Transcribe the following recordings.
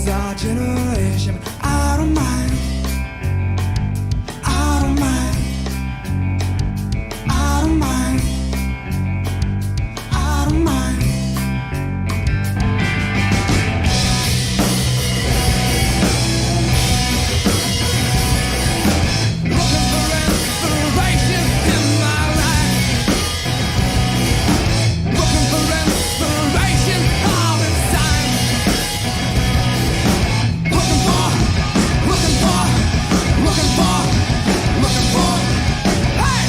is our generation. I don't mind. I don't mind. I don't mind. I don't mind. Looking for inspiration in my life. Looking for inspiration all the time. Looking for, looking for, looking for, looking for. Hey!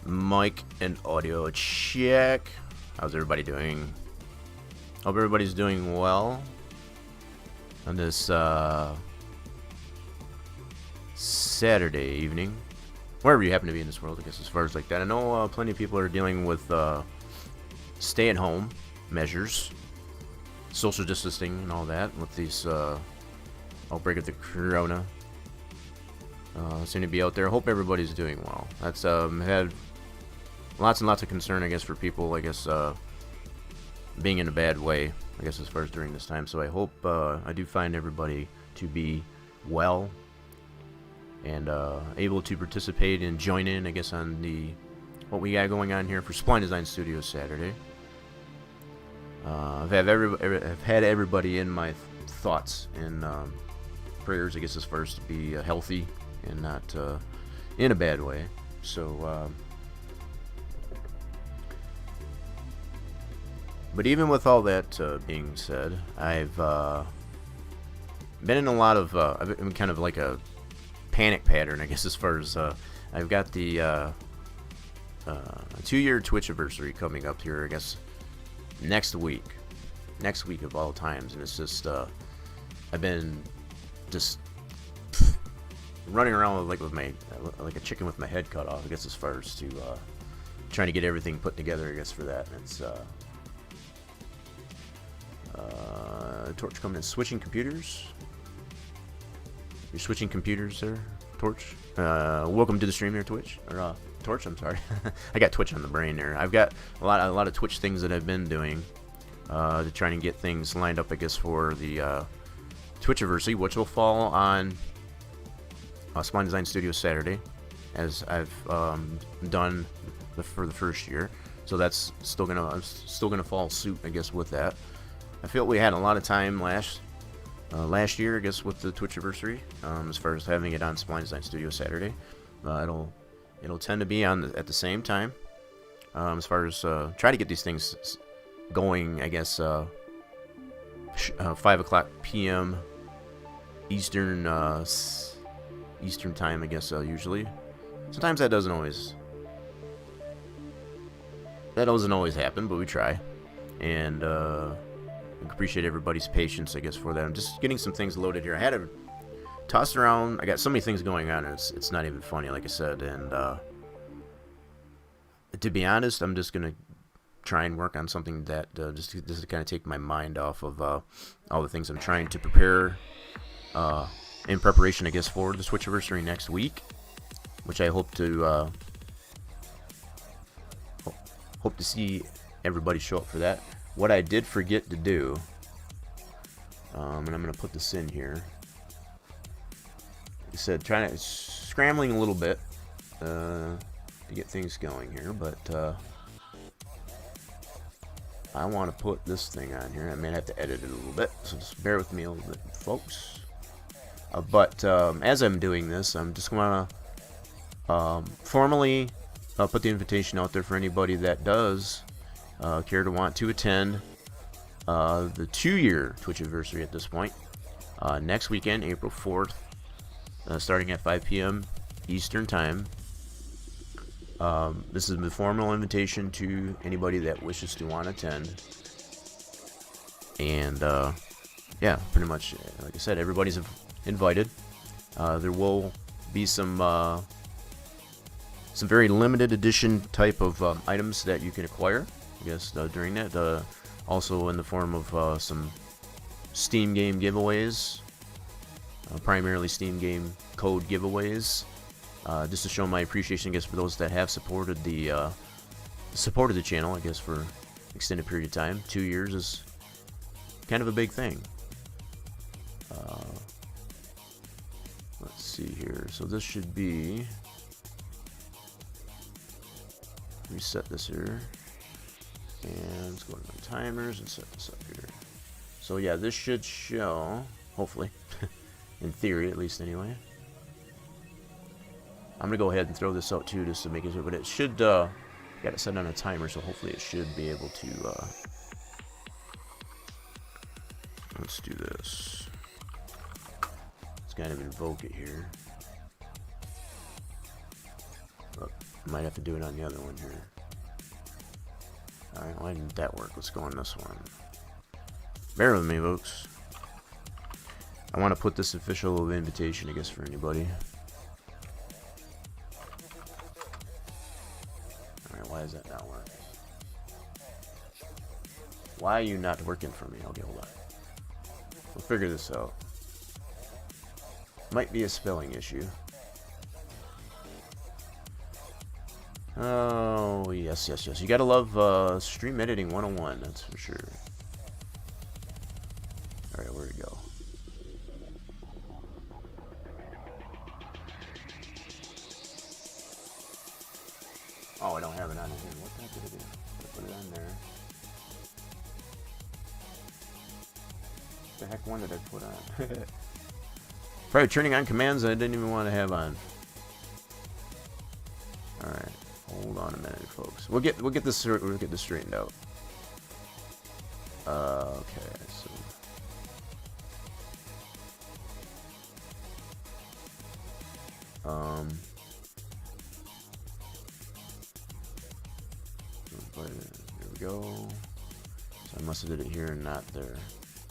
Mic and audio check. How's everybody doing? Hope everybody's doing well on this Saturday evening, wherever you happen to be in this world, I guess, as far as like that. I know plenty of people are dealing with stay-at-home measures, social distancing and all that with these outbreak of the corona. Seem to be out there. Hope everybody's doing well. That's had lots and lots of concern, I guess, for people, I guess, being in a bad way, I guess, as far as during this time. So I hope I do find everybody to be well and able to participate and join in, I guess, on the what we got going on here for Spline Design Studios Saturday. I've had everybody in my thoughts and prayers, I guess, as far as to be healthy and not in a bad way. So but even with all that being said, I've been in a lot of I've been kind of like a panic pattern, I guess, as far as I've got the 2-year Twitch anniversary coming up here, I guess, next week of all times. And it's just I've been just running around like a chicken with my head cut off, I guess, as far as to trying to get everything put together, I guess, for that. And it's Torch coming in, switching computers. You're switching computers there, Torch. Welcome to the stream there, Twitch, or Torch. I'm sorry, I got Twitch on the brain there. I've got a lot of Twitch things that I've been doing to try and get things lined up, I guess, for the Twitch anniversary, which will fall on Spline Design Studios Saturday, as I've done for the first year. So that's still gonna follow suit, I guess, with that. I feel we had a lot of time last year, I guess, with the Twitch anniversary, as far as having it on Spline Design Studios Saturday. It'll tend to be on at the same time, as far as try to get these things going, I guess, 5 p.m. Eastern time, I guess, usually. Sometimes that doesn't always happen, but we try. And I appreciate everybody's patience, I guess, for that. I'm just getting some things loaded here. I had to toss around. I got so many things going on, it's not even funny, like I said. And to be honest, I'm just gonna try and work on something that just to kind of take my mind off of all the things I'm trying to prepare in preparation, I guess, for the Switch anniversary next week, which I hope to see everybody show up for that. What I did forget to do, and I'm gonna put this in here. I said trying to scrambling a little bit to get things going here, but I want to put this thing on here. I may have to edit it a little bit, so just bear with me a little bit, folks. But as I'm doing this, I'm just going to formally put the invitation out there for anybody that does care to want to attend the 2-year Twitch anniversary at this point. Next weekend, April 4th, starting at 5 p.m. Eastern Time. This is the formal invitation to anybody that wishes to want to attend. And yeah, pretty much, like I said, everybody's invited. There will be some very limited edition type of items that you can acquire, I guess, during that. Also in the form of some Steam game giveaways, primarily Steam game code giveaways. Just to show my appreciation, I guess, for those that have supported the channel, I guess, for an extended period of time. 2 years is kind of a big thing. Let's see here. So this should be, reset this here, and let's go to my timers and set this up here. So yeah, this should show, hopefully, in theory at least anyway. I'm gonna go ahead and throw this out too, just to make it sure, but it should, got it set on a timer, so hopefully it should be able to, let's do this. Let's kind of invoke it here. Oh, might have to do it on the other one here. Alright, why didn't that work? Let's go on this one. Bear with me, folks. I want to put this official invitation, I guess, for anybody. Why is that not working? Why are you not working for me? Okay, hold on. We'll figure this out. Might be a spelling issue. Oh, yes, yes, yes. You gotta love Stream Editing 101, that's for sure. Alright, where we go? Oh, I don't have it on here. What the heck did I do? I put it on there. What the heck one did I put on? Probably turning on commands I didn't even want to have on. Alright. Hold on a minute, folks. We'll get this straightened out. Okay, so there we go. So I must have did it here and not there.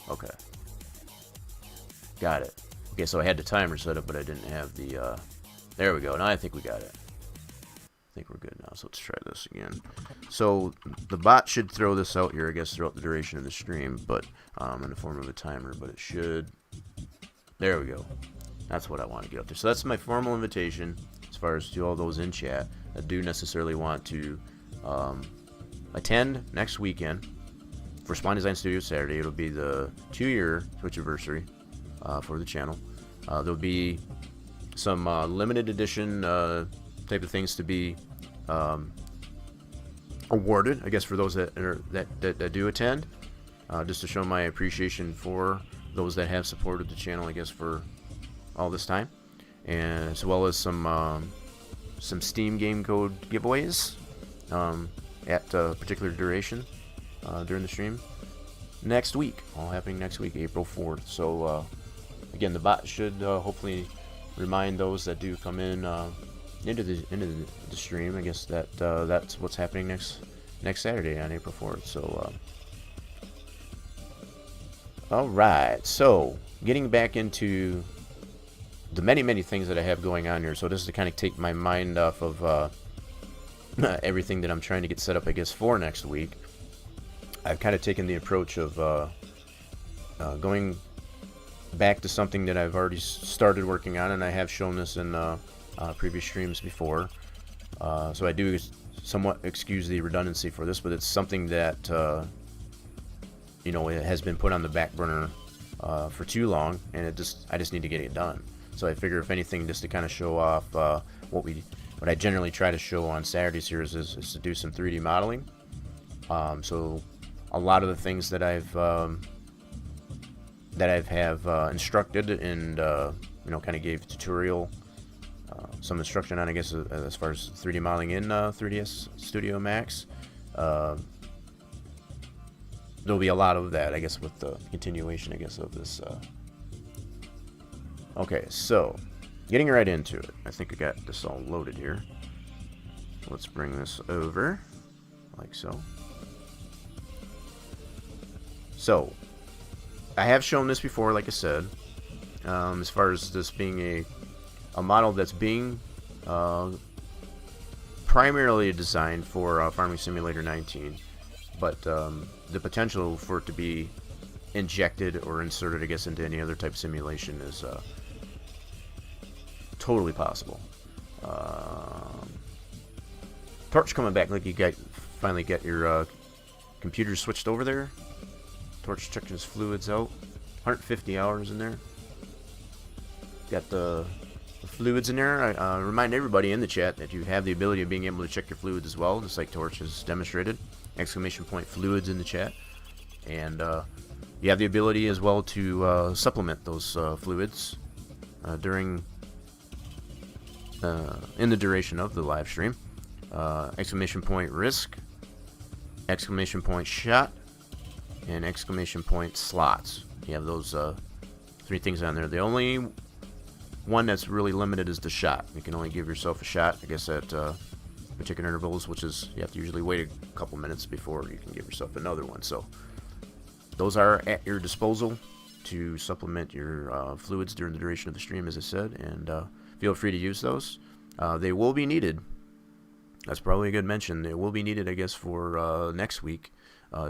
Okay. Got it. Okay, so I had the timer set up, but I didn't have the, there we go. Now I think we got it. I think we're good now, so let's try this again. So the bot should throw this out here, I guess, throughout the duration of the stream, but in the form of a timer, but it should. There we go. That's what I want to get up there. So that's my formal invitation as far as to all those in chat that do necessarily want to attend next weekend for Spline Design Studios Saturday. It'll be the 2-year Twitch anniversary for the channel. There'll be some limited edition type of things to be awarded, I guess, for those that do attend, just to show my appreciation for those that have supported the channel, I guess, for all this time, and as well as some Steam game code giveaways at a particular duration during the stream next week, all happening next week, April 4th. So again, the bot should hopefully remind those that do come in into the stream, I guess, that that's what's happening next Saturday on April 4th. So alright, so getting back into the many things that I have going on here. So this is to kind of take my mind off of everything that I'm trying to get set up, I guess, for next week. I've kind of taken the approach of going back to something that I've already started working on, and I have shown this in previous streams before. So I do somewhat excuse the redundancy for this, but it's something that you know, it has been put on the back burner for too long, and I just need to get it done. So I figure if anything, just to kind of show off what I generally try to show on Saturdays here is to do some 3D modeling. So a lot of the things that I've instructed and kind of gave tutorial some instruction on, I guess, as far as 3D modeling in 3ds Studio Max. There'll be a lot of that, I guess, with the continuation, I guess, of this. Okay, so getting right into it. I think I got this all loaded here. Let's bring this over, like so. So, I have shown this before, like I said, as far as this being a model that's being primarily designed for Farming Simulator 19, but the potential for it to be injected or inserted, I guess, into any other type of simulation is totally possible. Torch coming back, like you finally get your computer switched over there. Torch checking his fluids out. 150 hours in there. Got the fluids in there. I remind everybody in the chat that you have the ability of being able to check your fluids as well, just like Torch has demonstrated. Exclamation point fluids in the chat. And you have the ability as well to supplement those fluids during in the duration of the live stream. Exclamation point risk, exclamation point shot, and exclamation point slots. You have those 3 things on there. The only one that's really limited is the shot. You can only give yourself a shot, I guess, at particular intervals, which is you have to usually wait a couple minutes before you can give yourself another one. So those are at your disposal to supplement your fluids during the duration of the stream, as I said, and feel free to use those. They will be needed. That's probably a good mention. They will be needed, I guess, for next week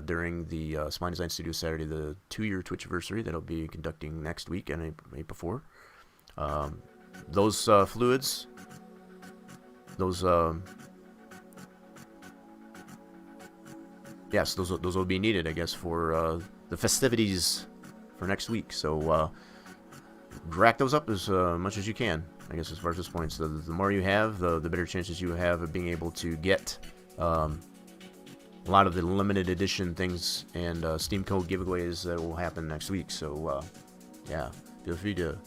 during the Spline Design Studios Saturday, the 2-year Twitch anniversary that I'll be conducting next week and before. Those fluids, those yes, those will be needed, I guess, for the festivities for next week. So rack those up as much as you can, I guess, as far as this point. So the more you have, the better chances you have of being able to get a lot of the limited edition things and Steam code giveaways that will happen next week. So yeah, feel free to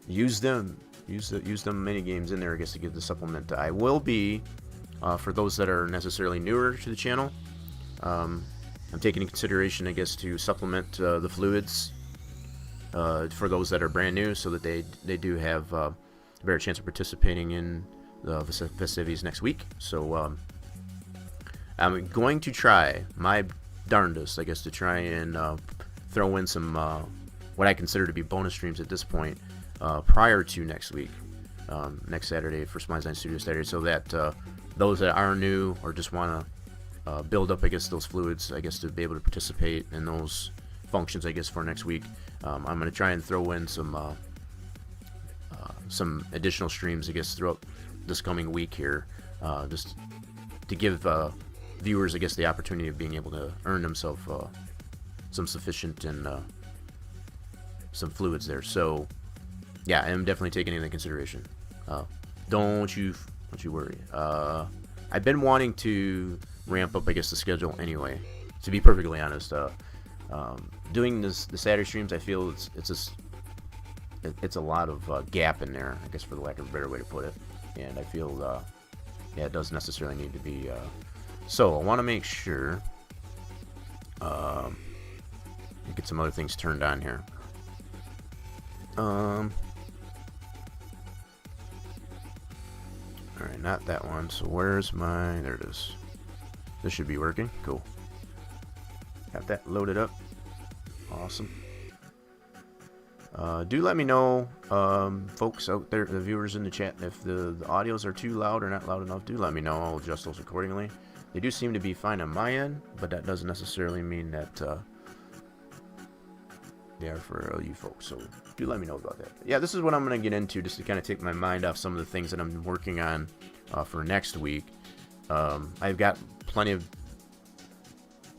use them. Use them mini games in there, I guess, to give the supplement. I will be, for those that are necessarily newer to the channel, I'm taking into consideration, I guess, to supplement the fluids for those that are brand new, so that they do have a better chance of participating in the festivities next week. So I'm going to try my darndest, I guess, to try and throw in some what I consider to be bonus streams at this point prior to next week, next Saturday for Spline Design Studios Saturday, so that those that are new or just want to build up, I guess, those fluids, I guess, to be able to participate in those functions, I guess, for next week. I'm going to try and throw in some additional streams, I guess, throughout this coming week here, just to give viewers, I guess, the opportunity of being able to earn themselves some sufficient and some fluids there. So yeah, I'm definitely taking it into consideration. Don't you worry. I've been wanting to ramp up, I guess, the schedule anyway. To be perfectly honest, doing the Saturday streams, I feel it's a lot of gap in there, I guess, for the lack of a better way to put it. And I feel yeah, it doesn't necessarily need to be. So I want to make sure get some other things turned on here. Alright, not that one. So where's my... There it is. This should be working. Cool. Got that loaded up. Awesome. Do let me know, folks out there, the viewers in the chat, if the audios are too loud or not loud enough. Do let me know. I'll adjust those accordingly. They do seem to be fine on my end, but that doesn't necessarily mean that they are for you folks. So do let me know about that. But yeah, this is what I'm going to get into, just to kind of take my mind off some of the things that I'm working on for next week. I've got plenty of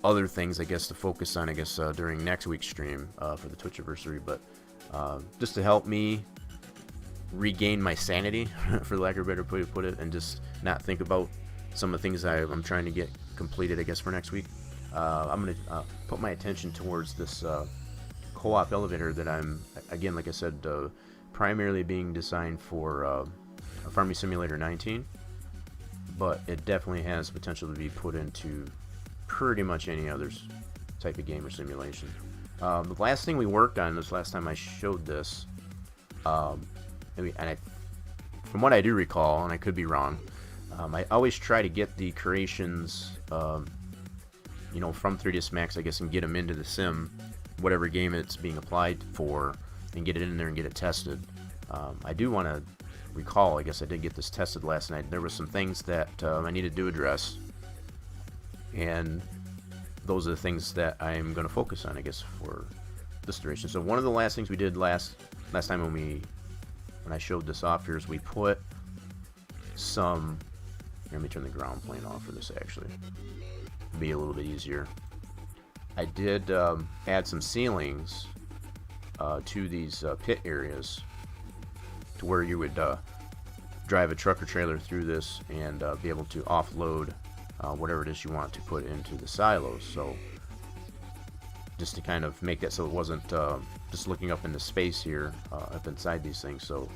other things, I guess, to focus on, I guess, during next week's stream for the Twitch anniversary, but just to help me regain my sanity, for lack of a better way to put it, and just not think about some of the things I'm trying to get completed, I guess, for next week. I'm going to put my attention towards this co-op elevator that I'm, again, like I said, primarily being designed for Farming Simulator 19, but it definitely has potential to be put into pretty much any other type of game or simulation. The last thing we worked on this last time I showed this, from what I do recall, and I could be wrong, I always try to get the creations, you know, from 3ds Max, I guess, and get them into the sim, whatever game it's being applied for, and get it in there and get it tested. I do want to recall, I guess I did get this tested last night. There were some things that I needed to address, and those are the things that I'm going to focus on, I guess, for this duration. So one of the last things we did last time when I showed this off here is we put some, let me turn the ground plane off for this, actually. It'll be a little bit easier. I did add some ceilings to these pit areas, to where you would drive a truck or trailer through this and be able to offload whatever it is you want to put into the silos. So just to kind of make that so it wasn't just looking up into space here up inside these things. So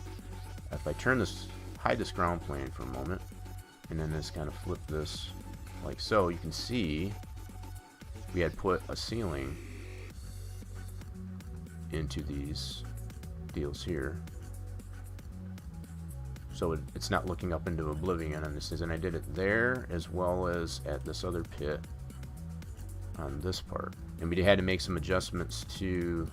if I turn this, hide this ground plane for a moment, and then just kind of flip this like so, you can see we had put a ceiling into these deals here, so it's not looking up into oblivion on this. And I did it there as well as at this other pit on this part, and we had to make some adjustments to,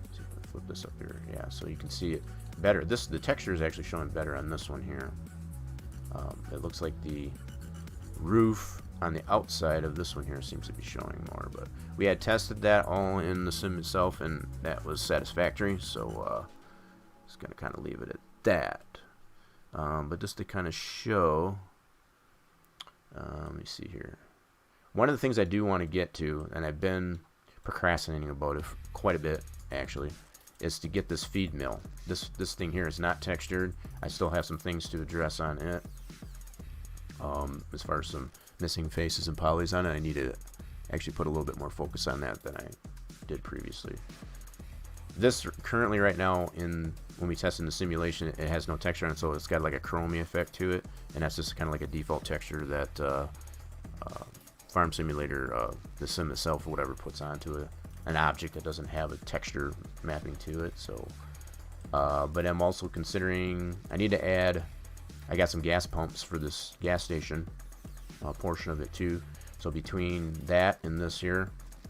let's see if I flip this up here, yeah, so you can see it better. The texture is actually showing better on this one here. It looks like the roof on the outside of this one here seems to be showing more, but we had tested that all in the sim itself, and that was satisfactory, so just gonna kind of leave it at that. But just to kind of show, let me see here. One of the things I do want to get to, and I've been procrastinating about it quite a bit actually, is to get this feed mill. This thing here is not textured. I still have some things to address on it. As far as some missing faces and polys on it, I need to actually put a little bit more focus on that than I did previously. This currently right now, when we test in the simulation, it has no texture on it, so it's got like a chromey effect to it, and that's just kind of like a default texture that Farm Simulator, the sim itself or whatever, puts onto an object that doesn't have a texture mapping to it. So but I'm also considering, I need to add, I got some gas pumps for this gas station portion of it too, so between that and this here,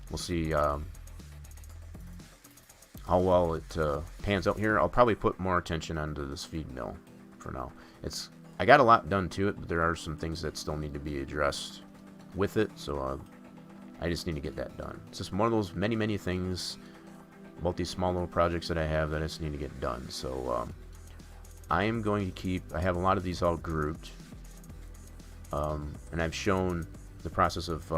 we'll see how well it pans out here. I'll probably put more attention onto this feed mill for now. I got a lot done to it, but there are some things that still need to be addressed with it, so I just need to get that done. It's just one of those many things about these small little projects that I have that I just need to get done. So I am going to keep, I have a lot of these all grouped, and I've shown the process of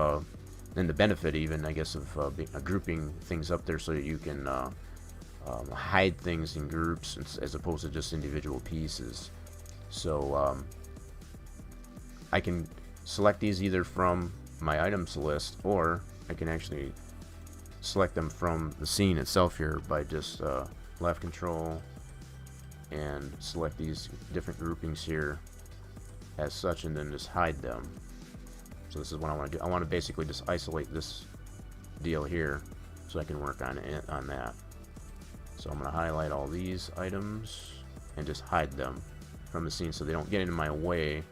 and the benefit even, I guess, of grouping things up there so that you can hide things in groups as opposed to just individual pieces. So I can select these either from my items list, or I can actually select them from the scene itself here by just left control and select these different groupings here as such, and then just hide them. So this is what I want to do. I want to basically just isolate this deal here so I can work on it, on that. So I'm going to highlight all these items and just hide them from the scene so they don't get in my way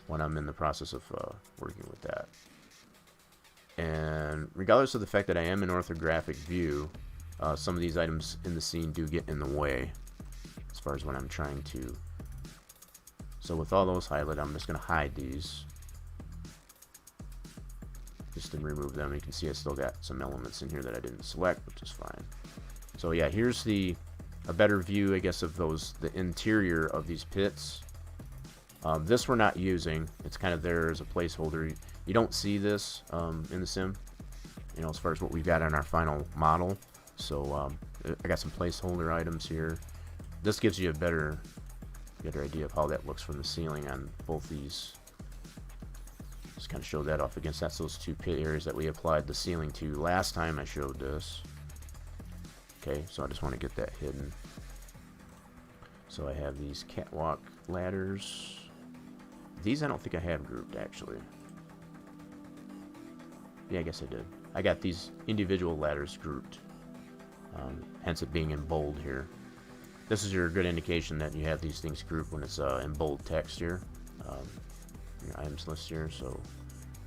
when I'm in the process of working with that. And regardless of the fact that I am in orthographic view, some of these items in the scene do get in the way as far as when I'm trying to. So with all those highlighted, I'm just going to hide these just to remove them. You can see I still got some elements in here that I didn't select, which is fine. So yeah, here's a better view, I guess, of the interior of these pits. This we're not using. It's kind of there as a placeholder. You don't see this in the sim, you know, as far as what we've got on our final model. So I got some placeholder items here. This gives you a better idea of how that looks from the ceiling on both these. Just kind of show that off against. That's those two pit areas that we applied the ceiling to last time I showed this. Okay, so I just want to get that hidden. So I have these catwalk ladders. These I don't think I have grouped actually. Yeah, I guess I did. I got these individual ladders grouped. Hence it being in bold here. This is your good indication that you have these things grouped when it's in bold text here. Your items list here. So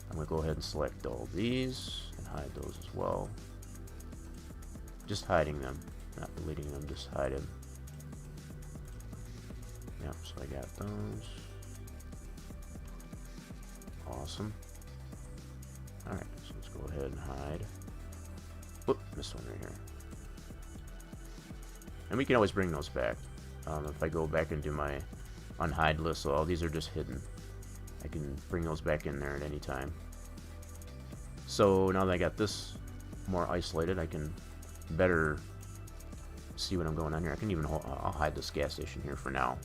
I'm going to go ahead and select all these and hide those as well. Just hiding them, not deleting them, just hide them. Yep, so I got those. Awesome. Alright, so let's go ahead and hide. Whoop, this one right here. And we can always bring those back. If I go back into my unhide list, so all these are just hidden. I can bring those back in there at any time. So now that I got this more isolated, I can better see what I'm going on here. I can even I'll hide this gas station here for now.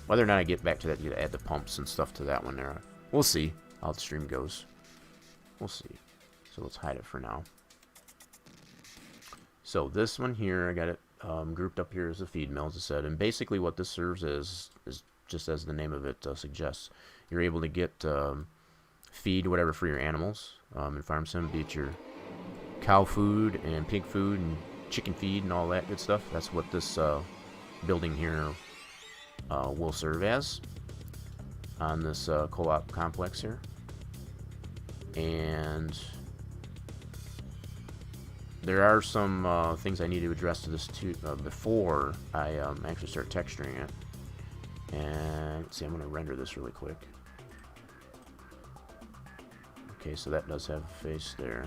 Whether or not I get back to that, you add the pumps and stuff to that one there. We'll see how the stream goes. We'll see. So let's hide it for now. So this one here, I got it grouped up here as a feed mill, as I said. And basically what this serves as is just as the name of it suggests. You're able to get feed, whatever, for your animals. In Farm Sim, be it your cow food and pig food and chicken feed and all that good stuff. That's what this building here will serve as on this co-op complex here. And there are some things I need to address to this too before I actually start texturing it. And let's see, I'm going to render this really quick. Okay, so that does have a face there.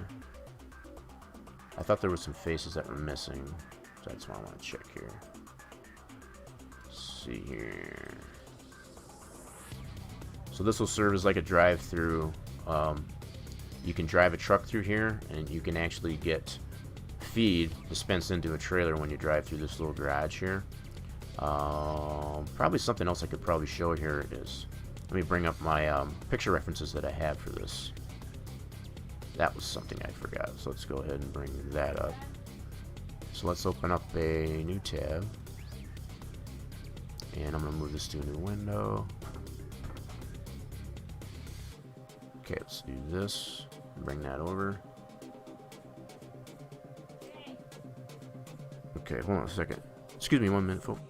I thought there were some faces that were missing, so that's why I want to check here. Let's see here. So this will serve as like a drive-through. You can drive a truck through here, and you can actually get feed dispensed into a trailer when you drive through this little garage here. Probably something else I could probably show here. It is. Let me bring up my picture references that I have for this. That was something I forgot, so let's go ahead and bring that up. So let's open up a new tab, and I'm going to move this to a new window. Okay, let's do this, bring that over. Okay, hold on a second. Excuse me 1 minute, folks.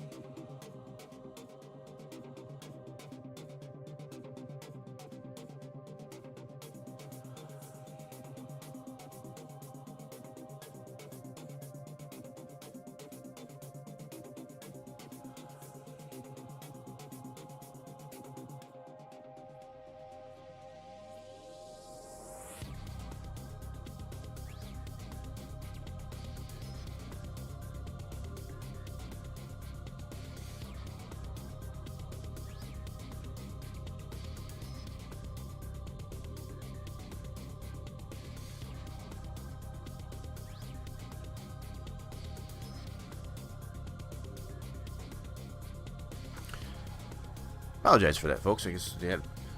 Apologize for that, folks. I guess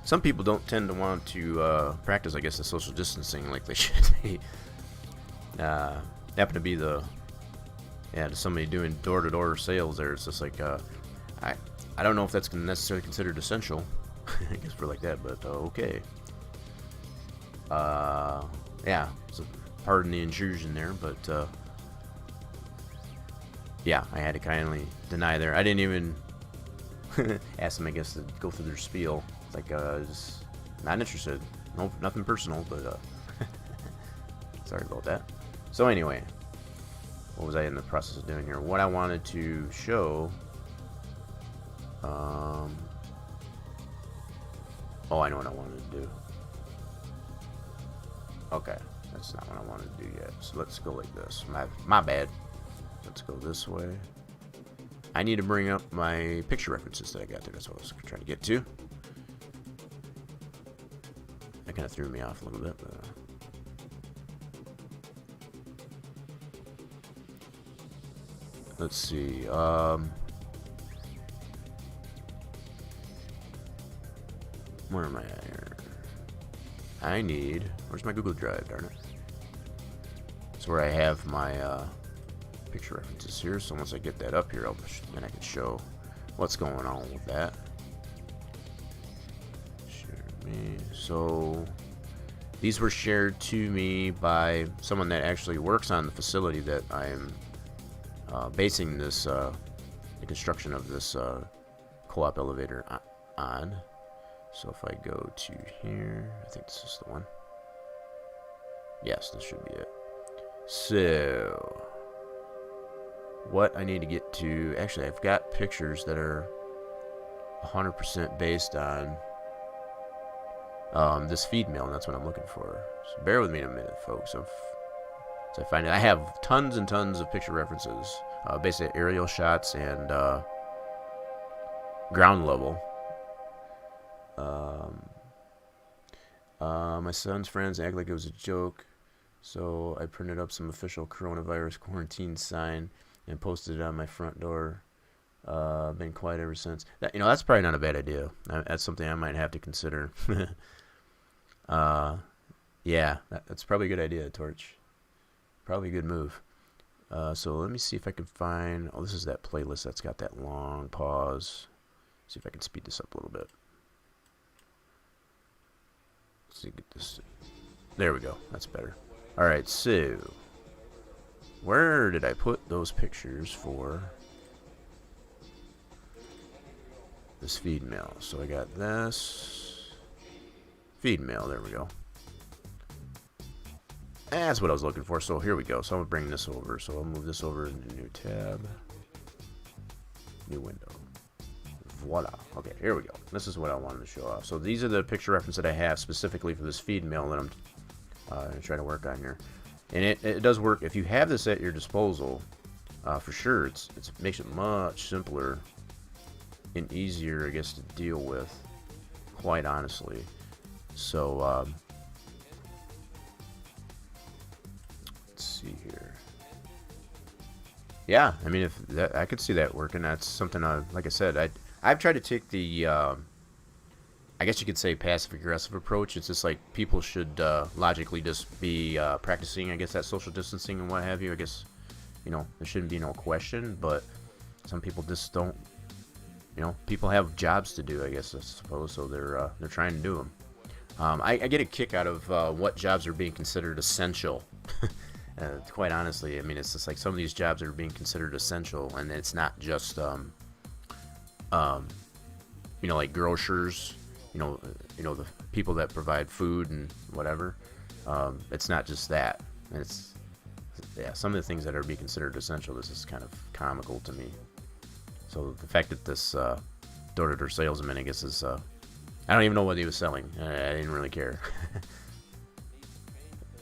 some people don't tend to want to practice, I guess, the social distancing like they should be. Happen to be somebody doing door-to-door sales there. It's just like I don't know if that's necessarily considered essential. I guess we're like that, but okay. Yeah, so pardon the intrusion there, but yeah, I had to kindly deny there. I didn't even ask them, I guess, to go through their spiel. It's like, just not interested. Nope, nothing personal, but sorry about that. So anyway, what was I in the process of doing here? What I wanted to show, oh, I know what I wanted to do. Okay, that's not what I wanted to do yet. So let's go like this. My bad. Let's go this way. I need to bring up my picture references that I got there. That's what I was trying to get to. That kind of threw me off a little bit. But, Let's see. Where am I at here? I need. Where's my Google Drive? Darn it. It's where I have my picture references here. So once I get that up here, then I can show what's going on with that. Share me. So these were shared to me by someone that actually works on the facility that I am basing this the construction of this co-op elevator on. So if I go to here, I think this is the one. Yes, this should be it. So what I need to get to, actually I've got pictures that are 100% based on this feed mill, and that's what I'm looking for. So bear with me in a minute, folks. So I find it, I have tons and tons of picture references, basically aerial shots and ground level. My son's friends act like it was a joke, so I printed up some official coronavirus quarantine sign and posted it on my front door. Been quiet ever since. That's probably not a bad idea. That's something I might have to consider. Yeah, that's probably a good idea, Torch. Probably a good move. So let me see if I can find. Oh, this is that playlist that's got that long pause. See if I can speed this up a little bit. Let's see, get this. There we go. That's better. All right. So where did I put those pictures for this feed mill? So I got this feed mill. There we go. That's what I was looking for. So here we go. So I'm gonna bring this over. So I'll move this over into new tab, new window. Voila. Okay, here we go. This is what I wanted to show off. So these are the picture reference that I have specifically for this feed mill that I'm trying to work on here. And it does work. If you have this at your disposal, for sure, it makes it much simpler and easier, I guess, to deal with, quite honestly. So, let's see here. Yeah, I mean, I could see that working. That's something, like I said, I've tried to take the, I guess you could say, passive-aggressive approach. It's just like people should logically just be practicing, I guess, that social distancing and what have you. I guess, there shouldn't be no question, but some people just don't, people have jobs to do, I guess, I suppose, so they're trying to do them. I get a kick out of what jobs are being considered essential. Quite honestly, I mean, it's just like some of these jobs are being considered essential, and it's not just like grocers, the people that provide food and whatever. It's not just that. It's some of the things that are being considered essential. This is kind of comical to me. So the fact that this door-to-door salesman, I guess, is I don't even know what he was selling. I didn't really care.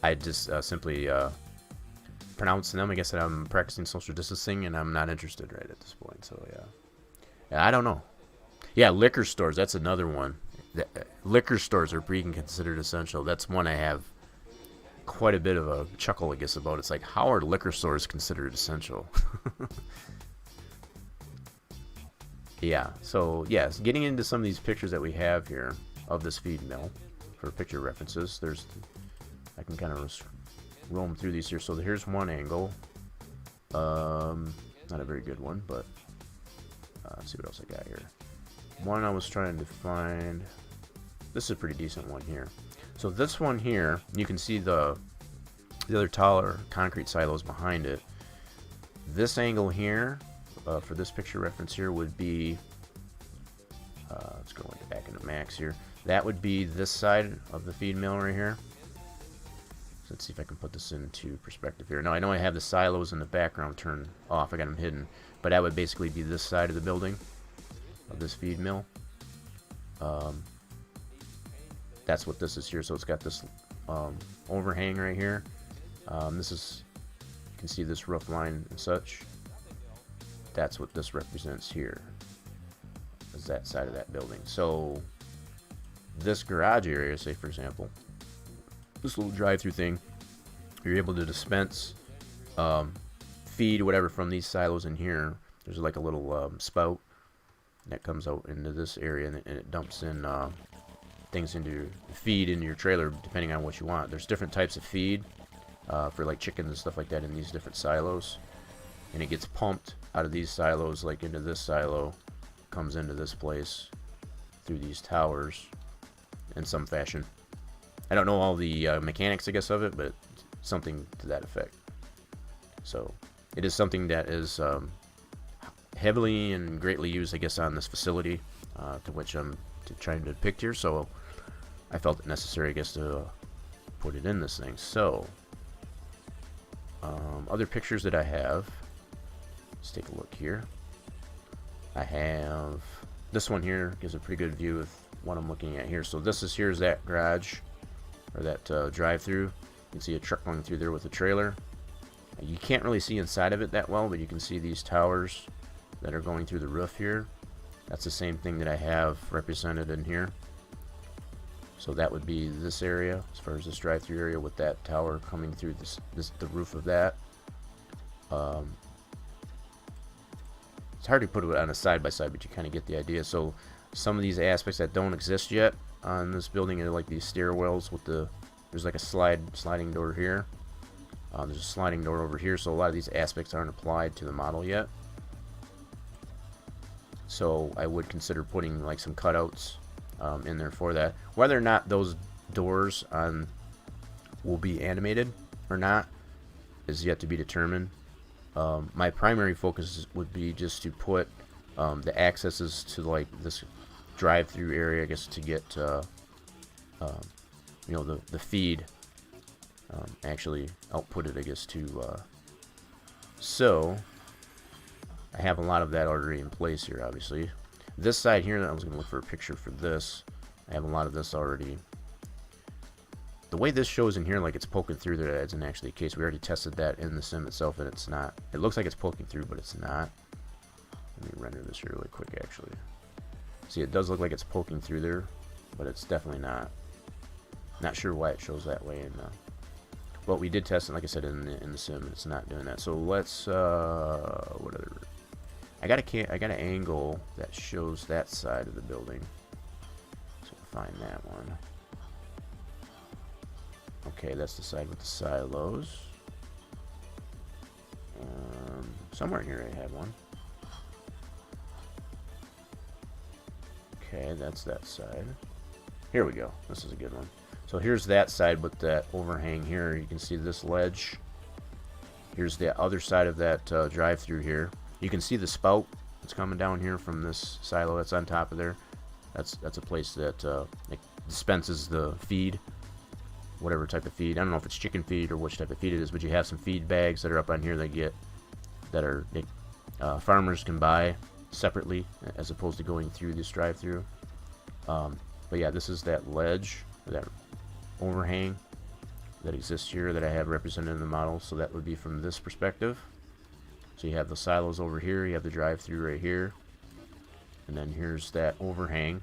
I just simply pronounced them. I guess that I'm practicing social distancing, and I'm not interested right at this point. So yeah, I don't know. Yeah, liquor stores. That's another one. Liquor stores are being considered essential. That's one I have quite a bit of a chuckle, I guess, about. It's like, how are liquor stores considered essential? Yeah. So yes, getting into some of these pictures that we have here of this feed mill for picture references. I can kind of roam through these here. So here's one angle. Not a very good one, but let's see what else I got here. One I was trying to find. This is a pretty decent one here. So this one here, you can see the other taller concrete silos behind it. This angle here, for this picture reference here, would be, let's go back into max here. That would be this side of the feed mill right here. So let's see if I can put this into perspective here. Now I know I have the silos in the background turned off. I got them hidden, but that would basically be this side of the building of this feed mill. That's what this is here. So it's got this overhang right here. This is, you can see this roof line and such. That's what this represents here, is that side of that building. So this garage area, say for example, this little drive-through thing, you're able to dispense feed whatever from these silos in here. There's like a little spout that comes out into this area, and it dumps in things into feed into your trailer depending on what you want. There's different types of feed for like chickens and stuff like that in these different silos, and it gets pumped out of these silos like into this silo, comes into this place through these towers in some fashion. I don't know all the mechanics, I guess, of it, but something to that effect. So it is something that is heavily and greatly used, I guess, on this facility, to which I'm trying to depict here. So I felt it necessary, I guess, to put it in this thing. So other pictures that I have, let's take a look here. I have this one here, gives a pretty good view of what I'm looking at here. So here's that garage, or that drive-through. You can see a truck going through there with a trailer. You can't really see inside of it that well, but you can see these towers that are going through the roof here. That's the same thing that I have represented in here. So that would be this area, as far as this drive-through area, with that tower coming through the roof of that. It's hard to put it on a side-by-side, but you kind of get the idea. So some of these aspects that don't exist yet on this building are like these stairwells with there's like a sliding door here. There's a sliding door over here, so a lot of these aspects aren't applied to the model yet. So I would consider putting like some cutouts in there for that. Whether or not those doors will be animated or not is yet to be determined. My primary focus would be just to put the accesses to like this drive-through area, I guess, to get you know, the feed actually outputted, I guess, to so I have a lot of that already in place here. Obviously this side here, I was going to look for a picture for this. I have a lot of this already. The way this shows in here, like it's poking through there, that isn't actually the case. We already tested that in the sim itself, and it's not. It looks like it's poking through, but it's not. Let me render this here really quick, actually. See, it does look like it's poking through there, but it's definitely not. Not sure why it shows that way. And but we did test it, like I said, in the sim, and it's not doing that. So let's what other? I got an angle that shows that side of the building. So we'll find that one. Okay, that's the side with the silos. Somewhere in here I had one. Okay, that's that side. Here we go. This is a good one. So here's that side with that overhang here. You can see this ledge. Here's the other side of that drive-through here. You can see the spout that's coming down here from this silo that's on top of there. That's a place that it dispenses the feed, whatever type of feed. I don't know if it's chicken feed or which type of feed it is, but you have some feed bags that are up on here that farmers can buy separately as opposed to going through this drive-through. But yeah, this is that ledge, that overhang that exists here that I have represented in the model. So that would be from this perspective. So you have the silos over here, you have the drive-through right here, and then here's that overhang.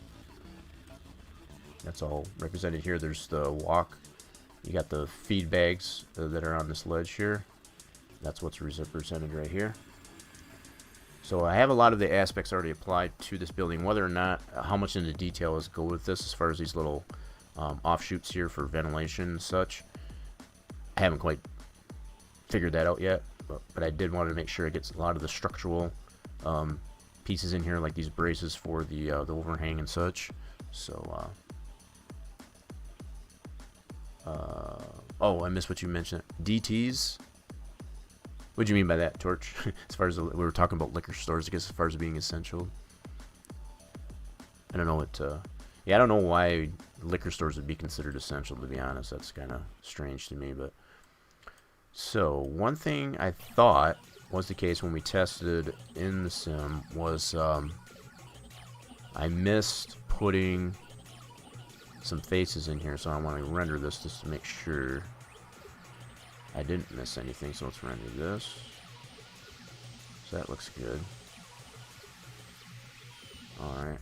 That's all represented here. There's the walk. You got the feed bags that are on this ledge here. That's what's represented right here. So I have a lot of the aspects already applied to this building. Whether or not, how much into detail is go with this as far as these little offshoots here for ventilation and such, I haven't quite figured that out yet. But I did want to make sure it gets a lot of the structural pieces in here, like these braces for the overhang and such. So oh, I missed what you mentioned. DTs. What do you mean by that, Torch? As far as we were talking about liquor stores, I guess, as far as being essential. I don't know what. Yeah, I don't know why liquor stores would be considered essential. To be honest, that's kind of strange to me. But so one thing I thought was the case when we tested in the sim was I missed putting some faces in here, so I want to render this just to make sure I didn't miss anything. So let's render this. So that looks good. Alright.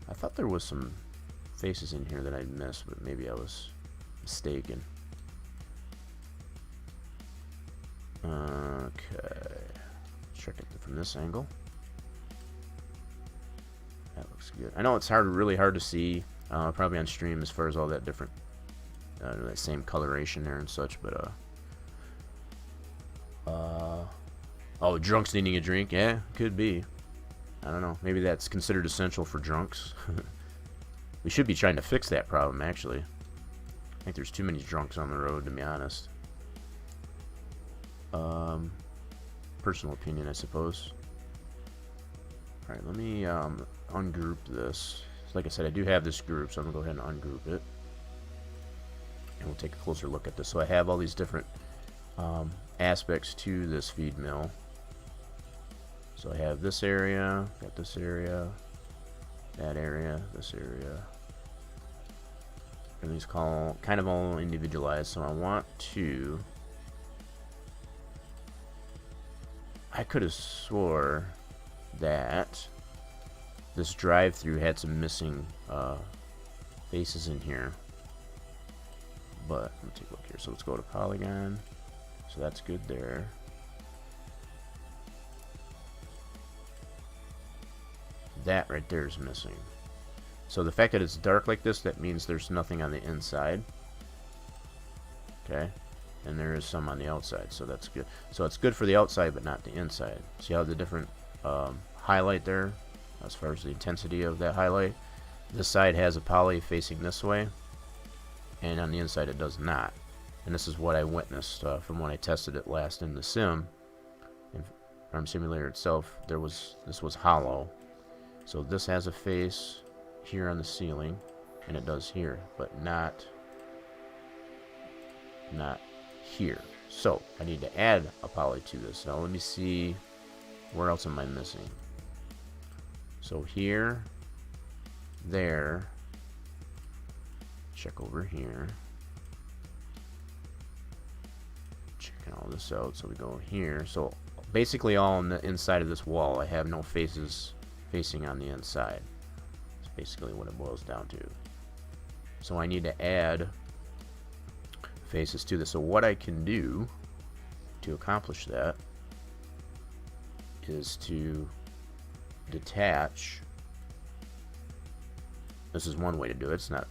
I thought there was some faces in here that I missed, but maybe I was mistaken. Okay. check it from this angle. That looks good. I know it's really hard to see, probably on stream as far as all that different, that same coloration there and such, but oh, drunks needing a drink, yeah, could be. I don't know. Maybe that's considered essential for drunks. We should be trying to fix that problem, actually. I think there's too many drunks on the road, to be honest. Personal opinion, I suppose. Alright, let me ungroup this. Like I said, I do have this group, so I'm going to go ahead and ungroup it. And we'll take a closer look at this. So I have all these different aspects to this feed mill. So I have this area, got this area, that area, this area. And these kind of all individualized. So I want to... I could have swore that this drive-through had some missing faces in here. But let me take a look here. So let's go to polygon. So that's good there. That right there is missing. So the fact that it's dark like this, that means there's nothing on the inside. Okay. And there is some on the outside, so that's good. So it's good for the outside, but not the inside. See how the different highlight there, as far as the intensity of that highlight? This side has a poly facing this way, and on the inside it does not. And this is what I witnessed from when I tested it last in the sim. In Farm Simulator itself, this was hollow. So this has a face here on the ceiling, and it does here, but not here. So I need to add a poly to this. Now let me see, where else am I missing? So here, there, check over here, checking all this out. So we go here. So basically all on the inside of this wall, I have no faces facing on the inside. That's basically what it boils down to. So I need to add faces to this. So what I can do to accomplish that is to detach. This is one way to do it. It's not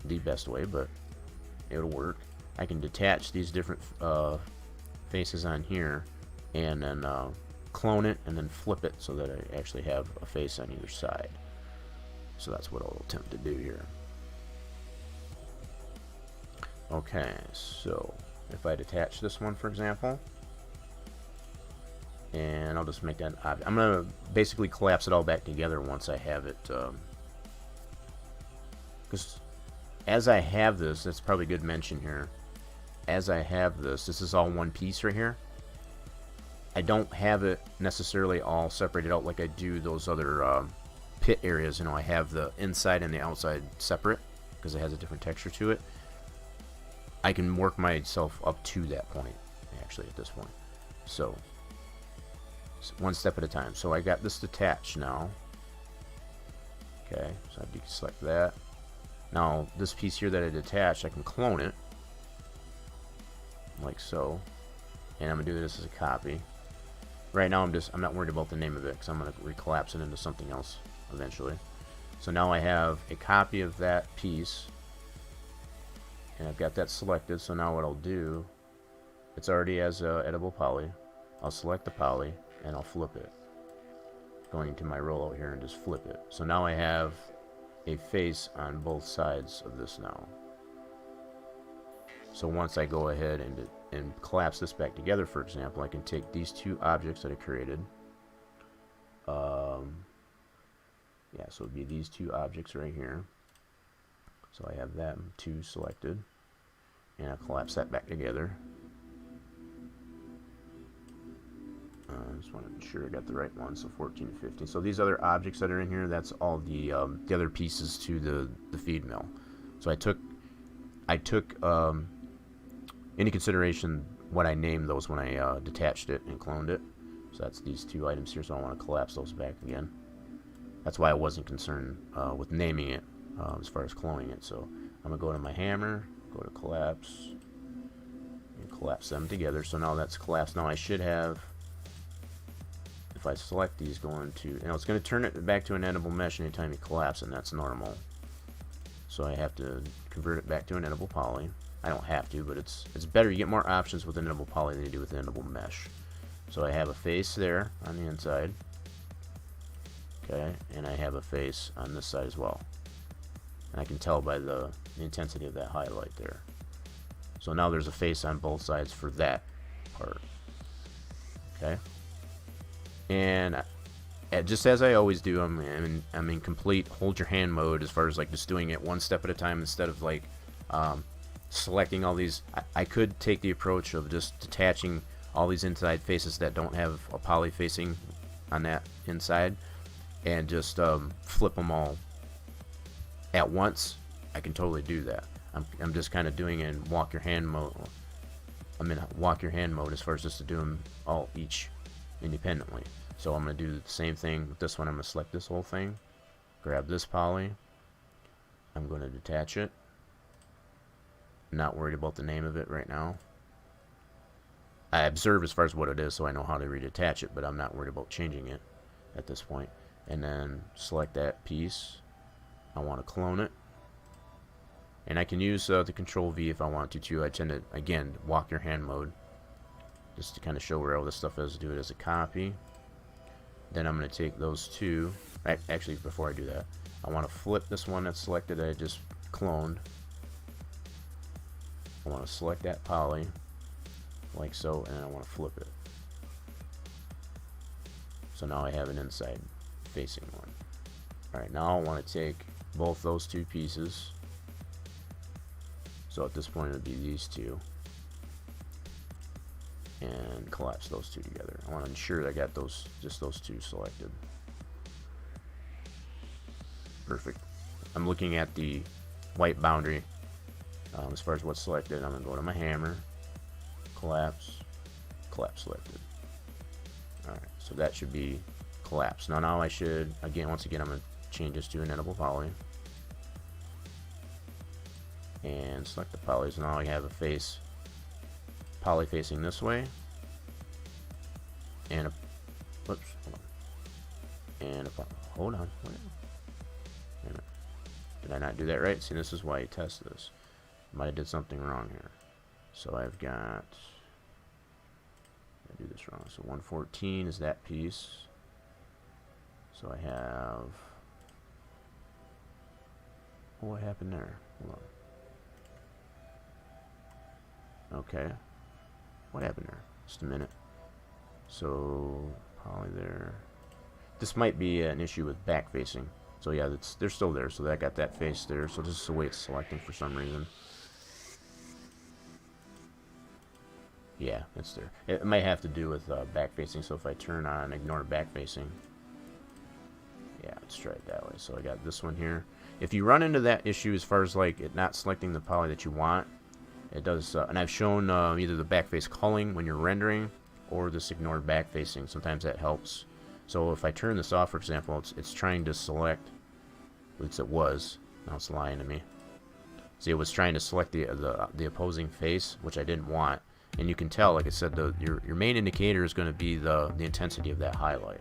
the best way, but it'll work. I can detach these different faces on here and then clone it and then flip it so that I actually have a face on either side. So that's what I'll attempt to do here. Okay, so if I detach this one, for example, and I'll just make that an object. I'm going to basically collapse it all back together once I have it, because as I have this, that's probably a good mention here, as I have this is all one piece right here. I don't have it necessarily all separated out like I do those other pit areas. You know, I have the inside and the outside separate because it has a different texture to it. I can work myself up to that point, actually, at this point. So one step at a time. So I got this detached now. Okay, so I deselect that. Now this piece here that I detached, I can clone it like so, and I'm gonna do this as a copy. Right now I'm not worried about the name of it because I'm gonna recollapse it into something else eventually. So now I have a copy of that piece, and I've got that selected. So now what I'll do, it's already as a editable poly. I'll select the poly and I'll flip it, going into my rollout here, and just flip it. So now I have a face on both sides of this now. So once I go ahead and collapse this back together, for example, I can take these two objects that I created. Yeah, so it'd be these two objects right here. So I have them two selected, and I'll collapse that back together. I just want to make sure I got the right one. So 14 to 15. So these other objects that are in here, that's all the other pieces to the feed mill. So I took into consideration what I named those when I detached it and cloned it. So that's these two items here. So I want to collapse those back again. That's why I wasn't concerned with naming it as far as cloning it. So I'm gonna go to my hammer, go to collapse, and collapse them together. So now that's collapsed. Now I should have if I select these, going to, it's going to turn it back to an editable mesh anytime you collapse, and that's normal. So I have to convert it back to an editable poly. I don't have to, but it's better. You get more options with an editable poly than you do with an editable mesh. So I have a face there on the inside. Okay, and I have a face on this side as well. And I can tell by the intensity of that highlight there. So now there's a face on both sides for that part. Okay, and just as I always do, I'm in complete hold your hand mode as far as like just doing it one step at a time instead of like selecting all these. I could take the approach of just detaching all these inside faces that don't have a poly facing on that inside and just flip them all at once. I can totally do that. I'm just kind of doing it in walk your hand mode. I'm in walk your hand mode as far as just to do them all each independently. So I'm going to do the same thing with this one. I'm going to select this whole thing, grab this poly, I'm going to detach it. Not worried about the name of it right now. I observe as far as what it is so I know how to redetach it, but I'm not worried about changing it at this point. And then select that piece. I want to clone it. And I can use the Control V if I want to too. I tend to, again, walk your hand mode just to kind of show where all this stuff is. Do it as a copy. Then I'm going to take those two. Actually, before I do that, I want to flip this one that's selected that I just cloned. I want to select that poly like so, and I want to flip it. So now I have an inside facing one. Alright, now I want to take both those two pieces. So at this point it would be these two, and collapse those two together. I want to ensure that I got just those two selected. Perfect. I'm looking at the white boundary as far as what's selected. I'm going to go to my hammer, collapse, collapse selected. Alright, so that should be collapsed. Now I should, once again, I'm going to change this to an editable poly. And select the polys. Now I have a face poly facing this way, and a whoops, and a hold on, wait a minute. Did I not do that right? See, this is why you test this. Might have did something wrong here. So I've got, I do this wrong. So 114 is that piece. So I have, what happened there? Hold on. Okay, what happened there? Just a minute. So poly there. This might be an issue with back facing. So yeah, they're still there. So I got that face there. So this is the way it's selecting for some reason. Yeah, it's there. It might have to do with back facing. So if I turn on ignore back facing, yeah, let's try it that way. So I got this one here. If you run into that issue as far as like it not selecting the poly that you want, it does, and I've shown either the back face culling when you're rendering or this ignore back facing. Sometimes that helps. So if I turn this off, for example, it's trying to select, at least it was, now it's lying to me. See, it was trying to select the opposing face, which I didn't want. And you can tell, like I said, your main indicator is going to be the intensity of that highlight.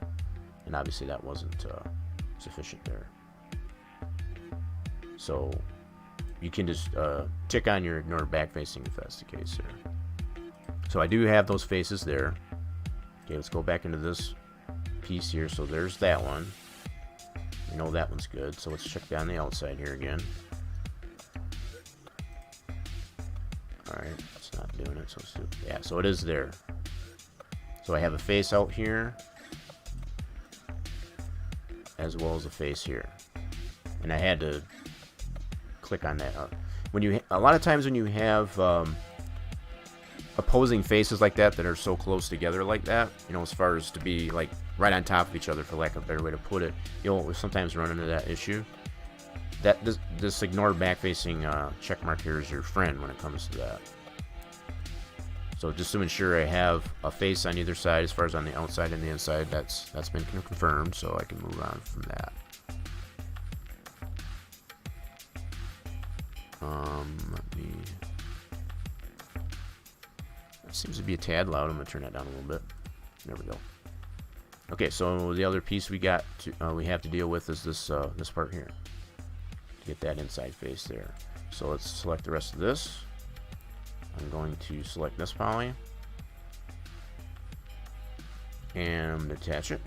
And obviously that wasn't sufficient there. So you can just tick on your ignore back facing if that's the case there. So I do have those faces there. Okay, let's go back into this piece here. So there's that one. We know that one's good. So let's check down the outside here again. Alright, it's not doing it. So let's do, yeah, so it is there. So I have a face out here as well as a face here. And I had to click on that. When you, a lot of times when you have opposing faces like that are so close together like that, as far as to be like right on top of each other, for lack of a better way to put it, you'll sometimes run into that issue. That this ignore back facing check mark here is your friend when it comes to that. So just to ensure I have a face on either side, as far as on the outside and the inside, that's been confirmed, so I can move on from that. Let me, that seems to be a tad loud. I'm gonna turn that down a little bit. There we go. Okay, so the other piece we got to we have to deal with is this this part here to get that inside face there. So let's select the rest of this. I'm going to select this poly and attach it.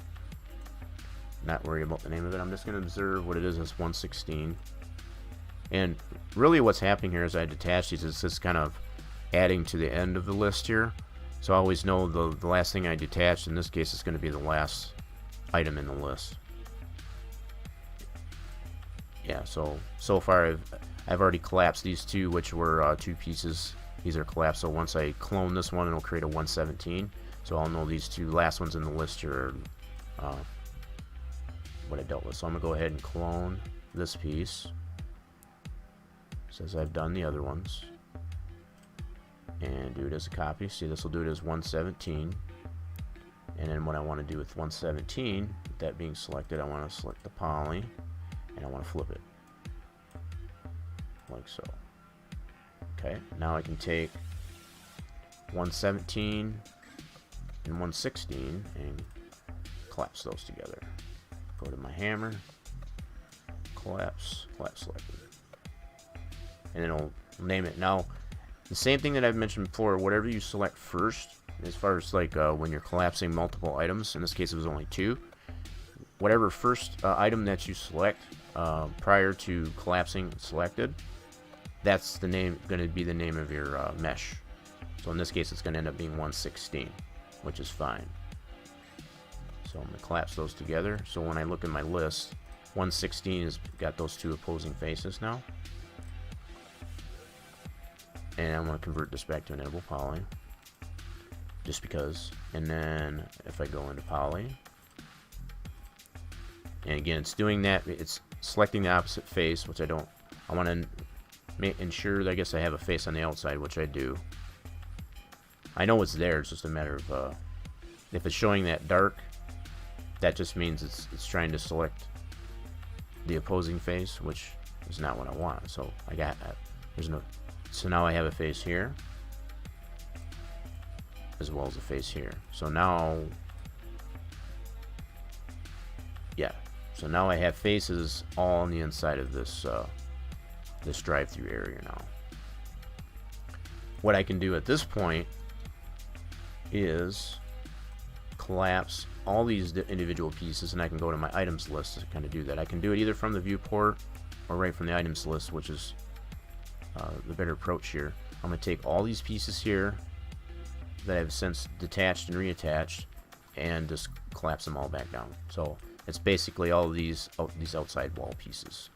Not worry about the name of it. I'm just going to observe what it is as 116. And really what's happening here as I detach these is just kind of adding to the end of the list here. So I always know the last thing I detached, in this case, is going to be the last item in the list. Yeah, so far I've already collapsed these two, which were two pieces. These are collapsed, so once I clone this one, it'll create a 117. So I'll know these two last ones in the list here are what I dealt with. So I'm going to go ahead and clone this piece. Says I've done the other ones. And do it as a copy. See, this will do it as 117. And then what I want to do with 117, with that being selected, I want to select the poly, and I want to flip it. Like so. Okay, now I can take 117 and 116 and collapse those together. Go to my hammer, collapse selected. And then I'll name it. Now, the same thing that I've mentioned before, whatever you select first, as far as like when you're collapsing multiple items, in this case it was only two, whatever first item that you select prior to collapsing selected, that's the name, going to be the name of your mesh. So in this case it's going to end up being 116, which is fine. So I'm going to collapse those together. So when I look in my list, 116 has got those two opposing faces now. And I'm going to convert this back to an editable poly, just because. And then if I go into poly, and again it's doing that, it's selecting the opposite face, which I don't. I want to ensure that I guess I have a face on the outside, which I do. I know it's there. It's just a matter of if it's showing that dark, that just means it's trying to select the opposing face, which is not what I want. So I got there's no. So now I have a face here, as well as a face here. So now, yeah. So now I have faces all on the inside of this this drive-through area now. What I can do at this point is collapse all these individual pieces, and I can go to my items list to kind of do that. I can do it either from the viewport or right from the items list, which is the better approach here. I'm going to take all these pieces here that I've since detached and reattached and just collapse them all back down. So it's basically all of these outside wall pieces.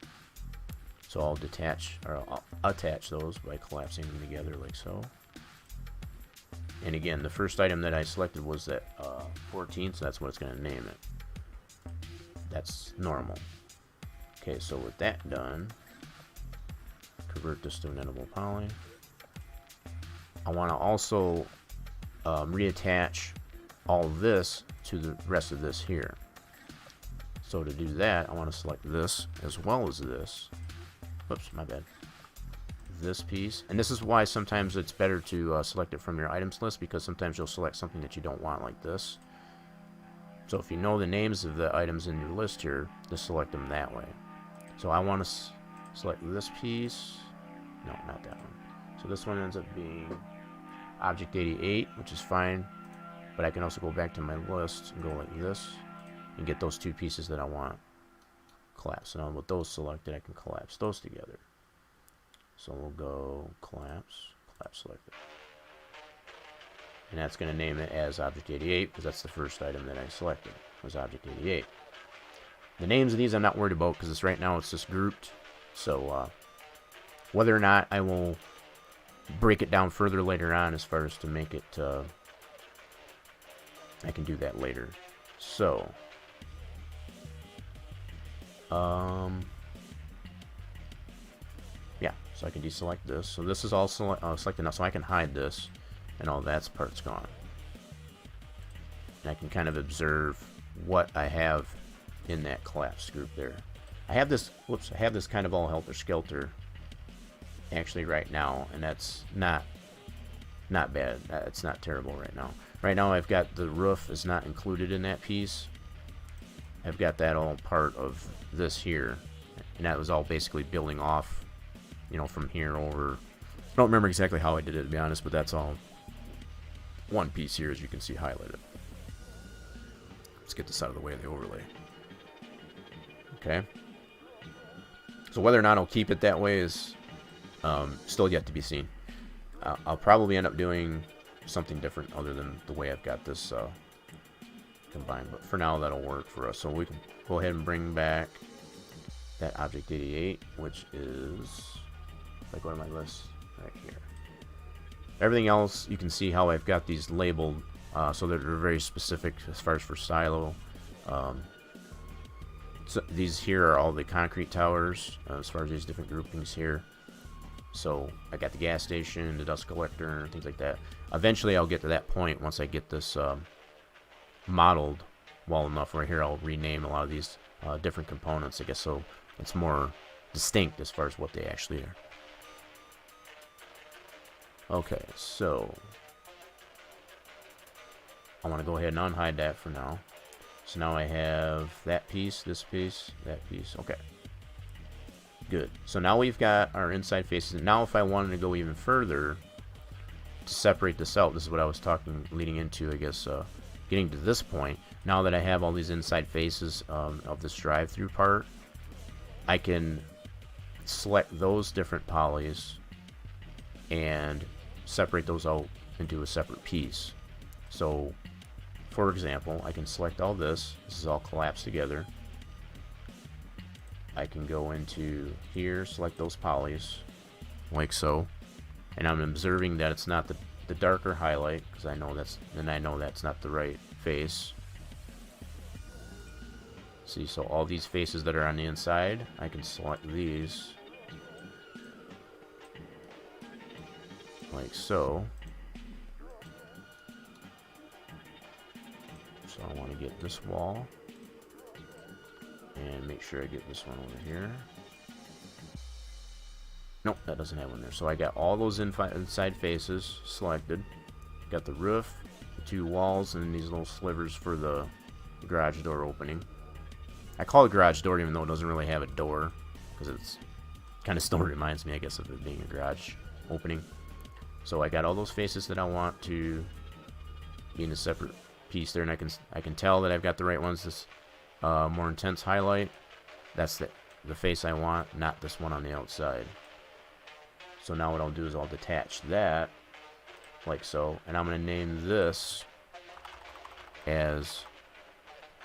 So I'll detach, or I'll attach those by collapsing them together like so. And again, the first item that I selected was that 14, so that's what it's going to name it. That's normal. Okay, so with that done, convert this to an editable poly. I want to also reattach all this to the rest of this here. So to do that, I want to select this as well as this. Whoops, my bad. This piece, and this is why sometimes it's better to select it from your items list, because sometimes you'll select something that you don't want, like this. So if you know the names of the items in your list here, just select them that way. So I want to select this piece. No, not that one. So this one ends up being Object 88, which is fine, but I can also go back to my list and go like this and get those two pieces that I want collapsed. And with those selected, I can collapse those together. So we'll go collapse selected. And that's going to name it as Object 88, because that's the first item that I selected, was Object 88. The names of these I'm not worried about, because right now it's just grouped. So whether or not I will break it down further later on as far as to make it, I can do that later. So, yeah, so I can deselect this. So this is all selected now, so I can hide this, and all that's part's gone. And I can kind of observe what I have in that collapsed group there. I have this, whoops, I have this kind of all helter-skelter actually right now, and that's not bad. It's not terrible right now. Right now I've got the roof is not included in that piece. I've got that all part of this here, and that was all basically building off, you know, from here over. I don't remember exactly how I did it, to be honest, but that's all one piece here, as you can see highlighted. Let's get this out of the way of the overlay. Okay. So whether or not I'll keep it that way is still yet to be seen. I'll probably end up doing something different other than the way I've got this combined, but for now that'll work for us. So we can go ahead and bring back that object 88, which is, if I go to my list right here. Everything else, you can see how I've got these labeled so that they're very specific as far as for silo. So these here are all the concrete towers as far as these different groupings here. So I got the gas station, the dust collector, things like that. Eventually I'll get to that point once I get this modeled well enough. Right here I'll rename a lot of these different components, I guess, so it's more distinct as far as what they actually are. Okay, so I want to go ahead and unhide that for now. So now I have that piece, this piece, that piece. Okay. Good. So now we've got our inside faces. Now if I wanted to go even further to separate this out, this is what I was talking, leading into, I guess, getting to this point. Now that I have all these inside faces of this drive-through part, I can select those different polys and separate those out into a separate piece. So, for example, I can select all this. This is all collapsed together. I can go into here, select those polys, like so, and I'm observing that it's not the darker highlight, because I know that's not the right face. See, so all these faces that are on the inside, I can select these, like so. So I want to get this wall and make sure I get this one over here. Nope, that doesn't have one there. So I got all those inside faces selected. Got the roof, the two walls, and these little slivers for the garage door opening. I call it garage door even though it doesn't really have a door, because it's kind of still reminds me, I guess, of it being a garage opening. So I got all those faces that I want to be in a separate piece there, and I can tell that I've got the right ones. This more intense highlight, that's the face I want, not this one on the outside. So now what I'll do is I'll detach that like so, and I'm going to name this as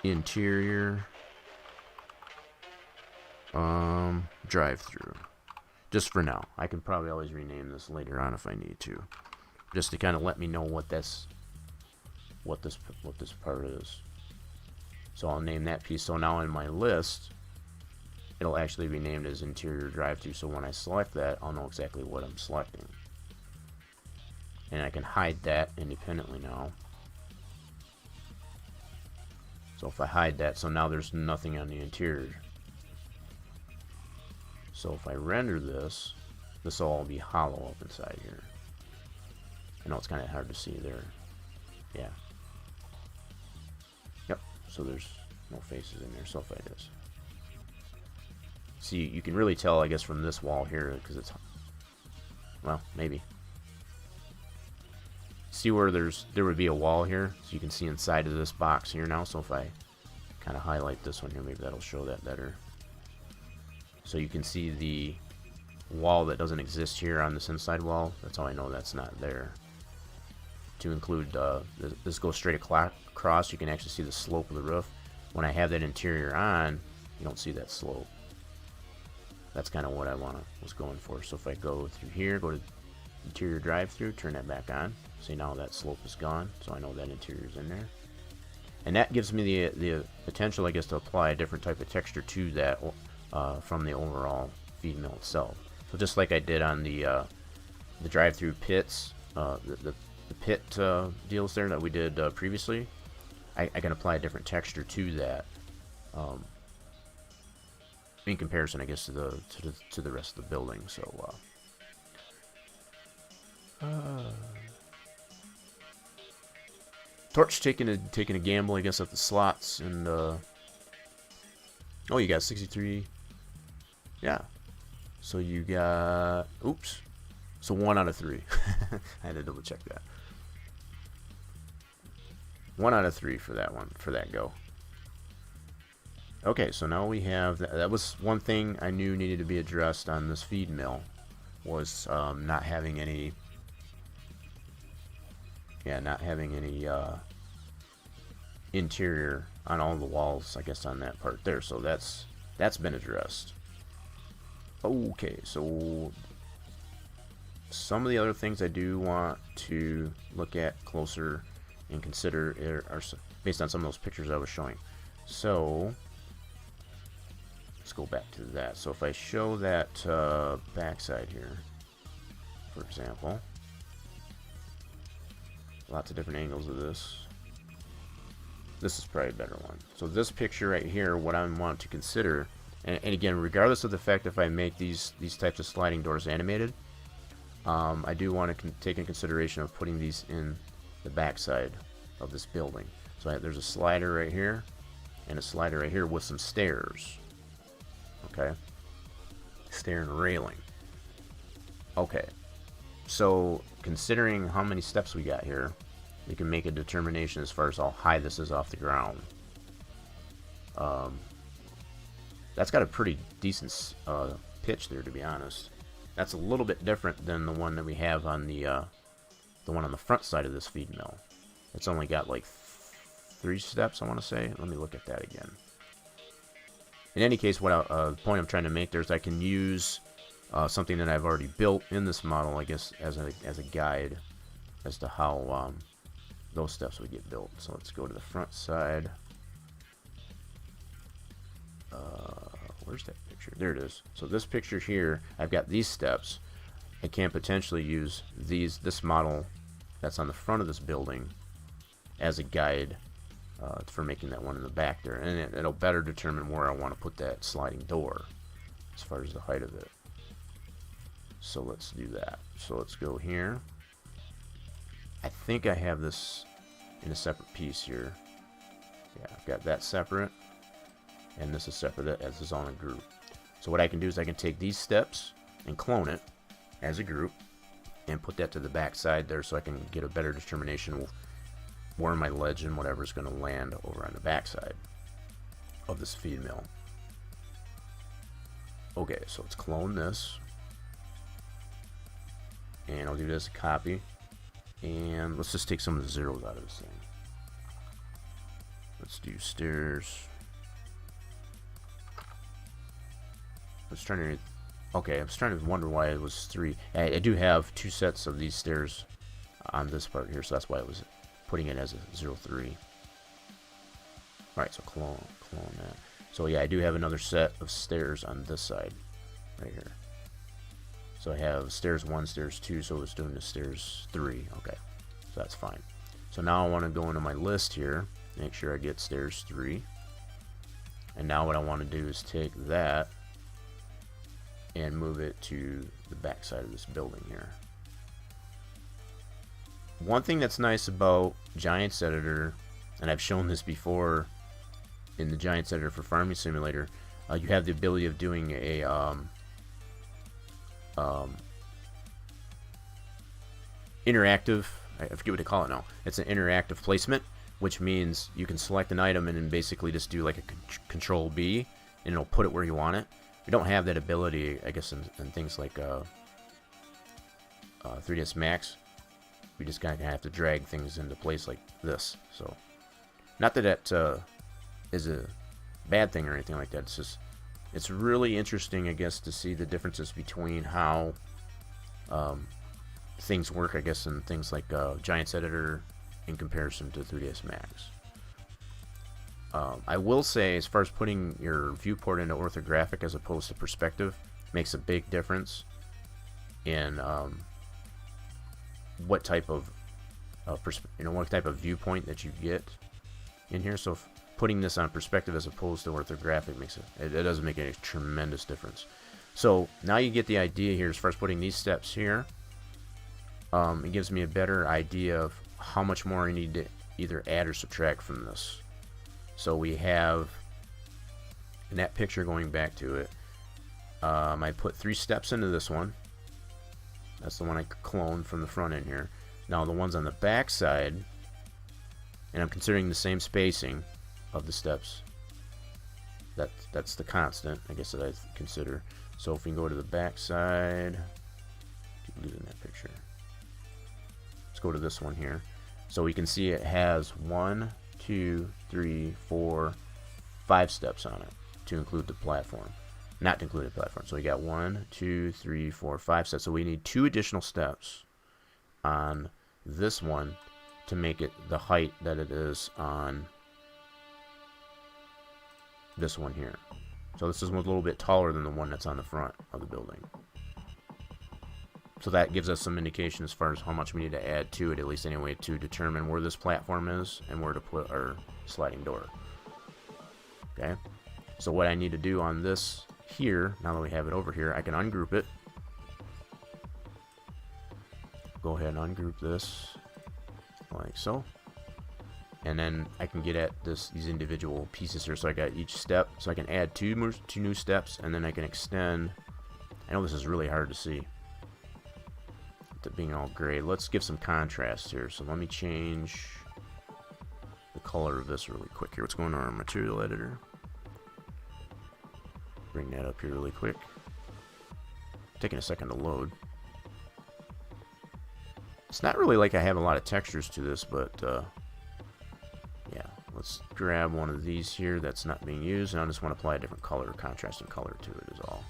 interior drive-through, just for now. I can probably always rename this later on if I need to, just to kind of let me know what this part is. So I'll name that piece. So now in my list, it'll actually be named as interior drive-through. So when I select that, I'll know exactly what I'm selecting. And I can hide that independently now. So if I hide that, so now there's nothing on the interior. So if I render this, this will all be hollow up inside here. I know it's kind of hard to see there. Yeah. Yep. So there's no faces in there. So if I just see, you can really tell, I guess, from this wall here, because it's, well, maybe. See where there would be a wall here, so you can see inside of this box here now. So if I kind of highlight this one here, maybe that'll show that better. So you can see the wall that doesn't exist here on this inside wall. That's how I know that's not there. To include, this goes straight across. You can actually see the slope of the roof. When I have that interior on, you don't see that slope. That's kind of what I was going for. So if I go through here, go to interior drive-through, turn that back on. See, now that slope is gone, so I know that interior is in there. And that gives me the potential, I guess, to apply a different type of texture to that from the overall feed mill itself. So just like I did on the drive-through pits, the pit deals there that we did previously, I can apply a different texture to that in comparison, I guess, to the rest of the building. So Torch taking a gamble, I guess, at the slots, and oh, you got 63. Yeah. So you got, oops. So 1 out of 3. I had to double check that. 1 out of 3 for that one, for that go. Okay, so now we have, that was one thing I knew needed to be addressed on this feed mill, was not having any, interior on all the walls, I guess, on that part there. So that's been addressed. Okay, so some of the other things I do want to look at closer and consider are based on some of those pictures I was showing. So let's go back to that. So if I show that backside here, for example, lots of different angles of this. This is probably a better one. So this picture right here, what I want to consider, and again, regardless of the fact if I make these types of sliding doors animated, I do want to take in consideration of putting these in the backside of this building. So there's a slider right here and a slider right here with some stairs. Okay, stair and railing. Okay, so considering how many steps we got here, we can make a determination as far as how high this is off the ground. That's got a pretty decent pitch there, to be honest. That's a little bit different than the one that we have on the one on the front side of this feed mill. It's only got like 3 steps, I want to say. Let me look at that again. In any case, what the point I'm trying to make there is I can use something that I've already built in this model, I guess, as a guide as to how those steps would get built. So let's go to the front side. Where's that picture? There it is. So this picture here, I've got these steps. I can potentially use this model that's on the front of this building as a guide for making that one in the back there, and it'll better determine where I want to put that sliding door as far as the height of it. So let's do that. So let's go here. I think I have this in a separate piece here. Yeah, I've got that separate, and this is separate as is on a group. So what I can do is I can take these steps and clone it as a group and put that to the back side there, so I can get a better determination of where my ledge and whatever is going to land over on the back side of this feed mill. Okay, so let's clone this, and I'll do this a copy, and let's just take some of the zeros out of this thing. Let's do stairs. Okay, I was trying to wonder why it was 3. I do have 2 sets of these stairs on this part here, so that's why I was putting it as a 03. Alright, so clone that. So yeah, I do have another set of stairs on this side, right here. So I have stairs 1, stairs 2, so it's doing the stairs 3. Okay, so that's fine. So now I want to go into my list here, make sure I get stairs 3. And now what I want to do is take that and move it to the back side of this building here. One thing that's nice about Giants Editor, and I've shown this before in the Giants Editor for Farming Simulator, you have the ability of doing a interactive, I forget what to call it now. It's an interactive placement, which means you can select an item and then basically just do like a Control B, and it'll put it where you want it. We don't have that ability, I guess, in things like 3ds Max. We just kind of have to drag things into place like this. So, not that that is a bad thing or anything like that. It's just, it's really interesting, I guess, to see the differences between how things work, I guess, in things like Giants Editor in comparison to 3ds Max. I will say, as far as putting your viewport into orthographic as opposed to perspective, makes a big difference in what type of what type of viewpoint that you get in here. So if putting this on perspective as opposed to orthographic makes it does make a tremendous difference. So now you get the idea here as far as putting these steps here. It gives me a better idea of how much more I need to either add or subtract from this. So we have, in that picture going back to it, I put 3 steps into this one. That's the one I cloned from the front end here. Now the ones on the back side, and I'm considering the same spacing of the steps. That's the constant, I guess, that I consider. So if we can go to the back side, keep losing that picture. Let's go to this one here. So we can see it has 1, 2, 3, 4, 5 steps on it to include the platform. Not to include the platform. So we got 1, 2, 3, 4, 5 steps. So we need 2 additional steps on this one to make it the height that it is on this one here. So this is one a little bit taller than the one that's on the front of the building. So that gives us some indication as far as how much we need to add to it, at least anyway, to determine where this platform is and where to put our sliding door. Okay, so what I need to do on this here, now that we have it over here, I can ungroup it. Go ahead and ungroup this like so. And then I can get at these individual pieces here. So I got each step, so I can add two new steps, and then I can extend. I know this is really hard to see, with it being all gray. Let's give some contrast here. So let me change the color of this really quick here. What's going on in our material editor? Bring that up here really quick. Taking a second to load. It's not really like I have a lot of textures to this, but yeah, let's grab one of these here that's not being used, and I just want to apply a different color, contrasting color to it is all.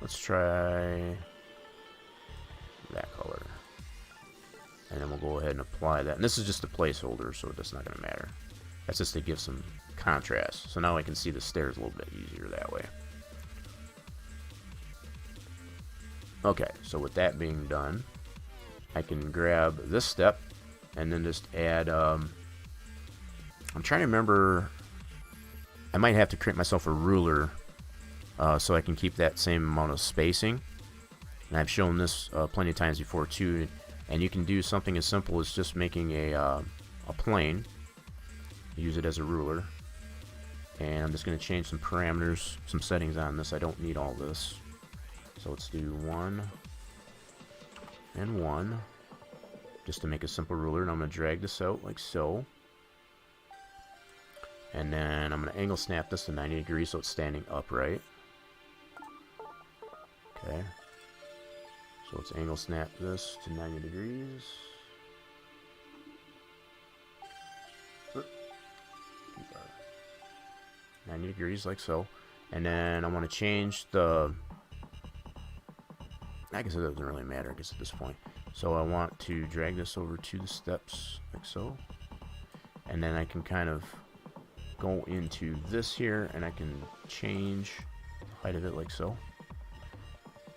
Let's try that color, and then we'll go ahead and apply that. And this is just a placeholder, so that's not going to matter. That's just to give some contrast. So now I can see the stairs a little bit easier that way. Okay, so with that being done, I can grab this step and then just add, I'm trying to remember, I might have to create myself a ruler so I can keep that same amount of spacing. And I've shown this plenty of times before too, and you can do something as simple as just making a plane, use it as a ruler, and I'm just going to change some parameters, some settings on this. I don't need all this, so let's do 1 and 1 just to make a simple ruler, and I'm going to drag this out like so, and then I'm going to angle snap this to 90 degrees so it's standing upright. Okay, so let's angle snap this to 90 degrees. 90 degrees like so, and then I want to change the, I guess it doesn't really matter, I guess, at this point. So I want to drag this over to the steps like so, and then I can kind of go into this here and I can change the height of it like so.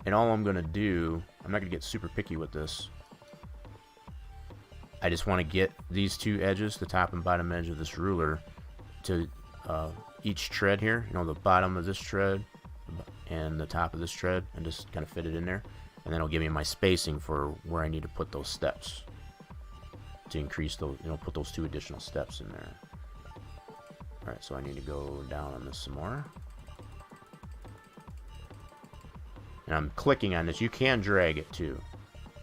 And all I'm gonna do, I'm not gonna get super picky with this, I just want to get these two edges, the top and bottom edge of this ruler, to each tread here, you know, the bottom of this tread and the top of this tread, and just kind of fit it in there, and then it'll give me my spacing for where I need to put those steps to increase those, you know, put those 2 additional steps in there. Alright, so I need to go down on this some more, and I'm clicking on this. You can drag it too,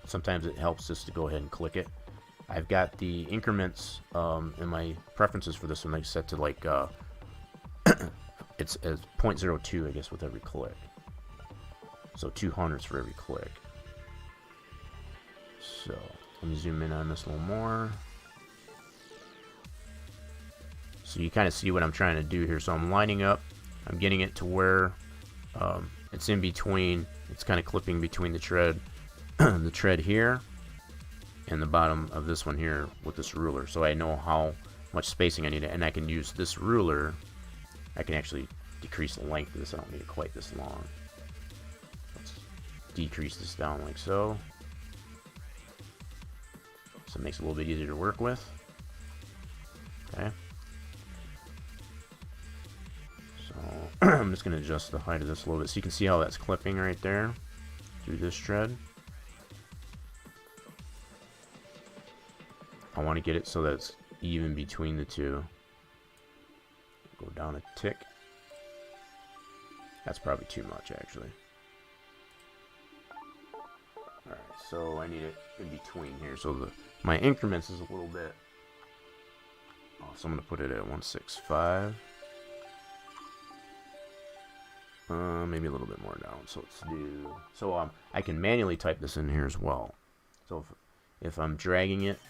sometimes it helps just to go ahead and click it. I've got the increments in my preferences for this one, like set to like it's as 0.02, I guess, with every click. So 200ths for every click. So let me zoom in on this a little more. So you kind of see what I'm trying to do here. So I'm lining up, I'm getting it to where it's in between, it's kind of clipping between the tread, the tread here, and the bottom of this one here with this ruler. So I know how much spacing I need, and I can use this ruler. I can actually decrease the length of this. I don't need it quite this long. Let's decrease this down like so. So it makes it a little bit easier to work with. Okay. So I'm just going to adjust the height of this a little bit so you can see how that's clipping right there through this tread. I want to get it so that it's even between the two. Go down a tick. That's probably too much, actually. Alright, so I need it in between here. So my increments is a little bit... Oh, so I'm going to put it at 165. Maybe a little bit more down. So let's do... So I can manually type this in here as well. So if I'm dragging it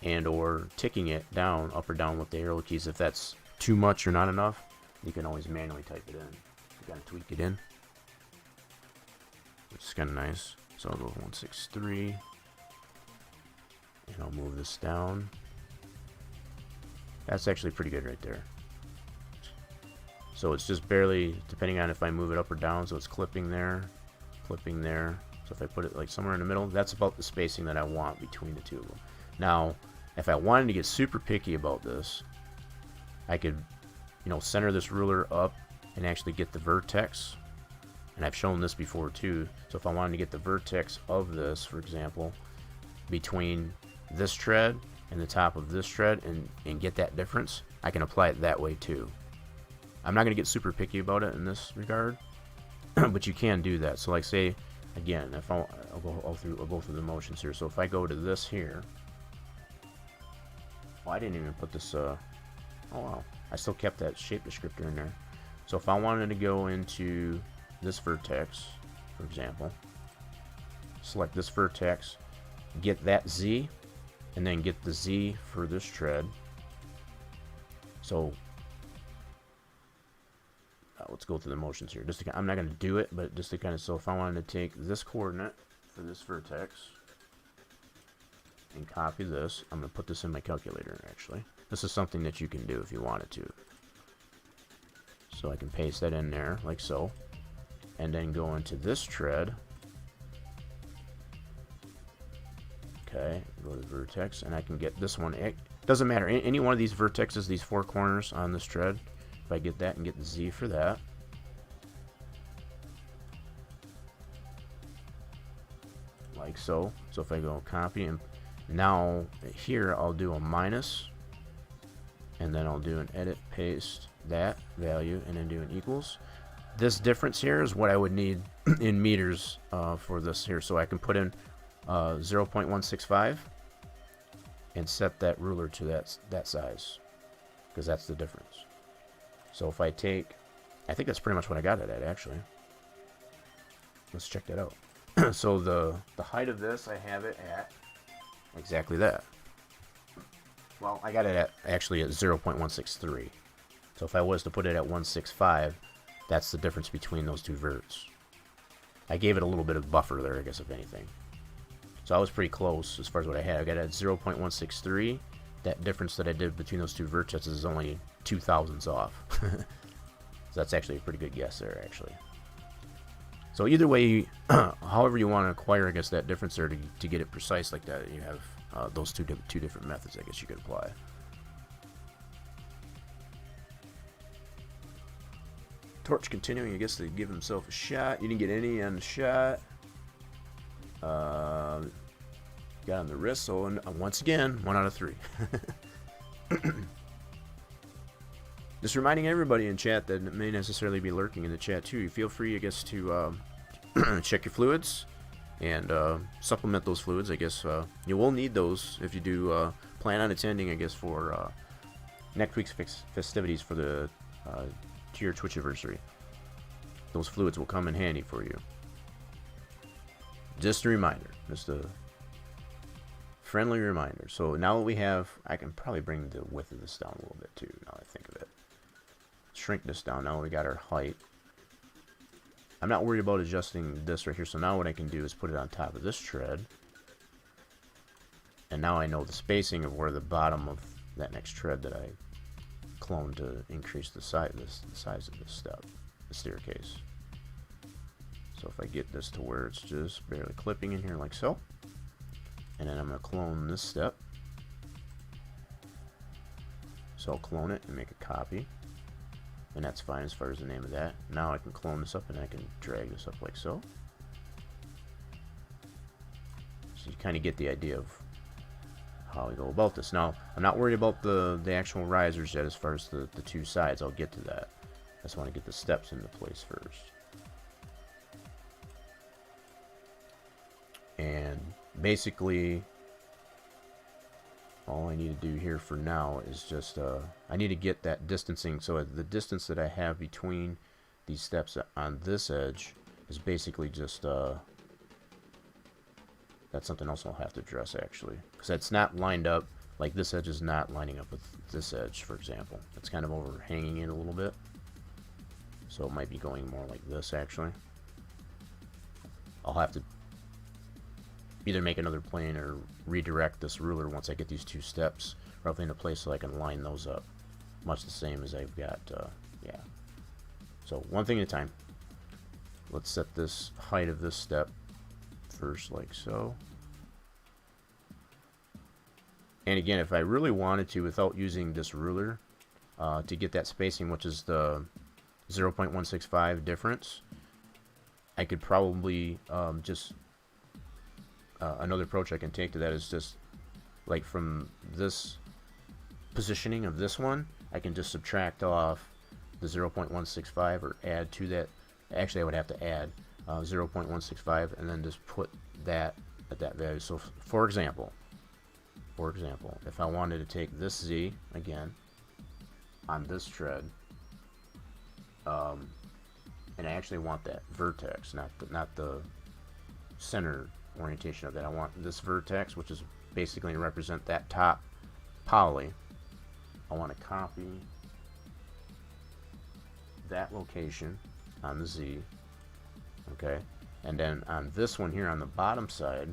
and or ticking it down, up or down with the arrow keys, if that's too much or not enough, you can always manually type it in. You gotta tweak it in, which is kind of nice. So I'll go 163, and I'll move this down. That's actually pretty good right there. So it's just barely, depending on if I move it up or down, so it's clipping there, clipping there. So if I put it like somewhere in the middle, that's about the spacing that I want between the two of them. Now, if I wanted to get super picky about this, I could, you know, center this ruler up and actually get the vertex. And I've shown this before too. So if I wanted to get the vertex of this, for example, between this tread and the top of this tread and get that difference, I can apply it that way too. I'm not going to get super picky about it in this regard, but you can do that. So like say, again, if I'll go through the motions here. So if I go to this here, well, I didn't even put this, oh wow, I still kept that shape descriptor in there. So if I wanted to go into this vertex, for example, select this vertex, get that Z, and then get the Z for this tread. So let's go through the motions here. Just to, I'm not going to do it, but just to kind of, so if I wanted to take this coordinate for this vertex and copy this, I'm going to put this in my calculator actually. This is something that you can do if you wanted to. So I can paste that in there like so, and then go into this tread. Okay, go to the vertex, and I can get this one. It doesn't matter, any one of these vertexes, these four corners on this tread. If I get that and get the Z for that, like so. So if I go copy, and now here I'll do a minus, and then I'll do an edit, paste that value, and then do an equals. This difference here is what I would need in meters for this here. So I can put in 0.165 and set that ruler to that size, because that's the difference. So if I take, I think that's pretty much what I got it at actually. Let's check that out. So the height of this, I have it at exactly that. Well, I got it at actually at 0.163. So if I was to put it at 165, that's the difference between those two verts. I gave it a little bit of buffer there, I guess, if anything. So I was pretty close as far as what I had. I got it at 0.163. That difference that I did between those two vertices is only 2 thousandths off. So that's actually a pretty good guess there, actually. So either way, however you want to acquire, I guess, that difference there to get it precise like that, you have those two different methods, I guess you could apply. Torch continuing, I guess, to give himself a shot. You didn't get any on the shot. Got on the wrist, so once again, 1 out of 3. Just reminding everybody in chat that may necessarily be lurking in the chat too. You feel free, I guess, to check your fluids and supplement those fluids. I guess you will need those if you do plan on attending, I guess, for next week's festivities for the 2-year Twitch anniversary. Those fluids will come in handy for you. Just a reminder, just a friendly reminder. So now that we have, I can probably bring the width of this down a little bit too, now that I think of it. Shrink this down. Now we got our height. I'm not worried about adjusting this right here, so now what I can do is put it on top of this tread. And now I know the spacing of where the bottom of that next tread that I cloned to increase the size of this step, the staircase. So if I get this to where it's just barely clipping in here like so, and then I'm going to clone this step. So I'll clone it and make a copy, and that's fine as far as the name of that. Now I can clone this up and I can drag this up like so. So you kind of get the idea of how we go about this. Now, I'm not worried about the actual risers yet as far as the two sides. I'll get to that. I just want to get the steps into place first. And basically, all I need to do here for now is just, I need to get that distancing. So the distance that I have between these steps on this edge is basically just, that's something else I'll have to address actually. Because it's not lined up, like this edge is not lining up with this edge, for example. It's kind of overhanging it a little bit. So it might be going more like this actually. I'll have to either make another plane or redirect this ruler once I get these two steps roughly into place so I can line those up. Much the same as I've got, yeah. So one thing at a time. Let's set this height of this step first like so. And again, if I really wanted to, without using this ruler, to get that spacing, which is the 0.165 difference, I could probably just another approach I can take to that is just like from this positioning of this one, I can just subtract off the 0.165 or add to that. Actually, I would have to add 0.165 and then just put that at that value. So for example, if I wanted to take this Z again on this tread, and I actually want that vertex, not the center orientation of that. I want this vertex, which is basically to represent that top poly. I want to copy that location on the Z, okay, and then on this one here on the bottom side,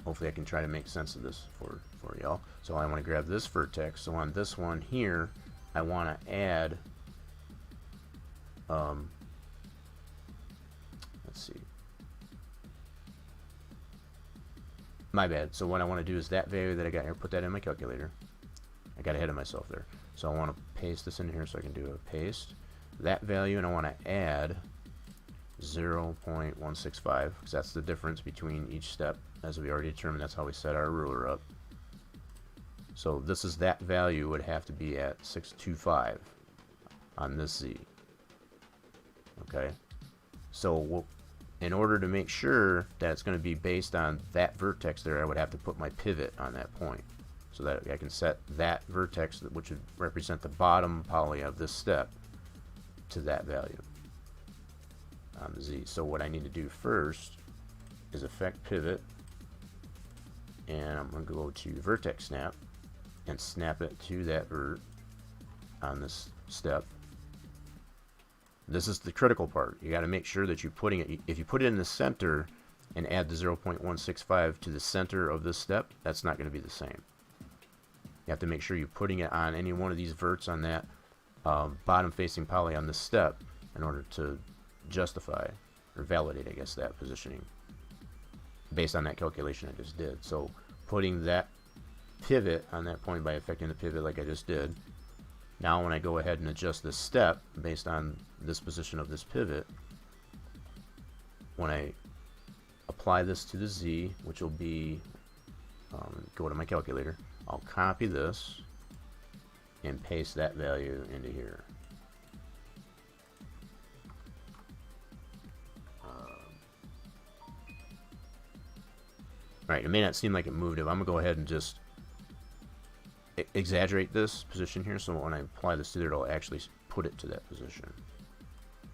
hopefully I can try to make sense of this for y'all. So I want to grab this vertex. So on this one here, I want to add, let's see, my bad. So what I want to do is that value that I got here, put that in my calculator. I got ahead of myself there. So I want to paste this in here, so I can do a paste that value, and I want to add 0.165 because that's the difference between each step, as we already determined. That's how we set our ruler up. So this is that value would have to be at 625 on this Z. Okay, so in order to make sure that it's going to be based on that vertex there, I would have to put my pivot on that point so that I can set that vertex, which would represent the bottom poly of this step, to that value on the Z. So what I need to do first is effect pivot, and I'm going to go to vertex snap and snap it to that vert on this step. This is the critical part. You got to make sure that you're putting it, if you put it in the center and add the 0.165 to the center of this step, that's not going to be the same. You have to make sure you're putting it on any one of these verts on that bottom facing poly on this step in order to justify or validate, I guess, that positioning based on that calculation I just did. So putting that pivot on that point by affecting the pivot like I just did. Now when I go ahead and adjust this step based on this position of this pivot, when I apply this to the Z, which will be, go to my calculator, I'll copy this and paste that value into here. Right, it may not seem like it moved it, but I'm going to go ahead and just exaggerate this position here, so when I apply this to there, it'll actually put it to that position.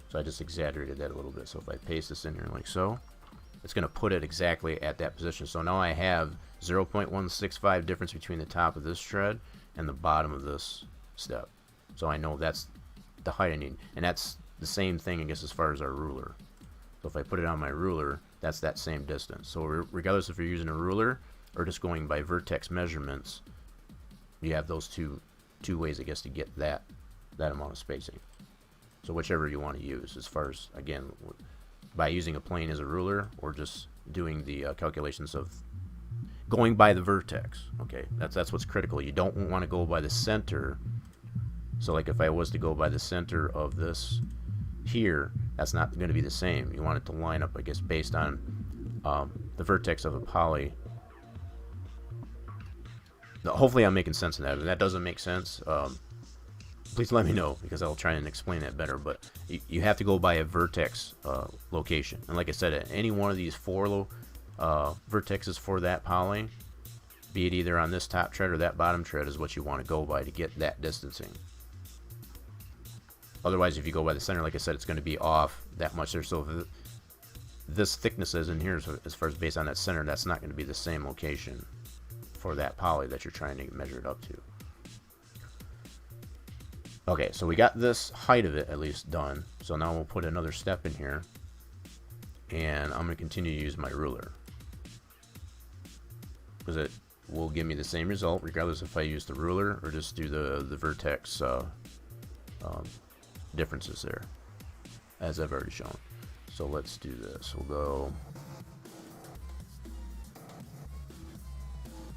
So I just exaggerated that a little bit. So if I paste this in here like so, it's going to put it exactly at that position. So now I have 0.165 difference between the top of this tread and the bottom of this step. So I know that's the height I need. And that's the same thing, I guess, as far as our ruler. So if I put it on my ruler, that's that same distance. So regardless if you're using a ruler or just going by vertex measurements, you have those two ways, I guess, to get that amount of spacing. So whichever you want to use, as far as, again, by using a plane as a ruler or just doing the calculations of going by the vertex. Okay, that's what's critical. You don't want to go by the center. So like if I was to go by the center of this here, that's not going to be the same. You want it to line up, I guess, based on the vertex of a poly. Hopefully I'm making sense of that. If that doesn't make sense, please let me know, because I'll try and explain that better. But you have to go by a vertex location. And like I said, at any one of these 4 vertexes for that poly, be it either on this top tread or that bottom tread, is what you want to go by to get that distancing. Otherwise, if you go by the center, like I said, it's going to be off that much there. So if this thickness is in here, as far as based on that center, that's not going to be the same location for that poly that you're trying to measure it up to. Okay, so we got this height of it at least done. So now we'll put another step in here, and I'm going to continue to use my ruler, because it will give me the same result regardless if I use the ruler or just do the vertex differences there, as I've already shown. So let's do this. We'll go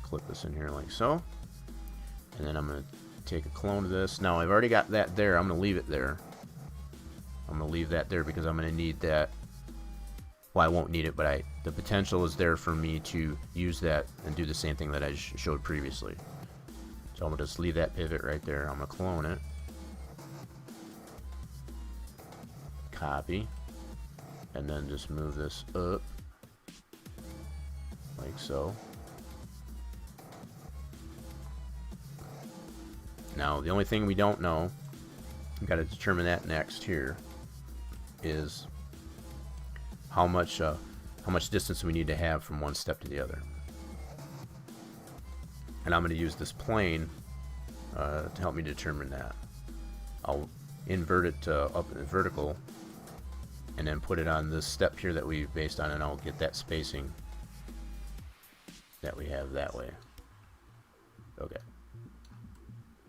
clip this in here like so, and then I'm going to take a clone of this. Now I've already got that there. I'm going to leave it there. I'm going to leave that there because I'm going to need that. Well, I won't need it, but the potential is there for me to use that and do the same thing that I showed previously. So I'm going to just leave that pivot right there. I'm going to clone it, copy, and then just move this up like so. Now the only thing we don't know, we've got to determine that next here, is how much distance we need to have from one step to the other. And I'm going to use this plane to help me determine that. I'll invert it up in the vertical and then put it on this step here that we've based on, and I'll get that spacing that we have that way. Okay.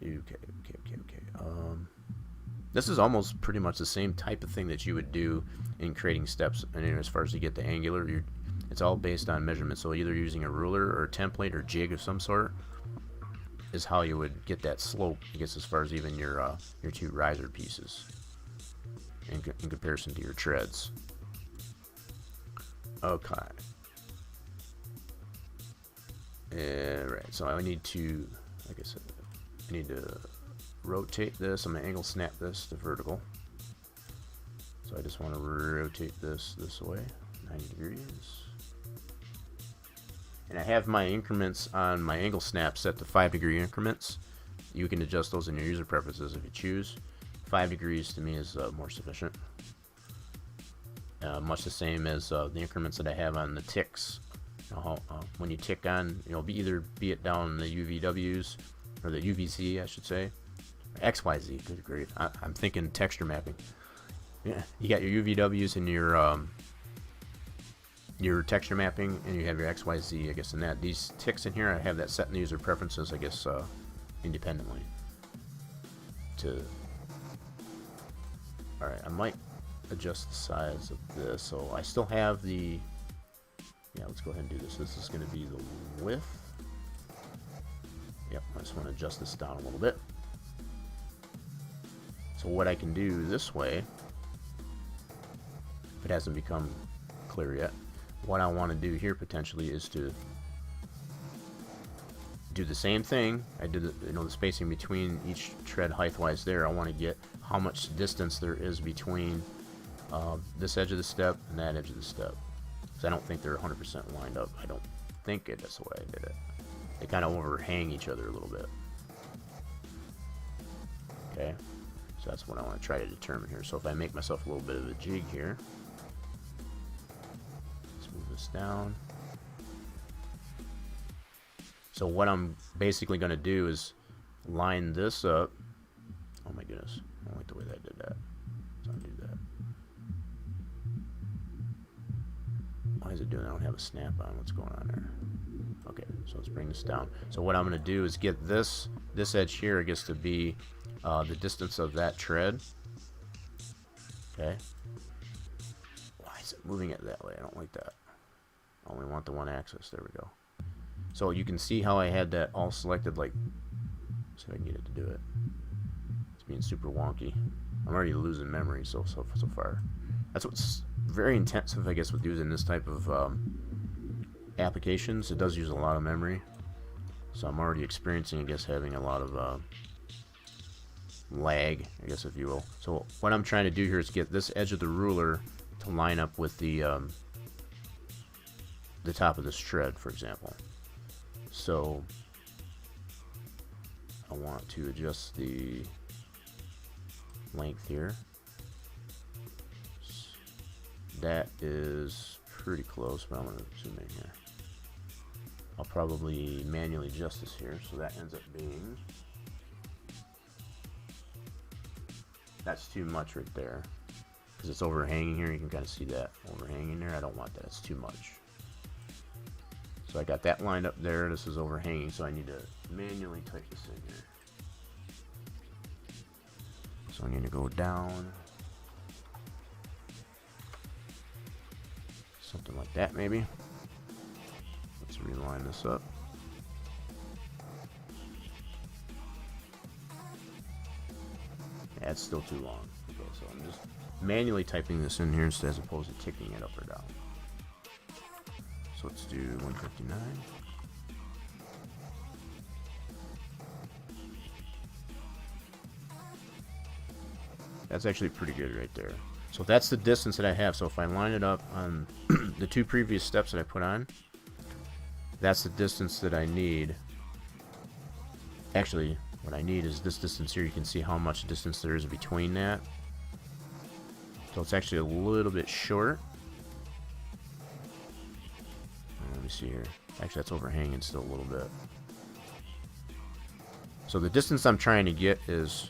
Okay. This is almost pretty much the same type of thing that you would do in creating steps. And as far as you get the angular, it's all based on measurement. So either using a ruler or a template or jig of some sort is how you would get that slope, I guess, as far as even your 2 riser pieces in comparison to your treads. Okay. Right. So I need to, like I said, I need to rotate this. I'm going to angle snap this to vertical. So I just want to rotate this way, 90 degrees. And I have my increments on my angle snap set to 5-degree increments. You can adjust those in your user preferences if you choose. 5 degrees to me is more sufficient. Much the same as the increments that I have on the ticks. When you tick on, be it down the UVWs, or the UVC, I should say, XYZ. Good grief! I'm thinking texture mapping. Yeah, you got your UVWs and your texture mapping, and you have your XYZ, I guess. In that, these ticks in here, I have that set in the user preferences, I guess, independently. All right, I might adjust the size of this. So I still have the. Yeah, let's go ahead and do this. This is going to be the width. Yep, I just want to adjust this down a little bit. So what I can do this way, if it hasn't become clear yet, what I want to do here potentially is to do the same thing. I did the spacing between each tread height-wise there. I want to get how much distance there is between this edge of the step and that edge of the step. Because I don't think they're 100% lined up. I don't think that's the way I did it. They kind of overhang each other a little bit. Okay, so that's what I want to try to determine here. So if I make myself a little bit of a jig here, let's move this down. So what I'm basically going to do is line this up. Oh my goodness, I don't like the way that I did that. Let's undo that. Why is it doing that? I don't have a snap on. What's going on there? Okay, so let's bring this down. So what I'm going to do is get this edge here, I guess, to be the distance of that tread. Okay. Why is it moving it that way? I don't like that. I only want the one axis. There we go. So you can see how I had that all selected, like, so I can get it to do it. It's being super wonky. I'm already losing memory so far. That's what's very intensive, I guess, with using this type of applications, it does use a lot of memory. So I'm already experiencing, I guess, having a lot of lag, I guess, if you will. So what I'm trying to do here is get this edge of the ruler to line up with the top of this tread, for example. So I want to adjust the length here. That is pretty close, but I'm going to zoom in here. I'll probably manually adjust this here, so that ends up being, that's too much right there, because it's overhanging here. You can kind of see that overhanging there. I don't want that, it's too much. So I got that lined up there. This is overhanging, so I need to manually type this in here. So I need to go down, something like that maybe. Let's reline this up. Yeah, it's still too long. Okay, so I'm just manually typing this in here as opposed to ticking it up or down. So let's do 159. That's actually pretty good right there. So that's the distance that I have. So if I line it up on the two previous steps that I put on, that's the distance that I need. Actually, what I need is this distance here. You can see how much distance there is between that. So it's actually a little bit short. Let me see here. Actually, that's overhanging still a little bit. So the distance I'm trying to get is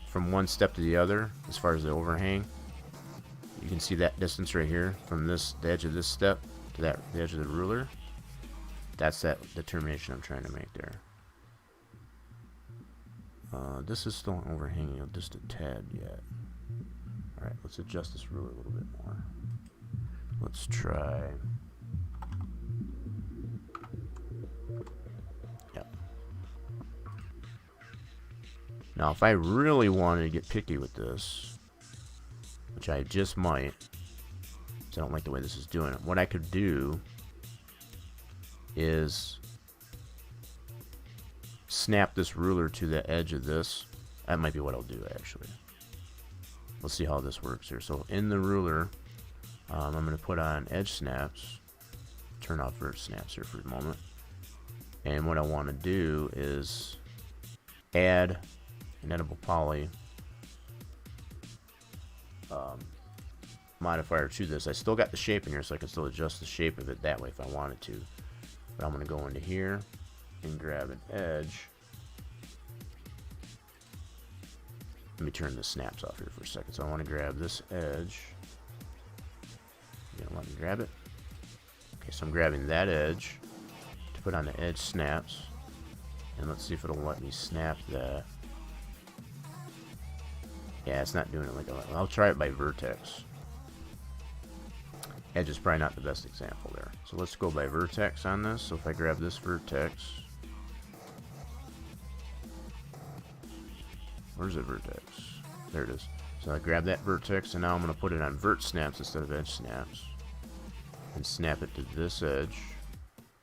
from one step to the other as far as the overhang. You can see that distance right here from the edge of this step to the edge of the ruler. That's that determination I'm trying to make there. This is still overhanging just a tad yet. Alright, let's adjust this ruler a little bit more. Let's try. Yep. Now, if I really wanted to get picky with this, which I just might, because I don't like the way this is doing it, what I could do is snap this ruler to the edge of this. That might be what I'll do, actually. Let's see how this works here. So in the ruler, I'm going to put on edge snaps, turn off vert snaps here for a moment, and what I want to do is add an editable poly modifier to this. I still got the shape in here, so I can still adjust the shape of it that way if I wanted to. But I'm going to go into here and grab an edge. Let me turn the snaps off here for a second. So I want to grab this edge. You gonna let me grab it? Okay, so I'm grabbing that edge to put on the edge snaps. And let's see if it'll let me snap that. Yeah, it's not doing it like I'll try it by vertex. Edge is probably not the best example there. So let's go by vertex on this. So if I grab this vertex, where's the vertex? There it is. So I grab that vertex, and now I'm going to put it on vert snaps instead of edge snaps, and snap it to this edge.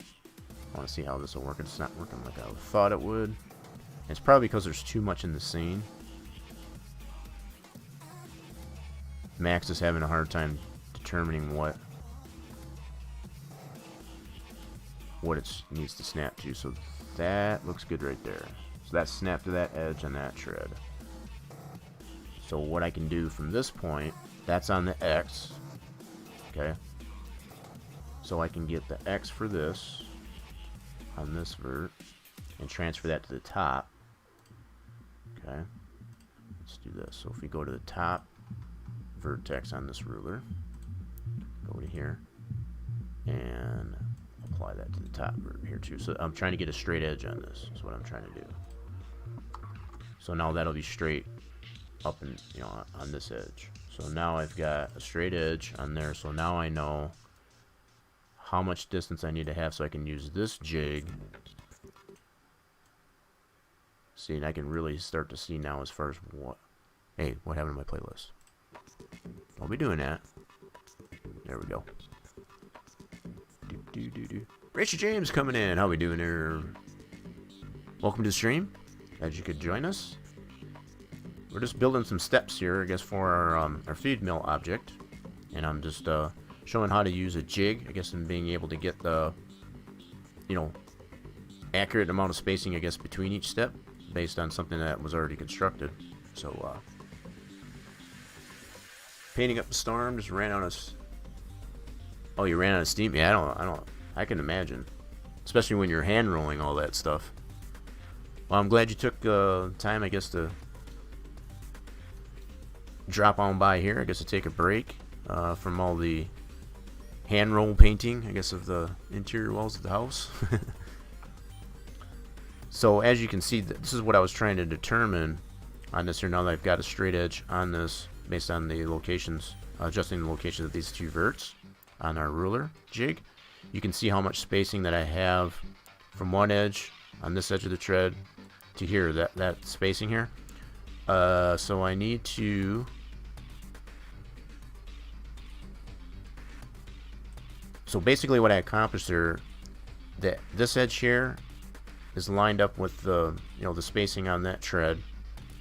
I want to see how this will work. It's not working like I thought it would. It's probably because there's too much in the scene. Max is having a hard time determining what it needs to snap to. So that looks good right there. So that's snapped to that edge on that tread. So what I can do from this point, that's on the X. Okay. So I can get the X for this on this vert and transfer that to the top. Okay. Let's do this. So if we go to the top vertex on this ruler, go to here and apply that to the top vert here too. So I'm trying to get a straight edge on this. Is what I'm trying to do. So now that'll be straight up and on this edge. So now I've got a straight edge on there. So now I know how much distance I need to have so I can use this jig. See, and I can really start to see now as far as what happened to my playlist. I'll be doing that. There we go. Rachel James coming in. How we doing there? Welcome to the stream. Glad you could join us. We're just building some steps here, I guess, for our feed mill object. And I'm just showing how to use a jig, I guess, and being able to get the, accurate amount of spacing, I guess, between each step based on something that was already constructed. So, painting up the storm, just ran out of... Oh, you ran out of steam? Yeah, I can imagine. Especially when you're hand rolling all that stuff. Well, I'm glad you took time, I guess, to drop on by here. I guess to take a break from all the hand roll painting, I guess, of the interior walls of the house. So as you can see, this is what I was trying to determine on this here. Now that I've got a straight edge on this based on the locations, adjusting the locations of these two verts on our ruler jig, you can see how much spacing that I have from one edge on this edge of the tread to here, that spacing here. So I need to... So basically what I accomplished here, that this edge here is lined up with the, the spacing on that tread,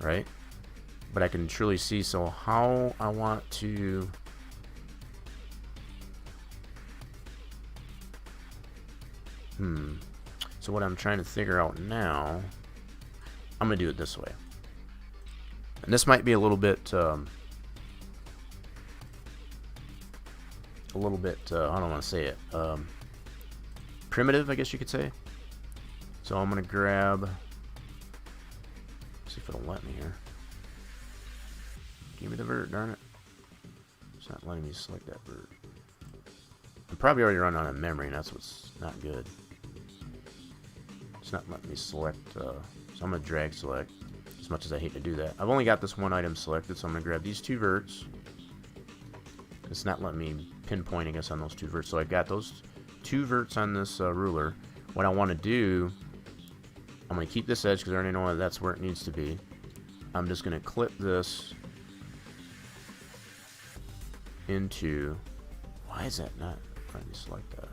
right? But I can truly see, so how I want to... So what I'm trying to figure out now, I'm going to do it this way. And this might be a little bit, I don't want to say it, primitive, I guess you could say. So I'm going to grab, see if it'll let me here. Give me the vert, darn it. It's not letting me select that vert. I'm probably already running out of memory, and that's what's not good. It's not letting me select, so I'm going to drag select, as much as I hate to do that. I've only got this one item selected, so I'm going to grab these two verts. It's not letting me pinpoint, I guess, on those two verts. So I've got those two verts on this ruler. What I want to do, I'm going to keep this edge because I already know that's where it needs to be. I'm just going to clip this into... Why is that not letting me select that?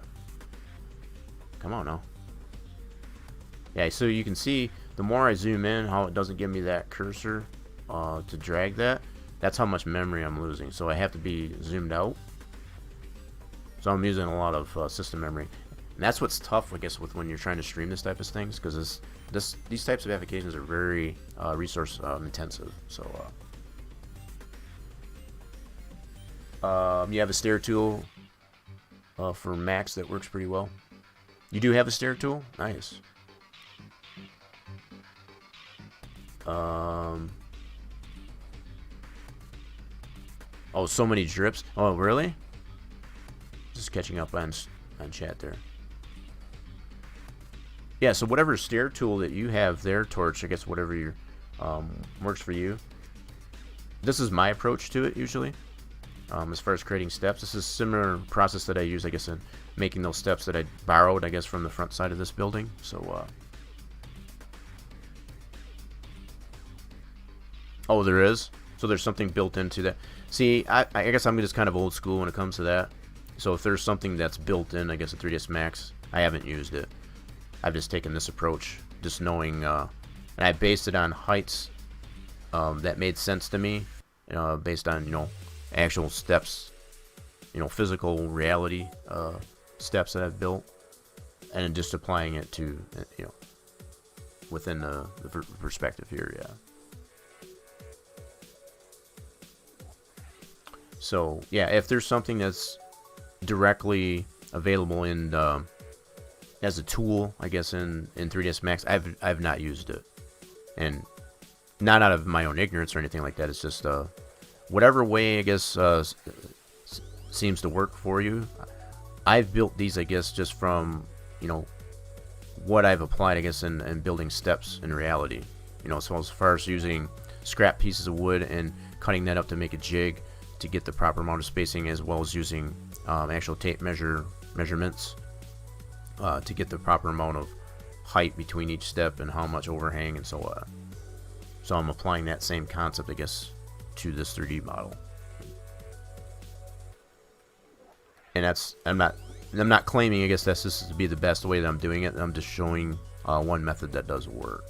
Come on now. Yeah, so you can see the more I zoom in, how it doesn't give me that cursor to drag that. That's how much memory I'm losing. So I have to be zoomed out. So I'm using a lot of system memory. And that's what's tough, I guess, with when you're trying to stream this type of things, because these types of applications are very resource intensive. So you have a stair tool for Macs that works pretty well. You do have a stair tool? Nice. Oh, so many drips. Oh, really? Just catching up on chat there. Yeah, so whatever stair tool that you have there, Torch, I guess whatever your works for you. This is my approach to it usually. As far as creating steps, this is a similar process that I use, I guess, in making those steps that I borrowed, I guess, from the front side of this building. So, oh, there is. So there's something built into that. See, I guess I'm just kind of old school when it comes to that. So if there's something that's built in, I guess, a 3ds Max, I haven't used it. I've just taken this approach, just knowing, and I based it on heights that made sense to me, based on, actual steps, physical reality steps that I've built, and just applying it to, within the perspective here, yeah. So yeah, if there's something that's directly available in as a tool, I guess in 3ds Max, I've not used it, and not out of my own ignorance or anything like that. It's just whatever way, I guess, seems to work for you. I've built these, I guess, just from what I've applied, I guess, in building steps in reality. So as far as using scrap pieces of wood and cutting that up to make a jig to get the proper amount of spacing, as well as using actual tape measurements to get the proper amount of height between each step and how much overhang and so on. So I'm applying that same concept, I guess, to this 3D model. And I'm not And I'm not claiming, I guess that's just to be the best way that I'm doing it. I'm just showing one method that does work.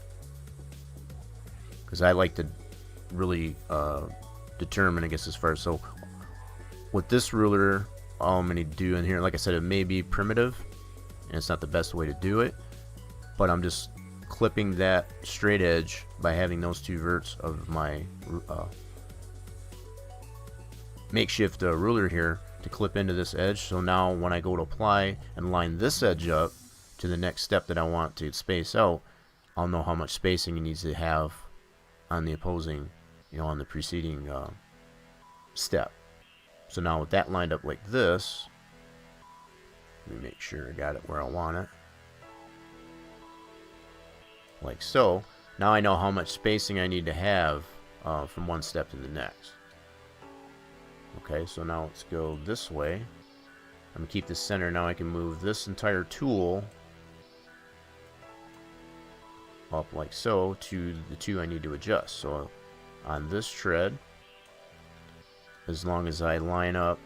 Because I like to really determine, I guess, as far as, so with this ruler, all I'm going to do in here, like I said, it may be primitive, and it's not the best way to do it, but I'm just clipping that straight edge by having those two verts of my makeshift ruler here to clip into this edge. So now when I go to apply and line this edge up to the next step that I want to space out, I'll know how much spacing it needs to have on the opposing, on the preceding step. So now with that lined up like this, let me make sure I got it where I want it. Like so. Now I know how much spacing I need to have from one step to the next. Okay, so now let's go this way. I'm going to keep this center. Now I can move this entire tool up like so to the two I need to adjust. So on this tread, as long as I line up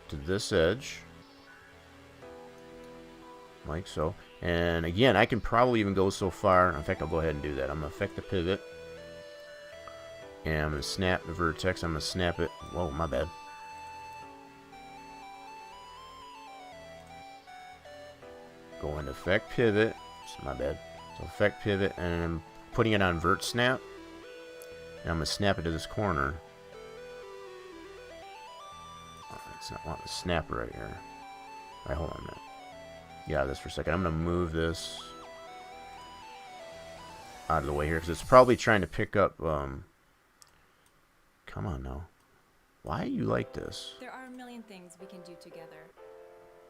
to this edge, like so. And again, I can probably even go so far. In fact, I'll go ahead and do that. I'm going to affect the pivot. And I'm going to snap the vertex. I'm going to snap it. Whoa, my bad. Go into effect pivot. My bad. So effect pivot, and I'm putting it on vert snap. And I'm going to snap it to this corner. Oh, it's not wanting to snap right here. Alright, hold on a minute. Yeah, this for a second. I'm going to move this out of the way here because it's probably trying to pick up. Come on now. Why are you like this? There are a million things we can do together.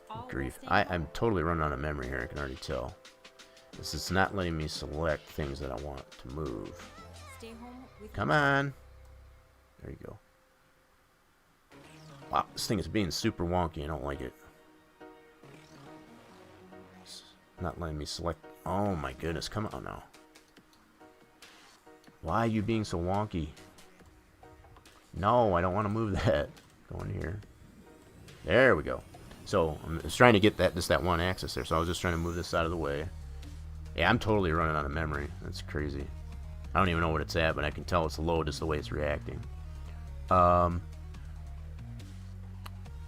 All Grief. while staying I'm home. totally running out of memory here. I can already tell. This is not letting me select things that I want to move. Stay home with Come on. There you go. Wow, this thing is being super wonky. I don't like it. It's not letting me select. Oh my goodness. Come on now. Why are you being so wonky? No, I don't want to move that. Go in here. There we go. So I'm just trying to get that one axis there. So I was just trying to move this out of the way. Yeah, I'm totally running out of memory. That's crazy. I don't even know what it's at, but I can tell it's low just the way it's reacting.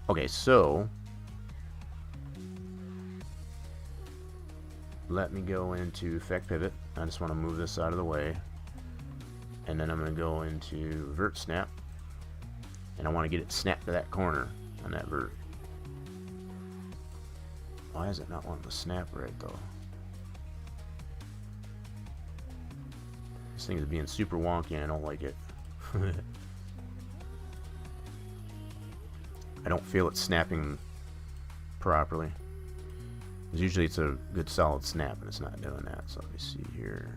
Okay, so let me go into effect pivot. I just want to move this out of the way. And then I'm going to go into vert snap. And I want to get it snapped to that corner on that vert. Why is it not wanting to snap right though? This thing is being super wonky and I don't like it. I don't feel it snapping properly. Because usually it's a good solid snap and it's not doing that. So let me see here.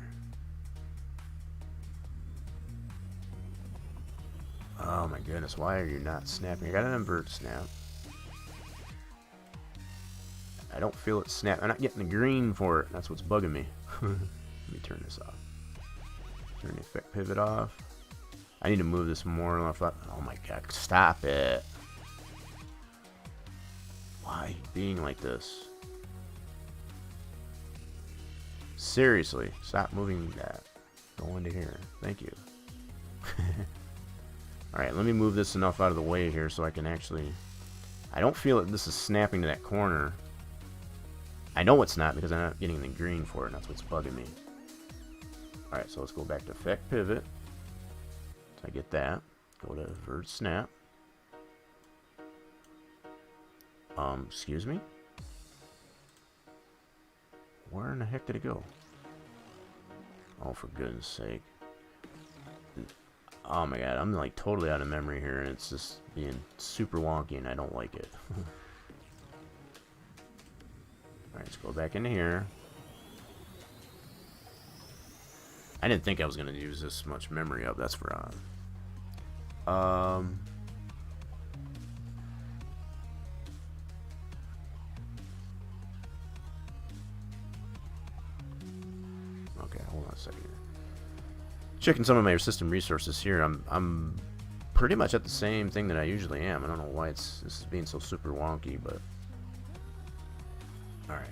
Oh my goodness, why are you not snapping? I got an invert snap. I don't feel it snap. I'm not getting the green for it. That's what's bugging me. Let me turn this off. Turn the effect pivot off. I need to move this more off. Oh my god, stop it. Why are you being like this? Seriously, stop moving that. Go into here. Thank you. Alright, let me move this enough out of the way here so I can actually... I don't feel that this is snapping to that corner. I know it's not because I'm not getting the green for it, and that's what's bugging me. Alright, so let's go back to effect pivot. So I get that. Go to vert snap. Excuse me? Where in the heck did it go? Oh, for goodness sake. Oh my god, I'm like totally out of memory here, and it's just being super wonky, and I don't like it. Alright, let's go back into here. I didn't think I was going to use this much memory up, that's for odd. Okay, hold on a second here. Checking some of my system resources here. I'm pretty much at the same thing that I usually am. I don't know why this is being so super wonky, but Alright,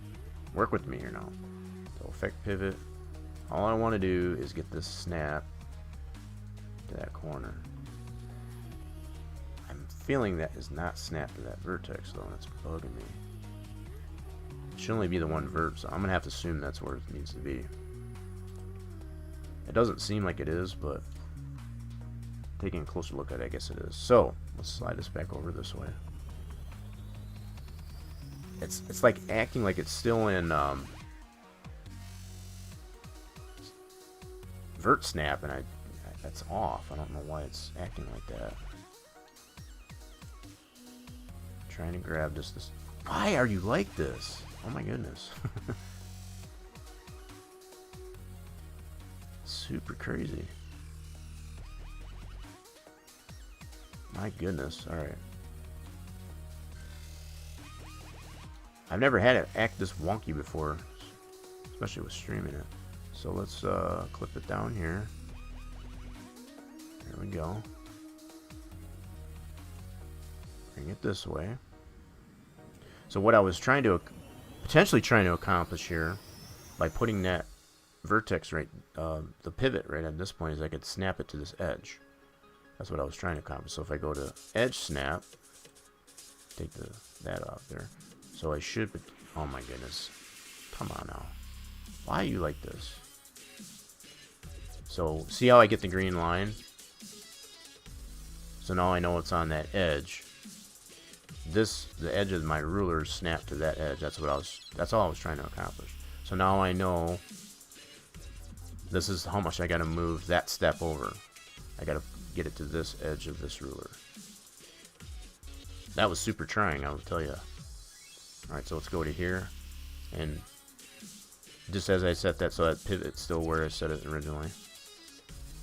work with me here now. So effect pivot. All I want to do is get this snap to that corner. I'm feeling that is not snapped to that vertex though, and it's bugging me. It should only be the one vert, so I'm gonna have to assume that's where it needs to be. It doesn't seem like it is, but taking a closer look at it, I guess it is. So let's slide this back over this way. It's like acting like it's still in vert snap, and that's off. I don't know why it's acting like that. Trying to grab this. Why are you like this? Oh my goodness. Super crazy. My goodness. Alright. I've never had it act this wonky before, especially with streaming it. So let's clip it down here. There we go. Bring it this way. So what I was potentially trying to accomplish here, by putting that vertex right, the pivot right at this point, is I could snap it to this edge. That's what I was trying to accomplish. So if I go to edge snap, take that off there. So I should, oh my goodness. Come on now. Why are you like this? So see how I get the green line? So now I know it's on that edge. The edge of my ruler snapped to that edge. That's all I was trying to accomplish. So now I know this is how much I gotta move that step over. I gotta get it to this edge of this ruler. That was super trying, I will tell you. Alright, so let's go to here, and just as I set that, so that pivot's still where I set it originally.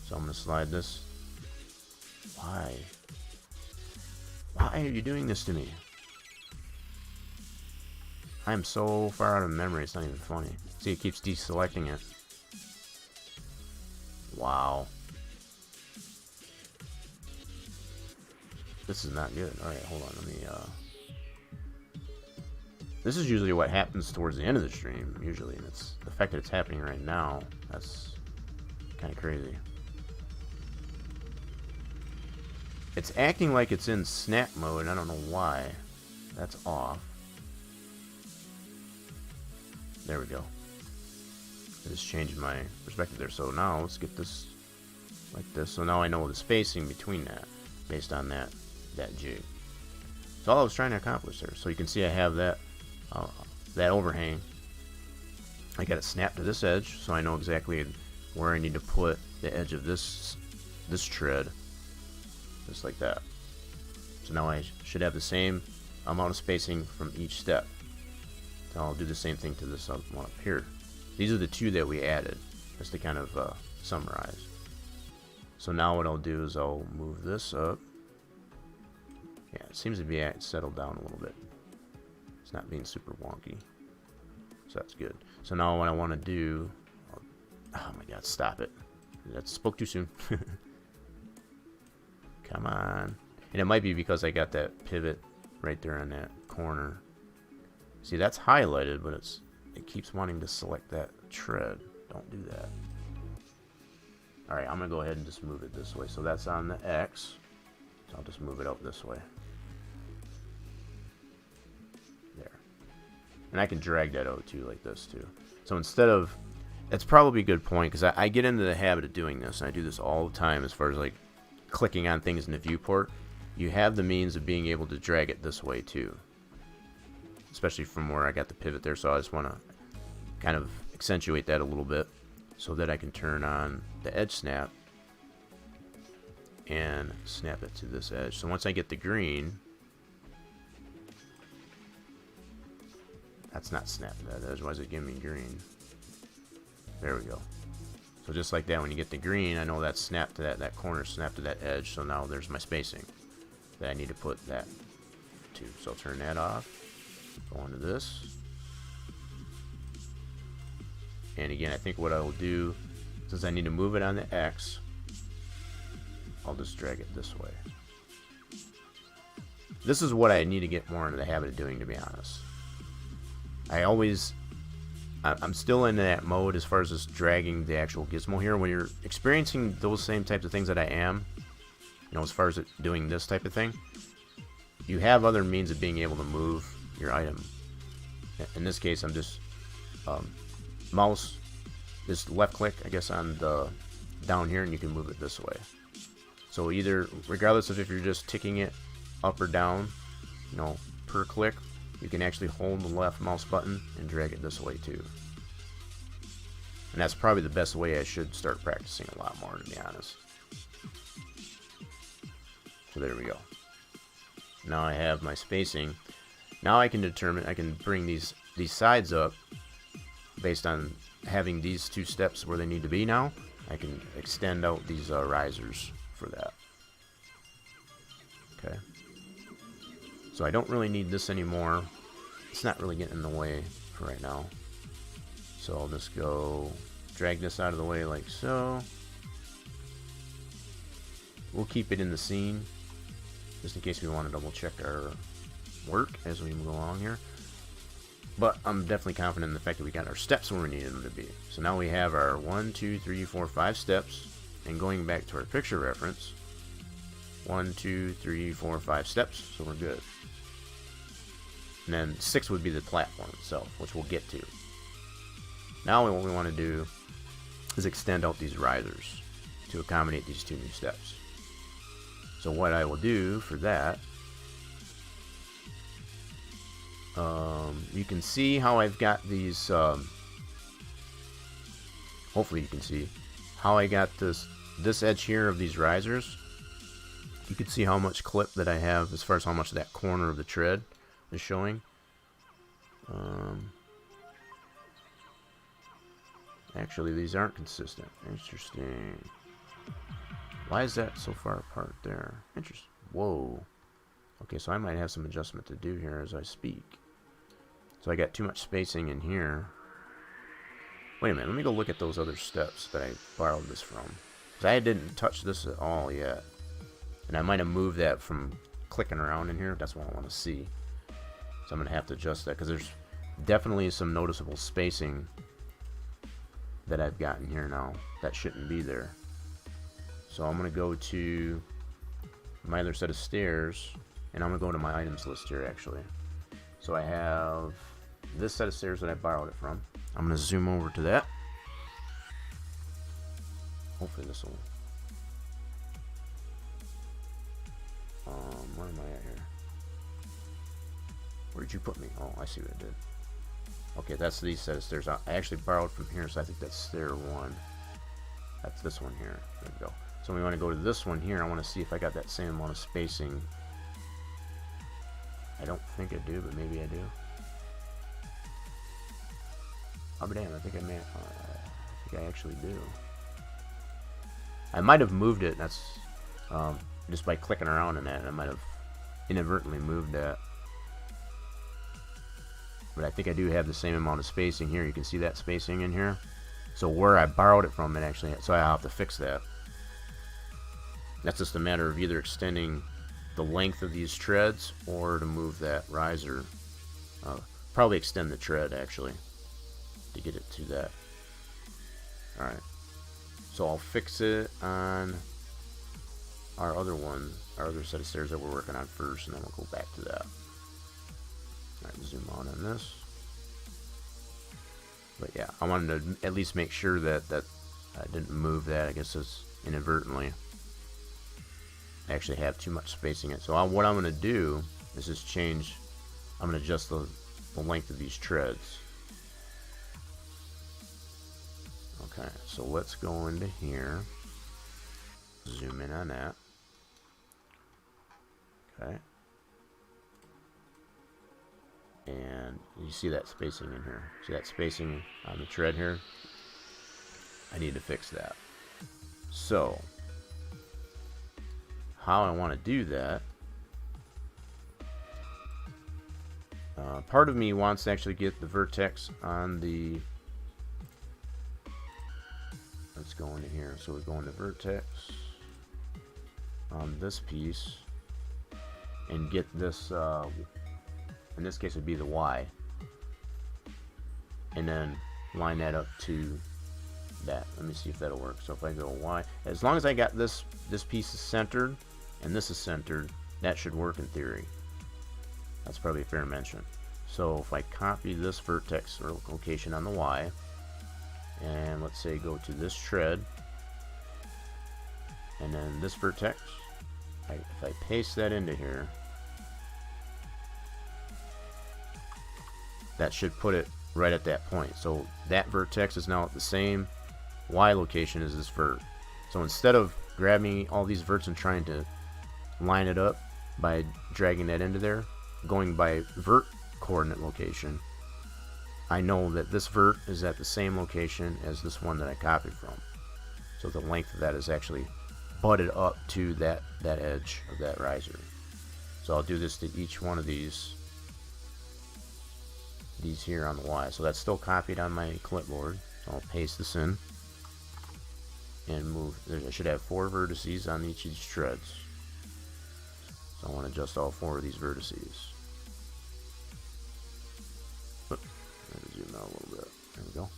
So I'm going to slide this. Why? Why are you doing this to me? I am so far out of memory, it's not even funny. See, it keeps deselecting it. Wow. This is not good. Alright, hold on, let me, this is usually what happens towards the end of the stream, usually, and it's the fact that it's happening right now, that's kind of crazy. It's acting like it's in snap mode, and I don't know why. That's off. There we go. I just changed my perspective there. So now let's get this like this. So now I know the spacing between that, based on that jig. That's all I was trying to accomplish there. So you can see I have that overhang. I got it snapped to this edge, so I know exactly where I need to put the edge of this tread, just like that. So now I should have the same amount of spacing from each step. So I'll do the same thing to this one up here. These are the two that we added, just to kind of summarize. So now what I'll do is I'll move this up. Yeah, it seems to be settled down a little bit. It's not being super wonky, so that's good. So now what I want to do, oh my god, stop it. That spoke too soon. Come on. And it might be because I got that pivot right there on that corner. See, that's highlighted, but it keeps wanting to select that tread. Don't do that. Alright, I'm going to go ahead and just move it this way. So that's on the X. So I'll just move it out this way. There. And I can drag that out too, like this too. So instead of... That's probably a good point, because I get into the habit of doing this, and I do this all the time as far as like clicking on things in the viewport. You have the means of being able to drag it this way too. Especially from where I got the pivot there, so I just want to kind of accentuate that a little bit so that I can turn on the edge snap and snap it to this edge. So once I get the green, that's not snapped to that edge. Why is it giving me green? There we go. So just like that, when you get the green, I know that's snapped to that corner snapped to that edge. So now there's my spacing that I need to put that to. So I'll turn that off. Go into this. And again, I think what I will do, since I need to move it on the X, I'll just drag it this way. This is what I need to get more into the habit of doing, to be honest. I'm still in that mode as far as just dragging the actual gizmo here. When you're experiencing those same types of things that I am, as far as doing this type of thing, you have other means of being able to move your item. In this case, I'm just mouse, just left click, I guess, on the down here, and you can move it this way. So either, regardless of if you're just ticking it up or down, per click, you can actually hold the left mouse button and drag it this way too. And that's probably the best way. I should start practicing a lot more, to be honest. So there we go. Now I have my spacing. Now I can bring these sides up based on having these two steps where they need to be now. I can extend out these risers for that. Okay. So I don't really need this anymore. It's not really getting in the way for right now. So I'll just go drag this out of the way like so. We'll keep it in the scene just in case we want to double check our work as we move along here. But I'm definitely confident in the fact that we got our steps where we needed them to be. So now we have our 1, 2, 3, 4, 5 steps. And going back to our picture reference, 1, 2, 3, 4, 5 steps. So we're good. And then 6 would be the platform itself, which we'll get to. Now what we want to do is extend out these risers to accommodate these 2 new steps. So what I will do for that, you can see how I've got these, hopefully you can see how I got this edge here of these risers. You can see how much clip that I have as far as how much that corner of the tread is showing. Actually, these aren't consistent. Interesting. Why is that so far apart there? Interesting. Whoa. Okay, so I might have some adjustment to do here as I speak. So I got too much spacing in here. Wait a minute, let me go look at those other steps that I borrowed this from. Because I didn't touch this at all yet. And I might have moved that from clicking around in here. That's what I want to see. So I'm going to have to adjust that because there's definitely some noticeable spacing that I've gotten here now that shouldn't be there. So I'm going to go to my other set of stairs, and I'm going to go to my items list here actually. So I have this set of stairs that I borrowed it from. I'm going to zoom over to that. Hopefully this will... where am I at here? Where did you put me? Oh, I see what I did. Okay, that's these set of stairs. I actually borrowed from here, so I think that's stair 1. That's this one here. There we go. So we want to go to this one here. I want to see if I got that same amount of spacing. I don't think I do, but maybe I do. Oh, damn, I think I may. I think I actually do. I might have moved it. That's just by clicking around in that. I might have inadvertently moved that. But I think I do have the same amount of spacing here. You can see that spacing in here. So where I borrowed it from, it actually. So I have to fix that. That's just a matter of either extending the length of these treads or to move that riser. Probably extend the tread actually to get it to that. Alright. So I'll fix it on our other set of stairs that we're working on first, and then we'll go back to that. Alright, zoom on this. But yeah, I wanted to at least make sure that I didn't move that. I guess it's inadvertently. I actually have too much spacing in it. So what I'm going to do is just change. I'm going to adjust the length of these treads. Okay, so let's go into here. Zoom in on that. Okay. And you see that spacing in here. See that spacing on the tread here? I need to fix that. So, how I want to do that, part of me wants to actually get the vertex on the, let's go into here. So we go into vertex on this piece and get this, in this case it would be the Y. and then line that up to that. Let me see if that'll work. So if I go Y, as long as I got this piece is centered and this is centered, that should work in theory. That's probably a fair mention. So if I copy this vertex or location on the Y, and let's say go to this tread, and then this vertex, if I paste that into here, that should put it right at that point. So that vertex is now at the same Y location as this vert. So instead of grabbing all these verts and trying to line it up by dragging that into there, going by vert coordinate location, I know that this vert is at the same location as this one that I copied from. So the length of that is actually butted up to that edge of that riser. So I'll do this to each one of these here on the Y. So that's still copied on my clipboard. So I'll paste this in and move. I should have 4 vertices on each of these treads. So I want to adjust all 4 of these vertices. Let me zoom out a little bit. There we go.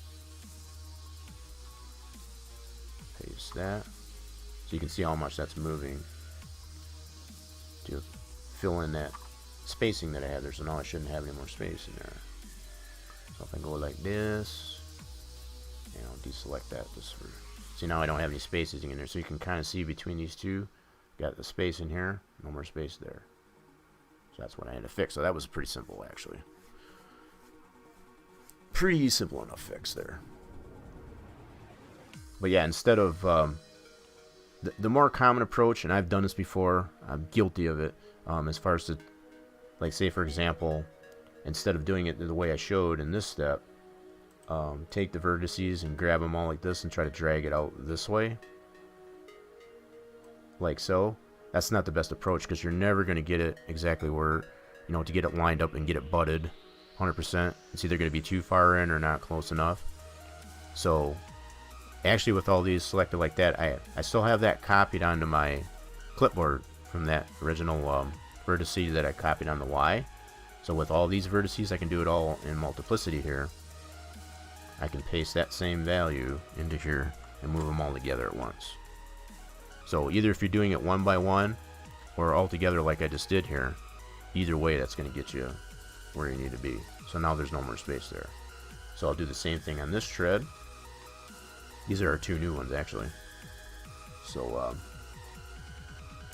Paste that. So you can see how much that's moving to fill in that spacing that I had there. So now I shouldn't have any more space in there. So if I go like this, and I'll deselect that. See, now I don't have any spacing in there. So you can kind of see between these two, got the space in here, no more space there. So that's what I had to fix. So that was pretty simple, actually. Pretty simple enough fix there. But yeah, instead of the more common approach, and I've done this before, I'm guilty of it, as far as to, like, say for example, instead of doing it the way I showed in this step, take the vertices and grab them all like this and try to drag it out this way, like so. That's not the best approach, because you're never going to get it exactly where, you know, to get it lined up and get it butted 100%. It's either going to be too far in or not close enough. So actually, with all these selected like that, I still have that copied onto my clipboard from that original vertice that I copied on the Y. So with all these vertices, I can do it all in multiplicity here. I can paste that same value into here and move them all together at once. So either if you're doing it one by one or all together like I just did here, either way that's going to get you where you need to be. So now there's no more space there. So I'll do the same thing on this tread. These are our 2 new ones, actually. So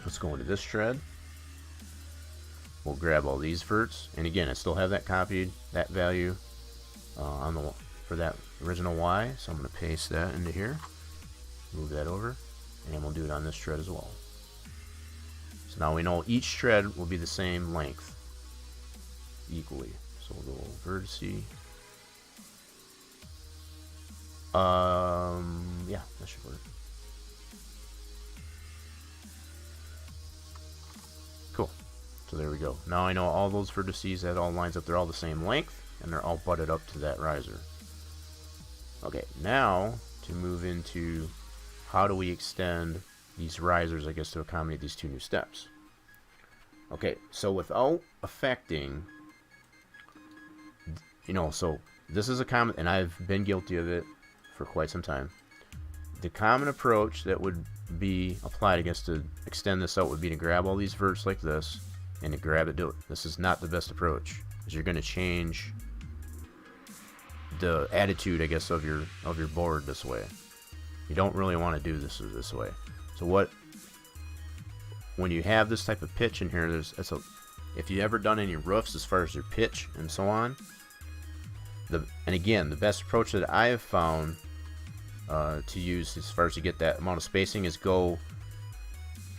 let's go into this tread. We'll grab all these verts, and again, I still have that copied, that value for that original Y. So I'm going to paste that into here, move that over, and we'll do it on this tread as well. So now we know each tread will be the same length equally. So we'll go vertice. Yeah, that should work. Cool. So there we go. Now I know all those vertices, that all lines up, they're all the same length, and they're all butted up to that riser. Okay, now to move into how do we extend these risers, I guess, to accommodate these 2 new steps. Okay, so without affecting, you know, so this is a common, and I've been guilty of it for quite some time. The common approach that would be applied, I guess, to extend this out would be to grab all these verts like this and to grab it, do it. This is not the best approach, because you're going to change the attitude, I guess, of your board this way. You don't really want to do this way. So when you have this type of pitch in here, if you ever done any roofs as far as your pitch and so on, and again, the best approach that I have found to use as far as to get that amount of spacing is go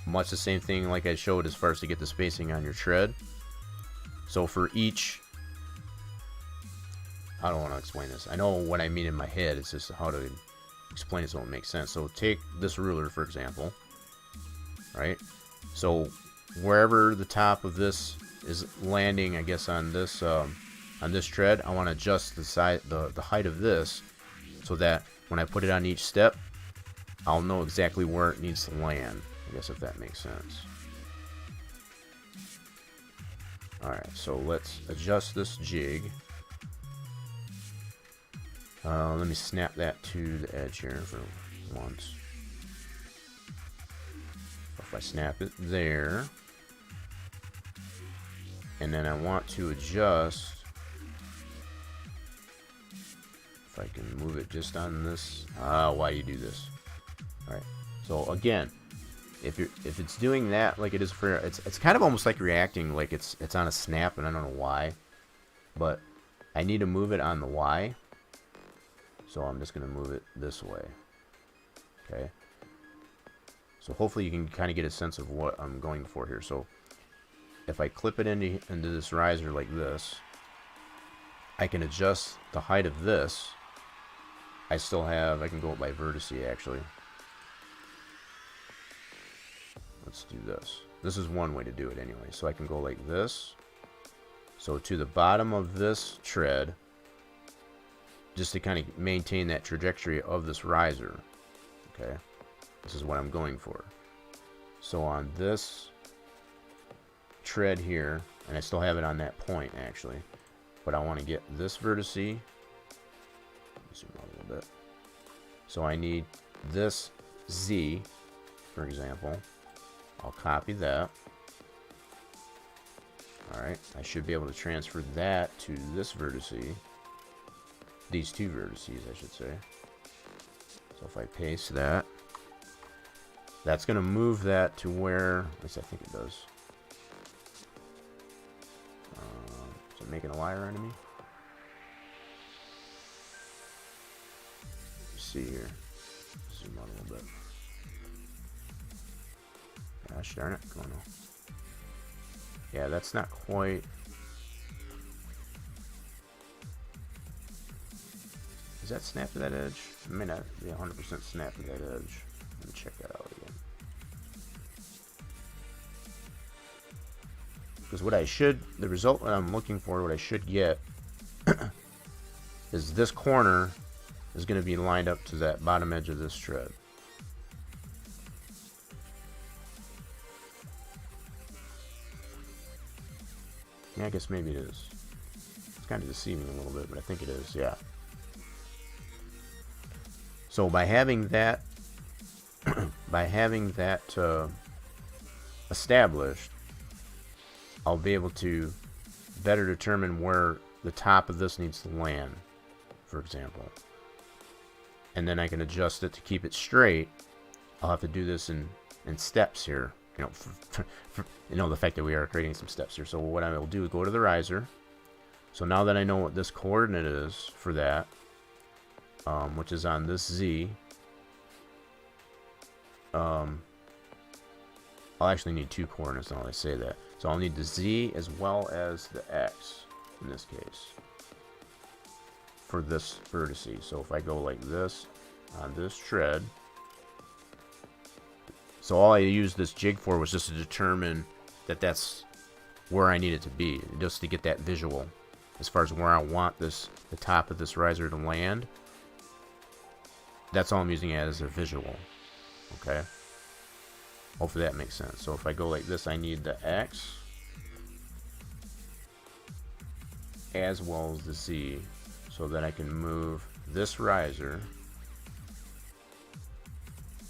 much the same thing like I showed as far as to get the spacing on your tread. So for each, I don't want to explain this. I know what I mean in my head. It's just how to explain it so it makes sense. So take this ruler, for example, right? So wherever the top of this is landing, I guess, on this tread, I want to adjust the height of this so that when I put it on each step, I'll know exactly where it needs to land. I guess, if that makes sense. Alright, so let's adjust this jig. Let me snap that to the edge here for once. If I snap it there, and then I want to adjust, if I can move it just on this. Why do you do this? All right. So again, if it's doing that like it is for, it's kind of almost like reacting like it's on a snap, and I don't know why, but I need to move it on the Y. So I'm just going to move it this way. Okay. So hopefully you can kind of get a sense of what I'm going for here. So if I clip it into this riser like this, I can adjust the height of this. I can go by vertice actually. Let's do this. This is one way to do it anyway. So I can go like this. So to the bottom of this tread, just to kind of maintain that trajectory of this riser. Okay, this is what I'm going for. So on this tread here, and I still have it on that point actually, but I want to get this vertice. Zoom out a little bit. So I need this Z, for example. I'll copy that. Alright, I should be able to transfer that to this vertice. These two vertices, I should say. So if I paste that, that's going to move that to where, at least I think it does. Is it making a liar out of me? Let's see here. Zoom out a little bit. Gosh darn it. Come on now. Yeah, that's not quite. Is that snap to that edge? It may not be 100% snap to that edge. Let me check that out again. Because the result that I'm looking for, what I should get, is this corner is going to be lined up to that bottom edge of this tread. Yeah, I guess maybe it is. It's kind of deceiving a little bit, but I think it is, yeah. So by having that, established, I'll be able to better determine where the top of this needs to land, for example. And then I can adjust it to keep it straight. I'll have to do this in steps here. The fact that we are creating some steps here. So what I will do is go to the riser. So now that I know what this coordinate is for that, which is on this Z, I'll actually need two coordinates now that I say that. So I'll need the Z as well as the X in this case for this vertice. So if I go like this on this tread, so all I used this jig for was just to determine that that's where I need it to be, just to get that visual as far as where I want the top of this riser to land. That's all I'm using it as a visual. Okay. Hopefully that makes sense. So if I go like this, I need the X as well as the Z, so that I can move this riser.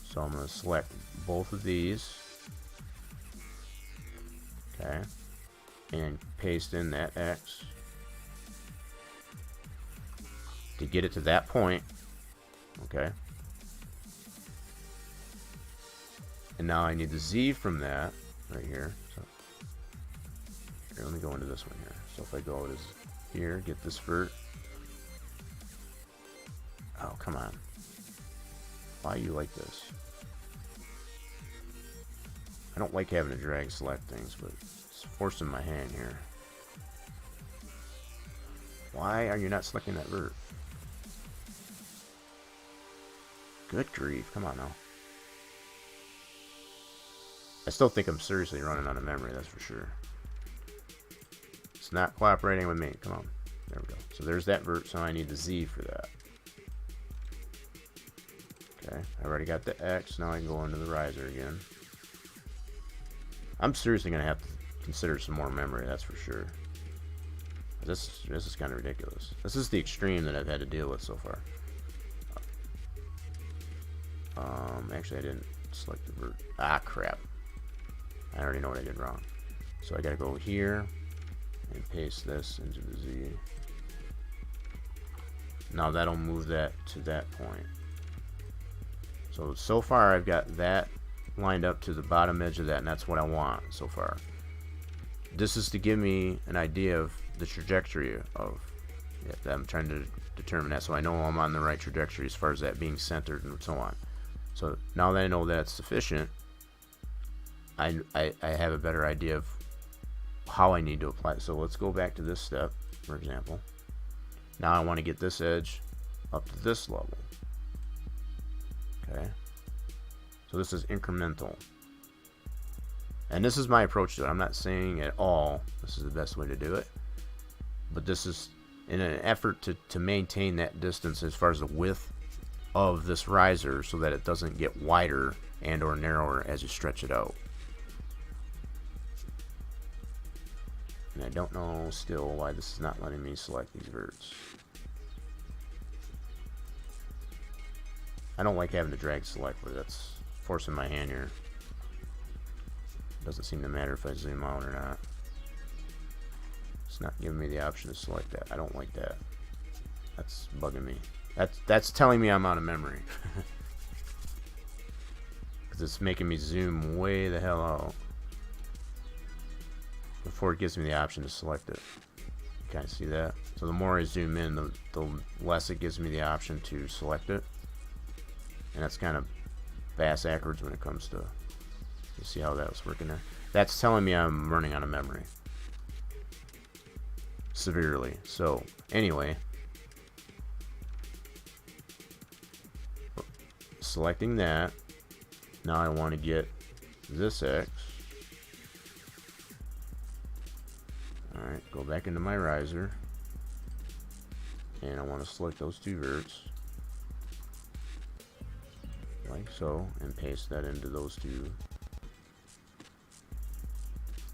So I'm going to select both of these. Okay. And paste in that X to get it to that point. Okay. And now I need the Z from that right here. So here, let me go into this one here. So if I go to here, get this vert. Oh, come on. Why are you like this? I don't like having to drag select things, but it's forcing my hand here. Why are you not selecting that vert? Good grief, come on now. I still think I'm seriously running out of memory, that's for sure. It's not cooperating with me. Come on. There we go. So there's that vert, so I need the Z for that. Okay, I already got the X. Now I can go into the riser again. I'm seriously going to have to consider some more memory, that's for sure. This is kind of ridiculous. This is the extreme that I've had to deal with so far. Actually I didn't select the vert. Ah, crap. I already know what I did wrong. So I gotta go here and paste this into the Z. Now that'll move that to that point. So far I've got that lined up to the bottom edge of that, and that's what I want so far. This is to give me an idea of the trajectory of that I'm trying to determine that, so I know I'm on the right trajectory as far as that being centered and so on. So now that I know that's sufficient, I have a better idea of how I need to apply it. So let's go back to this step, for example. Now I want to get this edge up to this level. Okay. So this is incremental. And this is my approach to it. I'm not saying at all this is the best way to do it. But this is in an effort to maintain that distance as far as the width of this riser so that it doesn't get wider and or narrower as you stretch it out. And I don't know still why this is not letting me select these verts. I don't like having to drag select, but that's forcing my hand here. Doesn't seem to matter if I zoom out or not. It's not giving me the option to select that. I don't like that. That's bugging me. That's telling me I'm out of memory. Because it's making me zoom way the hell out before it gives me the option to select it. You kind of see that? So the more I zoom in, the less it gives me the option to select it. And that's kind of bass backwards when it comes to, you see how that was working there? That's telling me I'm running out of memory. Severely. So, anyway. Selecting that. Now I want to get this X. Alright, go back into my riser. And I want to select those two verts. Like so, and paste that into those two.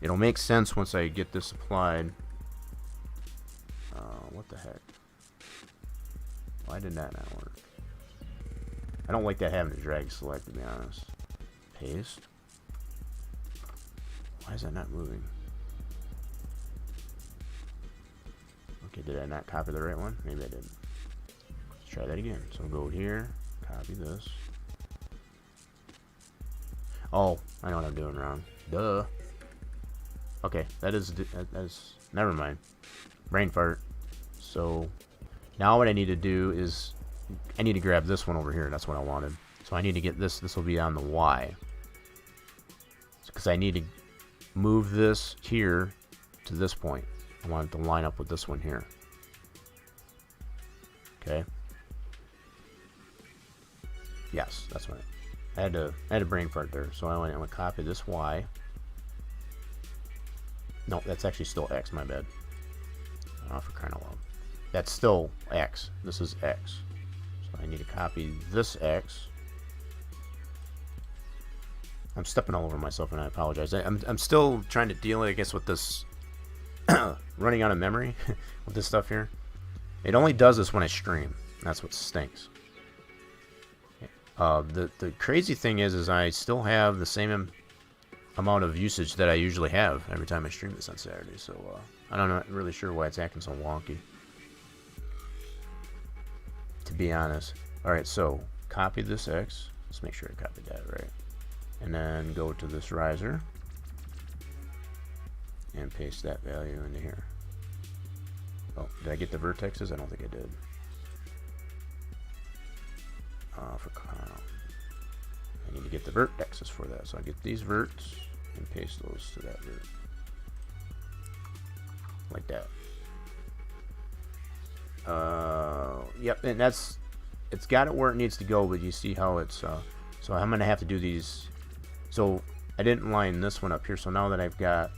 It'll make sense once I get this applied. What the heck? Why did that not work? I don't like that having to drag select, to be honest. Paste. Why is that not moving? Okay, did I not copy the right one? Maybe I did. Let's try that again. So go here, copy this. Oh, I know what I'm doing wrong. Duh. Okay, that's never mind. Brain fart. So now what I need to do is I need to grab this one over here. That's what I wanted. So I need to get this. This will be on the Y. Because I need to move this here to this point. I want it to line up with this one here. Okay. Yes, that's right. I had a brain fart there. So I'm gonna copy this Y. No, that's actually still X. My bad. Oh, for crying out loud. That's still X. This is X. So I need to copy this X. I'm stepping all over myself, and I apologize. I'm still trying to deal, I guess, with this running out of memory with this stuff here. It only does this when I stream. That's what stinks. The crazy thing is I still have the same amount of usage that I usually have every time I stream this on Saturday. So I'm not really sure why it's acting so wonky, to be honest. Alright, so copy this X. Let's make sure I copied that right. And then go to this riser and paste that value into here. Oh, did I get the vertexes? I don't think I did. I need to get the vertexes for that. So I get these verts and paste those to that vert. Like that. Yep, and it's got it where it needs to go, but you see how it's, so I'm going to have to do these. So I didn't line this one up here, so now that I've got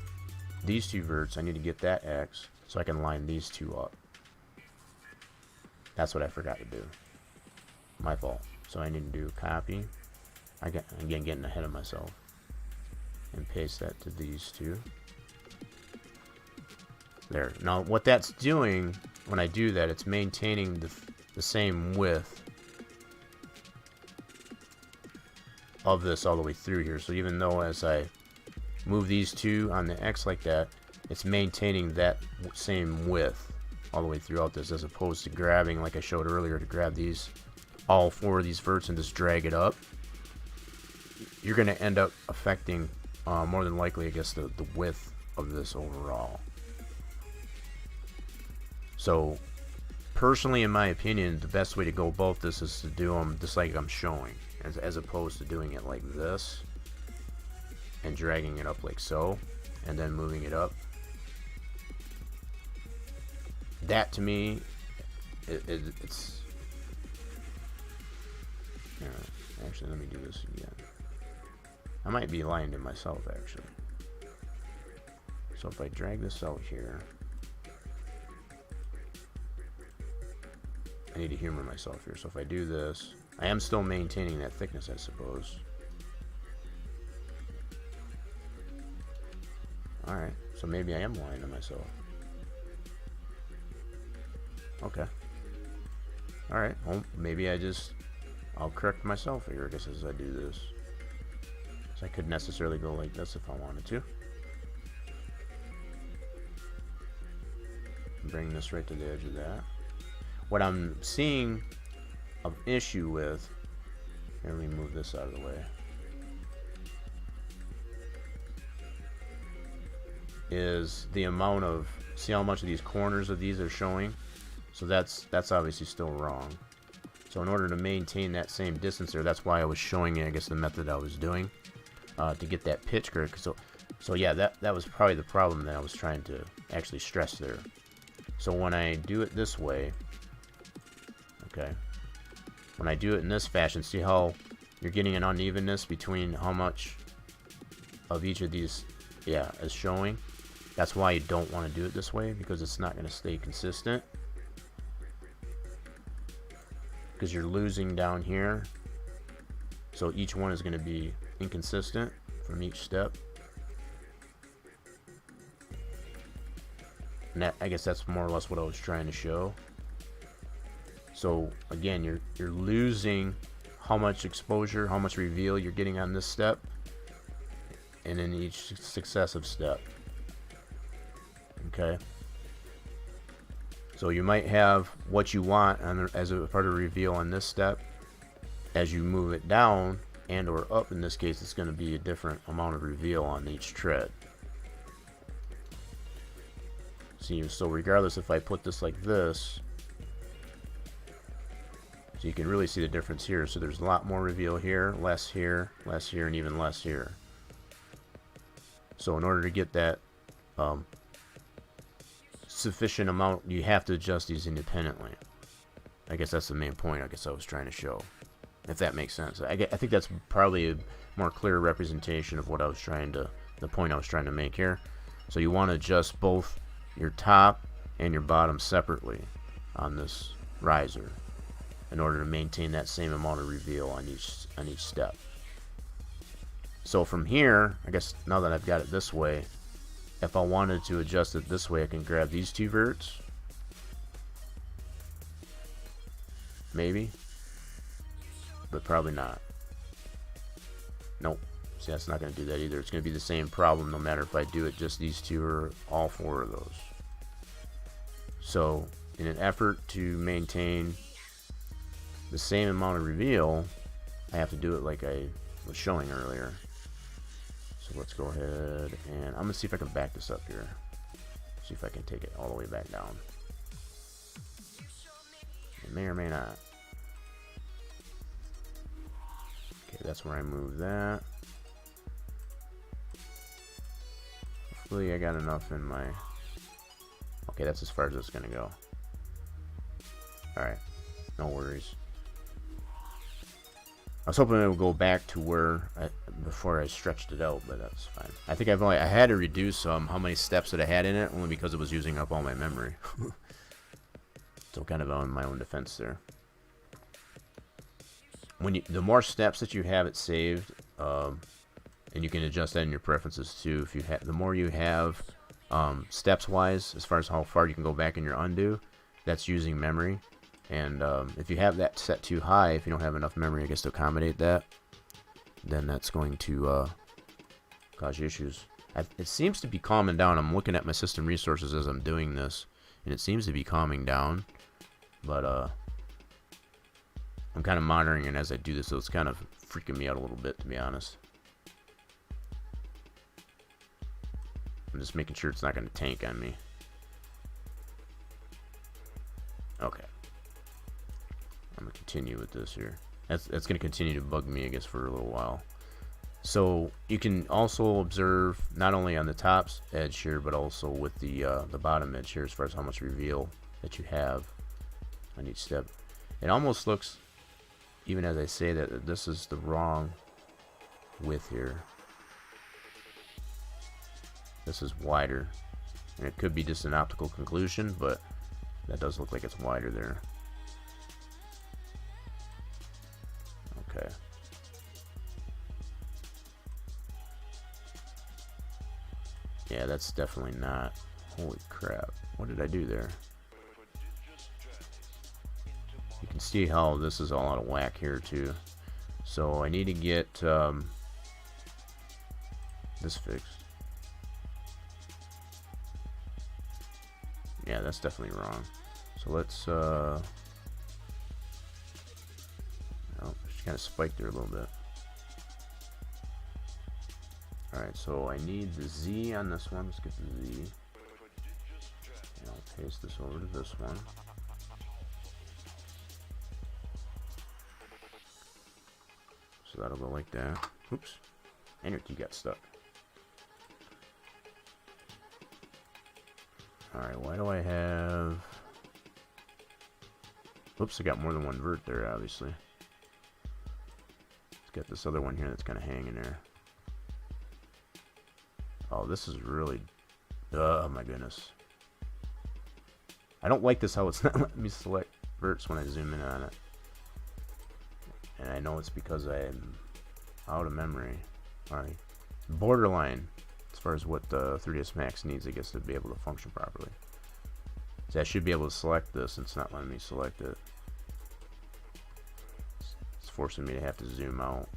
these two verts, I need to get that X so I can line these two up. That's what I forgot to do. My fault. So I need to do copy. Again, getting ahead of myself. And paste that to these two. There. Now, what that's doing when I do that, it's maintaining the same width of this all the way through here. So even though as I move these two on the X like that, it's maintaining that same width all the way throughout this, as opposed to grabbing, like I showed earlier, to grab these, all 4 of these verts and just drag it up. You're going to end up affecting, more than likely, I guess, the width of this overall. So, personally, in my opinion, the best way to go about this is to do them just like I'm showing, as opposed to doing it like this and dragging it up like so, and then moving it up. That to me, it's actually, let me do this again. I might be lying to myself, actually. So if I drag this out here, I need to humor myself here. So if I do this, I am still maintaining that thickness, I suppose. Alright, so maybe I am lying to myself. Okay. Alright, well, maybe I'll correct myself here, I guess, as I do this. So I could necessarily go like this if I wanted to. Bring this right to the edge of that. What I'm seeing an issue with, here, let me move this out of the way, is the amount of, see how much of these corners of these are showing? So that's obviously still wrong. So in order to maintain that same distance there, that's why I was showing you, I guess, the method I was doing to get that pitch correct. So yeah, that was probably the problem that I was trying to actually stress there. So when I do it this way, okay, when I do it in this fashion, see how you're getting an unevenness between how much of each of these, yeah, is showing? That's why you don't want to do it this way, because it's not going to stay consistent. Because you're losing down here, so each one is going to be inconsistent from each step. And that, I guess that's more or less what I was trying to show. So again, you're losing how much exposure, how much reveal you're getting on this step, and in each successive step. Okay. So you might have what you want as a part of reveal on this step. As you move it down and or up, in this case, it's going to be a different amount of reveal on each tread. See, so regardless if I put this like this, so you can really see the difference here. So there's a lot more reveal here, less here, and even less here. So in order to get that sufficient amount, you have to adjust these independently. I guess that's the main point I guess I was trying to show, if that makes sense. I think that's probably a more clear representation of what I was trying to, the point I was trying to make here. So you want to adjust both your top and your bottom separately on this riser in order to maintain that same amount of reveal on each step. So from here, I guess now that I've got it this way, if I wanted to adjust it this way, I can grab these two verts, maybe, but probably not. Nope. See, that's not going to do that either. It's going to be the same problem no matter if I do it just these two or all 4 of those. So in an effort to maintain the same amount of reveal, I have to do it like I was showing earlier. So let's go ahead and I'm going to see if I can back this up here. See if I can take it all the way back down. It may or may not. Okay, that's where I move that. Hopefully I got enough in my... Okay, that's as far as it's going to go. Alright, no worries. I was hoping it would go back to where before I stretched it out, but that's fine. I think I had to reduce how many steps that I had in it, only because it was using up all my memory. So kind of on my own defense there. The more steps that you have it saved, and you can adjust that in your preferences too. The more you have steps wise, as far as how far you can go back in your undo, that's using memory. And if you have that set too high, if you don't have enough memory, I guess, to accommodate that, then that's going to cause you issues. It seems to be calming down. I'm looking at my system resources as I'm doing this, and it seems to be calming down. But I'm kind of monitoring it as I do this, so it's kind of freaking me out a little bit, to be honest. I'm just making sure it's not going to tank on me. Okay. I'm going to continue with this here. That's going to continue to bug me, I guess, for a little while. So you can also observe not only on the top edge here, but also with the bottom edge here, as far as how much reveal that you have on each step. It almost looks, even as I say that this is the wrong width here. This is wider, and it could be just an optical conclusion, but that does look like it's wider there. Okay. Yeah, that's definitely not. Holy crap. What did I do there? You can see how this is all out of whack here too. So I need to get this fixed. Yeah, that's definitely wrong. So let's oh, just kind of spiked there a little bit. Alright, so I need the Z on this one. Let's get the Z. And I'll paste this over to this one. So that'll go like that. Oops. And your key got stuck. Alright, why do I have... Oops, I got more than one vert there, obviously. Let's get this other one here that's kind of hanging there. Oh, this is really... Oh my goodness. I don't like this how it's not letting me select verts when I zoom in on it. And I know it's because I'm out of memory. Alright. Borderline, as far as what the 3ds Max needs, I guess, to be able to function properly. So I should be able to select this, and it's not letting me select it. It's forcing me to have to zoom out.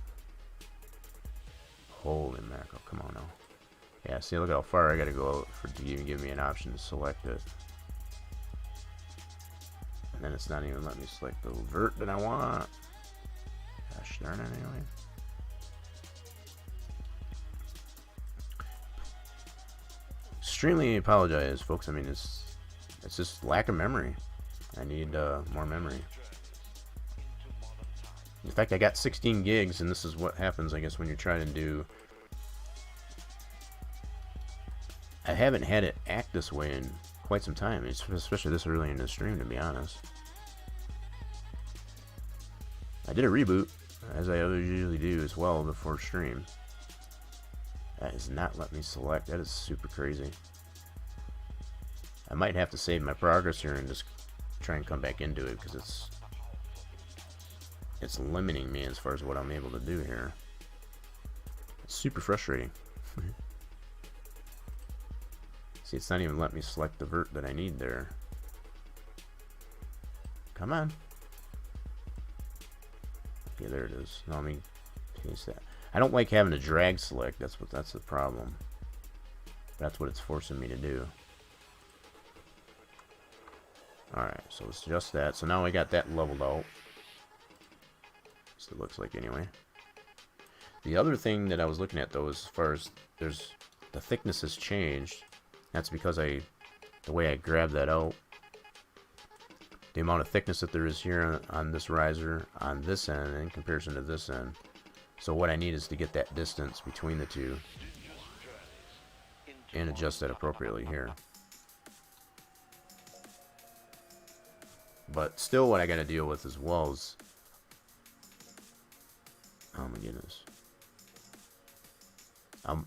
Holy mackerel, come on now. Yeah, see, look how far I gotta go out for to even give me an option to select it. And then it's not even letting me select the vert that I want. Gosh darn it, anyway. Extremely apologize, folks. I mean, it's just lack of memory. I need more memory. In fact, I got 16 gigs, and this is what happens, I guess, when you're trying to do... I haven't had it act this way in quite some time, especially this early in the stream, to be honest. I did a reboot, as I usually do as well before stream. That is not letting me select. That is super crazy. I might have to save my progress here and just try and come back into it, because it's limiting me as far as what I'm able to do here. It's super frustrating. See, it's not even letting me select the vert that I need there. Come on. Okay, there it is. Now let me paste that. I don't like having to drag select. That's the problem. That's what it's forcing me to do. Alright, so it's just that. So now I got that leveled out. So it looks like anyway. The other thing that I was looking at, though, as far as the thickness has changed. That's because the way I grab that out, the amount of thickness that there is here on this riser on this end in comparison to this end. So what I need is to get that distance between the two and adjust that appropriately here. But still, what I got to deal with as well is, oh my goodness, I'm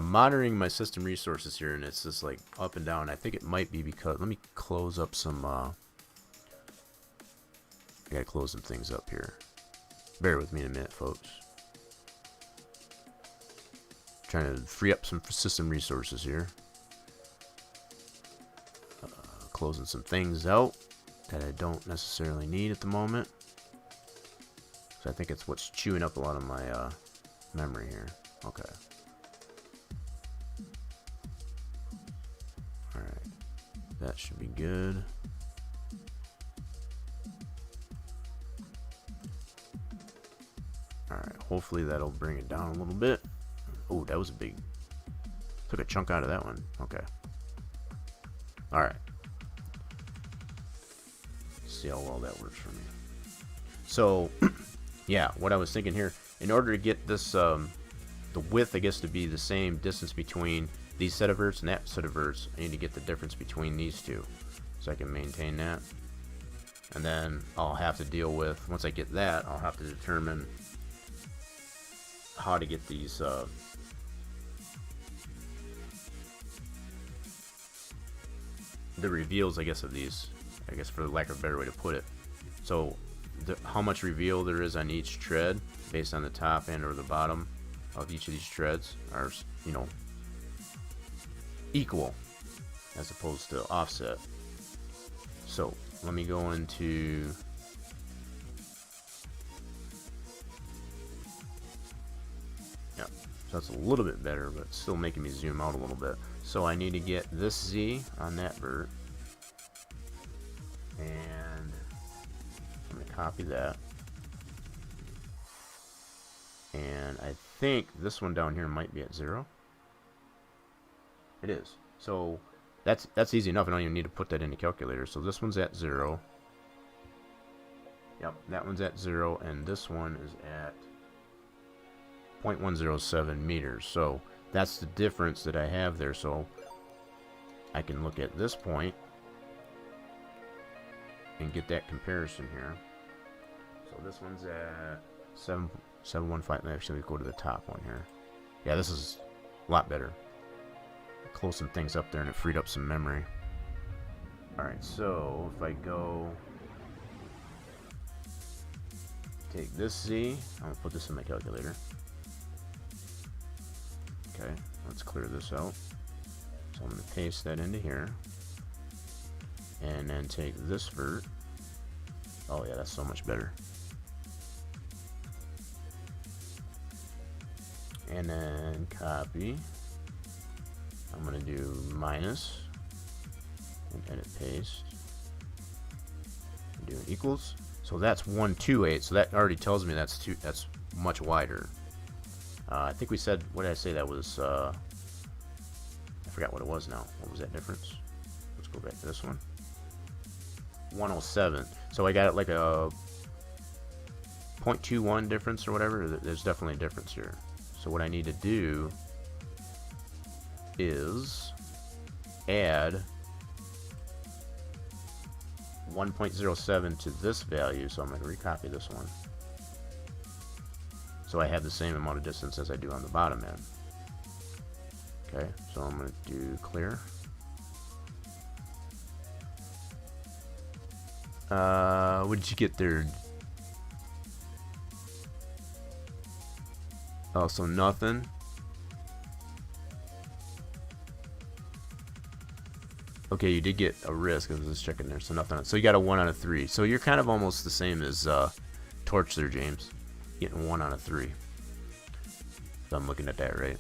monitoring my system resources here, and it's just like up and down. I think it might be because, let me close up some, I gotta close some things up here. Bear with me in a minute, folks. Trying to free up some system resources here. closing some things out that I don't necessarily need at the moment. So I think it's what's chewing up a lot of my memory here. Okay. Alright. That should be good. Alright, hopefully that'll bring it down a little bit. Oh, that was a big... Took a chunk out of that one. Okay. Alright. See how well that works for me. So, yeah, what I was thinking here, in order to get this, the width, I guess, to be the same distance between these set of verts and that set of verts, I need to get the difference between these two, so I can maintain that. And then I'll have to deal with, once I get that, I'll have to determine how to get these, the reveals, I guess, of these, I guess, for lack of a better way to put it. So how much reveal there is on each tread based on the top and or the bottom of each of these treads are, you know, equal as opposed to offset. So let me go into so that's a little bit better, but still making me zoom out a little bit. So I need to get this Z on that vert, and I'm going to copy that. And I think this one down here might be at 0. It is. So that's easy enough. I don't even need to put that in the calculator. So this one's at 0. Yep, that one's at 0, and this one is at 0.107 meters. So that's the difference that I have there. So I can look at this point and get that comparison here. So this one's at 715. Actually, we go to the top one here. Yeah, this is a lot better. Close some things up there, and it freed up some memory. Alright, so if I go take this Z, I'm going to put this in my calculator. Okay, let's clear this out. So I'm going to paste that into here. And then take this vert. Oh yeah, that's so much better. And then copy. I'm going to do minus. And edit paste. And do an equals. So that's 128. So that already tells me that's much wider. I think we said, what did I say that was? I forgot what it was now. What was that difference? Let's go back to this one. 107. So I got it like a 0.21 difference or whatever. There's definitely a difference here. So what I need to do is add 1.07 to this value. So I'm going to recopy this one. So I have the same amount of distance as I do on the bottom end. Okay, so I'm going to do clear. What did you get there? Oh, so nothing. Okay, you did get a risk. I was just checking there, so nothing. So you got a 1 out of 3. So you're kind of almost the same as Torch there, James. Getting 1 out of 3. So I'm looking at that right.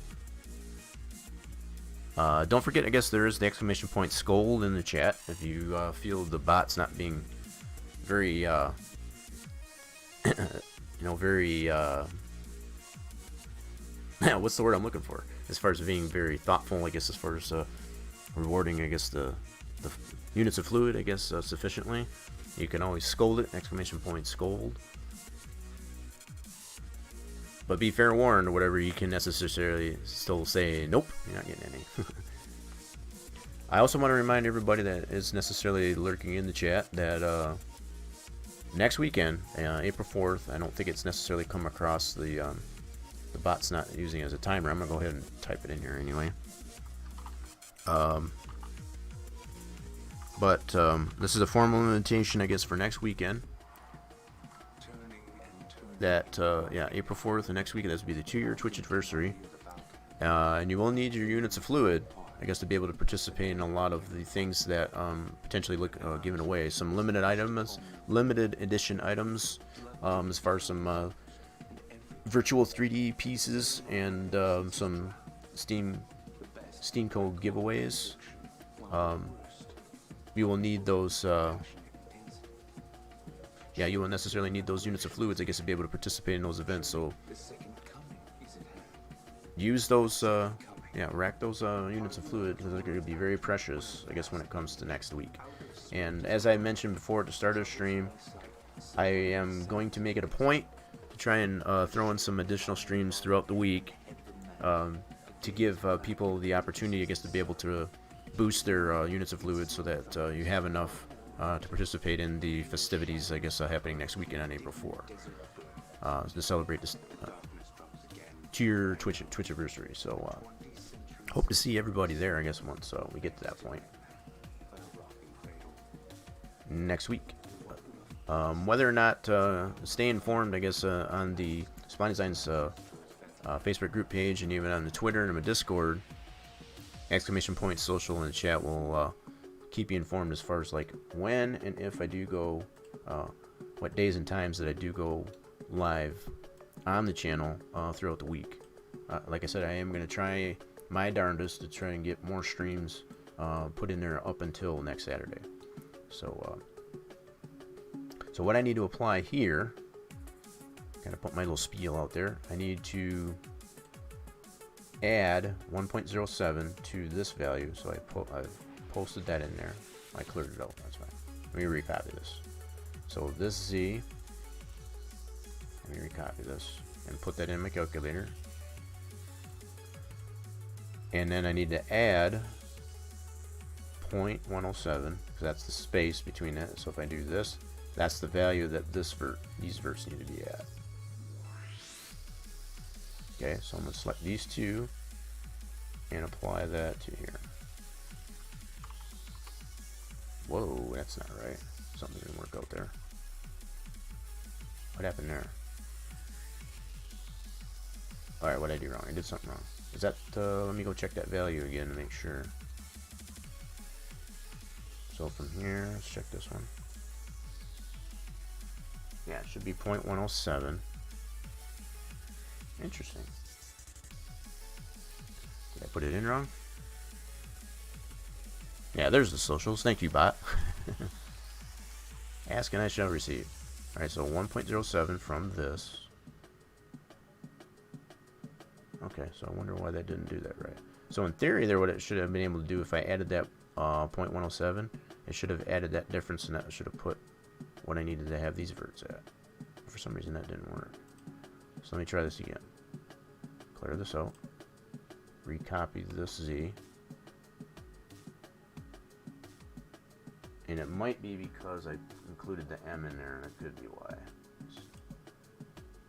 Don't forget, I guess there is the exclamation point scold in the chat if you feel the bot's not being very, you know, very, what's the word I'm looking for? As far as being very thoughtful, I guess, as far as rewarding, I guess, the units of fluid, I guess, sufficiently. You can always scold it, exclamation point scold. But be fair warned, or whatever, you can necessarily still say, nope, you're not getting any. I also want to remind everybody that is necessarily lurking in the chat that next weekend, April 4th, I don't think it's necessarily come across the bot's not using it as a timer. I'm going to go ahead and type it in here anyway. But this is a formal invitation, I guess, for next weekend. That yeah, April 4th, and next week, that's be the 2-year Twitch anniversary, and you will need your units of fluid I guess, to be able to participate in a lot of the things that potentially look given away. Some limited edition items, as far as some virtual 3D pieces and some Steam code giveaways. You will need those. Yeah, you won't necessarily need those units of fluids, I guess, to be able to participate in those events. So use those. Rack those units of fluid, because they're going to be very precious, I guess, when it comes to next week. And as I mentioned before at the start of the stream, I am going to make it a point to try and throw in some additional streams throughout the week to give people the opportunity, I guess, to be able to boost their units of fluid so that you have enough to participate in the festivities, I guess, happening next weekend on April 4 to celebrate this 2-year Twitch anniversary. So hope to see everybody there, I guess, once we get to that point next week. Whether or not stay informed, I guess, on the Spline Design's Facebook group page, and even on the Twitter and the Discord, !social in the chat will keep you informed as far as like when and if I do go, what days and times that I do go live on the channel throughout the week. Like I said, I am going to try my darndest to try and get more streams put in there up until next Saturday. So what I need to apply here, kind of put my little spiel out there, I need to add 1.07 to this value. So I've posted that in there. I cleared it out. That's fine. Let me recopy this. So this Z, let me recopy this and put that in my calculator. And then I need to add 0.107, because that's the space between that. So if I do this, that's the value that these verts need to be at. Okay, so I'm going to select these two and apply that to here. Whoa, that's not right. Something didn't work out there. What happened there? Alright, what did I do wrong? I did something wrong. Is that, let me go check that value again to make sure. So from here, let's check this one. Yeah, it should be 0.107. Interesting. Did I put it in wrong? Yeah, there's the socials. Thank you, bot. Ask and I shall receive. Alright, so 1.07 from this. Okay, so I wonder why that didn't do that right. So in theory, there, what it should have been able to do, if I added that 0.107, it should have added that difference, and that should have put what I needed to have these verts at. For some reason, that didn't work. So let me try this again. Clear this out. Recopy this Z. And it might be because I included the M in there, and that could be why.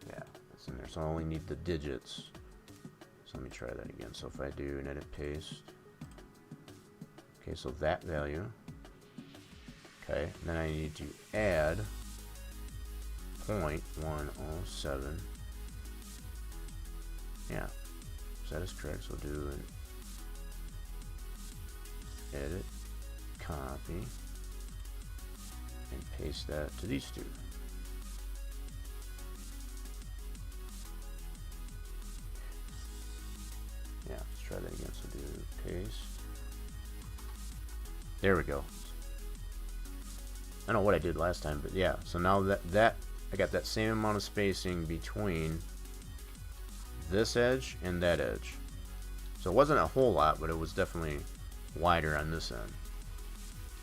Yeah, that's in there. So I only need the digits. So let me try that again. So if I do an edit paste. Okay, so that value. Okay, and then I need to add 0.107. Yeah, so that is correct. So do an edit, copy, and paste that to these two. Yeah, let's try that again. So do paste. There we go. I don't know what I did last time, but yeah. So now that I got that same amount of spacing between this edge and that edge. So it wasn't a whole lot, but it was definitely wider on this end.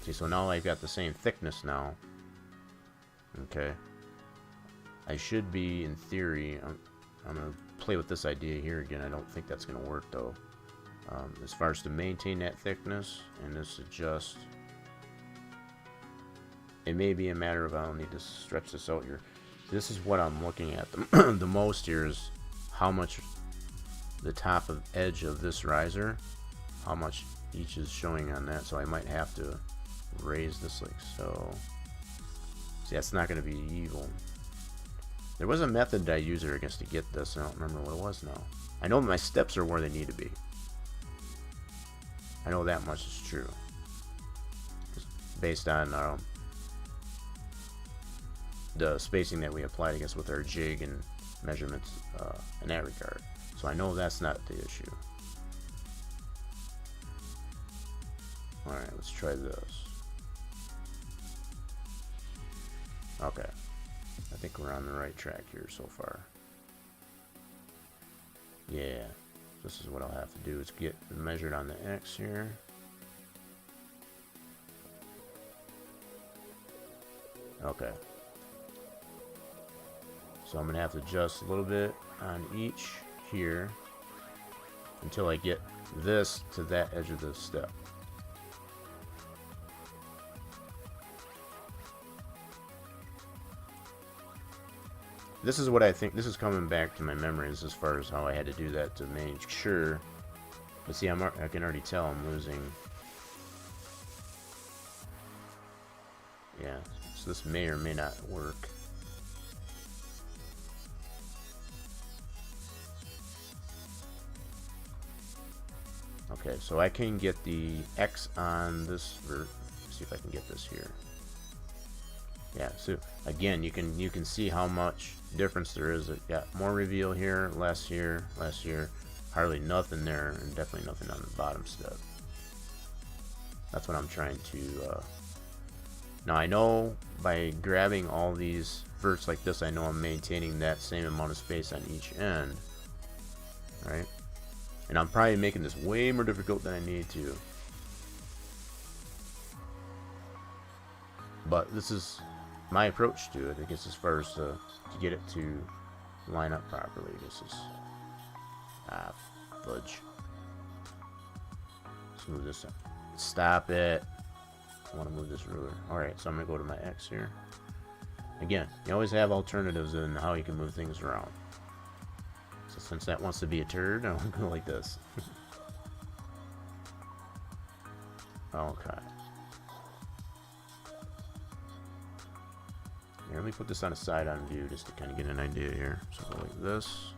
See, so now I've got the same thickness now. Okay. I should be, in theory, I'm going to play with this idea here again. I don't think that's going to work, though. As far as to maintain that thickness, and this adjust, it may be a matter of I'll need to stretch this out here. This is what I'm looking at the most here is how much the top of edge of this riser, how much each is showing on that. So I might have to raise this like so. See, that's not going to be evil. There was a method that I used there, I guess, to get this. I don't remember what it was now. I know my steps are where they need to be. I know that much is true. Just based on the spacing that we applied, I guess, with our jig and measurements in that regard. So I know that's not the issue. Alright, let's try this. Okay. I think we're on the right track here so far. Yeah. This is what I'll have to do, is get measured on the X here. Okay. So I'm going to have to adjust a little bit on each here until I get this to that edge of the step. This is what I think, this is coming back to my memories as far as how I had to do that to make sure. But see, I can already tell I'm losing. Yeah, so this may or may not work. Okay, so I can get the X on this vert. See if I can get this here. Yeah, so again, you can see how much difference there is. It got more reveal here, less here, hardly nothing there, and definitely nothing on the bottom step. That's what I'm trying to. Now I know by grabbing all these verts like this, I know I'm maintaining that same amount of space on each end, right? And I'm probably making this way more difficult than I need to. But this is my approach to it, I guess, as far as to get it to line up properly. This is fudge. Let's move this up. Stop it. I want to move this ruler. Alright, so I'm going to go to my X here. Again, you always have alternatives in how you can move things around. So since that wants to be a turd, I'm going to go like this. Okay. Here, let me put this on a side-on view just to kind of get an idea here. So go like this.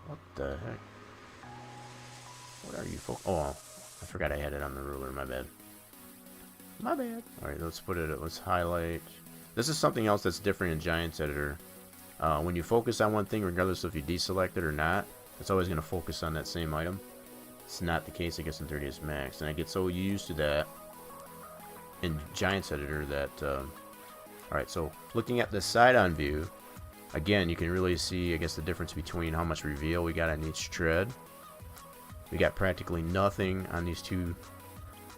What the heck? What are you oh, I forgot I had it on the ruler. My bad. My bad. Alright, let's put it, let's highlight. This is something else that's different in Giants Editor. When you focus on one thing, regardless if you deselect it or not, it's always going to focus on that same item. It's not the case, I guess, in 3ds Max. And I get so used to that in Giants Editor that... Alright, so looking at the side-on view, again, you can really see, I guess, the difference between how much reveal we got on each tread. We got practically nothing on these two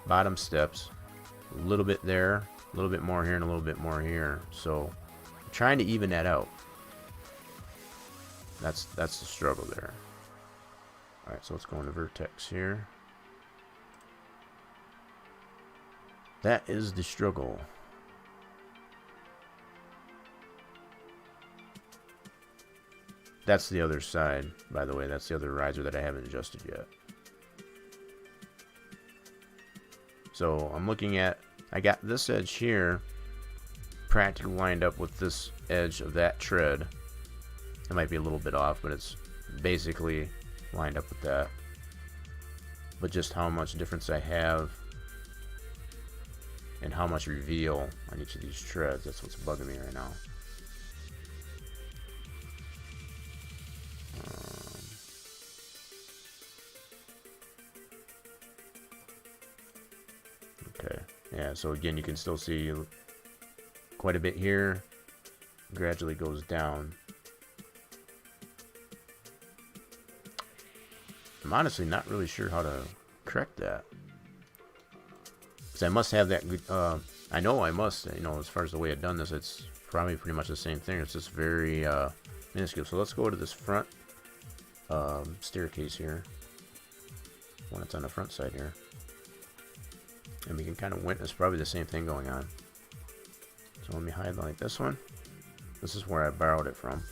bottom steps. A little bit there, a little bit more here, and a little bit more here. So, I'm trying to even that out. That's the struggle there. Alright, so let's go into vertex here. That is the struggle. That's the other side, by the way. That's the other riser that I haven't adjusted yet. So I'm looking at, I got this edge here practically lined up with this edge of that tread. It might be a little bit off, but it's basically lined up with that. But just how much difference I have and how much reveal on each of these treads, that's what's bugging me right now. Okay, yeah, so again, you can still see quite a bit here. Gradually goes down. I'm honestly not really sure how to correct that. Because I must have that, I know I must, you know, as far as the way I've done this, it's probably pretty much the same thing. It's just very minuscule. So let's go to this front staircase here. When it's on the front side here. And we can kind of witness probably the same thing going on. So let me highlight this one. This is where I borrowed it from.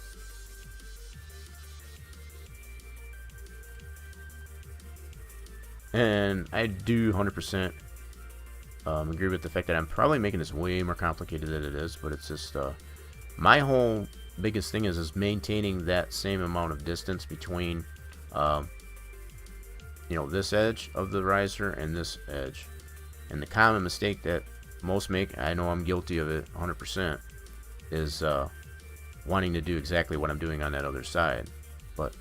And I do 100% agree with the fact that I'm probably making this way more complicated than it is, but it's just my whole biggest thing is maintaining that same amount of distance between you know, this edge of the riser and this edge. And the common mistake that most make, I know I'm guilty of it 100%, is wanting to do exactly what I'm doing on that other side. But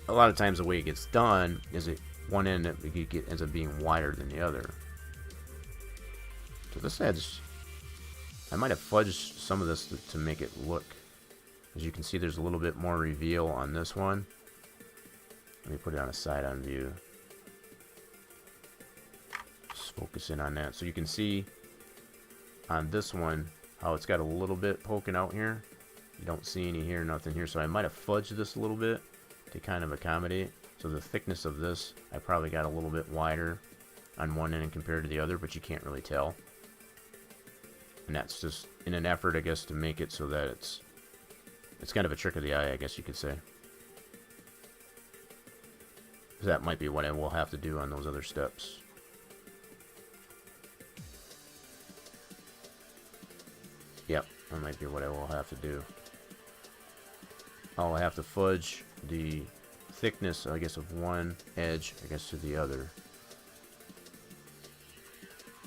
a lot of times the way it gets done is one end ends up being wider than the other. So this edge, I might have fudged some of this to make it look. As you can see, there's a little bit more reveal on this one. Let me put it on a side-on view. Just focus in on that. So you can see on this one how it's got a little bit poking out here. You don't see any here, nothing here. So I might have fudged this a little bit to kind of accommodate. So the thickness of this, I probably got a little bit wider on one end compared to the other, but you can't really tell. And that's just in an effort, I guess, to make it so that it's kind of a trick of the eye, I guess you could say. That might be what I will have to do on those other steps. Yep, that might be what I will have to do. I'll have to fudge the thickness, I guess, of one edge, I guess, to the other.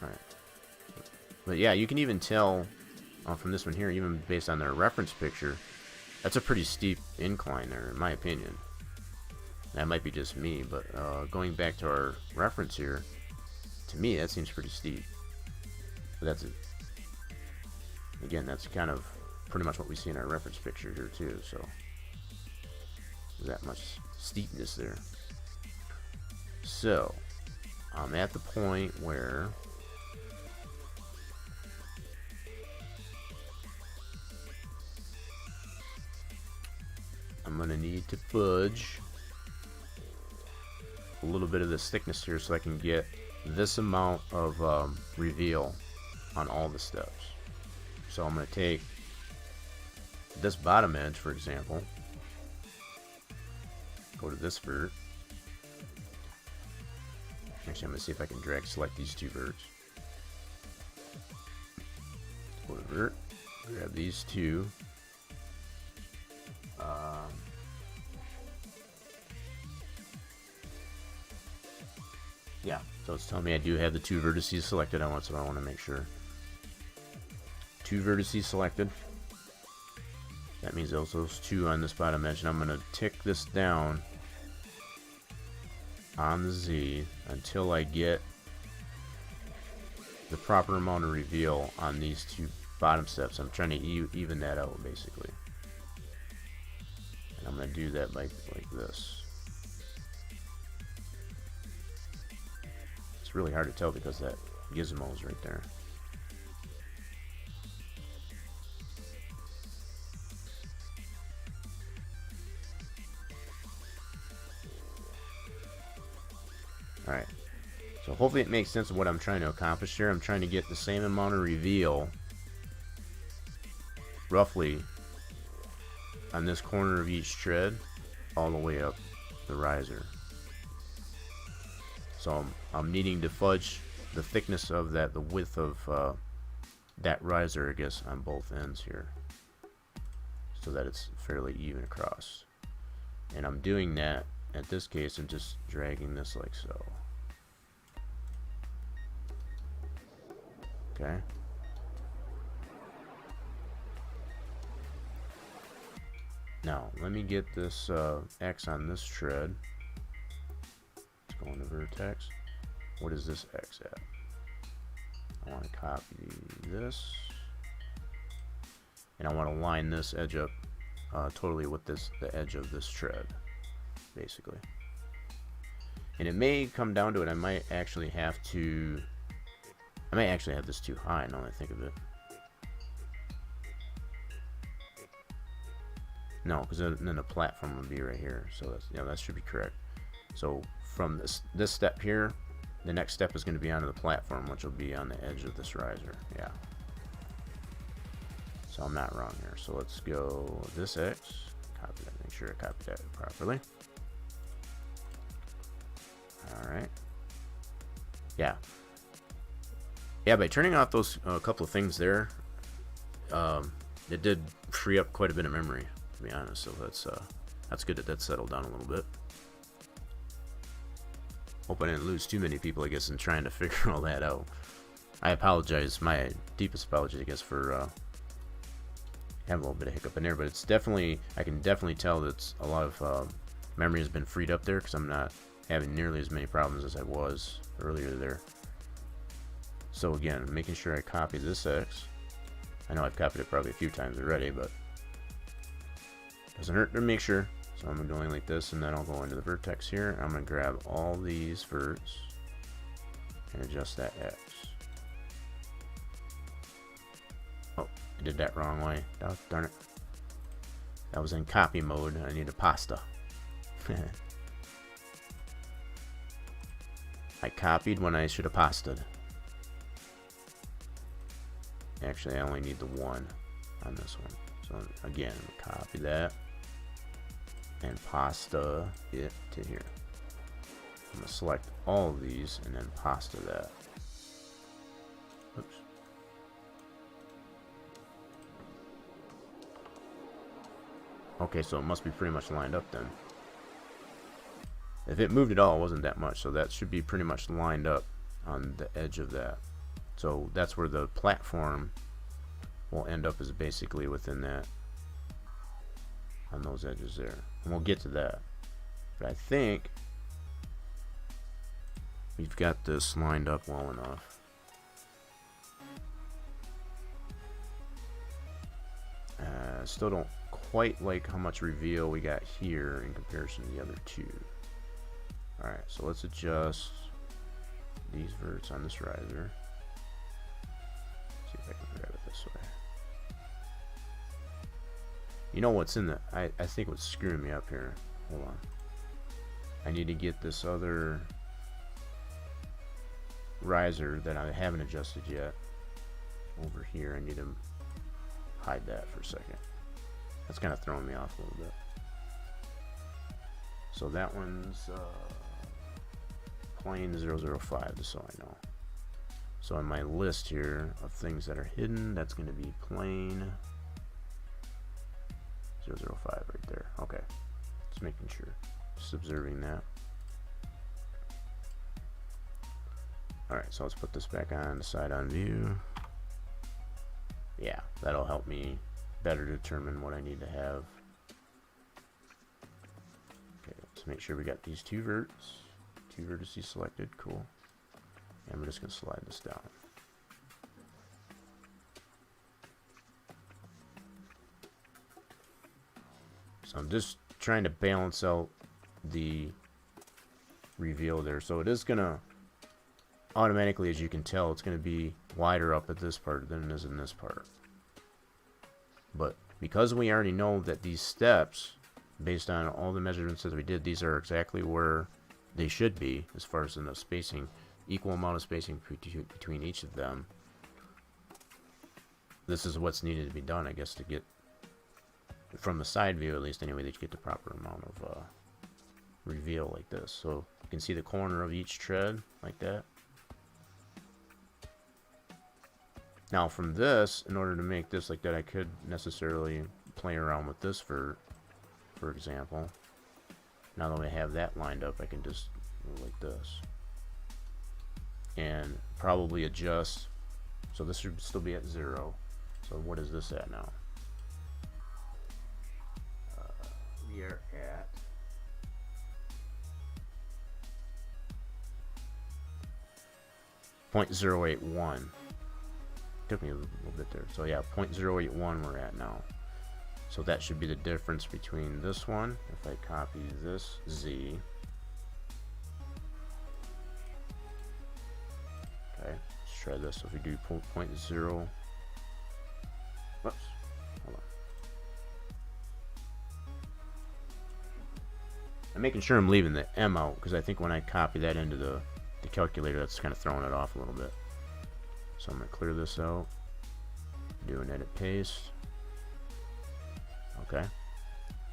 Alright. But yeah, you can even tell from this one here, even based on their reference picture, that's a pretty steep incline there, in my opinion. That might be just me, but going back to our reference here, to me that seems pretty steep. But that's it. Again, that's kind of pretty much what we see in our reference picture here too, so there's that much steepness there. So I'm at the point where I'm gonna need to fudge a little bit of this thickness here so I can get this amount of reveal on all the steps. So I'm going to take this bottom edge, for example, go to this vert. Actually, I'm going to see if I can select these two verts. Go to vert, grab these two. Yeah, so it's telling me I do have the two vertices selected. So I want to make sure. Two vertices selected. That means those two on this bottom edge. And I'm going to tick this down on the Z until I get the proper amount of reveal on these two bottom steps. I'm trying to even that out, basically. And I'm going to do that like this. It's really hard to tell because that gizmo is right there. Alright, so hopefully it makes sense of what I'm trying to accomplish here. I'm trying to get the same amount of reveal, roughly, on this corner of each tread, all the way up the riser. So I'm needing to fudge the thickness of that, the width of that riser, I guess, on both ends here, so that it's fairly even across. And I'm doing that, at this case, I'm just dragging this like so. Okay. Now, let me get this X on this tread. Let's go into vertex. What is this X at? I want to copy this. And I want to line this edge up totally with the edge of this tread, basically. And it may come down to it, I might actually have this too high now that I think of it. No, because then the platform would be right here. So that's, that should be correct. So from this step here, the next step is going to be onto the platform, which will be on the edge of this riser. Yeah. So I'm not wrong here. So let's go this X. Copy that. Make sure I copy that properly. All right. Yeah. Yeah, by turning off those couple of things there, it did free up quite a bit of memory, to be honest. So that's good that settled down a little bit. Hope I didn't lose too many people, I guess, in trying to figure all that out. I apologize, my deepest apology, I guess, for having a little bit of hiccup in there, but it's definitely, I can definitely tell that a lot of memory has been freed up there, because I'm not having nearly as many problems as I was earlier there. So again, making sure I copy this X. I know I've copied it probably a few times already, but doesn't hurt to make sure. So I'm going like this, and then I'll go into the vertex here. I'm going to grab all these verts and adjust that X. Oh, I did that wrong way. Oh, darn it. That was in copy mode. I need a pasta. I copied when I should have pasted. Actually, I only need the one on this one. So again, copy that and pasta it to here. I'm gonna select all of these and then pasta that. Oops. Okay, so it must be pretty much lined up then. If it moved at all, it wasn't that much, so that should be pretty much lined up on the edge of that. So that's where the platform will end up, is basically within that, on those edges there. And we'll get to that. But I think we've got this lined up well enough. Still don't quite like how much reveal we got here in comparison to the other two. Alright, so let's adjust these verts on this riser. See if I can grab it this way. You know what's in the... I think what's screwing me up here. Hold on. I need to get this other riser that I haven't adjusted yet over here. I need to hide that for a second. That's kind of throwing me off a little bit. So that one's plane 005, just so I know. So in my list here of things that are hidden, that's going to be plane 005 right there. Okay, just making sure, just observing that. Alright, so let's put this back on the side on view. Yeah, that'll help me better determine what I need to have. Okay, let's make sure we got these two vertices selected. Cool. And we're just going to slide this down. So I'm just trying to balance out the reveal there. So it is going to automatically, as you can tell, it's going to be wider up at this part than it is in this part. But because we already know that these steps, based on all the measurements that we did, these are exactly where they should be as far as in the spacing, equal amount of spacing between each of them. This is what's needed to be done, I guess, to get, from the side view at least anyway, that you get the proper amount of reveal like this. So you can see the corner of each tread like that. Now from this, in order to make this like that, I could necessarily play around with this for example. Now that I have that lined up, I can just go like this. And probably adjust, so this should still be at 0. So what is this at now? We are at 0.081. Took me a little bit there. So yeah, 0.081 we're at now. So that should be the difference between this one. If I copy this Z. Okay, let's try this. So if we do 0.0. Whoops. Hold on. I'm making sure I'm leaving the M out, because I think when I copy that into the calculator, that's kind of throwing it off a little bit. So I'm going to clear this out, do an edit paste. Okay.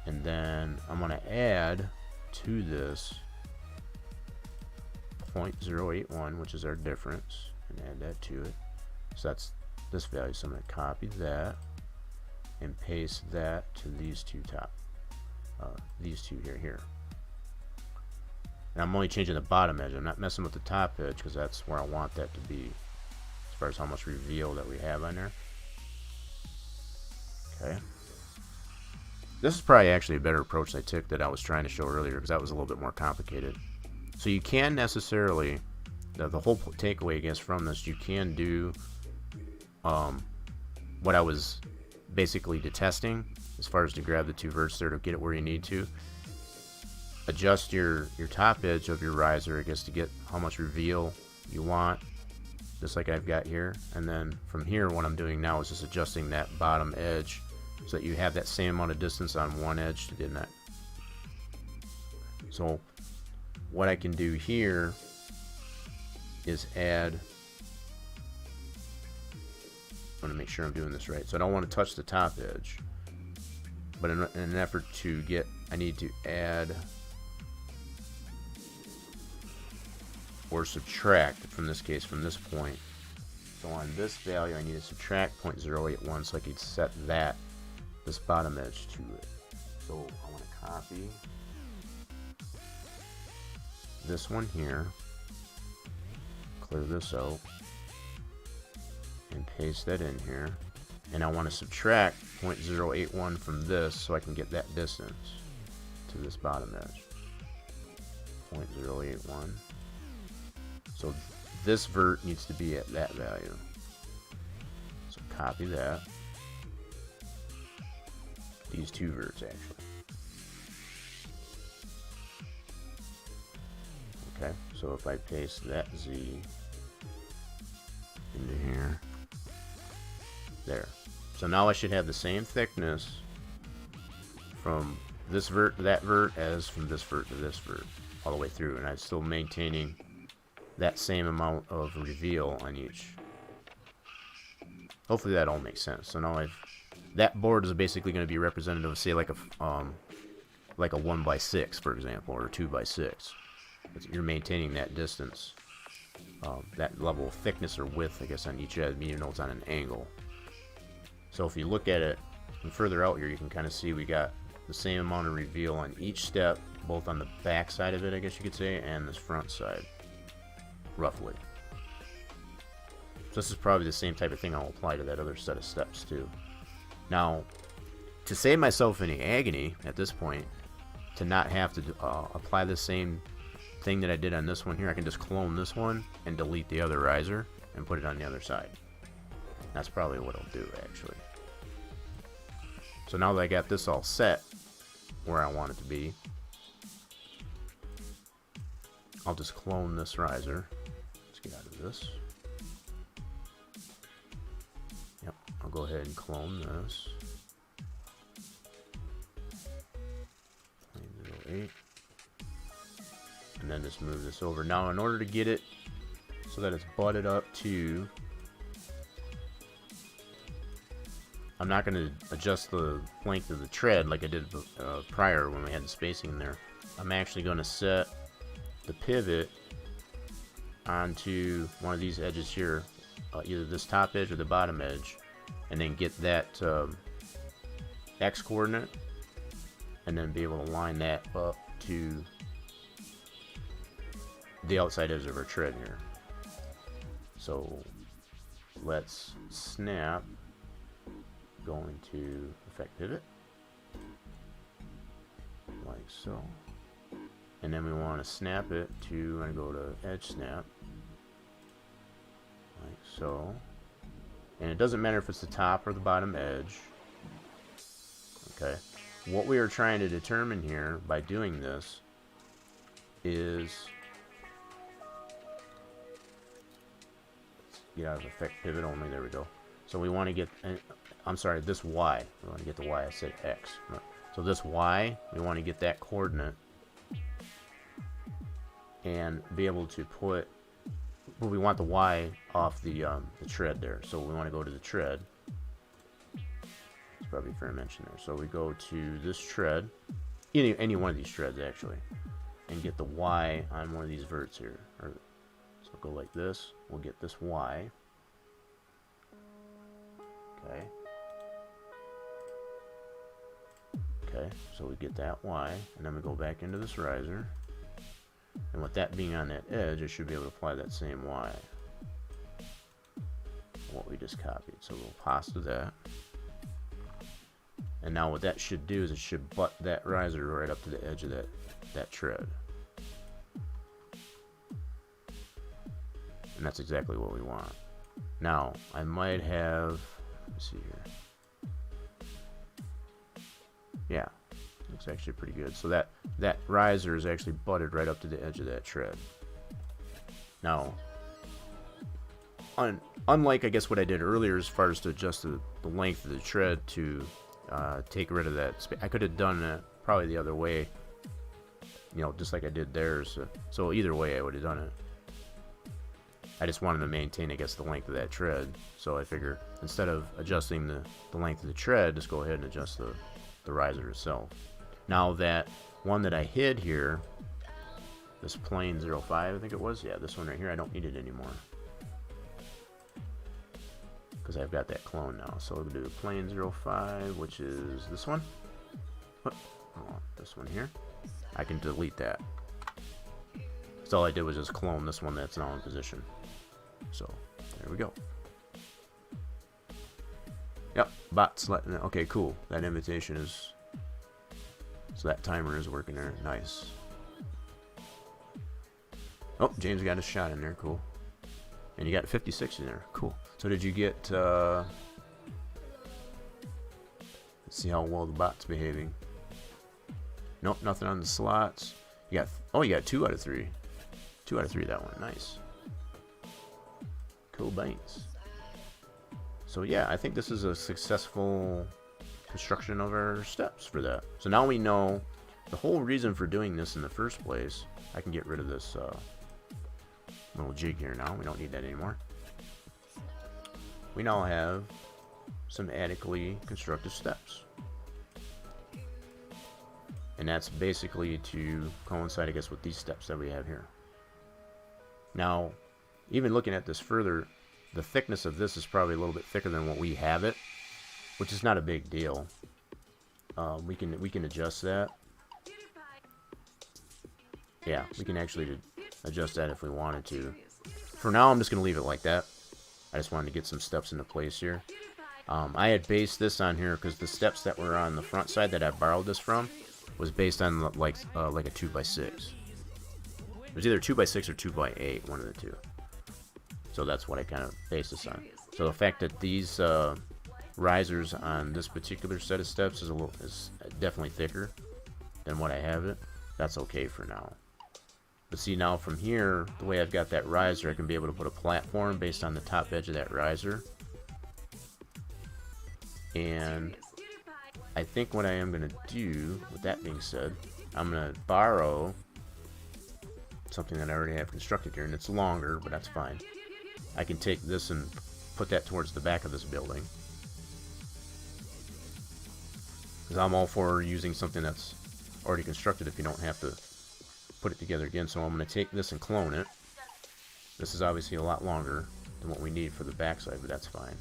And then I'm going to add to this 0.081, which is our difference, and add that to it. So that's this value. So I'm going to copy that and paste that to these two these two here. And I'm only changing the bottom edge. I'm not messing with the top edge because that's where I want that to be as far as how much reveal that we have on there. Okay. This is probably actually a better approach I took that I was trying to show earlier because that was a little bit more complicated. So you can necessarily, the whole takeaway I guess from this, you can do what I was basically detesting as far as to grab the two verts there to get it where you need to. Adjust your top edge of your riser, I guess, to get how much reveal you want, just like I've got here. And then from here, what I'm doing now is just adjusting that bottom edge so that you have that same amount of distance on one edge to the next. So what I can do here is add, I want to make sure I'm doing this right. So I don't want to touch the top edge, but in an effort to get, I need to add or subtract, from this case, from this point. So on this value, I need to subtract 0.081 so I can set that, this bottom edge to it. So I want to copy this one here, clear this out, and paste that in here. And I want to subtract 0.081 from this so I can get that distance to this bottom edge. 0.081. So this vert needs to be at that value. So copy that. These two verts actually. Okay, so if I paste that Z into here, there. So now I should have the same thickness from this vert to that vert as from this vert to this vert, all the way through, and I'm still maintaining that same amount of reveal on each. Hopefully that all makes sense. So now that board is basically going to be representative of, say, like a 1x6, for example, or a 2x6. You're maintaining that distance, that level of thickness or width, I guess, on each edge, even though it's on an angle. So if you look at it from further out here, you can kind of see we got the same amount of reveal on each step, both on the back side of it, I guess you could say, and this front side, roughly. So this is probably the same type of thing I'll apply to that other set of steps too. Now, to save myself any agony at this point, to not have to apply the same thing that I did on this one here, I can just clone this one and delete the other riser and put it on the other side. That's probably what I'll do, actually. So now that I got this all set where I want it to be, I'll just clone this riser. Let's get out of this. Yep, I'll go ahead and clone this. 0.08. And then just move this over. Now, in order to get it so that it's butted up to, I'm not going to adjust the length of the tread like I did prior when we had the spacing in there. I'm actually going to set the pivot onto one of these edges here, either this top edge or the bottom edge, and then get that X coordinate, and then be able to line that up to the outside edge of our tread here. So let's snap, going to effect pivot, like so. And then we want to snap it to, and go to edge snap, like so. And it doesn't matter if it's the top or the bottom edge. Okay. What we are trying to determine here by doing this is, let's get out of effect pivot only, there we go. So we want to get, I'm sorry, this Y. We want to get the Y, I said X. So this Y, we want to get that coordinate and be able to put, well, we want the Y off the tread there. So we want to go to the tread. It's probably fair to mention there. So we go to this tread, any one of these treads actually, and get the Y on one of these verts here. So go like this. We'll get this Y. Okay. Okay, so we get that Y, and then we go back into this riser, And with that being on that edge, I should be able to apply that same Y. What we just copied. So we'll pasta that. And now what that should do is it should butt that riser right up to the edge of that tread. And that's exactly what we want. Now, I might have, let's see here. Yeah, looks actually pretty good. So that riser is actually butted right up to the edge of that tread. Now, unlike I guess what I did earlier as far as to adjust the length of the tread to take rid of that space, I could have done it probably the other way, you know, just like I did there. So either way I would have done it. I just wanted to maintain, I guess, the length of that tread. So I figure instead of adjusting the length of the tread, just go ahead and adjust the riser itself. Now that one that I hid here, this plane 05, I think it was, yeah, this one right here, I don't need it anymore because I've got that clone now. So we'll do plane 05, which is this one. Oh, this one here. I can delete that. So all I did was just clone this one that's now in position. So there we go. Yep, bot's letting it. Okay, cool. That invitation is, so that timer is working there. Nice. Oh, James got a shot in there. Cool. And you got 56 in there. Cool. So did you get, let's see how well the bot's behaving. Nope, nothing on the slots. You got, oh, you got 2 out of 3. 2 out of 3 that one. Nice. Cool beans. So yeah, I think this is a successful construction of our steps for that. So now we know the whole reason for doing this in the first place. I can get rid of this little jig here now. We don't need that anymore. We now have some adequately constructed steps. And that's basically to coincide, I guess, with these steps that we have here. Now, even looking at this further, the thickness of this is probably a little bit thicker than what we have it, which is not a big deal. We can adjust that. Yeah, we can actually adjust that if we wanted to. For now, I'm just going to leave it like that. I just wanted to get some steps into place here. I had based this on here because the steps that were on the front side that I borrowed this from was based on like a 2x6. It was either 2x6 or 2x8, one of the two. So that's what I kind of based this on. So the fact that these risers on this particular set of steps is definitely thicker than what I have it, that's okay for now. But see, now from here, the way I've got that riser, I can be able to put a platform based on the top edge of that riser. And I think what I am going to do, with that being said, I'm going to borrow something that I already have constructed here, and it's longer, but that's fine. I can take this and put that towards the back of this building. Because I'm all for using something that's already constructed if you don't have to put it together again. So I'm going to take this and clone it. This is obviously a lot longer than what we need for the backside, but that's fine.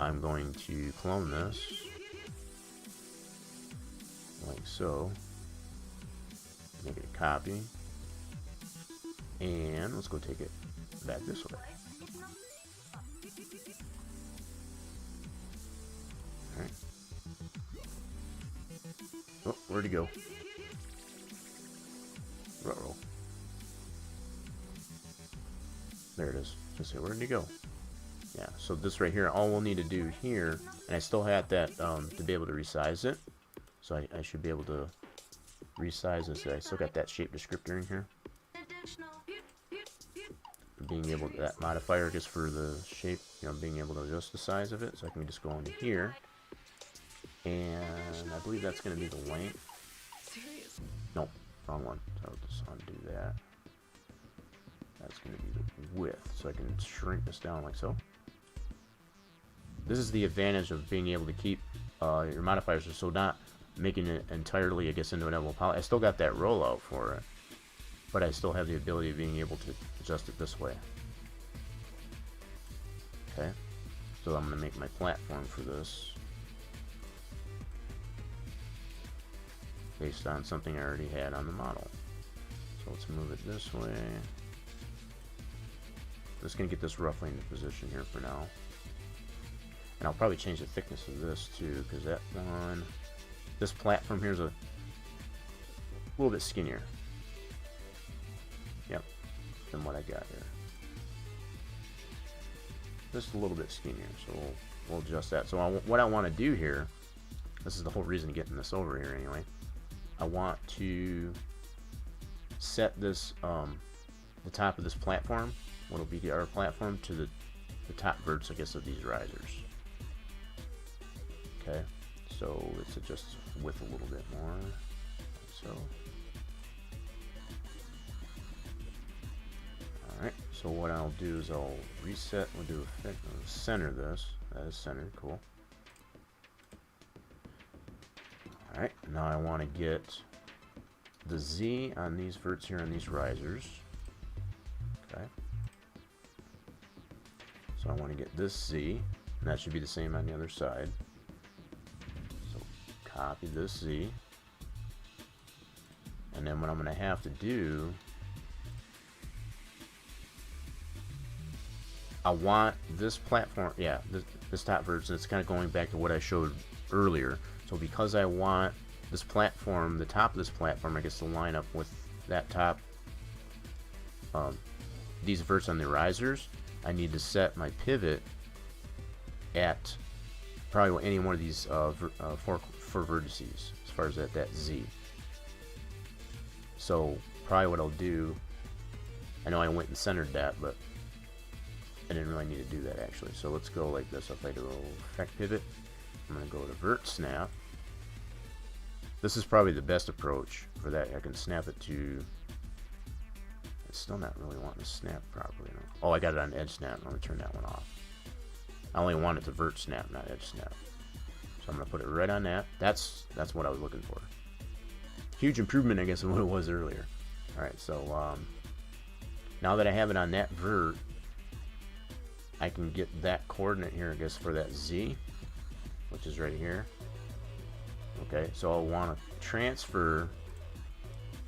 I'm going to clone this like so. Make it a copy. And let's go take it back this way. Alright. Oh, where'd he go? Ruh-roh. There it is. Just say, where did he go? Yeah, so this right here, all we'll need to do here, and I still have that to be able to resize it. So I should be able to resize this. I still got that shape descriptor in here. Being able to, that modifier just for the shape, you know, being able to adjust the size of it. So I can just go into here, and I believe that's going to be the length. Nope, wrong one. So I'll just undo that. That's going to be the width, so I can shrink this down like so. This is the advantage of being able to keep your modifiers, so not making it entirely, I guess, into an envelope poly. I still got that rollout for it, but I still have the ability of being able to adjust it this way. Okay, so I'm going to make my platform for this based on something I already had on the model. So So let's move it this way. I'm just going to get this roughly into position here for now. And I'll probably change the thickness of this too, because that one, this platform here is a little bit skinnier. Yep, than what I got here. Just a little bit skinnier, so we'll adjust that. So what I want to do here, this is the whole reason of getting this over here anyway. I want to set this, the top of this platform, what'll be our platform, to the top verts, I guess, of these risers. Okay, so let's adjust width a little bit more. So, alright, so what I'll do is I'll reset, we'll do a center this. That is centered, cool. Alright, now I want to get the Z on these verts here on these risers. Okay. So I want to get this Z, and that should be the same on the other side. So copy this Z. And then what I'm going to have to do, I want this platform, yeah, this top version, it's kind of going back to what I showed earlier. So because I want this platform, the top of this platform, I guess, to line up with that top, these verts on the risers, I need to set my pivot at probably any one of these four vertices, as far as that Z. So probably what I'll do, I know I went and centered that, but I didn't really need to do that actually. So let's go like this. If I do effect pivot, I'm going to go to vert snap. This is probably the best approach for that. I can snap it to, it's still not really wanting to snap properly. No. Oh, I got it on edge snap. I'm going to turn that one off. I only want it to vert snap, not edge snap. So I'm going to put it right on that. That's what I was looking for. Huge improvement, I guess, in what it was earlier. Alright, so now that I have it on that vert, I can get that coordinate here, I guess, for that Z, which is right here. Okay, so I'll want to transfer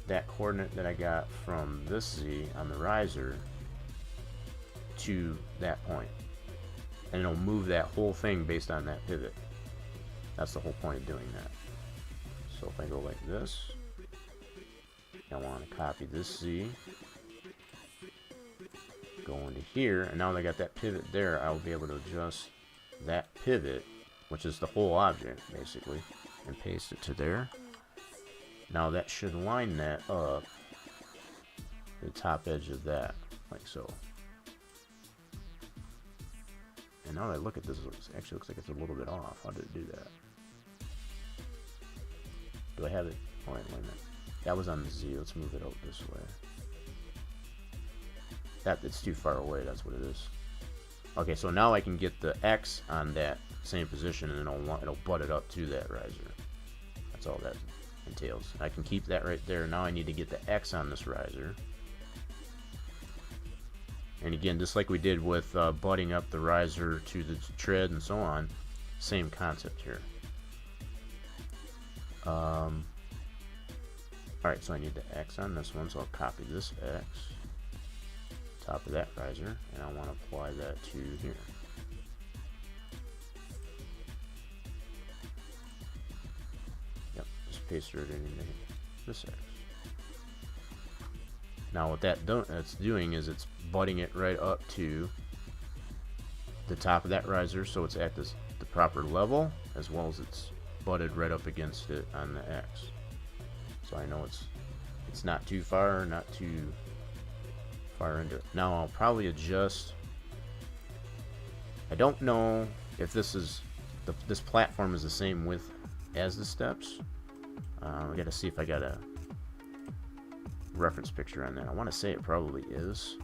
that coordinate that I got from this Z on the riser to that point. And it'll move that whole thing based on that pivot. That's the whole point of doing that. So if I go like this, I want to copy this Z, go into here, and now that I got that pivot there, I'll be able to adjust that pivot, which is the whole object basically, and paste it to there. Now that should line that up the top edge of that, like so. And now that I look at this, it actually looks like it's a little bit off. How did it do that? Do I have it? Oh, wait a minute. That was on the Z. Let's move it out this way. It's too far away. That's what it is. Okay, so now I can get the X on that same position, and it'll butt it up to that riser. That's all that entails. I can keep that right there. Now I need to get the X on this riser. And again, just like we did with butting up the riser to the tread and so on, same concept here. Alright, so I need the X on this one, so I'll copy this X, top of that riser, and I want to apply that to here. Yep, just paste it right into this X. Now what that's doing is it's butting it right up to the top of that riser, so it's at the proper level, as well as it's butted right up against it on the X. So I know it's not too far, not too far into it. Now I'll probably adjust. I don't know if this platform is the same width as the steps. I got to see if I got a reference picture on that. I want to say it probably is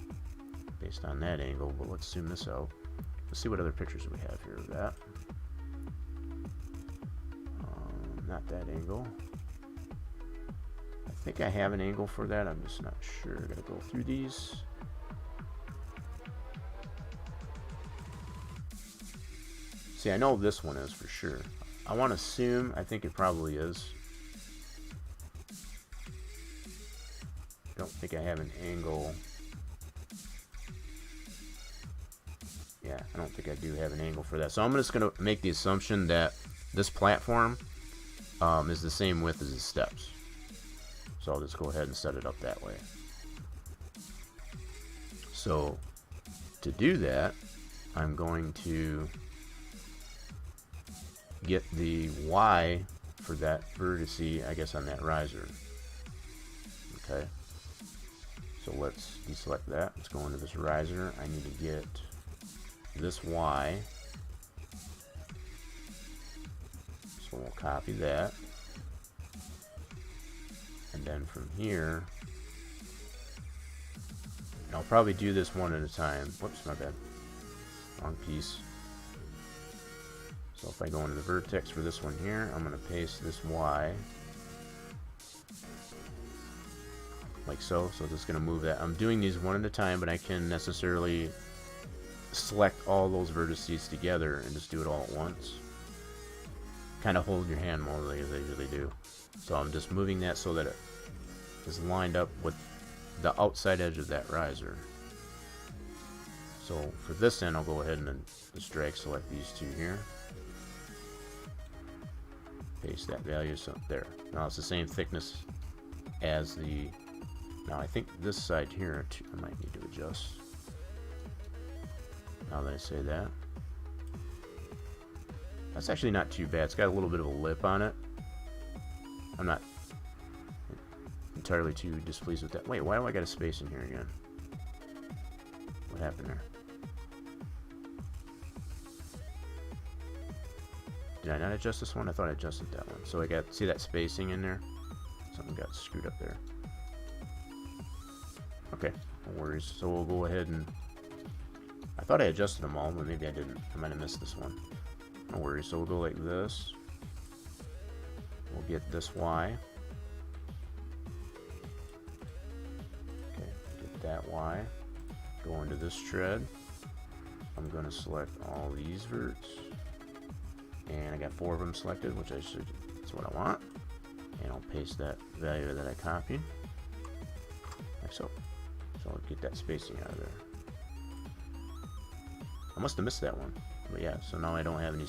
based on that angle, but let's zoom this out. Let's see what other pictures we have here of that. Not that angle. I think I have an angle for that. I'm just not sure. I gotta go through these. See, I know this one is for sure. I want to assume, I think it probably is. Don't don't think I have an angle. Yeah, I don't think I do have an angle for that. So I'm just going to make the assumption that this platform is the same width as the steps. So I'll just go ahead and set it up that way. So to do that, I'm going to get the Y for that vertice, I guess, on that riser. Okay. So let's deselect that. Let's go into this riser. I need to get this Y. So we'll copy that. And then from here, I'll probably do this one at a time. Whoops, my bad. Wrong piece. So if I go into the vertex for this one here, I'm going to paste this Y. Like so. So just going to move that. I'm doing these one at a time, but I can necessarily select all those vertices together and just do it all at once. Kind of hold your hand more like they usually do. So I'm just moving that so that it is lined up with the outside edge of that riser. So for this end, I'll go ahead and then just drag select these two here. Paste that value so there. Now it's the same thickness as the. Now I think this side here I might need to adjust. Now that I say that, that's actually not too bad. It's got a little bit of a lip on it. I'm not entirely too displeased with that. Wait, why do I got a space in here again? What happened there? Did I not adjust this one? I thought I adjusted that one. So I got, see that spacing in there? Something got screwed up there. Okay, no worries. So we'll go ahead and, I thought I adjusted them all, but maybe I didn't. I might have missed this one. No worries. So we'll go like this. We'll get this Y. Okay, get that Y. Go into this tread. I'm going to select all these verts. And I got 4 of them selected, which I should, that's what I want. And I'll paste that value that I copied. Like so. So I'll get that spacing out of there. I must have missed that one. But yeah, so now I don't have any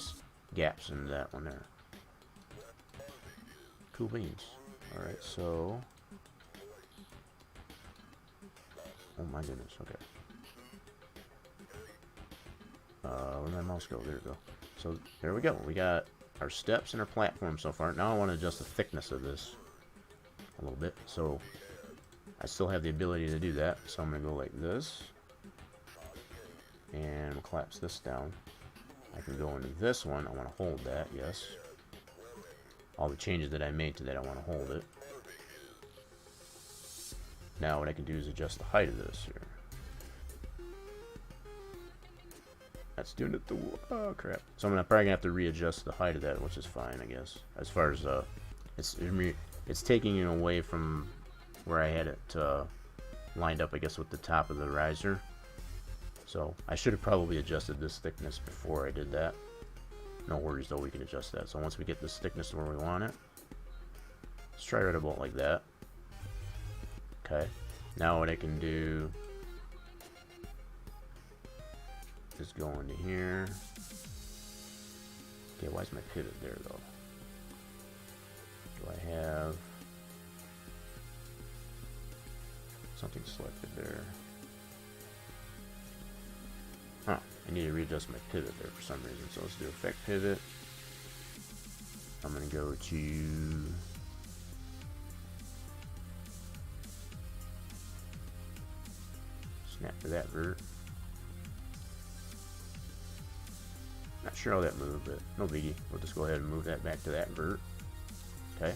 gaps in that one there. Cool beans. Alright, so. Oh my goodness, okay. Where'd my mouse go? There we go. So there we go. We got our steps and our platform so far. Now I want to adjust the thickness of this a little bit. So I still have the ability to do that. So I'm going to go like this. And we'll collapse this down. I can go into this one. I want to hold that, yes. All the changes that I made to that, I want to hold it. Now what I can do is adjust the height of this here. That's doing it the, oh crap. So I'm probably gonna have to readjust the height of that, which is fine, I guess. As far as it's taking it away from where I had it lined up, I guess, with the top of the riser. So I should have probably adjusted this thickness before I did that. No worries though, we can adjust that. So once we get this thickness to where we want it, let's try right about like that. Okay. Now what I can do is go into here. Okay, why is my pivot there though? Do I have something selected there? Huh, I need to readjust my pivot there for some reason. So let's do effect pivot. I'm gonna go to snap to that vert. Not sure how that moved, but no biggie. We'll just go ahead and move that back to that vert. Okay,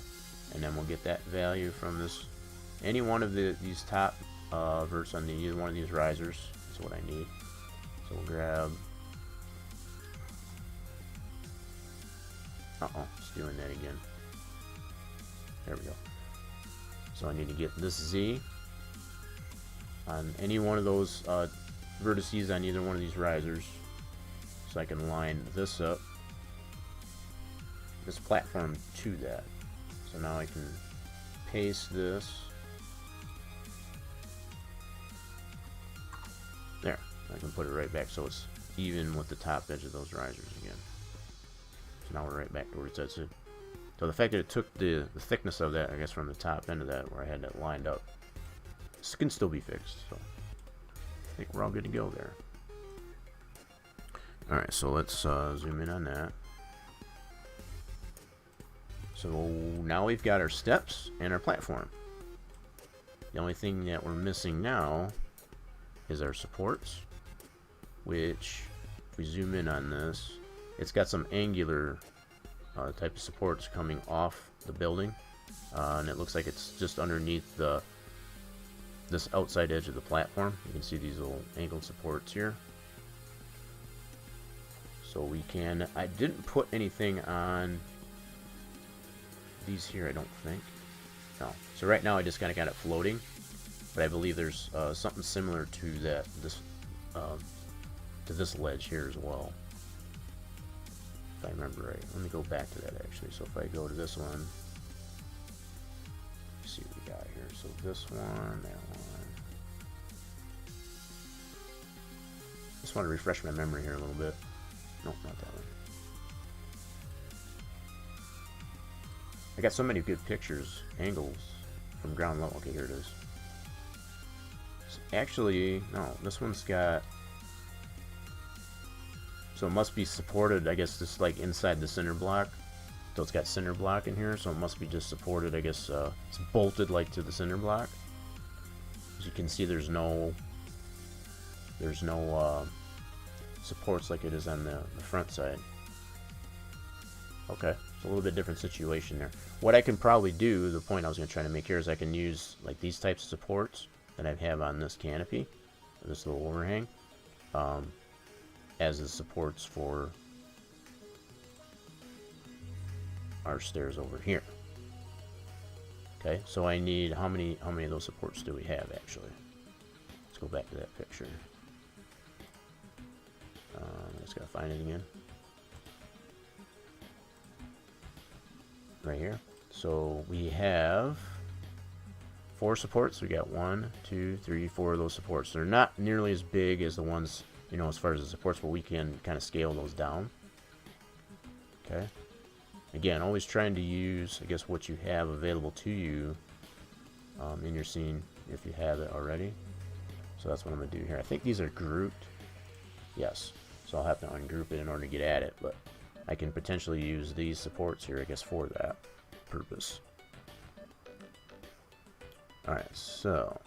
and then we'll get that value from this, any one of these top verts on either one of these risers is what I need. So we'll grab. It's doing that again. There we go. So I need to get this Z on any one of those vertices on either one of these risers. So I can line this up, this platform to that. So now I can paste this I can put it right back so it's even with the top edge of those risers again. So now we're right back to where it says it. So the fact that it took the thickness of that, I guess, from the top end of that where I had that lined up, this can still be fixed. So I think we're all good to go there. Alright, so let's zoom in on that. So now we've got our steps and our platform. The only thing that we're missing now is our supports, which, if we zoom in on this, it's got some angular type of supports coming off the building, and it looks like it's just underneath this outside edge of the platform. You can see these little angled supports here. So we can, I didn't put anything on these here, I don't think. No. So right now I just kind of got it floating, but I believe there's something similar to that, to this ledge here as well, if I remember right. Let me go back to that actually. So if I go to this one, let's see what we got here. So this one, that one. Just want to refresh my memory here a little bit. Nope, not that one. I got so many good pictures, angles from ground level. Okay, here it is. So actually, no, this one's got. So it must be supported, I guess, just like inside the center block. So it's got center block in here, so it must be just supported, I guess, it's bolted like to the center block. As you can see, there's no supports like it is on the front side. Okay, it's a little bit different situation there. What I can probably do, the point I was going to try to make here, is I can use like these types of supports that I have on this canopy, this little overhang, as the supports for our stairs over here. Okay, so I need, how many of those supports do we have actually? Let's go back to that picture. Just gotta find it again. Right here. So we have 4 supports. We got 1, 2, 3, 4 of those supports. They're not nearly as big as the ones, you know, as far as the supports, but we can kind of scale those down. Okay. Again, always trying to use, I guess, what you have available to you in your scene if you have it already. So that's what I'm gonna do here. I think these are grouped. Yes. So I'll have to ungroup it in order to get at it, but I can potentially use these supports here, I guess, for that purpose. Alright, so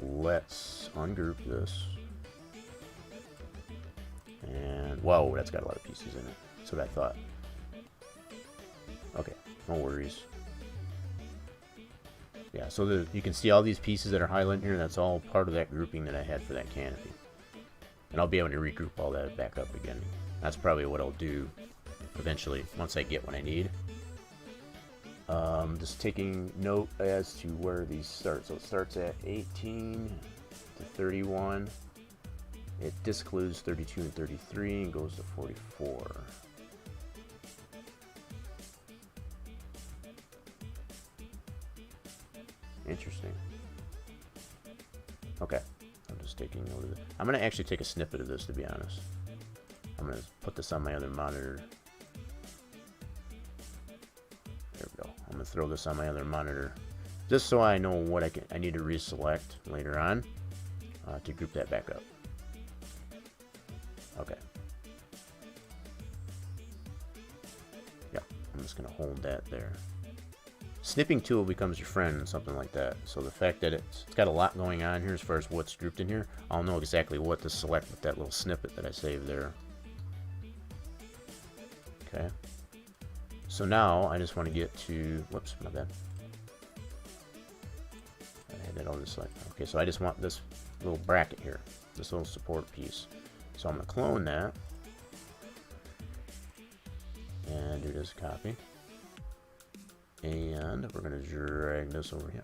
let's ungroup this. And, whoa, that's got a lot of pieces in it. That's what I thought. Okay, no worries. Yeah, so you can see all these pieces that are highlighted here. That's all part of that grouping that I had for that canopy. And I'll be able to regroup all that back up again. That's probably what I'll do eventually once I get what I need. Just taking note as to where these start. So it starts at 18 to 31. It discludes 32 and 33 and goes to 44. Interesting. Okay, I'm just taking note of it. I'm going to actually take a snippet of this, to be honest. I'm going to put this on my other monitor. There we go. I'm going to throw this on my other monitor, just so I know what I need to reselect later on to group that back up. Okay. Yeah, I'm just going to hold that there. Snipping tool becomes your friend and something like that. So the fact that it's got a lot going on here as far as what's grouped in here, I'll know exactly what to select with that little snippet that I saved there. Okay. So now I just want to get to, whoops, my bad. I had that all just like, okay, so I just want this little bracket here, this little support piece. So I'm going to clone that and do this copy. And we're going to drag this over here.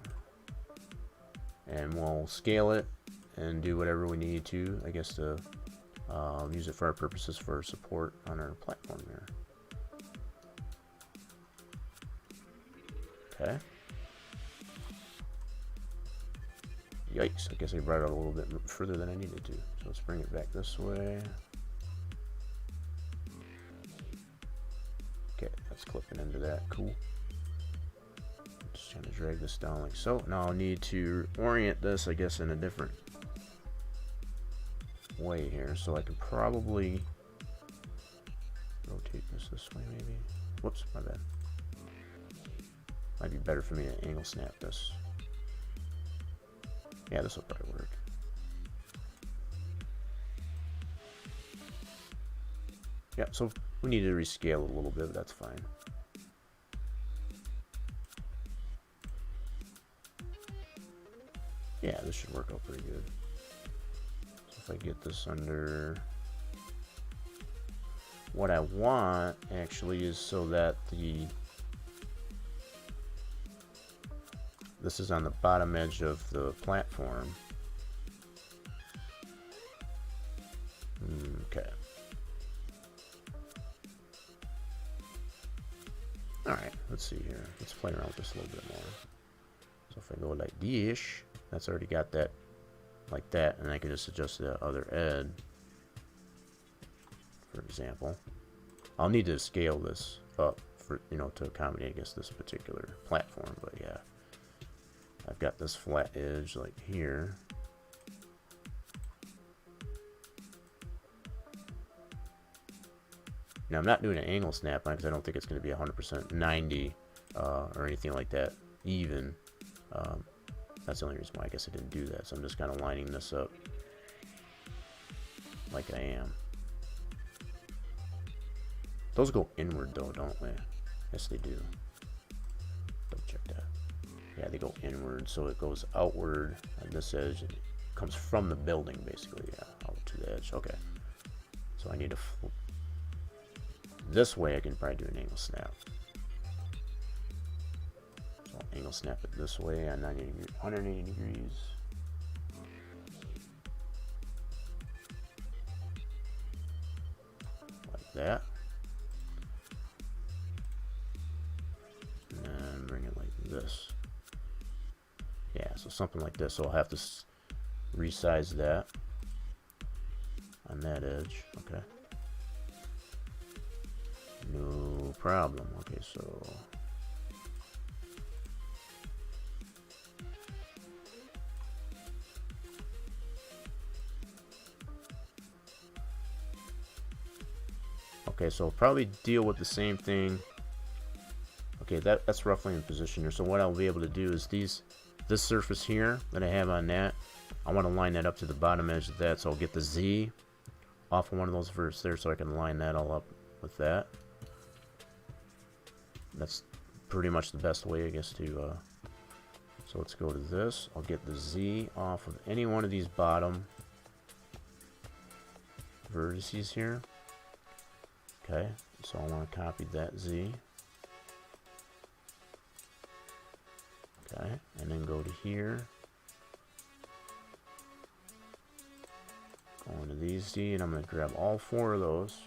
And we'll scale it and do whatever we need to, I guess, to use it for our purposes for support on our platform here. Okay. Yikes, I guess I brought it a little bit further than I needed to. So let's bring it back this way. Okay, that's clipping into that. Cool. Just trying to drag this down like so. Now I'll need to orient this, I guess, in a different way here. So I can probably rotate this way, maybe. Whoops, my bad. Might be better for me to angle snap this. Yeah, this will probably work. Yeah, so we need to rescale it a little bit, but that's fine. Yeah, this should work out pretty good. So if I get this under... What I want, actually, is so that this is on the bottom edge of the platform. Okay. Alright, let's see here. Let's play around with this a little bit more. So if I go like this, that's already got that like that, and I can just adjust the other edge. For example, I'll need to scale this up for, you know, to accommodate, I guess, this particular platform. But yeah, I've got this flat edge like here. Now I'm not doing an angle snap on because I don't think it's going to be 100% 90 or anything like that even. That's the only reason why I guess I didn't do that. So I'm just kind of lining this up like I am. Those go inward though, don't they? Yes, they do. Double check that. Yeah, they go inward, so it goes outward on this edge. It comes from the building, basically. Yeah, out to the edge. Okay. So I need to flip. This way I can probably do an angle snap. So I'll angle snap it this way on 180 degrees. Like that. And bring it like this. Yeah, so something like this. So I'll have to resize that on that edge. Okay. No problem. Okay, so okay, so I'll probably deal with the same thing. Okay, that's roughly in position here. So what I'll be able to do is this surface here that I have on that, I want to line that up to the bottom edge of that, so I'll get the Z off of one of those verts there so I can line that all up with that. That's pretty much the best way, I guess, to so let's go to this. I'll get the Z off of any one of these bottom vertices here. Okay, so I want to copy that Z. Okay, and then go to here. Go into these Z, and I'm going to grab all four of those.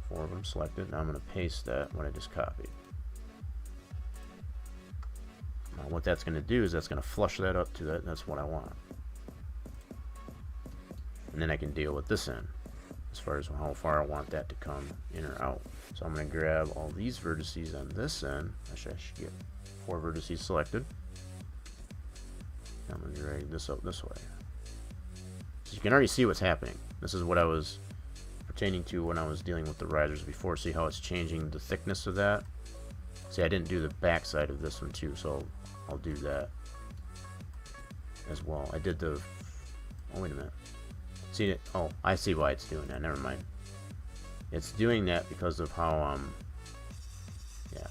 4 of them selected, and I'm going to paste that what I just copied. Now what that's going to do is that's going to flush that up to that. That's what I want. And then I can deal with this end as far as how far I want that to come in or out. So I'm going to grab all these vertices on this end. Actually, I should get 4 vertices selected. I'm going to drag this up this way. So you can already see what's happening. This is what I was pertaining to when I was dealing with the risers before. See how it's changing the thickness of that? See, I didn't do the back side of this one too, so I'll do that as well. I did the... Oh, wait a minute. See it? Oh, I see why it's doing that. Never mind. It's doing that because of how, yeah,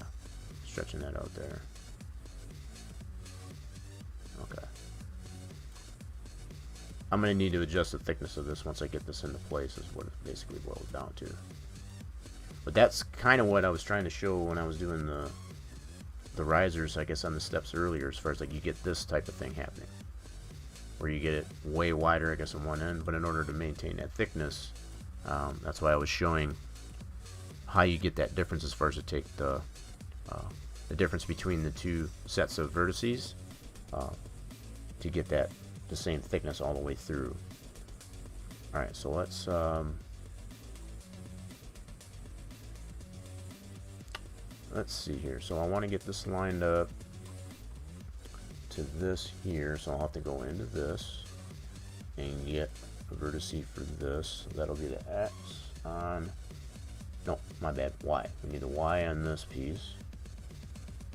stretching that out there. Okay. I'm going to need to adjust the thickness of this once I get this into place, is what it basically boils down to. But that's kind of what I was trying to show when I was doing the risers, I guess, on the steps earlier, as far as like you get this type of thing happening. Where you get it way wider, I guess, on one end, but in order to maintain that thickness, that's why I was showing how you get that difference as far as to take the difference between the two sets of vertices to get that the same thickness all the way through. Alright, so let's see here. So I want to get this lined up to this here, so I'll have to go into this and get a vertice for this. So that'll be the X on, no, my bad, Y. We need a Y on this piece,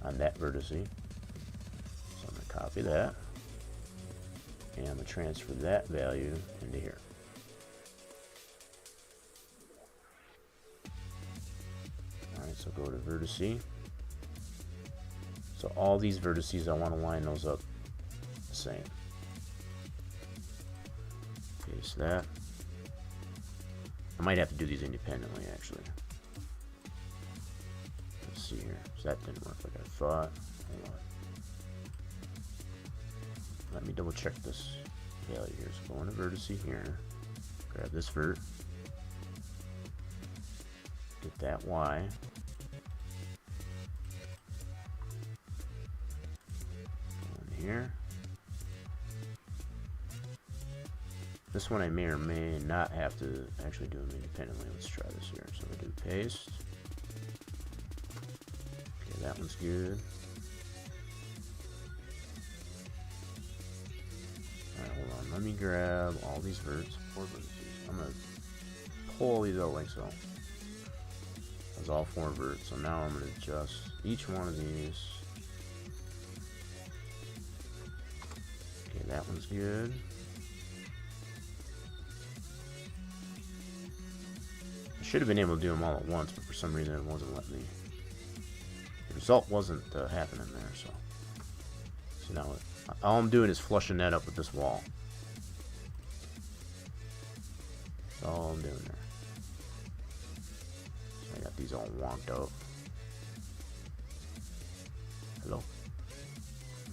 on that vertice. So I'm going to copy that, and I'm going to transfer that value into here. Alright, so go to vertice. So all these vertices, I want to line those up the same. Paste that. I might have to do these independently, actually. Let's see here. So that didn't work like I thought. Hold on. Let me double check this value here. So go into vertice here. Grab this vert. Get that Y. Here. This one I may or may not have to actually do them independently. Let's try this here. So we do paste. Okay, that one's good. Alright, hold on. Let me grab all these verts. 4 vertices. I'm gonna pull these out like so. That's all 4 verts. So now I'm gonna adjust each one of these. Okay, that one's good. I should have been able to do them all at once, but for some reason it wasn't letting me. The result wasn't happening there, so now all I'm doing is flushing that up with this wall. That's all I'm doing there. So I got these all wonked out. Hello?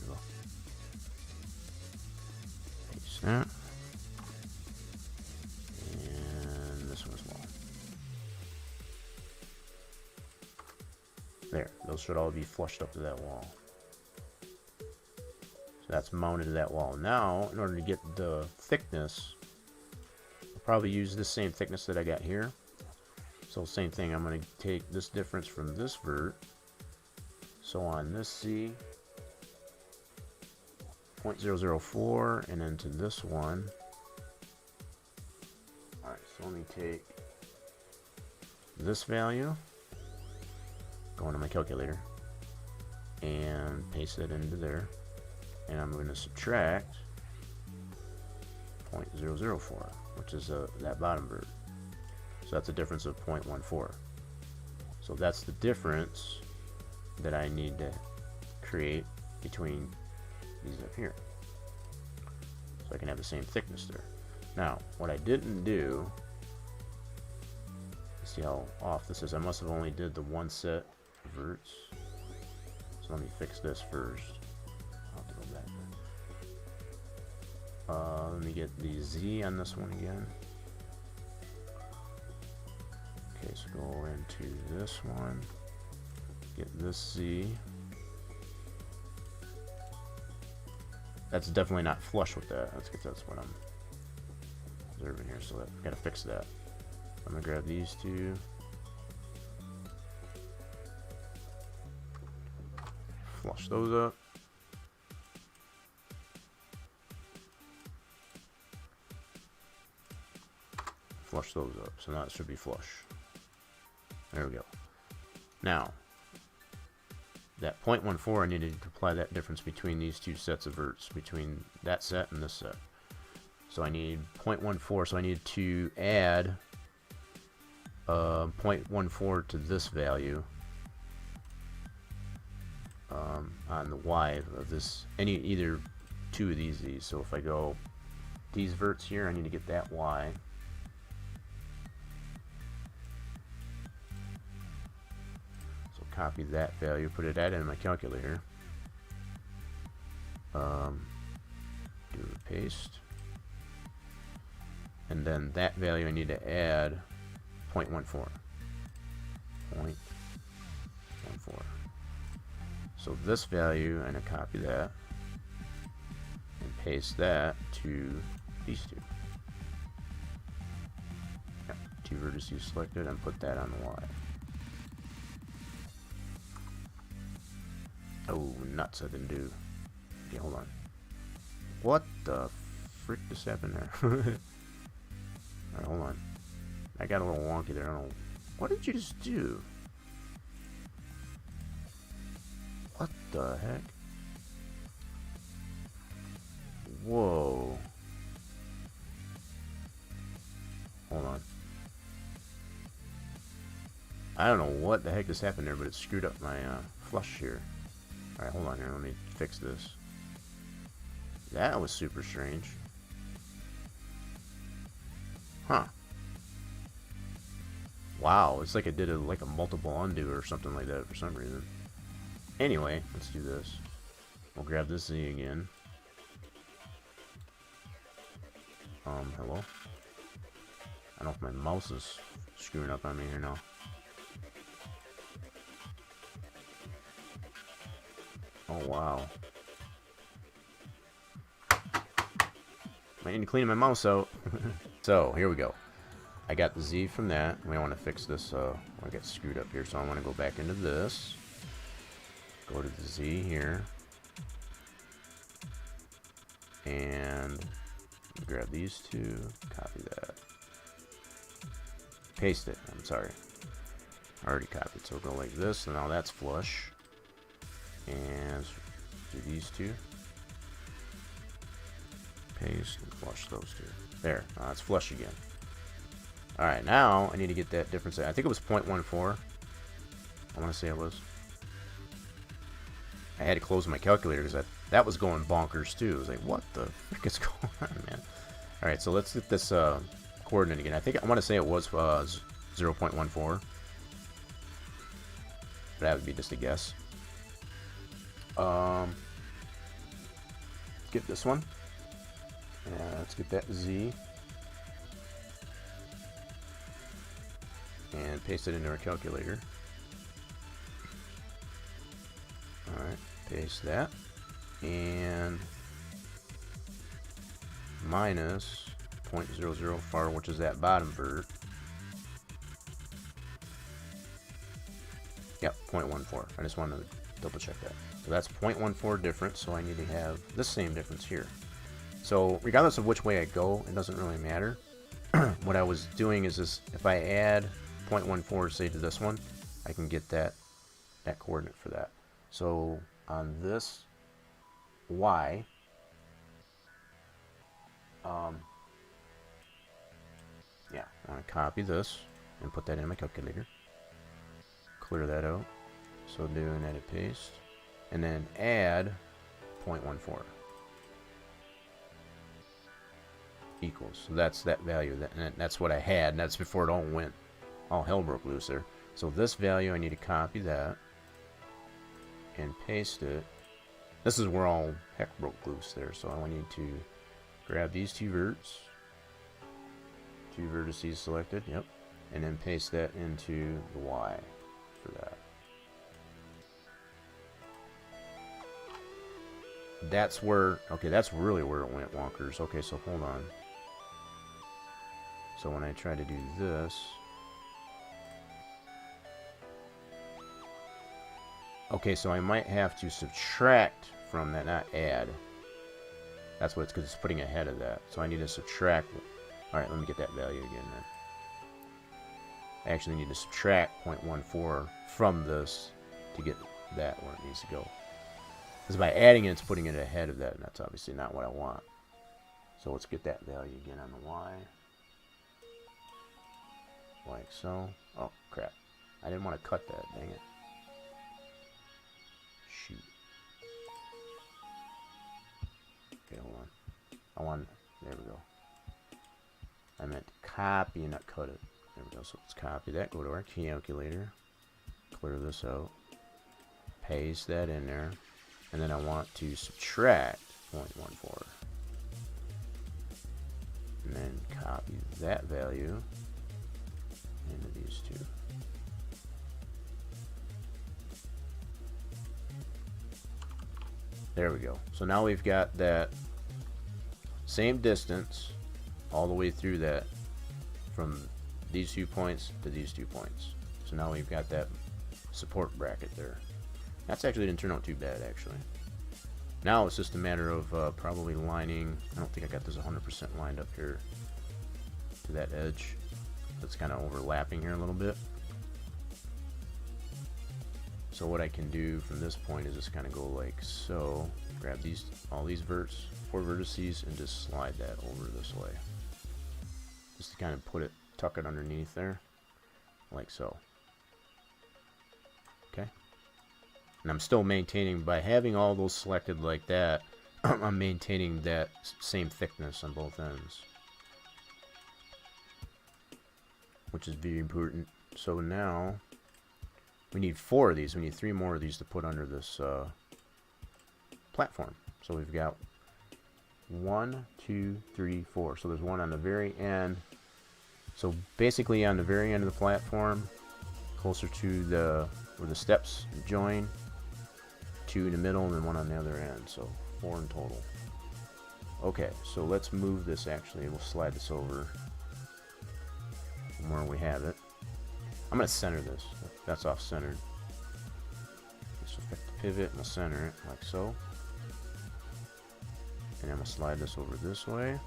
Hello? Paste that. And this one as well. There, those should all be flushed up to that wall. So that's mounted to that wall. Now, in order to get the thickness, I'll probably use the same thickness that I got here. So same thing, I'm going to take this difference from this vert. So on this C, 0.004, and then to this one. Alright, so let me take this value, go into my calculator, and paste it into there. And I'm going to subtract 0.004, which is that bottom vert. So that's a difference of 0.14. So that's the difference that I need to create between these up here. So I can have the same thickness there. Now, what I didn't do, see how off this is, I must have only did the one set of verts. So let me fix this first. I'll have to go back there. Let me get the Z on this one again. Okay, so go into this one, get this Z. That's definitely not flush with that. That's what I'm observing here, so I gotta fix that. I'm gonna grab these two. Flush those up. Flush those up. So now it should be flush. There we go. Now, that 0.14, I needed to apply that difference between these two sets of verts, between that set and this set. So I need 0.14, so I need to add 0.14 to this value on the Y of this, either two of these. So if I go these verts here, I need to get that Y. Copy that value, put it in my calculator, do a paste, and then that value I need to add 0.14. 0.14. So this value, I'm going to copy that and paste that to these two. Yep, two vertices selected, and put that on the Y. Oh, nuts, I didn't do. Okay, hold on. What the frick just happened there? Alright, hold on. I got a little wonky there. I don't know. What did you just do? What the heck? Whoa. Hold on. I don't know what the heck just happened there, but it screwed up my flush here. Alright, hold on here. Let me fix this. That was super strange. Huh. Wow, it's like it did like a multiple undo or something like that for some reason. Anyway, let's do this. We'll grab this Z again. Hello? I don't know if my mouse is screwing up on me here now. Oh, wow. I need to clean my mouse out. So, here we go. I got the Z from that. We want to fix this. I got screwed up here, so I want to go back into this. Go to the Z here. And grab these two. Copy that. Paste it. I'm sorry. Already copied. So we'll go like this. And now that's flush. And do these two. Paste and flush those two. There. Now it's flush again. Alright, now I need to get that difference. I think it was 0.14. I want to say it was. I had to close my calculator because that was going bonkers too. I was like, what the frick is going on, man? Alright, so let's get this coordinate again. I want to say it was 0.14. But that would be just a guess. Get this one. Let's get that Z. And paste it into our calculator. Alright, paste that. And minus 0.004, which is that bottom vert. Yep, 0.14. I just wanted to double check that. So that's 0.14 difference, so I need to have the same difference here. So regardless of which way I go, it doesn't really matter. What I was doing is this, if I add 0.14, say, to this one, I can get that coordinate for that. So on this Y, yeah, I want to copy this and put that in my calculator. Clear that out. So do an edit paste, and then add 0.14 equals. So that's that value. And that's what I had. And that's before it all hell broke loose there. So this value, I need to copy that and paste it. This is where all heck broke loose there. So I need to grab these two verts, two vertices selected, yep, and then paste that into the Y for that. That's where, okay, that's really where it went wonkers. Okay, so hold on. So when I try to do this, okay, so I might have to subtract from that, not add. That's what it's, because it's putting ahead of that. So I need to subtract. Alright, let me get that value again then. I actually need to subtract 0.14 from this to get that where it needs to go. Because by adding it, it's putting it ahead of that, and that's obviously not what I want. So let's get that value again on the Y. Like so. Oh, crap. I didn't want to cut that, dang it. Shoot. Okay, hold on. There we go. I meant to copy and not cut it. There we go. So let's copy that. Go to our calculator. Clear this out. Paste that in there. And then I want to subtract 0.14. And then copy that value into these two. There we go. So now we've got that same distance all the way through that, from these 2 points to these 2 points. So now we've got that support bracket there. That's actually didn't turn out too bad, actually. Now it's just a matter of probably lining. I don't think I got this 100% lined up here to that edge. That's kind of overlapping here a little bit. So what I can do from this point is just kind of go like so. Grab these, all these 4 vertices, and just slide that over this way. Just to kind of put it, tuck it underneath there, like so. Okay. And I'm still maintaining, by having all those selected like that, I'm maintaining that same thickness on both ends, which is very important. So now we need 4 of these. We need 3 more of these to put under this platform. So we've got 1, 2, 3, 4. So there's one on the very end. So basically on the very end of the platform, closer to where the steps join, 2 in the middle, and then 1 on the other end. So 4 in total. Okay, so let's move this actually. We'll slide this over from where we have it. I'm going to center this. That's off centered. Just affect the pivot, and we'll center it like so. And then we'll slide this over this way.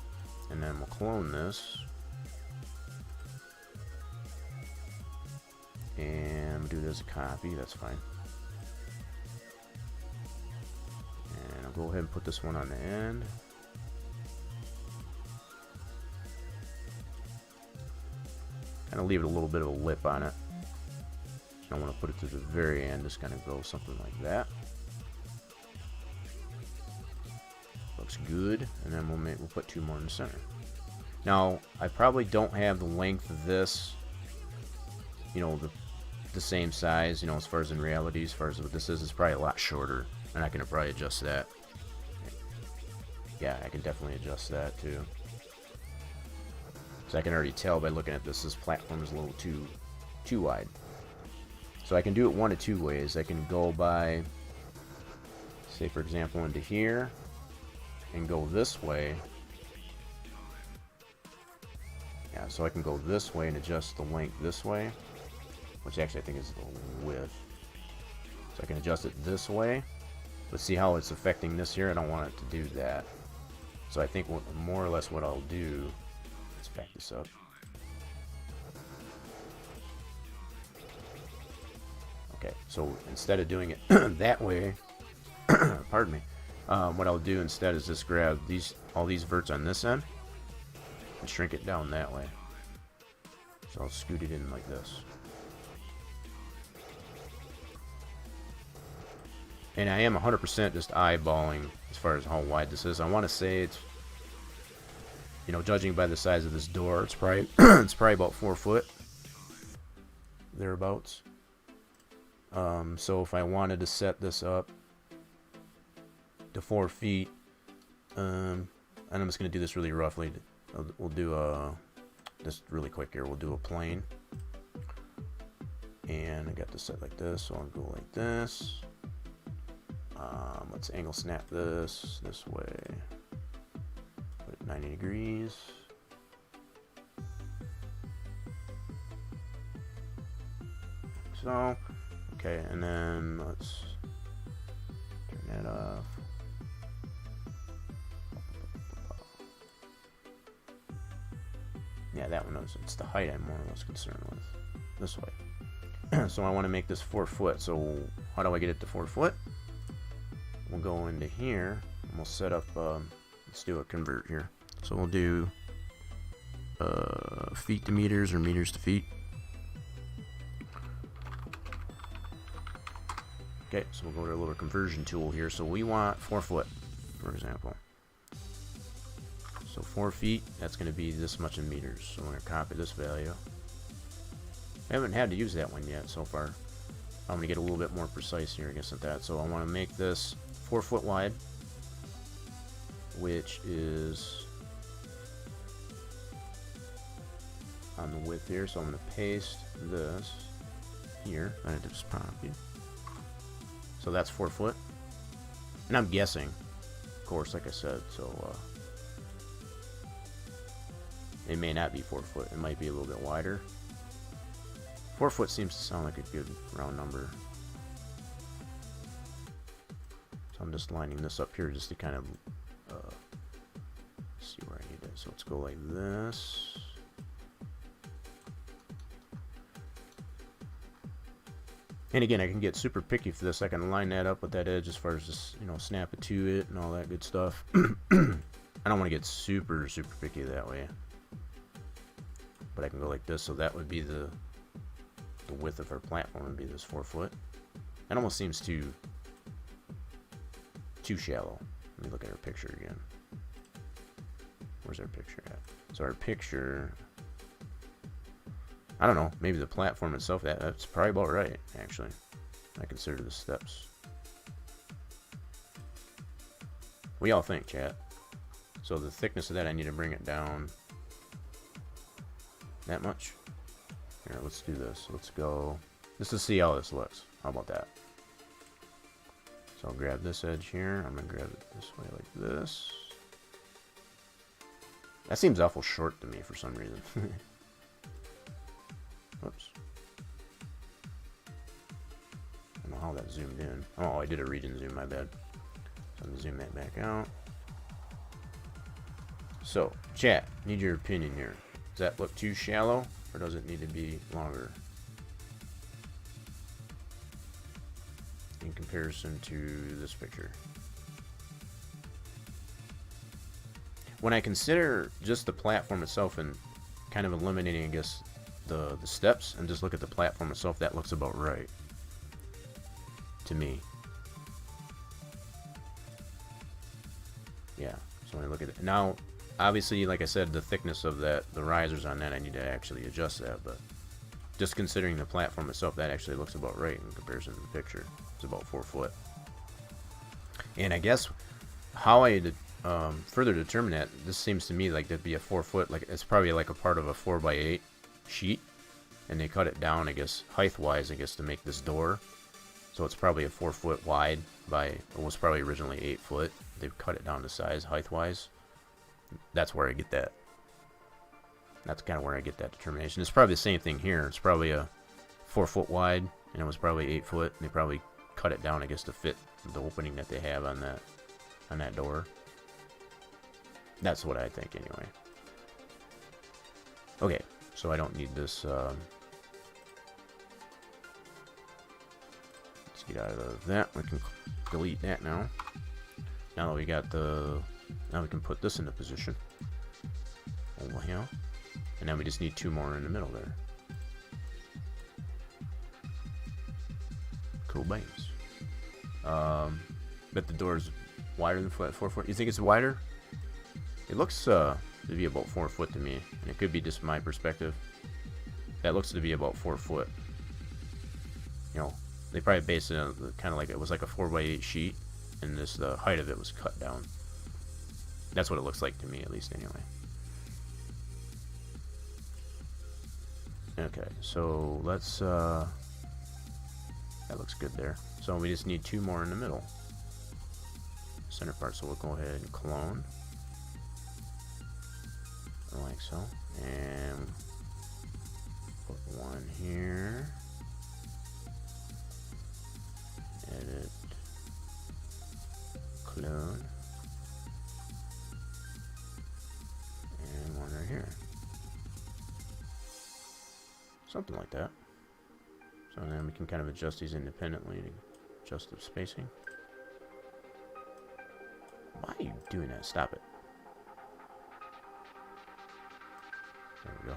And then we'll clone this. And we'll do this as a copy, that's fine. And I'll go ahead and put this one on the end. Kind of leave it a little bit of a lip on it. I want to put it to the very end, just kind of go something like that. Looks good, and then we'll put 2 more in the center. Now, I probably don't have the length of this, you know, the same size, you know, as far as in reality, as far as what this is, it's probably a lot shorter, and I can probably adjust that. Yeah, I can definitely adjust that too. So I can already tell by looking at this platform is a little too wide. So I can do it one of 2 ways. I can go by, say for example, into here, and go this way. Yeah, so I can go this way and adjust the length this way, which actually I think is the width. So I can adjust it this way, but see how it's affecting this here? I don't want it to do that. So I think more or less what I'll do, let's back this up. Okay, so instead of doing it that way, pardon me, what I'll do instead is just grab all these verts on this end and shrink it down that way. So I'll scoot it in like this. And I am 100% just eyeballing as far as how wide this is. I want to say it's, you know, judging by the size of this door, it's probably it's probably about 4 foot thereabouts. So if I wanted to set this up to 4 feet, and I'm just going to do this really roughly. We'll do just really quick here. We'll do a plane, and I got this set like this, so I'll go like this. Let's angle snap this way. Put it 90 degrees. So, okay, and then let's turn that off. Yeah, that one is, it's the height I'm more or less concerned with. This way. So I want to make this 4 foot. So how do I get it to 4 foot? We'll go into here and we'll set up, let's do a convert here. So we'll do feet to meters or meters to feet. Okay, so we'll go to a little conversion tool here. So we want 4 foot, for example. So 4 feet, that's going to be this much in meters. So I'm going to copy this value. I haven't had to use that one yet so far. I'm going to get a little bit more precise here, I guess, at that. So I want to make this 4 foot wide, which is on the width here. So I'm going to paste this here. I just copy. So that's 4 foot. And I'm guessing, of course, like I said. So It may not be 4 foot. It might be a little bit wider. 4 foot seems to sound like a good round number. So I'm just lining this up here just to kind of see where I need it. So let's go like this. And again, I can get super picky for this. I can line that up with that edge as far as just, you know, snap it to it and all that good stuff. I don't want to get super picky that way. But I can go like this, so that would be the width of our platform would be this 4 foot. That almost seems too shallow. Let me look at our picture again. Where's our picture at? So our picture, I don't know, maybe the platform itself, that's probably about right, actually. I consider the steps. What do y'all think, chat? So the thickness of that, I need to bring it down that much. Here, let's do this. Let's go, just to see how this looks. How about that? So I'll grab this edge here. I'm going to grab it this way like this. That seems awful short to me for some reason. Whoops. I don't know how that zoomed in. Oh, I did a region zoom, my bad. So I'm going to zoom that back out. So, chat, need your opinion here. Does that look too shallow, or does it need to be longer? In comparison to this picture. When I consider just the platform itself and kind of eliminating, I guess, the steps and just look at the platform itself, that looks about right to me. Yeah, so when I look at it now, obviously, like I said, the thickness of the risers on that, I need to actually adjust that, but just considering the platform itself, that actually looks about right in comparison to the picture. It's about 4 foot. And I guess how I further determine that, this seems to me like that'd be a 4 foot, like it's probably like a part of a 4x8 sheet, and they cut it down, I guess, height wise, I guess, to make this door. So it's probably a 4 foot wide by, it was probably originally 8 foot. They've cut it down to size height wise. That's where I get that. That's kind of where I get that determination. It's probably the same thing here. It's probably a 4 foot wide, and it was probably 8 foot, and they probably cut it down, I guess, to fit the opening that they have on that door. That's what I think, anyway. Okay, so I don't need this. Let's get out of that. We can delete that now. Now that we got now we can put this into position over here, and then we just need 2 more in the middle there. Cool beans. But the door's wider than 4 foot. You think it's wider? It looks to be about 4 foot to me, and it could be just my perspective. That looks to be about 4 foot. You know, they probably based it on kind of like it was like a 4x8 sheet, and the height of it was cut down. That's what it looks like to me, at least, anyway. Okay, so let's that looks good there. So we just need 2 more in the middle, center part. So we'll go ahead and clone, like so, and put 1 here. Edit, clone, and 1 right here. Something like that. So then we can kind of adjust these independently and adjust the spacing. Why are you doing that? Stop it. There we go.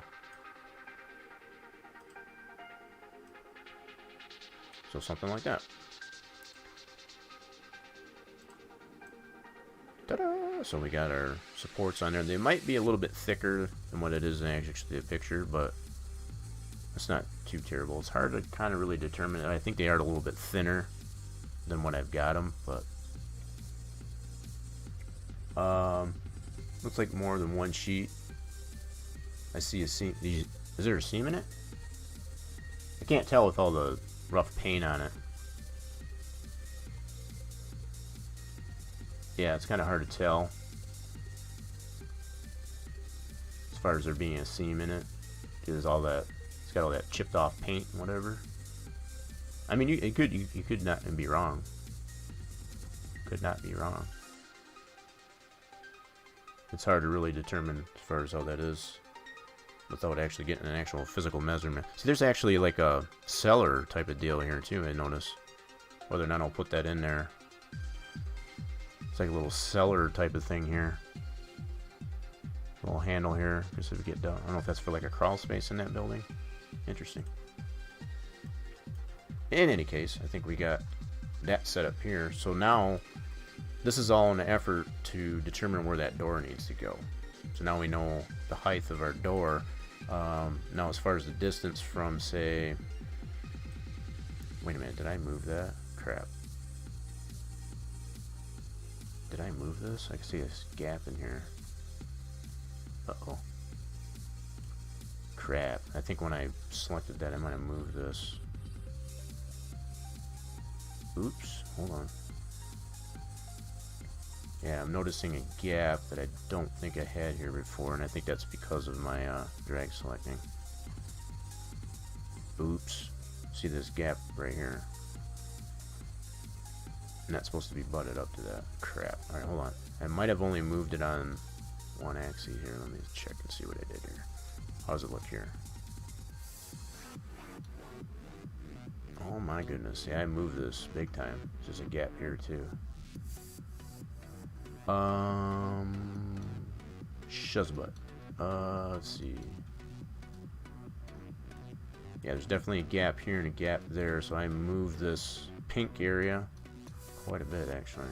So something like that. Ta-da! So we got our supports on there. They might be a little bit thicker than what it is in actually the picture, but it's not too terrible. It's hard to kind of really determine it. I think they are a little bit thinner than what I've got them, but looks like more than 1 sheet. I see a seam. Is there a seam in it? I can't tell with all the rough paint on it. Yeah, it's kind of hard to tell. far as there being a seam in it, because all that, it's got all that chipped off paint and whatever. I mean, you could not be wrong. Could not be wrong. It's hard to really determine as far as how that is without actually getting an actual physical measurement. See, there's actually like a cellar type of deal here too, I notice. Whether or not I'll put that in there. It's like a little cellar type of thing here. Little handle here, just so we get down. I don't know if that's for like a crawl space in that building. Interesting. In any case, I think we got that set up here. So now, this is all in an effort to determine where that door needs to go. So now we know the height of our door. Now as far as the distance from, say... Wait a minute, did I move that? Crap. Did I move this? I can see this gap in here. Uh-oh. Crap. I think when I selected that, I might have moved this. Oops. Hold on. Yeah, I'm noticing a gap that I don't think I had here before, and I think that's because of my drag selecting. Oops. See this gap right here? And that's supposed to be butted up to that. Crap. Alright, hold on. I might have only moved it on one axis here. Let me check and see what I did here. How does it look here? Oh my goodness. Yeah, I moved this big time. There's a gap here too. Shuzbutt. Let's see. Yeah, there's definitely a gap here and a gap there, so I moved this pink area quite a bit actually.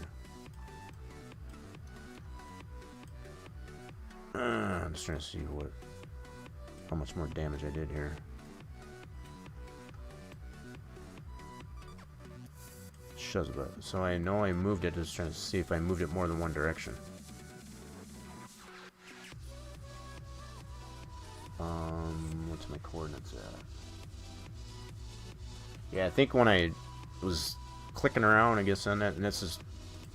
I'm just trying to see how much more damage I did here. Shuzbutt. So I know I moved it, just trying to see if I moved it more than one direction. What's my coordinates at? Yeah, I think when I was clicking around, I guess, on that, and this is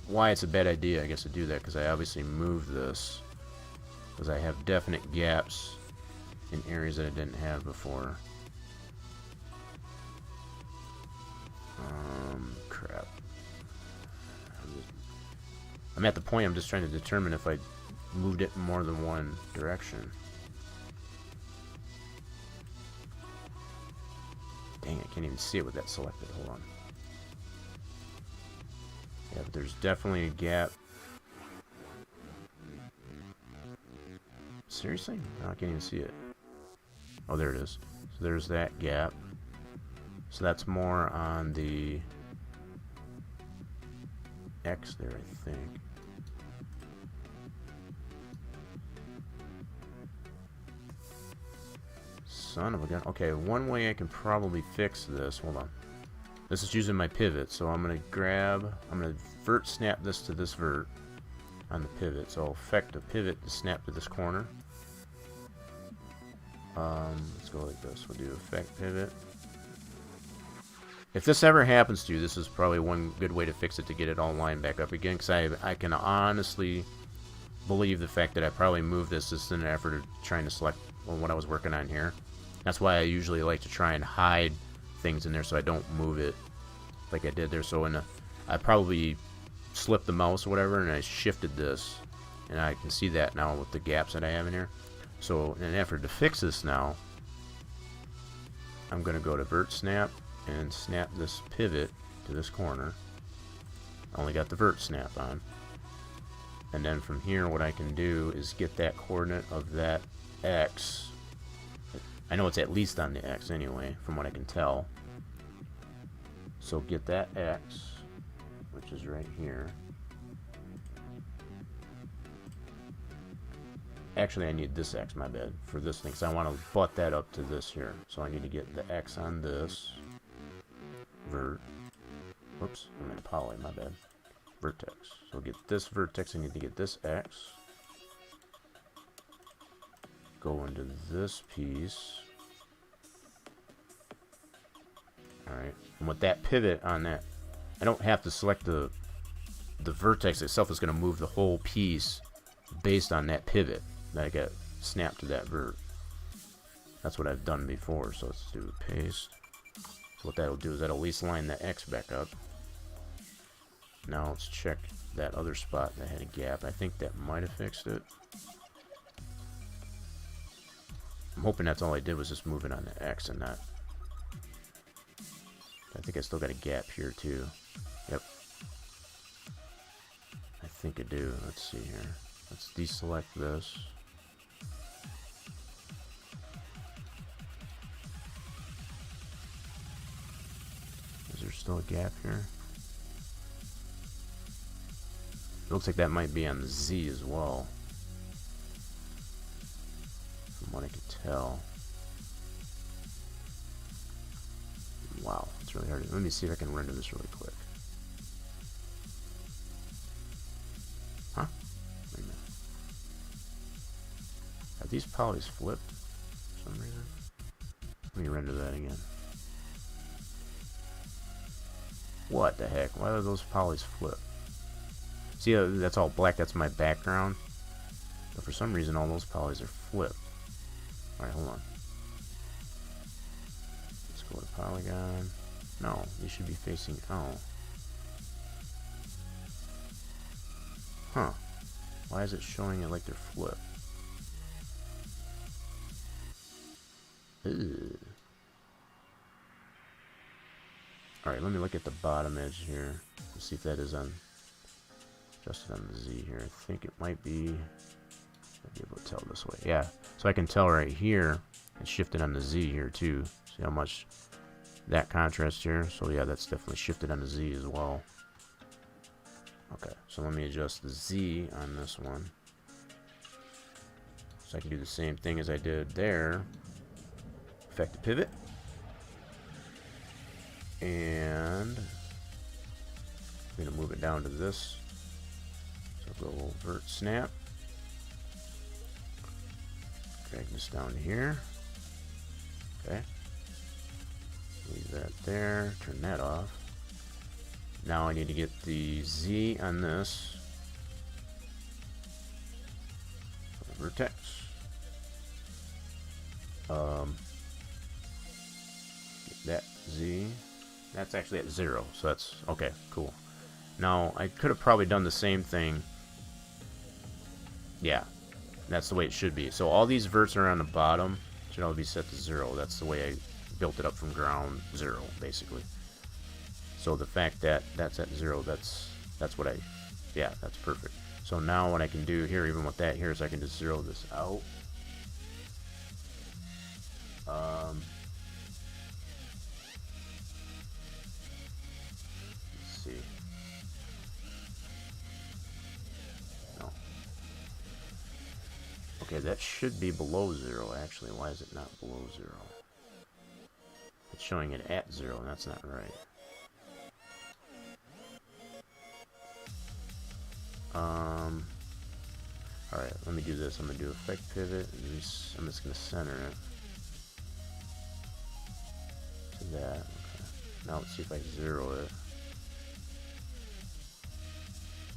why it's a bad idea, I guess, to do that, because I obviously moved this, because I have definite gaps in areas that I didn't have before. Crap. I'm at the point I'm just trying to determine if I moved it more than one direction. Dang, I can't even see it with that selected. Hold on. Yeah, but there's definitely a gap. Seriously? No, I can't even see it. Oh, there it is. So there's that gap. So that's more on the X there, I think. Son of a gun. Okay, one way I can probably fix this. Hold on. This is using my pivot, so I'm going to vert snap this to this vert on the pivot. So I'll affect the pivot to snap to this corner. Let's go like this. We'll do affect pivot. If this ever happens to you, this is probably one good way to fix it, to get it all lined back up again, because I can honestly believe the fact that I probably moved this just in an effort of trying to select what I was working on here. That's why I usually like to try and hide things in there so I don't move it like I did there. So I probably slipped the mouse or whatever, and I shifted this, and I can see that now with the gaps that I have in here. So in an effort to fix this now, I'm going to go to vert snap and snap this pivot to this corner. I only got the vert snap on. And then from here, what I can do is get that coordinate of that X. I know it's at least on the X anyway, from what I can tell. So get that X, which is right here. Actually, I need this X, my bad, for this thing, because I want to butt that up to this here. So I need to get the X on this. Vert. Whoops, I'm in poly, my bad. Vertex. So get this vertex, I need to get this X. Go into this piece. Alright, and with that pivot on that, I don't have to select the vertex itself. Is going to move the whole piece based on that pivot that I got snap to that vert. That's what I've done before, so let's do paste. So what that'll do is that'll at least line that X back up. Now let's check that other spot that had a gap. I think that might have fixed it. I'm hoping that's all I did was just move it on the X and not... I think I still got a gap here too. Yep. I think I do. Let's see here. Let's deselect this. Is there still a gap here? It looks like that might be on the Z as well, from what I could tell. Wow, it's really hard. Let me see if I can render this really quick. Huh? Wait a minute. Are these polys flipped for some reason? Let me render that again. What the heck? Why are those polys flipped? See, that's all black. That's my background. But for some reason, all those polys are flipped. Alright, hold on. Let's go to polygon. No, these should be facing out. Huh. Why is it showing it like they're flipped? Alright, let me look at the bottom edge here. Let's see if that is on... adjusted on the Z here. I think it might be... I'll be able to tell this way. Yeah, so I can tell right here it's shifted on the Z here too. See how much that contrast here? So yeah, that's definitely shifted on the Z as well. Okay, so let me adjust the Z on this one. So I can do the same thing as I did there. Affect the pivot. And I'm going to move it down to this. So go vert snap. Drag this down to here. Okay. Leave that there. Turn that off. Now I need to get the Z on this. Vertex. Get that Z. That's actually at 0, so that's okay, cool. Now I could have probably done the same thing. Yeah, that's the way it should be. So all these verts are on the bottom should all be set to 0. That's the way I built it up from ground 0, basically. So the fact that that's at 0, that's what I, yeah, that's perfect. So now what I can do here, even with that here, is I can just 0 this out. Let's see. No. Okay, that should be below 0, actually. Why is it not below 0? It's showing it at 0, and that's not right. Alright, let me do this. I'm going to do effect pivot, and I'm just going to center it to that. Okay. Now let's see if I 0 it.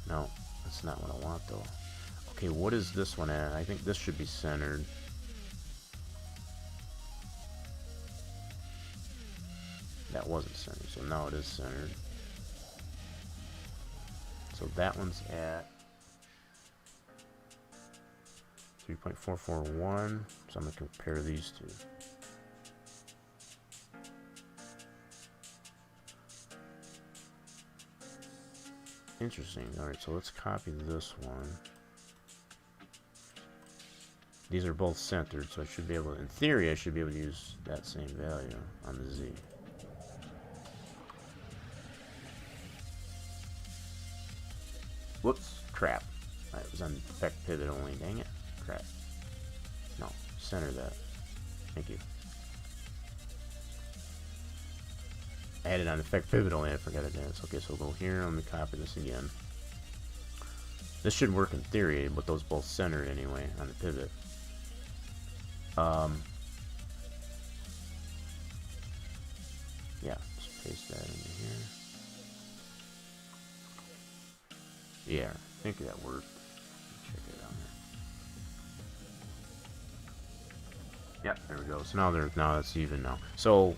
No, that's not what I want though. Okay, what is this one at? I think this should be centered. That wasn't centered, so now it is centered. So that one's at 3.441. So I'm going to compare these two. Interesting. Alright, so let's copy this one. These are both centered, so I should be able to, in theory, I should be able to use that same value on the Z. Whoops, crap. It was on effect pivot only, dang it. Crap. No, center that. Thank you. I had it on effect pivot only, I forgot it is. Okay, so we'll go here, let me copy this again. This should work in theory, but those both centered anyway on the pivot. Yeah, just paste that into here. Yeah, I think that worked. Check it out Yep, there we go. So now it's even now. So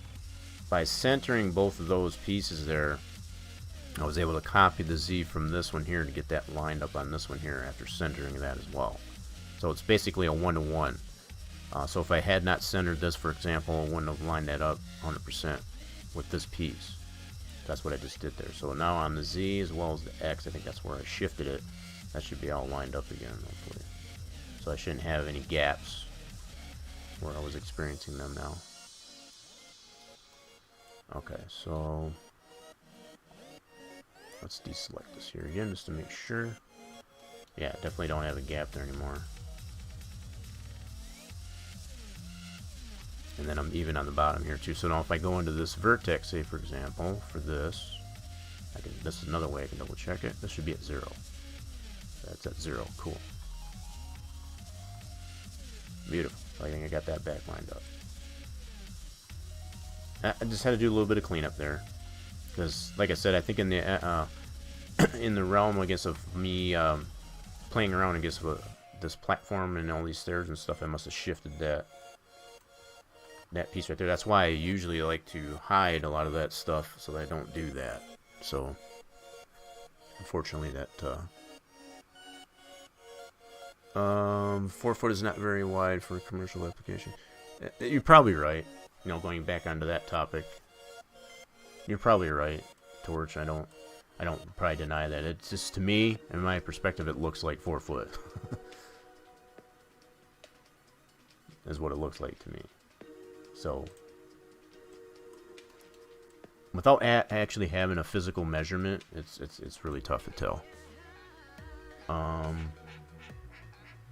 by centering both of those pieces there, I was able to copy the Z from this one here to get that lined up on this one here after centering that as well. So it's basically a one-to-one. So if I had not centered this, for example, I wouldn't have lined that up 100% with this piece. That's what I just did there. So now on the Z as well as the X, I think that's where I shifted it. That should be all lined up again, hopefully. So I shouldn't have any gaps where I was experiencing them now. Okay, so let's deselect this here again just to make sure. Yeah, definitely don't have a gap there anymore. And then I'm even on the bottom here too. So now if I go into this vertex, say for example, for this, this is another way I can double check it. This should be at 0. That's at 0. Cool. Beautiful. I think I got that back lined up. I just had to do a little bit of cleanup there, because like I said, I think in the in the realm, I guess, of me playing around, I guess, with this platform and all these stairs and stuff, I must have shifted that piece right there. That's why I usually like to hide a lot of that stuff so that I don't do that. So unfortunately that 4 foot is not very wide for a commercial application. You're probably right. You know, going back onto that topic, you're probably right, Torch. I don't probably deny that. It's just, to me, in my perspective, it looks like 4 foot. Is what it looks like to me. So without actually having a physical measurement, it's really tough to tell.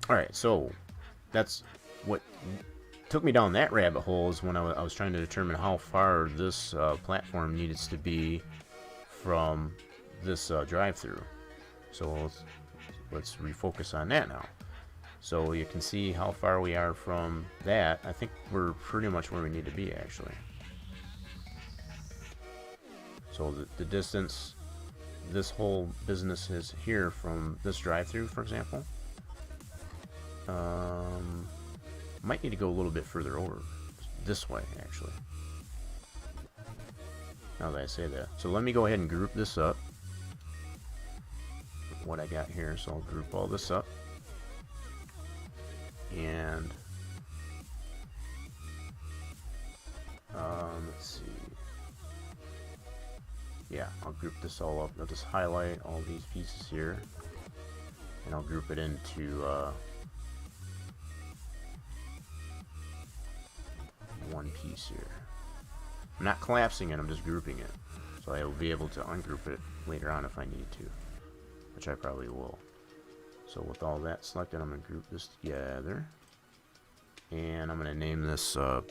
Alright, so that's what took me down that rabbit hole, is when I was trying to determine how far this platform needed to be from this drive-through. So let's refocus on that now. So you can see how far we are from that. I think we're pretty much where we need to be, actually. So the distance this whole business is here from this drive-through, for example, might need to go a little bit further over this way, actually, now that I say that. So let me go ahead and group this up, what I got here. So I'll group all this up, and let's see, yeah, I'll group this all up. I'll just highlight all these pieces here, and I'll group it into one piece here. I'm not collapsing it, I'm just grouping it, so I will be able to ungroup it later on if I need to, which I probably will. So with all that selected, I'm going to group this together, and I'm going to name this I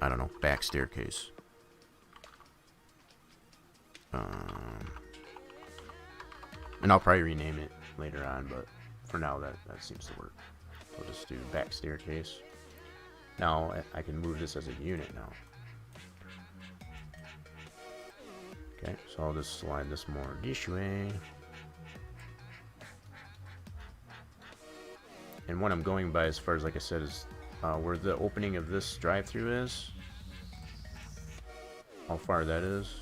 don't know, back staircase. And I'll probably rename it later on, but for now that seems to work. So I'll just do back staircase. Now I can move this as a unit now. Okay, so I'll just slide this more this way. And what I'm going by, as far as, like I said, is where the opening of this drive-through is. How far that is.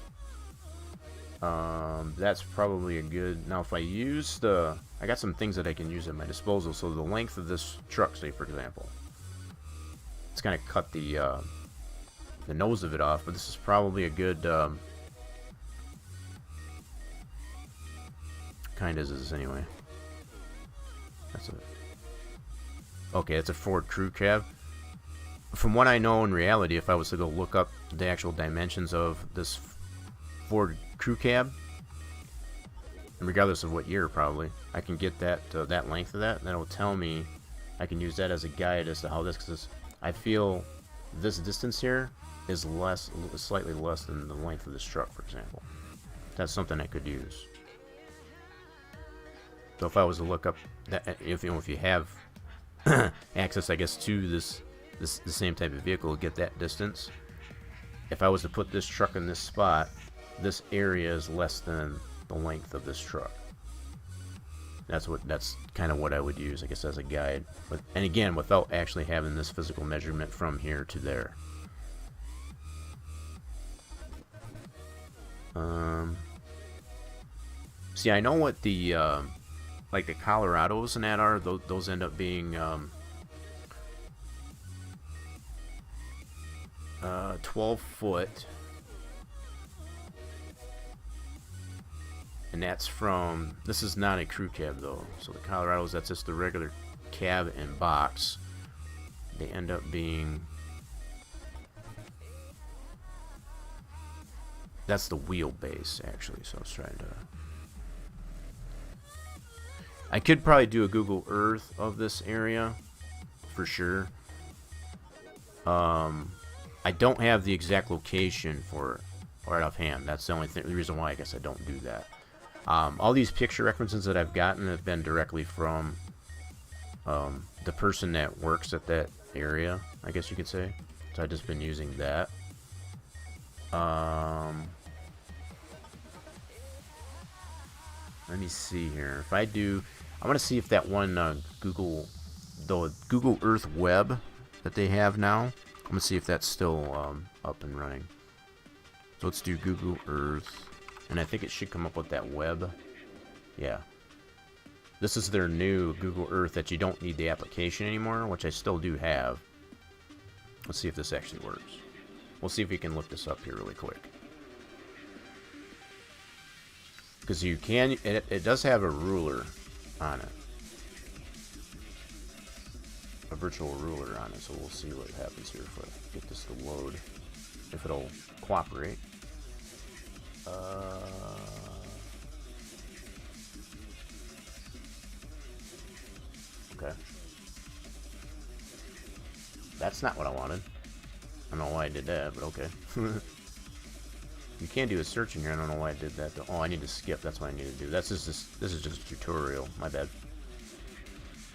That's probably a good... Now if I use I got some things that I can use at my disposal. So the length of this truck, say for example, it's gonna cut the nose of it off, but this is probably a good kind of is this anyway. That's a okay. It's a Ford crew cab. From what I know in reality, if I was to go look up the actual dimensions of this Ford crew cab, and regardless of what year, probably I can get that that length of that. And that'll tell me. I can use that as a guide as to how this, because I feel this distance here is slightly less than the length of this truck, for example. That's something I could use. So if I was to look up that, if you have access, I guess, to the same type of vehicle, get that distance. If I was to put this truck in this spot, this area is less than the length of this truck. That's kind of what I would use, I guess, as a guide. But, and again, without actually having this physical measurement from here to there. See, I know what the like the Colorados and that are. Those end up being 12 foot. And that's from, this is not a crew cab though. So the Colorados, that's just the regular cab and box. They end up being, that's the wheelbase actually. So I was trying to, I could probably do a Google Earth of this area for sure. I don't have the exact location for it right offhand. That's the only thing, the reason why I guess I don't do that. All these picture references that I've gotten have been directly from the person that works at that area, I guess you could say. So I've just been using that. Let me see here. If I do, I want to see if that one Google Earth web that they have now, I'm going to see if that's still up and running. So let's do Google Earth. And I think it should come up with that web. Yeah. This is their new Google Earth that you don't need the application anymore, which I still do have. Let's see if this actually works. We'll see if we can look this up here really quick. Because you can, it does have a ruler on it. A virtual ruler on it, so we'll see what happens here if I get this to load. If it'll cooperate. Okay. That's not what I wanted. I don't know why I did that, but okay. You can do a search in here. I don't know why I did that. Oh, I need to skip. That's what I need to do. This is just a tutorial. My bad.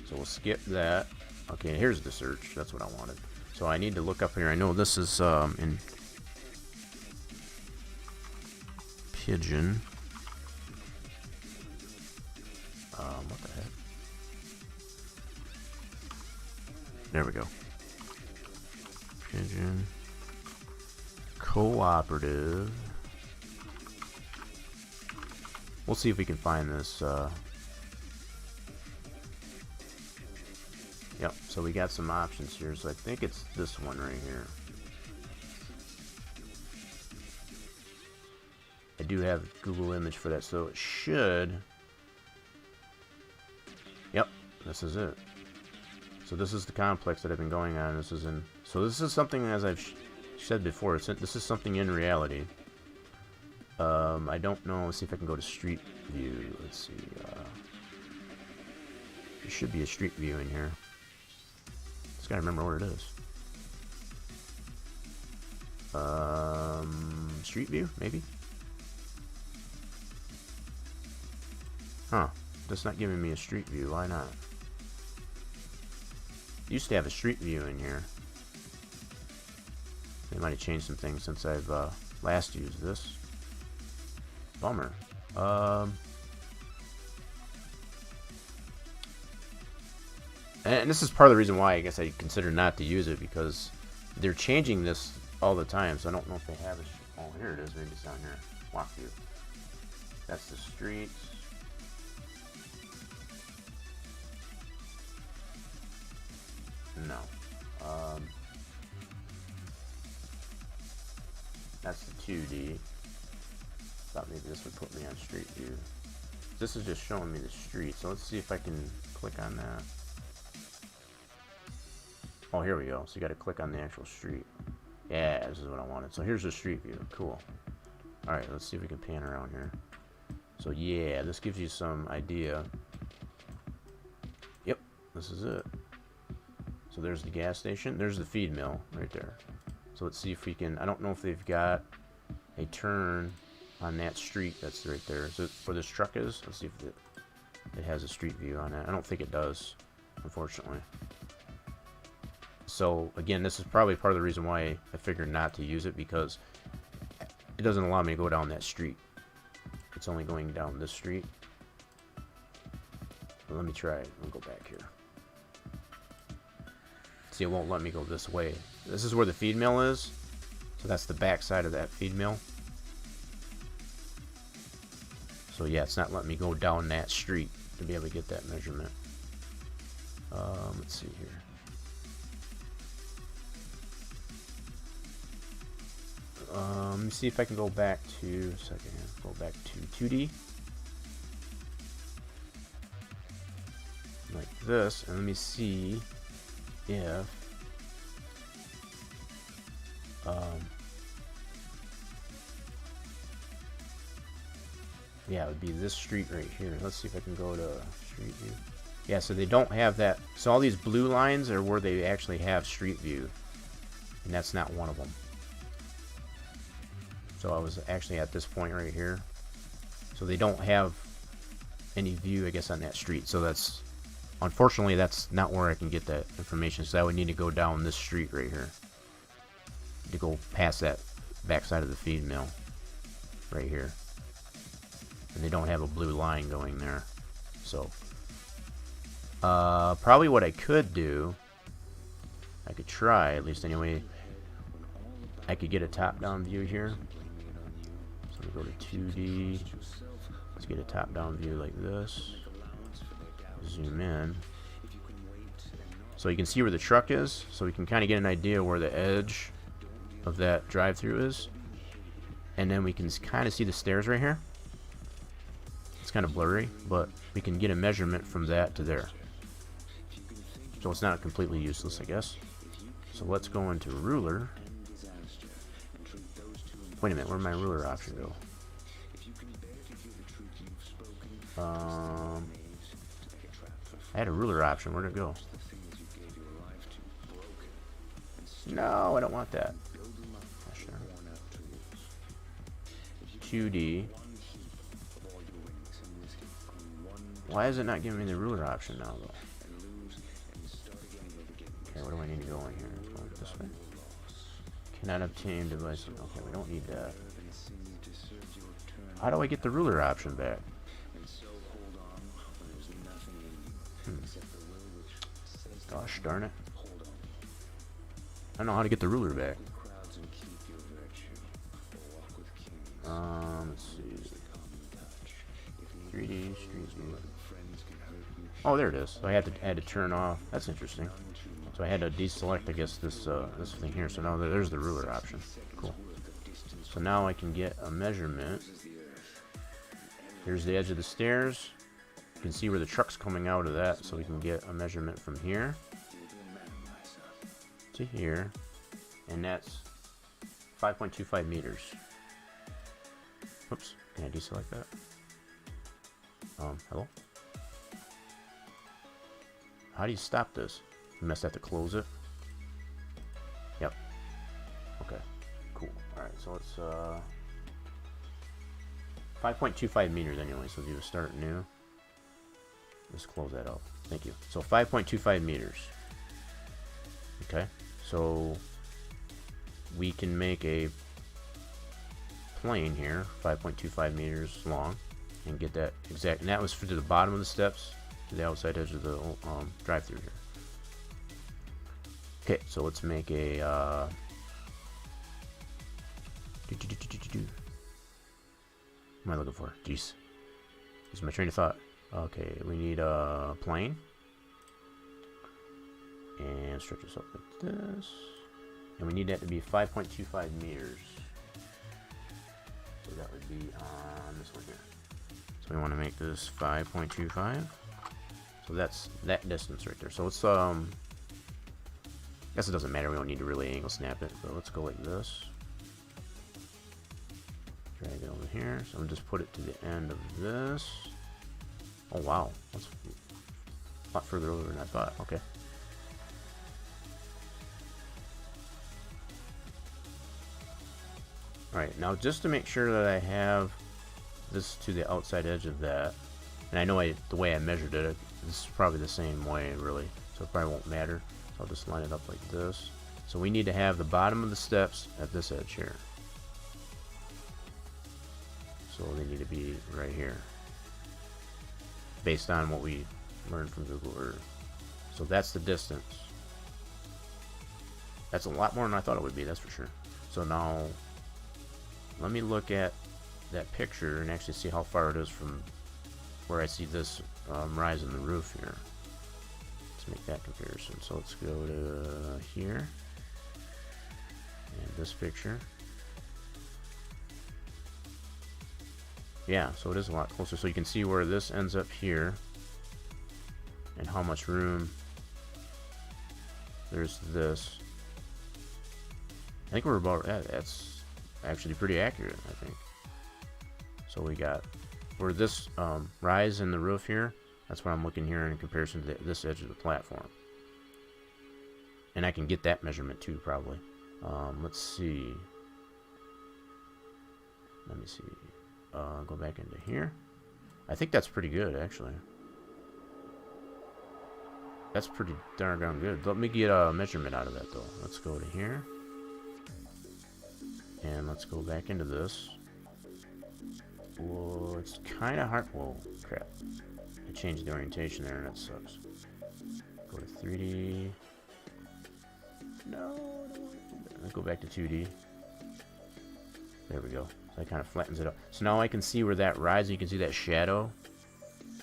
So we'll skip that. Okay, here's the search. That's what I wanted. So I need to look up here. I know this is in Pigeon. What the heck? There we go. Pigeon. Cooperative. We'll see if we can find this. Yep, so we got some options here. So I think it's this one right here. I do have Google image for that, so it should. Yep, this is it. So this is the complex that I've been going on. This is in. So this is something, as I've said before. This is something in reality. I don't know. Let's see if I can go to Street View. Let's see. There should be a Street View in here. Just gotta remember where it is. Street View, maybe. Huh. That's not giving me a street view. Why not? Used to have a street view in here. They might have changed some things since I've last used this. Bummer. And this is part of the reason why I guess I consider not to use it, because they're changing this all the time. So I don't know if they have it. Oh, here it is. Maybe it's down here. Walk view. That's the streets. No. That's the 2D. Thought maybe this would put me on street view. This is just showing me the street, so let's see if I can click on that. Oh, here we go. So you got to click on the actual street. Yeah, this is what I wanted. So here's the street view. Cool. Alright, let's see if we can pan around here. So yeah, this gives you some idea. Yep, this is it. So there's the gas station. There's the feed mill right there. So let's see if we can. I don't know if they've got a turn on that street that's right there. So where this truck is, let's see if it has a street view on it. I don't think it does, unfortunately. So again, this is probably part of the reason why I figured not to use it, because it doesn't allow me to go down that street. It's only going down this street. Let me try it. I'll go back here. See, it won't let me go this way. This is where the feed mill is. So that's the back side of that feed mill. So yeah, it's not letting me go down that street to be able to get that measurement. Let's see here. Let me see if I can go back to go back to 2D. Like this, and let me see if yeah, it would be this street right here. Let's see if I can go to street view. Yeah, so they don't have that. So all these blue lines are where they actually have street view, and that's not one of them. So I was actually at this point right here. So they don't have any view, I guess, on that street. So that's, unfortunately, that's not where I can get that information. So I would need to go down this street right here to go past that backside of the feed mill right here. And they don't have a blue line going there. So probably what I could do, I could try, at least anyway, I could get a top-down view here. So we go to 2D. Let's get a top-down view like this. Zoom in. So you can see where the truck is. So we can kind of get an idea where the edge of that drive-through is. And then we can kind of see the stairs right here. It's kind of blurry, but we can get a measurement from that to there. So it's not completely useless, I guess. So let's go into ruler. Wait a minute, where'd my ruler option go? I had a ruler option, where'd it go? No, I don't want that. 2D. Why is it not giving me the ruler option now, though? Okay, where do I need to go in here? Go this way. Cannot obtain device. Okay, we don't need that. How do I get the ruler option back? Gosh darn it. I don't know how to get the ruler back. Let's see. 3D, street view. Oh, there it is. So I had to turn off. That's interesting. So I had to deselect, I guess, this thing here. So now there's the ruler option. Cool. So now I can get a measurement. Here's the edge of the stairs. You can see where the truck's coming out of that, so we can get a measurement from here to here, and that's 5.25 meters. Oops, can I deselect that? Hello? How do you stop this? You must have to close it. Yep. Okay, cool. Alright, so it's 5.25 meters anyway, so if you start new, just close that up. Thank you. So 5.25 meters. Okay, so we can make a plane here, 5.25 meters long, and get that exact. And that was to the bottom of the steps, to the outside edge of the drive-through here. Okay, so let's make a. What am I looking for? Jeez, this is my train of thought. Okay, we need a plane. And stretch this up like this. And we need that to be 5.25 meters. So that would be on this one here. So we want to make this 5.25. So that's that distance right there. So let's I guess it doesn't matter, we don't need to really angle snap it, but let's go like this. Drag it over here. So I'm gonna just put it to the end of this. Oh wow, that's a lot further over than I thought. Okay. Alright, now just to make sure that I have this to the outside edge of that, and I know the way I measured it, this is probably the same way really, so it probably won't matter. So I'll just line it up like this. So we need to have the bottom of the steps at this edge here. So they need to be right here, based on what we Learn from Google Earth. So that's the distance. That's a lot more than I thought it would be, that's for sure. So now, let me look at that picture and actually see how far it is from where I see this rise in the roof here. Let's make that comparison. So let's go to here. And this picture. Yeah, so it is a lot closer. So you can see where this ends up here. And how much room there's this. I think we're about, that's actually pretty accurate, I think. So we got, where this rise in the roof here, that's what I'm looking here in comparison to this edge of the platform. And I can get that measurement too, probably. Let's see. Let me see. Go back into here. I think that's pretty good, actually. That's pretty darn good. Let me get a measurement out of that, though. Let's go to here. And let's go back into this. Whoa, it's kind of hard. Whoa, crap. I changed the orientation there, and that sucks. Go to 3D. No, I don't want to do that. Let's go back to 2D. There we go. So that kind of flattens it up. So now I can see where that rise, you can see that shadow.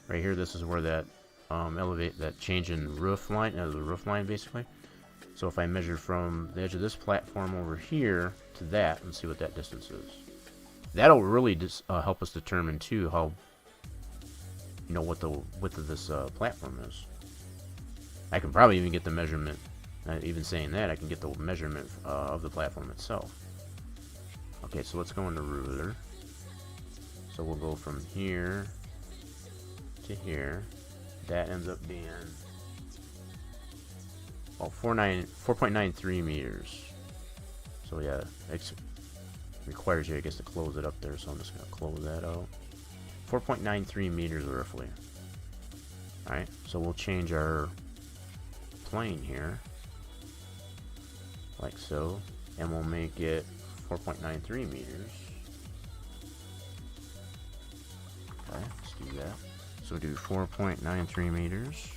Right here, this is where that that change in roof line, the roof line basically. So if I measure from the edge of this platform over here to that, and see what that distance is. That'll really help us determine too how, you know, what the width of this platform is. I can probably even get the measurement. Even saying that, I can get the measurement of the platform itself. Okay, so let's go into ruler. So we'll go from here to here. That ends up being 4.93 meters. So yeah, it requires you, I guess, to close it up there. So I'm just gonna close that out. 4.93 meters roughly. All right, so we'll change our plane here, like so, and we'll make it 4.93 meters. Okay, let's do that. So do 4.93 meters.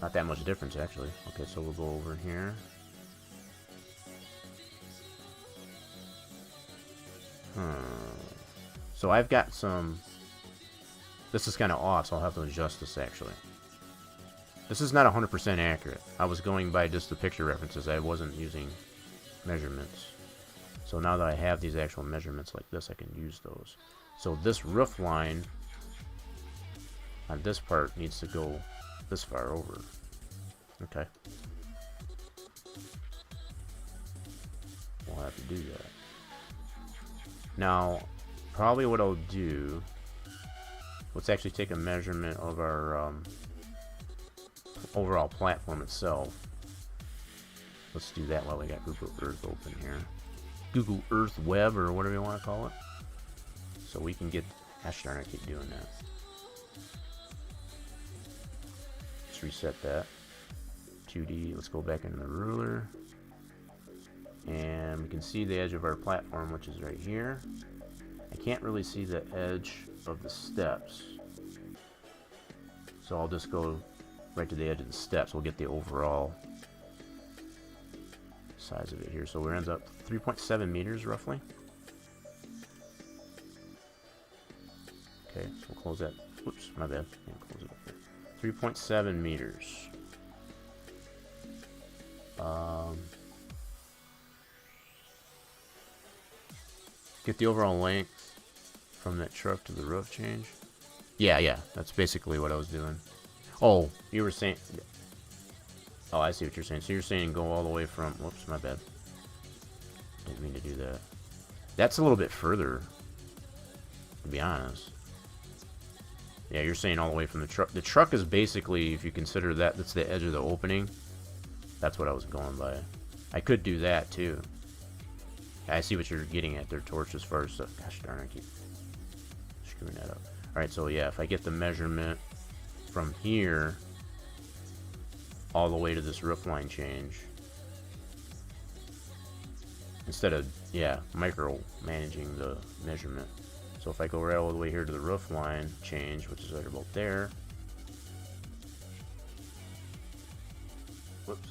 Not that much difference, actually. Okay, so we'll go over here. So I've got some... This is kind of off, so I'll have to adjust this, actually. This is not 100% accurate. I was going by just the picture references. I wasn't using measurements. So now that I have these actual measurements like this, I can use those. So this roof line on this part needs to go this far over. Okay. We'll have to do that. Now, probably what I'll do, let's actually take a measurement of our overall platform itself. Let's do that while we got Google Earth open here. Google Earth Web, or whatever you want to call it. So we can get, gosh darn, I keep doing that. Let's reset that. 2D, let's go back into the ruler. And we can see the edge of our platform, which is right here. I can't really see the edge of the steps. So I'll just go right to the edge of the steps. We'll get the overall size of it here. So it ends up 3.7 meters roughly. Okay, so we'll close that. Oops, my bad. Close it up there. 3.7 meters. Get the overall length from that truck to the roof change. Yeah, that's basically what I was doing. Oh, you were saying... Oh, I see what you're saying. So you're saying go all the way from... Whoops, my bad. Didn't mean to do that. That's a little bit further, to be honest. Yeah, you're saying all the way from the truck. The truck is basically, if you consider that, that's the edge of the opening. That's what I was going by. I could do that, too. I see what you're getting at there, Torch, as far as... Gosh darn, I keep screwing that up. Alright, so yeah, if I get the measurement from here all the way to this roof line change, instead of, yeah, micro managing the measurement. So if I go right all the way here to the roof line change, which is right about there. Whoops.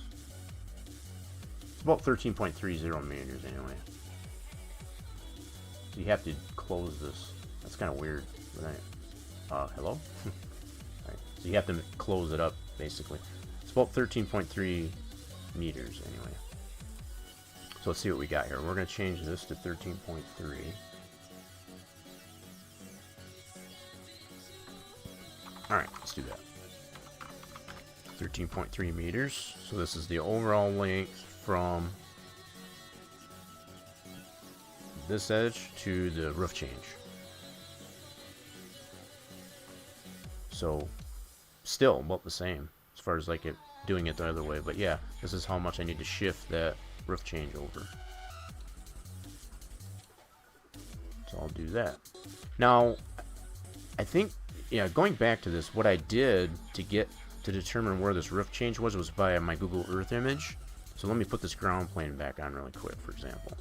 It's about 13.30 meters anyway. So you have to close this. That's kind of weird. Hello? Alright, so you have to close it up, basically. It's about 13.3 meters anyway. So let's see what we got here. We're going to change this to 13.3. Alright, let's do that. 13.3 meters. So this is the overall length from this edge to the roof change. So still about the same as far as like it doing it the other way. But yeah, this is how much I need to shift that roof change over. So I'll do that. Now, I think, yeah, going back to this, what I did to determine where this roof change was by my Google Earth image. So let me put this ground plane back on really quick, for example.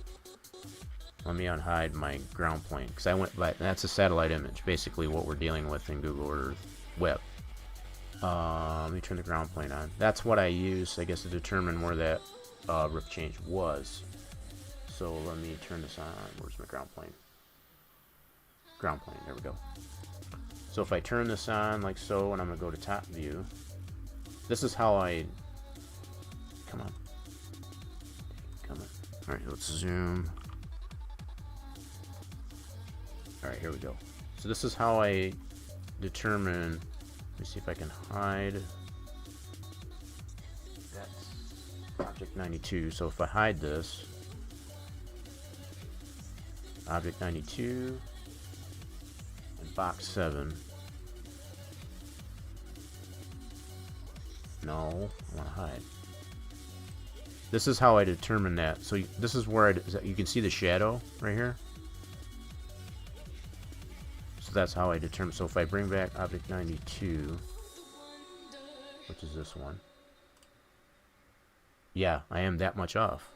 Let me unhide my ground plane, because I went by, that's a satellite image, basically what we're dealing with in Google Earth Web. Let me turn the ground plane on. That's what I use, I guess, to determine where that roof change was. So let me turn this on. Where's my ground plane? Ground plane, there we go. So if I turn this on like so, and I'm going to go to top view, this is how I... Come on. Come on. Alright, let's zoom. Alright, here we go. So this is how I determine... Let me see if I can hide. That's Object 92. So if I hide this, Object 92, and Box 7. No, I want to hide. This is how I determine that. So this is where you can see the shadow right here. So that's how I determine. So if I bring back Object 92, which is this one, yeah, I am that much off.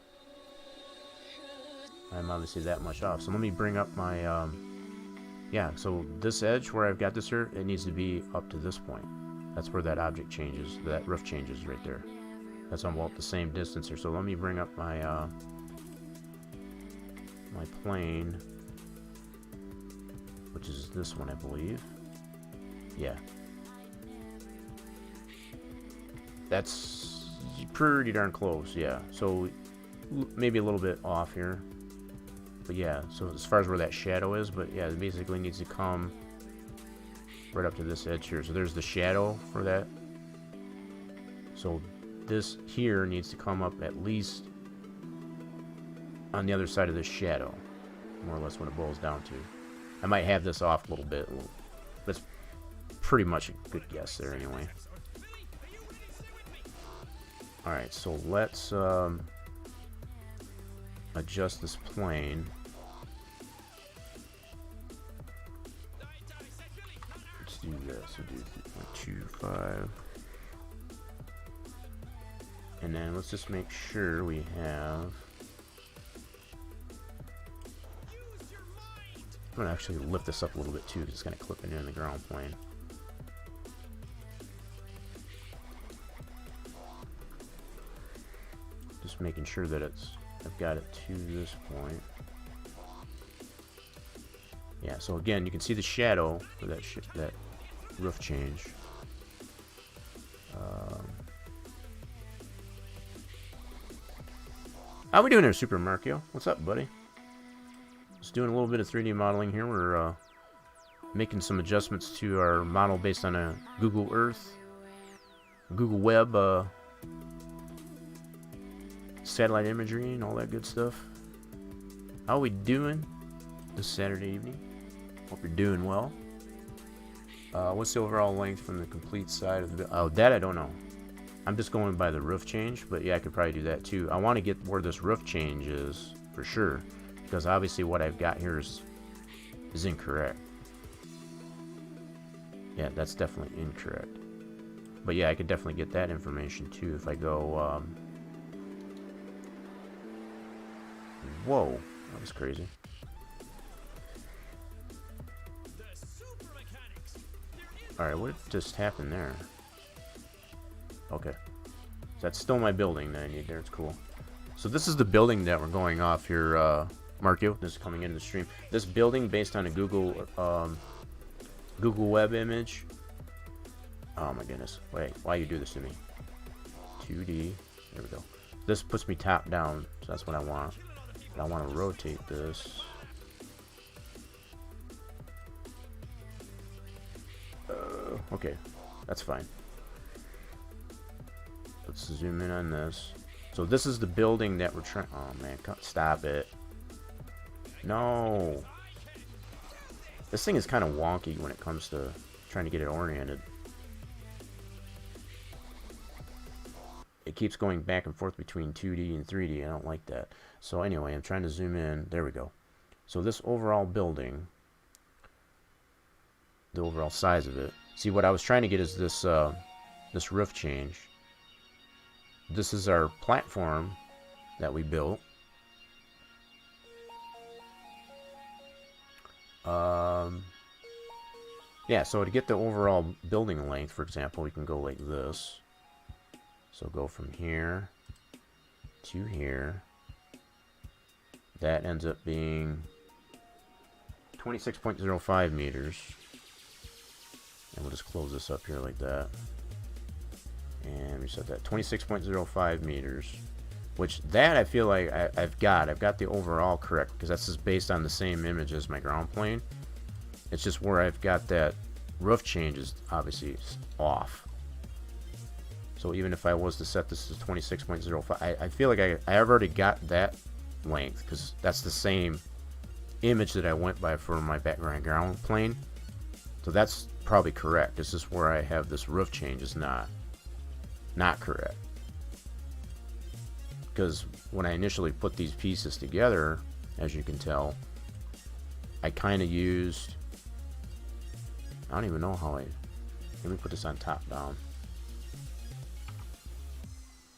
I'm obviously that much off. So let me bring up my, yeah, so this edge where I've got this here, it needs to be up to this point. That's where that object changes, that roof changes right there. That's about the same distance here. So let me bring up my, my plane, which is this one, I believe. Yeah. That's pretty darn close, yeah. So maybe a little bit off here. But yeah, so as far as where that shadow is, but yeah, it basically needs to come right up to this edge here. So there's the shadow for that. So this here needs to come up at least on the other side of this shadow. More or less what it boils down to. I might have this off a little bit, but it's pretty much a good guess there anyway. Alright, so let's adjust this plane. Let's do this. We'll do 3.25. And then let's just make sure we have... I'm going to actually lift this up a little bit too, because it's going to clip in the ground plane. Just making sure that I've got it to this point. Yeah, so again, you can see the shadow for that that roof change. How we doing there, Super Markio? What's up, buddy? Just doing a little bit of 3D modeling here. We're making some adjustments to our model based on a Google Earth, Google Web satellite imagery and all that good stuff. How we doing this Saturday evening? Hope you're doing well. What's the overall length from the complete side of the... Oh, that I don't know. I'm just going by the roof change, but yeah, I could probably do that too. I want to get where this roof change is for sure, because obviously what I've got here is incorrect. Yeah, that's definitely incorrect. But yeah, I could definitely get that information too if I go... Whoa, that was crazy. Alright, what just happened there? Okay. That's still my building that I need there. It's cool. So this is the building that we're going off here, Markio. This is coming into the stream. This building based on a Google Web image. Oh my goodness. Wait, why you do this to me? 2D. There we go. This puts me top down, so that's what I want. But I want to rotate this. Okay, that's fine. Let's zoom in on this. So this is the building that we're trying. Oh man, stop it. No. This thing is kind of wonky when it comes to trying to get it oriented. It keeps going back and forth between 2D and 3D. I don't like that. So anyway, I'm trying to zoom in. There we go. So this overall building, the overall size of it. See, what I was trying to get is this this roof change. This is our platform that we built. Yeah, so to get the overall building length, for example, we can go like this. So go from here to here. That ends up being 26.05 meters. And we'll just close this up here like that. And we set that 26.05 meters. Which that I feel like I've got the overall correct, because that's just based on the same image as my ground plane. It's just where I've got that roof change is obviously off. So even if I was to set this to 26.05, I feel like I've already got that length, because that's the same image that I went by for my background ground plane. So that's probably correct. This is where I have this roof change is not correct. Because when I initially put these pieces together, as you can tell, I kind of used, I don't even know how let me put this on top down.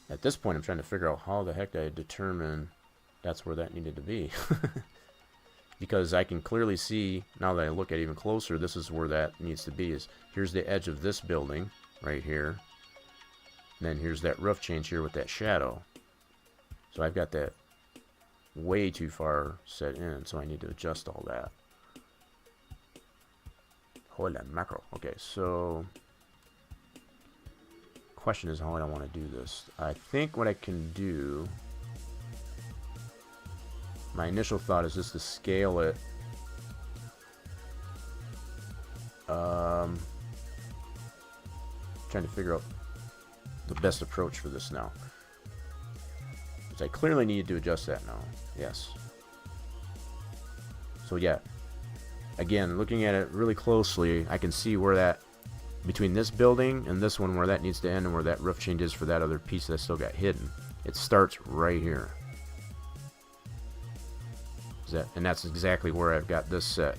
At this point, I'm trying to figure out how the heck I determine that's where that needed to be. Because I can clearly see, now that I look at it even closer, this is where that needs to be. Is here's the edge of this building, right here. And then here's that roof change here with that shadow. So I've got that way too far set in, so I need to adjust all that. Hola macro. Okay, so question is how I want to do this. I think what I can do, my initial thought is just to scale it. Trying to figure out the best approach for this now. I clearly need to adjust that now. Yes. So yeah. Again, looking at it really closely, I can see where that, between this building and this one, where that needs to end and where that roof change is for that other piece that I still got hidden. It starts right here. And that's exactly where I've got this set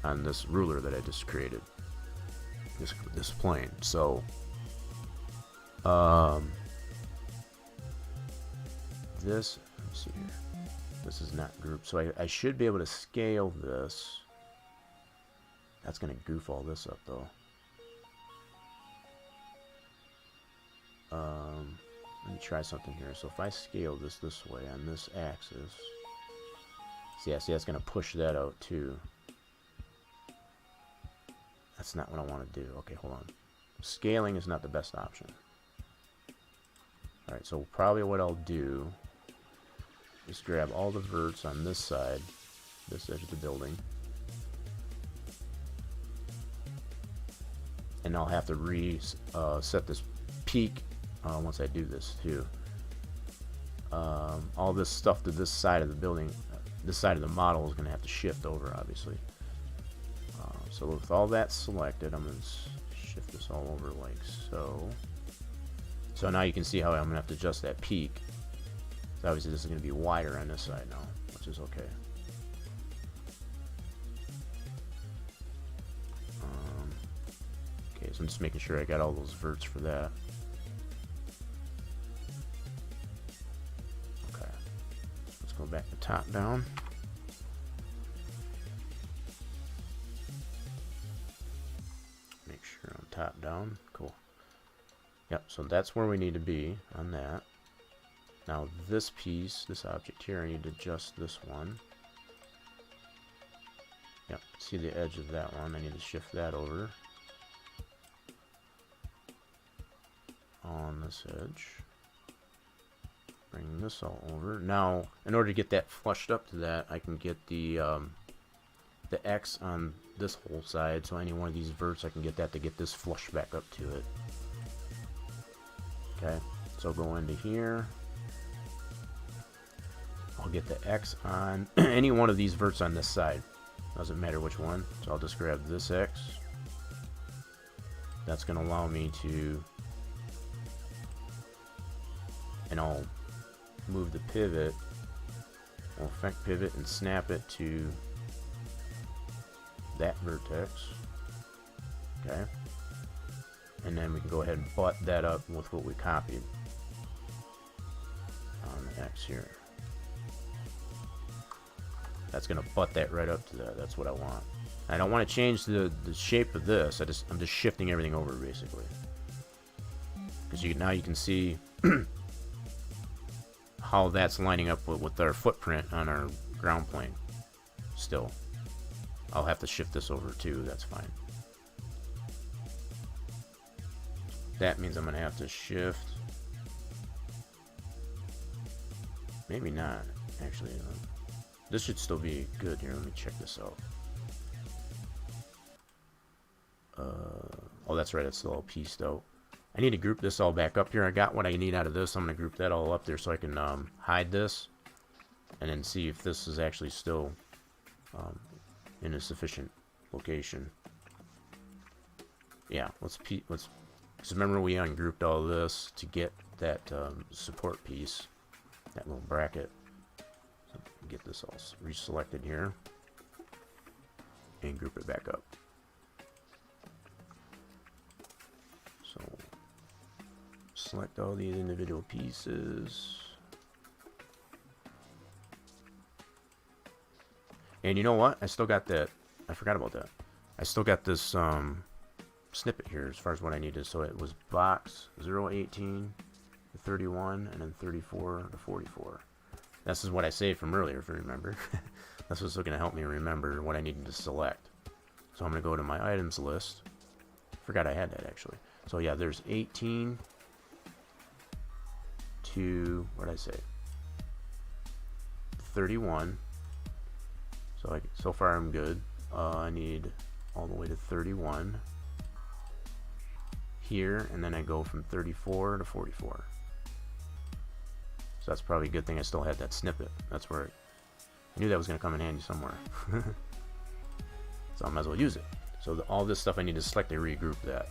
on this ruler that I just created. This plane. So this, let's see here. This is not grouped, so I should be able to scale this. That's going to goof all this up, though. Let me try something here. So if I scale this way on this axis, see, that's going to push that out too. That's not what I want to do. Okay, hold on. Scaling is not the best option. Alright, so probably what I'll do is grab all the verts on this side, this edge of the building, and I'll have to reset this peak once I do this too. All this stuff to this side of the building, this side of the model is going to have to shift over, obviously. So with all that selected, I'm going to shift this all over like so. So now you can see how I'm going to have to adjust that peak. So obviously this is going to be wider on this side now, which is okay. Okay, so I'm just making sure I got all those verts for that. Okay, let's go back to top down. Make sure I'm top down. Cool. Yep, so that's where we need to be on that. Now this piece, this object here, I need to adjust this one. Yep, see the edge of that one. I need to shift that over. On this edge. Bring this all over. Now, in order to get that flushed up to that, I can get the X on this whole side. So any one of these verts, I can get that to get this flush back up to it. Okay, so go into here. I'll get the X on any one of these verts on this side. Doesn't matter which one. So I'll just grab this X. That's going to allow me to... And I'll move the pivot. I'll effect pivot and snap it to that vertex. Okay. And then we can go ahead and butt that up with what we copied on the X here. That's going to butt that right up to that. That's what I want. I don't want to change the shape of this. I'm just shifting everything over basically. Because now you can see how that's lining up with our footprint on our ground plane. Still, I'll have to shift this over too. That's fine. That means I'm going to have to shift. Maybe not, actually. This should still be good here. Let me check this out. Oh, that's right. It's still all pieced out. I need to group this all back up here. I got what I need out of this. I'm going to group that all up there so I can hide this. And then see if this is actually still in a sufficient location. Yeah, let's because remember we ungrouped all this to get that support piece, that little bracket. So get this all reselected here and group it back up. So select all these individual pieces. And you know what? I still got that. I forgot about that. I still got this snippet here as far as what I needed. So it was box 018 to 31 and then 34 to 44. This is what I saved from earlier, if you remember. That's what's going to help me remember what I needed to select. So I'm going to go to my items list. Forgot I had that actually. So yeah, there's 18 to, what did I say? 31. So far I'm good. I need all the way to 31 here, and then I go from 34 to 44. So that's probably a good thing I still had that snippet. That's where I knew that was going to come in handy somewhere. So I might as well use it. So all this stuff I need to select, I regroup that.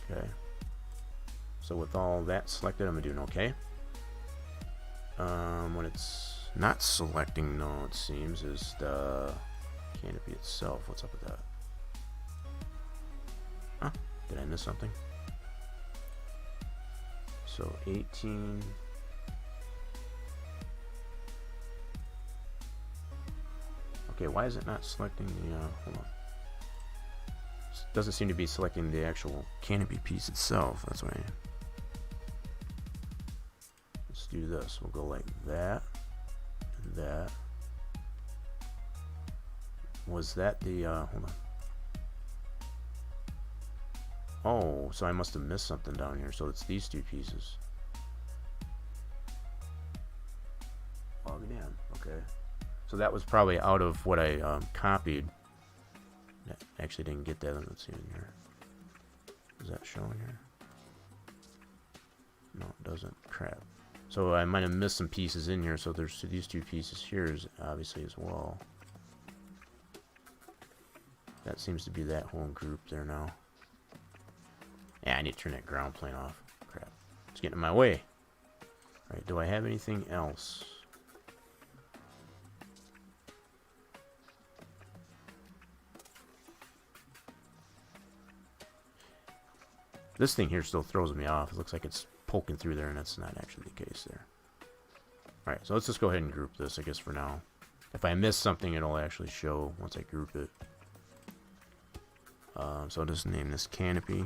Okay. So with all that selected, I'm going to do an OK. When it's not selecting, though, it seems, is the canopy itself. What's up with that? Huh? Did I miss something? So 18. Okay, why is it not selecting the, hold on. It doesn't seem to be selecting the actual canopy piece itself. That's why. Let's do this. We'll go like that and that. Was that the, hold on. Oh, so I must have missed something down here. So it's these two pieces. Oh, damn. Okay. So that was probably out of what I copied. I actually didn't get that. Let's see in here. Is that showing here? No, it doesn't. Crap. So I might have missed some pieces in here. So there's these two pieces here, is obviously as well. That seems to be that whole group there now. Yeah, I need to turn that ground plane off. Crap. It's getting in my way. Alright, do I have anything else? This thing here still throws me off. It looks like it's poking through there, and that's not actually the case there. Alright, so let's just go ahead and group this, I guess, for now. If I miss something, it'll actually show once I group it. So I'll just name this canopy.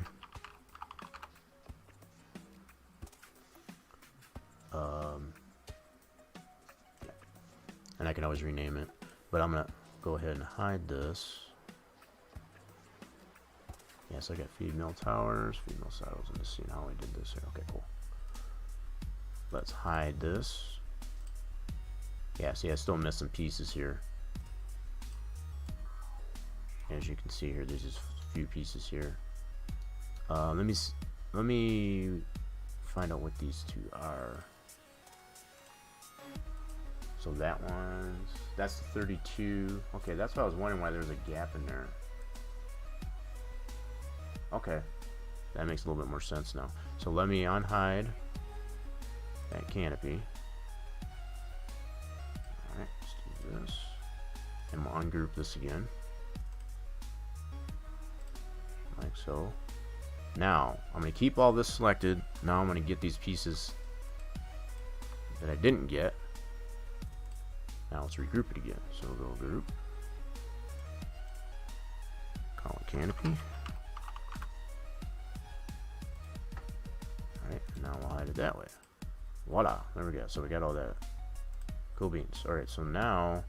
And I can always rename it, but I'm gonna go ahead and hide this. Yes, I got feed mill towers, feed mill silos. I'm just seeing how I did this here. Okay, cool. Let's hide this. Yeah, see, I still missed some pieces here. As you can see here, there's just a few pieces here. Let me find out what these two are. So that that's the 32. Okay, that's what I was wondering, why there was a gap in there. Okay, that makes a little bit more sense now. So let me unhide that canopy. Alright, let's do this. And we'll ungroup this again. Like so. Now, I'm going to keep all this selected. Now I'm going to get these pieces that I didn't get. Now let's regroup it again. So we'll go group. Call it canopy. Alright, now we'll hide it that way. Voila, there we go. So we got all that. Cool beans. Alright, so now,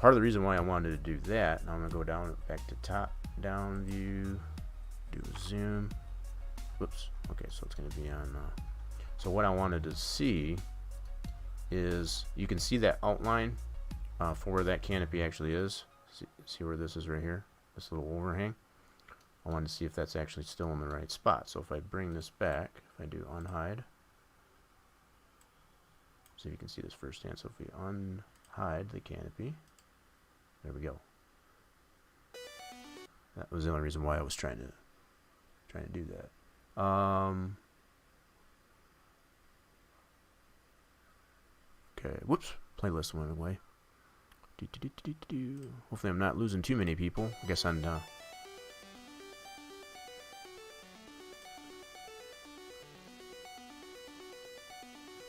part of the reason why I wanted to do that, now I'm going to go down back to top, down view, do a zoom. Whoops. Okay, so it's going to be on. So what I wanted to see is, you can see that outline for where that canopy actually is. See where this is right here? This little overhang. I wanted to see if that's actually still in the right spot. So if I bring this back, if I do unhide, so you can see this firsthand. So if we unhide the canopy, there we go. That was the only reason why I was trying to do that. Okay, whoops, playlist went away. Hopefully I'm not losing too many people. I guess I'm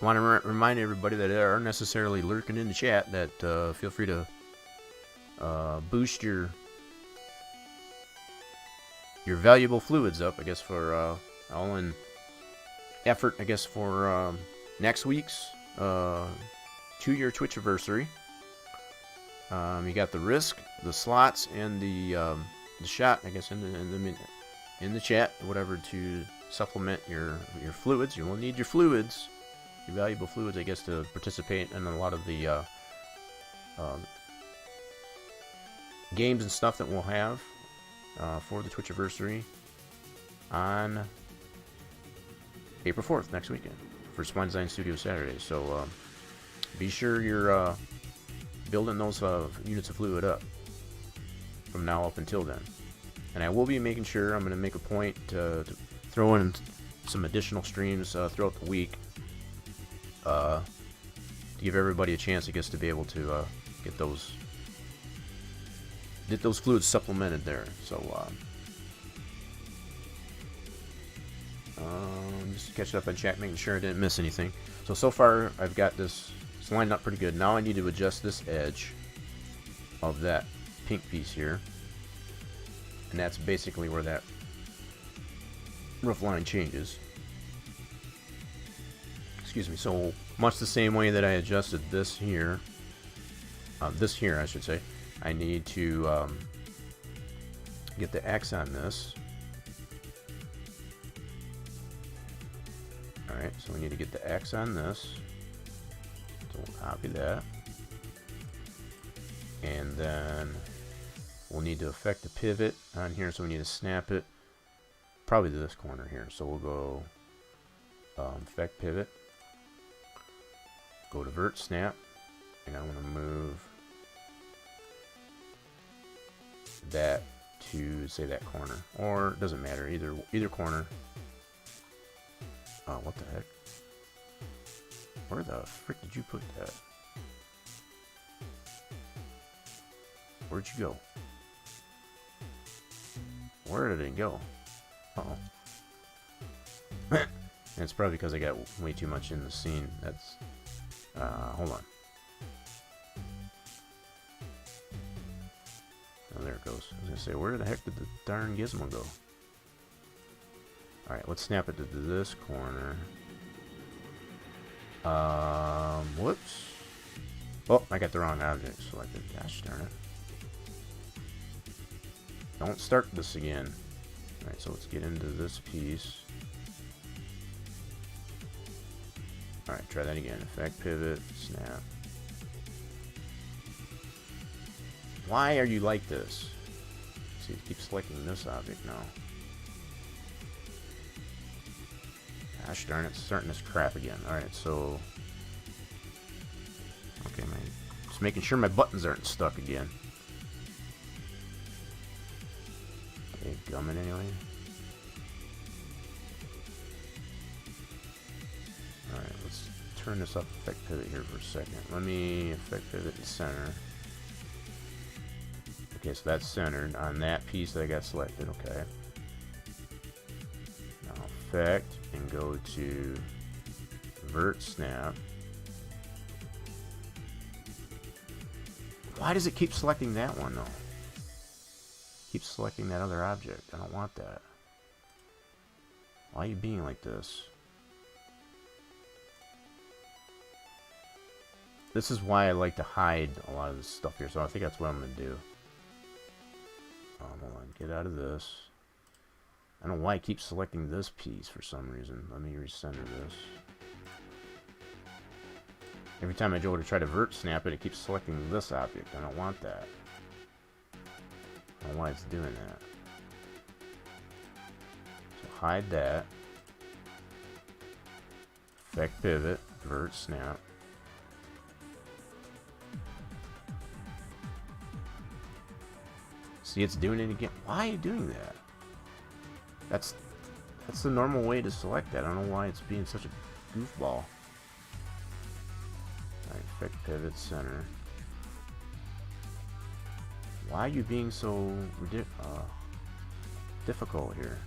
want to remind everybody that are necessarily lurking in the chat that feel free to boost your valuable fluids up, I guess, for all in effort, I guess, for next week's 2-year Twitch anniversary. You got the risk, the slots, and the shot, I guess, in the chat, whatever, to supplement your fluids. You will need your fluids, your valuable fluids, I guess, to participate in a lot of the games and stuff that we'll have for the Twitch anniversary on April 4th, next weekend, for Spline Design Studios Saturday. So be sure you're building those units of fluid up from now up until then. And I will be making sure, I'm going to make a point to throw in some additional streams throughout the week to give everybody a chance, I guess, to be able to get those fluids supplemented there. So just catching up on chat, making sure I didn't miss anything. So far I've got this lined up pretty good. Now I need to adjust this edge of that pink piece here, and that's basically where that roof line changes. Excuse me. So much the same way that I adjusted this here, I should say, I need to get the X on this. Alright, so we need to get the X on this. So we'll copy that. And then we'll need to affect the pivot on here, so we need to snap it probably to this corner here. So we'll go affect pivot, go to vert snap, and I'm going to move that to, say, that corner, or it doesn't matter, either corner. Oh, what the heck? Where the frick did you put that? Where'd you go? Where did it go? Uh-oh. And it's probably because I got way too much in the scene. That's hold on. Oh, there it goes. I was gonna say, where the heck did the darn gizmo go? Alright, let's snap it to this corner. Whoops. Oh, I got the wrong object selected. Gosh darn it. Don't start this again. Alright, so let's get into this piece. Alright, try that again. Effect, pivot, snap. Why are you like this? See, it keeps selecting this object now. Gosh darn it, it's starting this crap again. Alright, so... Okay, just making sure my buttons aren't stuck again. Okay, gumming anyway. Alright, let's turn this up effect pivot here for a second. Let me effect pivot to center. Okay, so that's centered on that piece that I got selected, okay. Now effect and go to vert snap. Why does it keep selecting that one though? Keep selecting that other object. I don't want that. Why are you being like this? This is why I like to hide a lot of this stuff here, so I think that's what I'm going to do. Hold on, get out of this. I don't know why I keep selecting this piece for some reason. Let me recenter this. Every time I go to try to vert snap it, it keeps selecting this object. I don't want that. I don't know why it's doing that. So hide that. Effect pivot, vert snap. See, it's doing it again. Why are you doing that? That's the normal way to select that. I don't know why it's being such a goofball. Alright, effect pivot center. Why are you being so difficult here?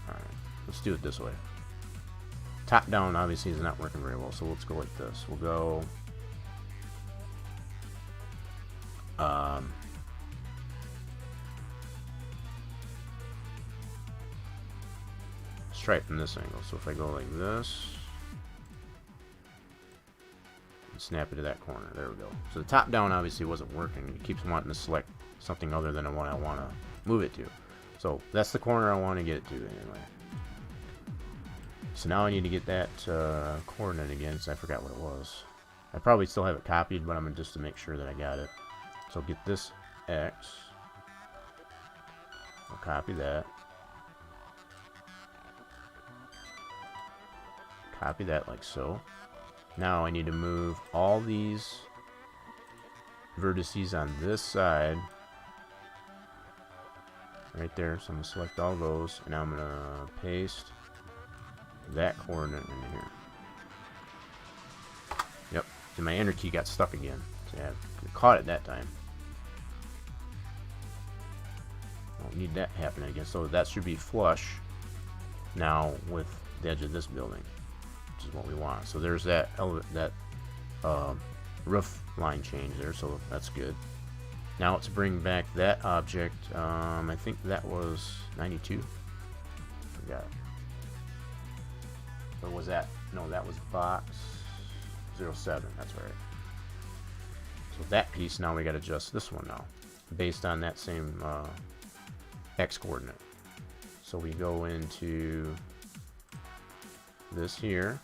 Alright, let's do it this way. Top down obviously is not working very well, so let's go like this. We'll go stripe from this angle. So if I go like this and snap it to that corner, there we go. So the top down obviously wasn't working. It keeps wanting to select something other than the one I want to move it to. So that's the corner I want to get it to anyway. So now I need to get that coordinate again, because I forgot what it was. I probably still have it copied, but I'm just to make sure that I got it. So get this X. I'll copy that. Copy that like so. Now I need to move all these vertices on this side. Right there. So I'm going to select all those. And now I'm going to paste that coordinate into here. Yep. And my enter key got stuck again. So yeah, I caught it that time. Don't need that happening again. So that should be flush now with the edge of this building, which is what we want. So there's that roof line change there. So that's good. Now let's bring back that object. I think that was 92. Forgot. Or was that? No, that was box 07. That's right. So that piece, now we got to adjust this one now, based on that same X coordinate. So we go into this here,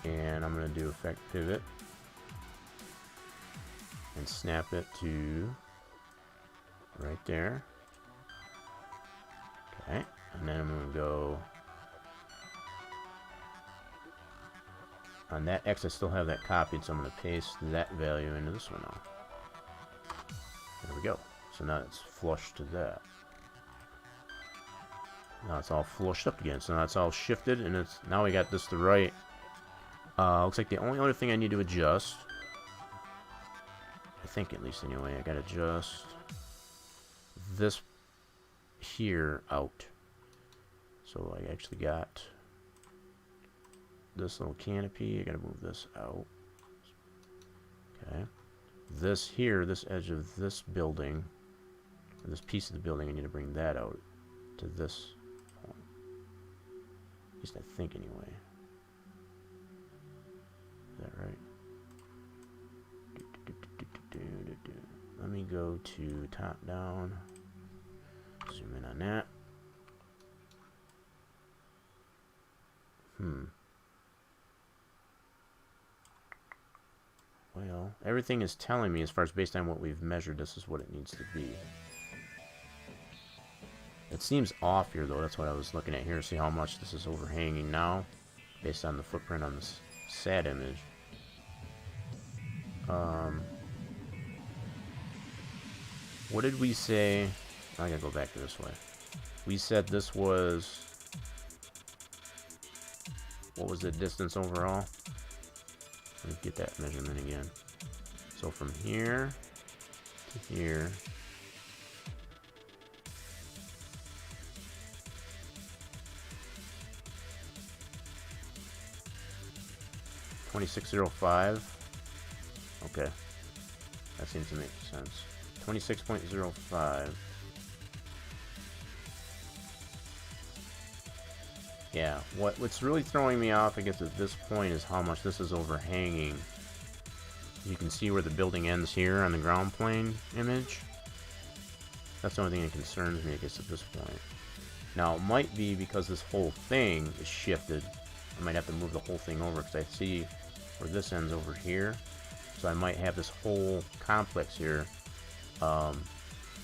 and I'm going to do effect pivot and snap it to right there. Okay, and then I'm going to go on that X. I still have that copied, so I'm going to paste that value into this one now. There we go. So now it's flush to that. Now it's all flushed up again. So now it's all shifted, and it's now we got this to right. Looks like the only other thing I need to adjust, I think at least anyway, I got to adjust this here out. So I actually got this little canopy. I got to move this out. Okay. This here, this edge of this building, or this piece of the building, I need to bring that out to this point. At least I think anyway. Is that right? Let me go to top down. Zoom in on that. Well, everything is telling me, as far as based on what we've measured, this is what it needs to be. It seems off here, though. That's what I was looking at here. See how much this is overhanging now, based on the footprint on this SAT image. What did we say? I gotta go back to this way. We said this was... What was the distance overall? Let me get that measurement again. So from here to here. $26.05. Okay. That seems to make sense. 26.05. Yeah, what's really throwing me off, I guess, at this point is how much this is overhanging. You can see where the building ends here on the ground plane image. That's the only thing that concerns me, I guess, at this point. Now, it might be because this whole thing is shifted. I might have to move the whole thing over, because I see where this ends over here. So I might have this whole complex here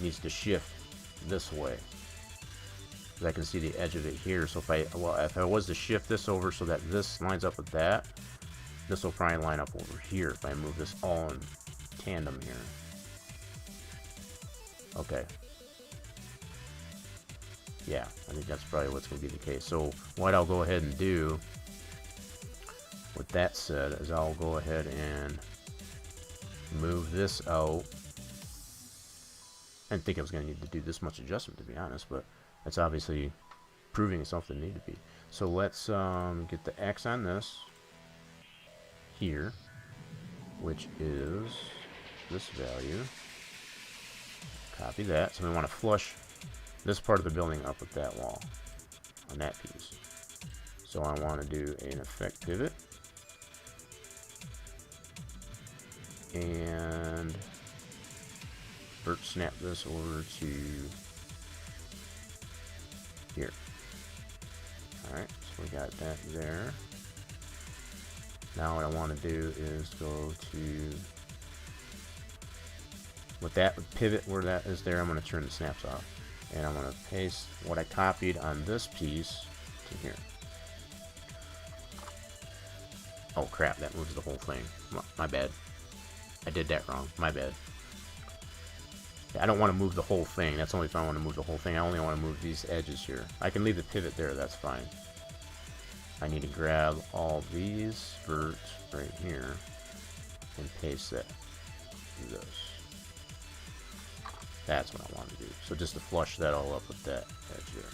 needs to shift this way. I can see the edge of it here. So if I was to shift this over so that this lines up with that, this will probably line up over here if I move this all in tandem here. Okay. Yeah, I think that's probably what's going to be the case. So what I'll go ahead and do, with that said, is I'll go ahead and move this out. I didn't think I was going to need to do this much adjustment, to be honest, but it's obviously proving itself to need to be. So let's get the X on this here, which is this value. Copy that. So we want to flush this part of the building up with that wall on that piece. So I want to do an effect pivot. And snap this over to here. Alright, so we got that there. Now what I want to do is go to, with that pivot where that is there, I'm going to turn the snaps off. And I'm going to paste what I copied on this piece to here. Oh crap, that moves the whole thing. My bad. I did that wrong. My bad. I don't want to move the whole thing. That's only if I want to move the whole thing. I only want to move these edges here. I can leave the pivot there. That's fine. I need to grab all these verts right here and paste that to this. That's what I want to do. So just to flush that all up with that edge here.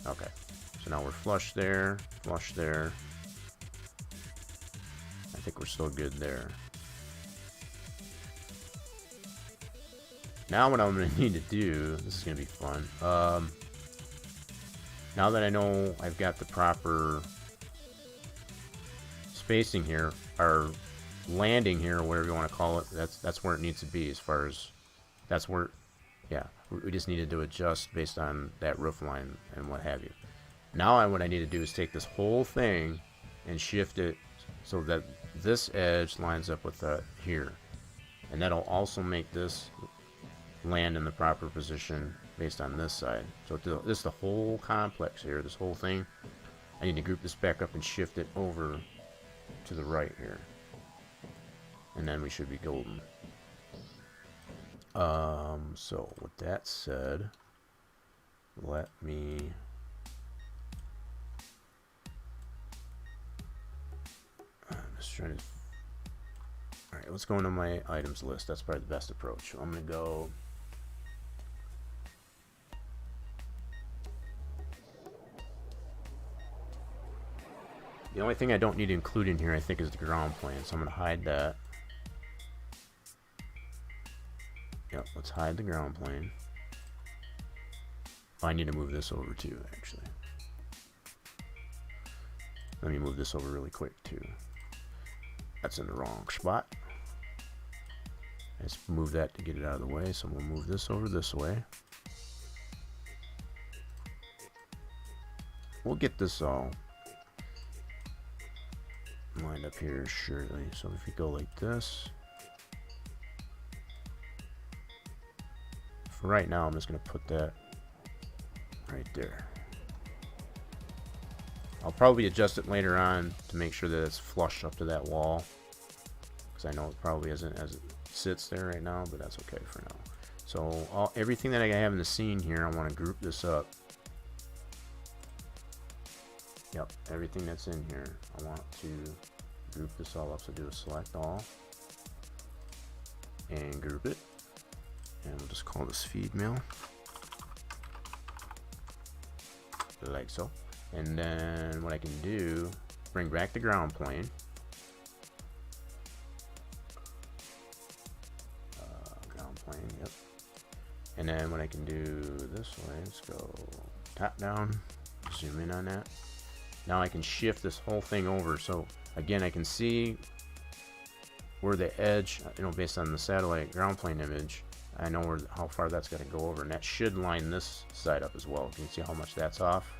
Okay. So now we're flush there, flush there. I think we're still good there. Now what I'm going to need to do, this is going to be fun. Now that I know I've got the proper spacing here, or landing here, or whatever you want to call it, that's where it needs to be, as far as, that's where, yeah, we just needed to adjust based on that roof line and what have you. Now what I need to do is take this whole thing and shift it so that this edge lines up with here. And that'll also make this land in the proper position based on this side. So this the whole complex here, this whole thing. I need to group this back up and shift it over to the right here. And then we should be golden. So with that said, let me just trying to, all right, let's go into my items list. That's probably the best approach. So I'm going to go the only thing I don't need to include in here, I think, is the ground plane. So I'm going to hide that. Yep, let's hide the ground plane. I need to move this over too, actually. Let me move this over really quick too. That's in the wrong spot. Let's move that to get it out of the way. So we'll move this over this way. We'll get this all lined up here surely. So if we go like this. For right now, I'm just going to put that right there. I'll probably adjust it later on to make sure that it's flush up to that wall, because I know it probably isn't as it sits there right now, but that's okay for now. So everything that I have in the scene here, I want to group this up. Yep, everything that's in here, I want to group this all up. So do a select all and group it, and we'll just call this feed mill, like so. And then what I can do, bring back the ground plane. Ground plane, yep. And then what I can do this way, let's go top down, zoom in on that. Now I can shift this whole thing over. So again, I can see where the edge, based on the satellite ground plane image, I know how far that's got to go over, and that should line this side up as well. You can see how much that's off.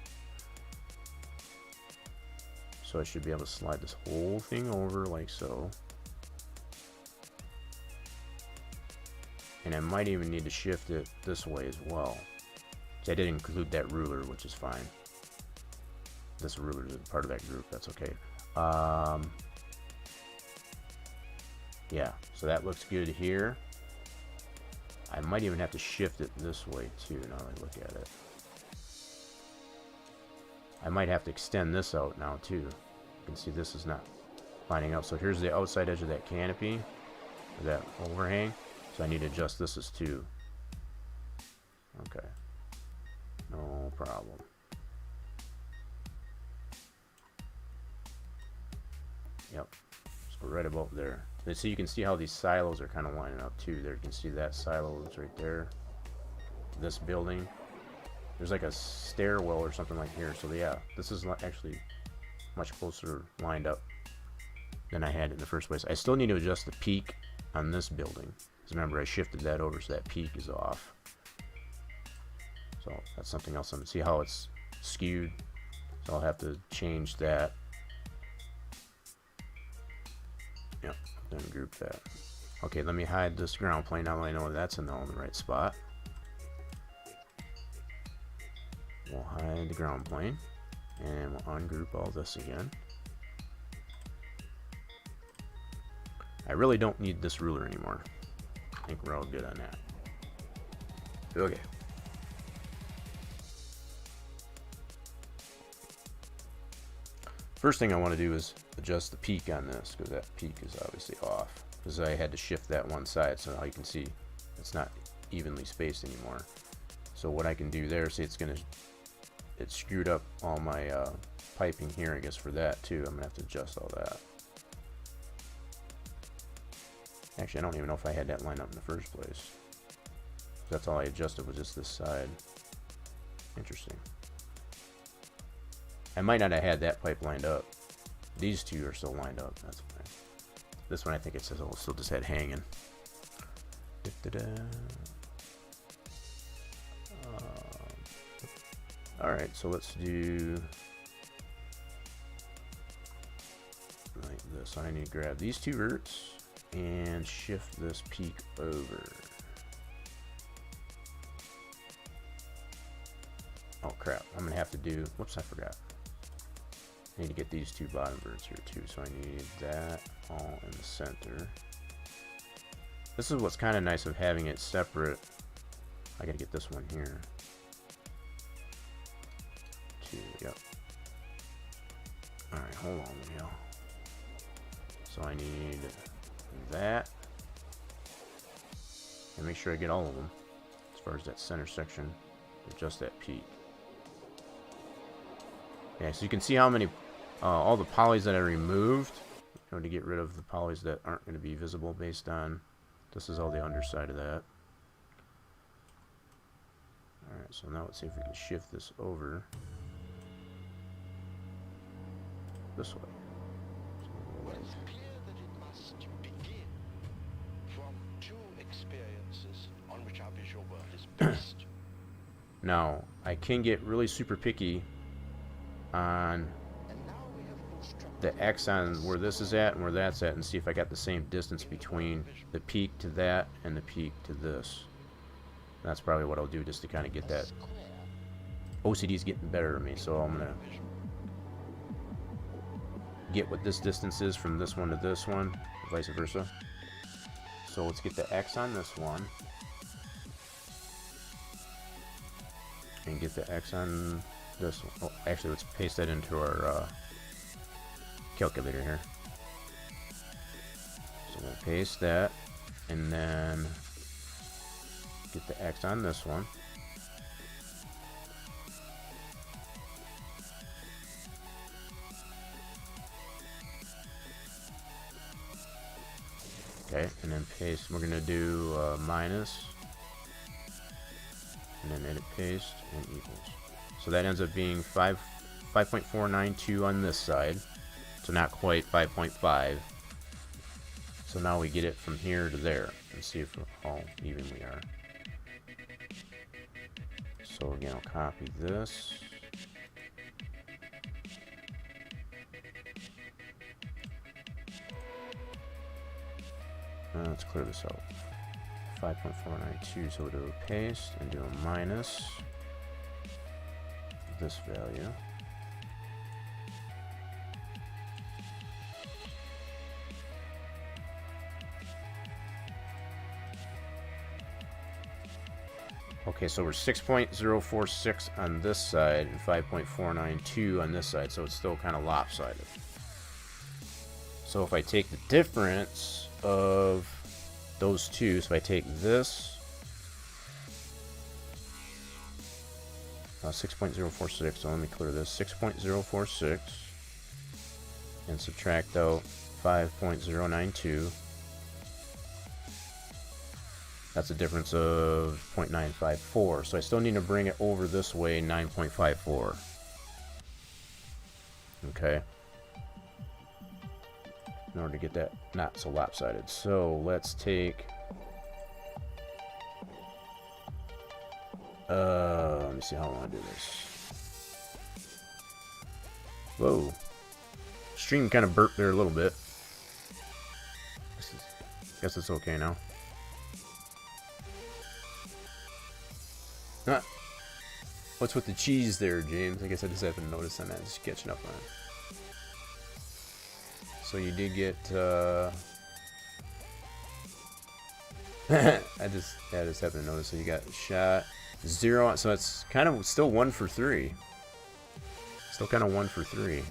So I should be able to slide this whole thing over like so. And I might even need to shift it this way as well. So I did include that ruler, which is fine. This ruler is part of that group, that's okay. Yeah, so that looks good here. I might even have to shift it this way too, now that I look at it. I might have to extend this out now too. You can see this is not lining up. So here's the outside edge of that canopy, or that overhang. So I need to adjust this as 2. Okay, no problem. Yep, so right about there. So you can see how these silos are kind of lining up too. There you can see that silo is right there. This building. There's like a stairwell or something like here. So yeah, this is actually much closer lined up than I had in the first place. I still need to adjust the peak on this building. Because remember, I shifted that over so that peak is off. So that's something else. I'm going to see how it's skewed. So I'll have to change that. Yep, then group that. Okay, let me hide this ground plane now that I know that's in the right spot. We'll hide the ground plane, and we'll ungroup all this again. I really don't need this ruler anymore. I think we're all good on that. Okay. First thing I want to do is adjust the peak on this, because that peak is obviously off. Because I had to shift that one side, so now you can see it's not evenly spaced anymore. So what I can do there, see, it screwed up all my piping here, I guess, for that too. I'm gonna have to adjust all that. Actually, I don't even know if I had that lined up in the first place. That's all I adjusted, was just this side. Interesting. I might not have had that pipe lined up. These two are still lined up. That's fine. This one, I think it says I'll still just had hanging. Alright, so let's do like this. I need to grab these 2 roots and shift this peak over. Oh crap, I'm gonna have to do, whoops, I forgot. I need to get these 2 bottom verts here too, so I need that all in the center. This is what's kind of nice of having it separate. I gotta get this one here. 2, yep. Alright, hold on, Leo. So I need that. And make sure I get all of them. As far as that center section, adjust that peak. Yeah, so you can see how many, all the polys that I removed, to get rid of the polys that aren't going to be visible based on, this is all the underside of that. Alright, so now let's see if we can shift this over this way. So It is clear that it must begin from two experiences on which our visual world is based. now, I can get really super picky on And now we have constructed the X on where this is at and where that's at, and see if I got the same distance between the peak to that and the peak to this. That's probably what I'll do, just to kind of get a that. square OCD's getting better at me, so I'm gonna vision. get what this distance is from this one to this one, vice versa. So let's get the X on this one, and get the X on this one. Oh, actually, let's paste that into our calculator here. So we'll paste that, and then get the X on this one. Okay, and then paste. We're gonna do minus, and then edit paste and equals. So that ends up being 5.492 on this side. So not quite 5.5. So now we get it from here to there, and see if how even we are. So again, I'll copy this. Let's clear this out. 5.492, so we'll do a paste and do a minus this value. Okay, so we're 6.046 on this side and 5.492 on this side, so it's still kind of lopsided. So if I take the difference of those two, so if I take this 6.046, so let me clear this, 6.046, and subtract out 5.092, that's a difference of 0.954, so I still need to bring it over this way 9.54. Okay, in order to get that not so lopsided. So let's take let me see how I want to do this. Whoa, stream kind of burped there a little bit. Guess it's okay now. Ah, what's with the cheese there, James? I guess I just haven't noticed on that. Just catching up on it. So you did get I just happened to notice. So you got shot 0, so it's kind of still 1 for 3. Still kind of 1 for 3.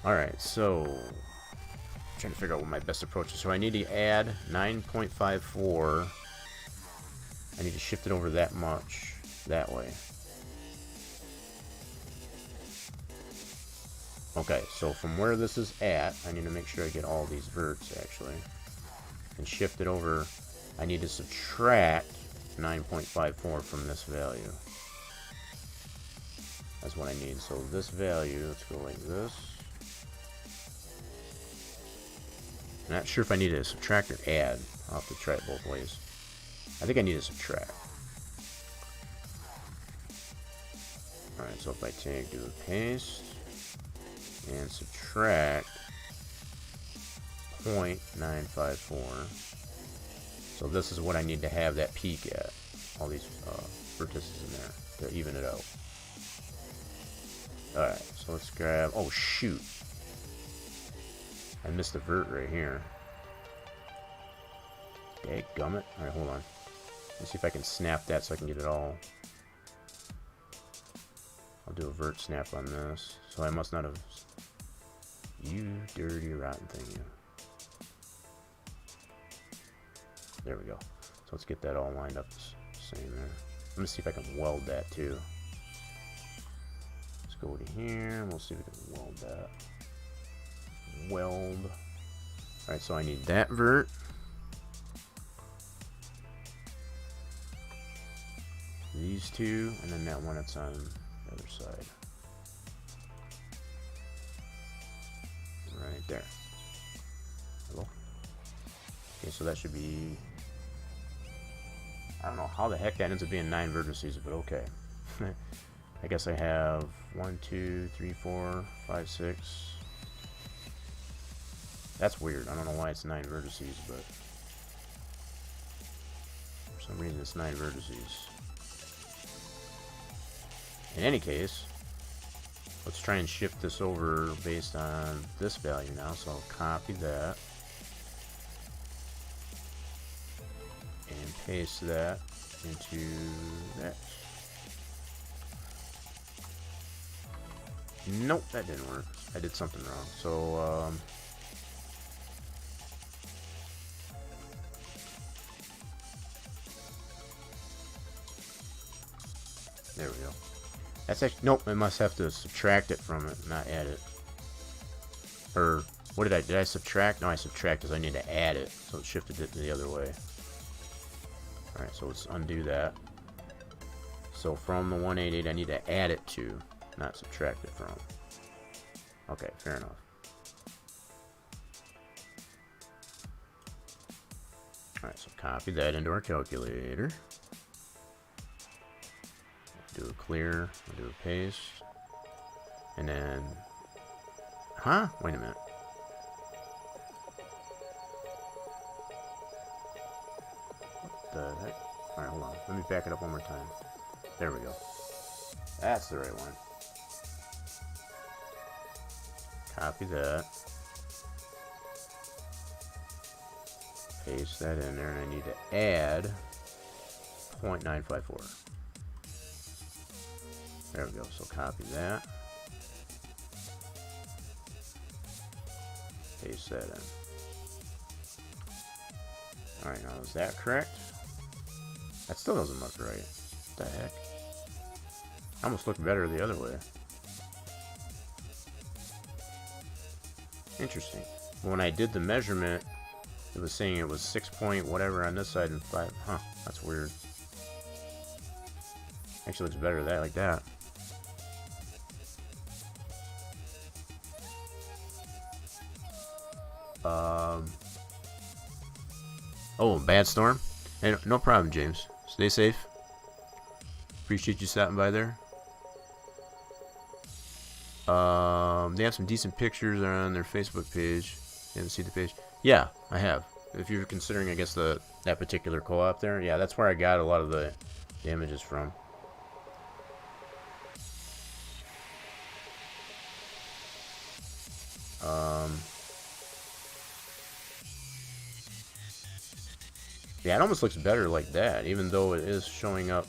Alright, so I'm trying to figure out what my best approach is. So I need to add 9.54. I need to shift it over that much that way. Okay, so from where this is at, I need to make sure I get all these verts actually, and shift it over. I need to subtract 9.54 from this value. That's what I need. So this value, let's go like this. I'm not sure if I need to subtract or add. I'll have to try it both ways. I think I need to subtract. Alright, so if I do a paste and subtract 0.954. So this is what I need to have that peak at. All these vertices in there to even it out. Alright, so let's grab... Oh, shoot. I missed a vert right here. Dadgummit. Alright, hold on. Let's see if I can snap that so I can get it all. I'll do a vert snap on this. So I must not have... You dirty rotten thing, you. There we go. So let's get that all lined up the same there. Let me see if I can weld that too. Let's go to here and we'll see if we can weld that. Weld. Alright, so I need that vert. these two, and then that one that's on the other side. Right there. Hello? Okay, so that should be... I don't know how the heck that ends up being 9 vertices, but okay. I guess I have 1, 2, 3, 4, 5, 6. That's weird. I don't know why it's 9 vertices, but for some reason it's 9 vertices. In any case, let's try and shift this over based on this value now. So I'll copy that and paste that into that. Nope, that didn't work. I did something wrong. So there we go. That's actually, nope, I must have to subtract it from it, not add it. Or, what did I subtract? No, I subtracted because I need to add it, so it shifted it the other way. Alright, so let's undo that. So from the 188, I need to add it to, not subtract it from. Okay, fair enough. Alright, so copy that into our calculator. Do a clear, we'll do a paste, and then, wait a minute. What the heck? Alright, hold on. Let me back it up one more time. There we go. That's the right one. Copy that. Paste that in there, and I need to add 0.954. There we go, so copy that. Paste that in. Alright, now is that correct? That still doesn't look right. What the heck? Almost looked better the other way. Interesting. When I did the measurement, it was saying it was 6 point whatever on this side and 5. Huh, that's weird. Actually looks better that like that. Oh, bad storm? Hey, no problem, James. Stay safe. Appreciate you stopping by there. They have some decent pictures on their Facebook page. You haven't seen the page? Yeah, I have. If you're considering, I guess, that particular co-op there, yeah, that's where I got a lot of the images from. Yeah, it almost looks better like that, even though it is showing up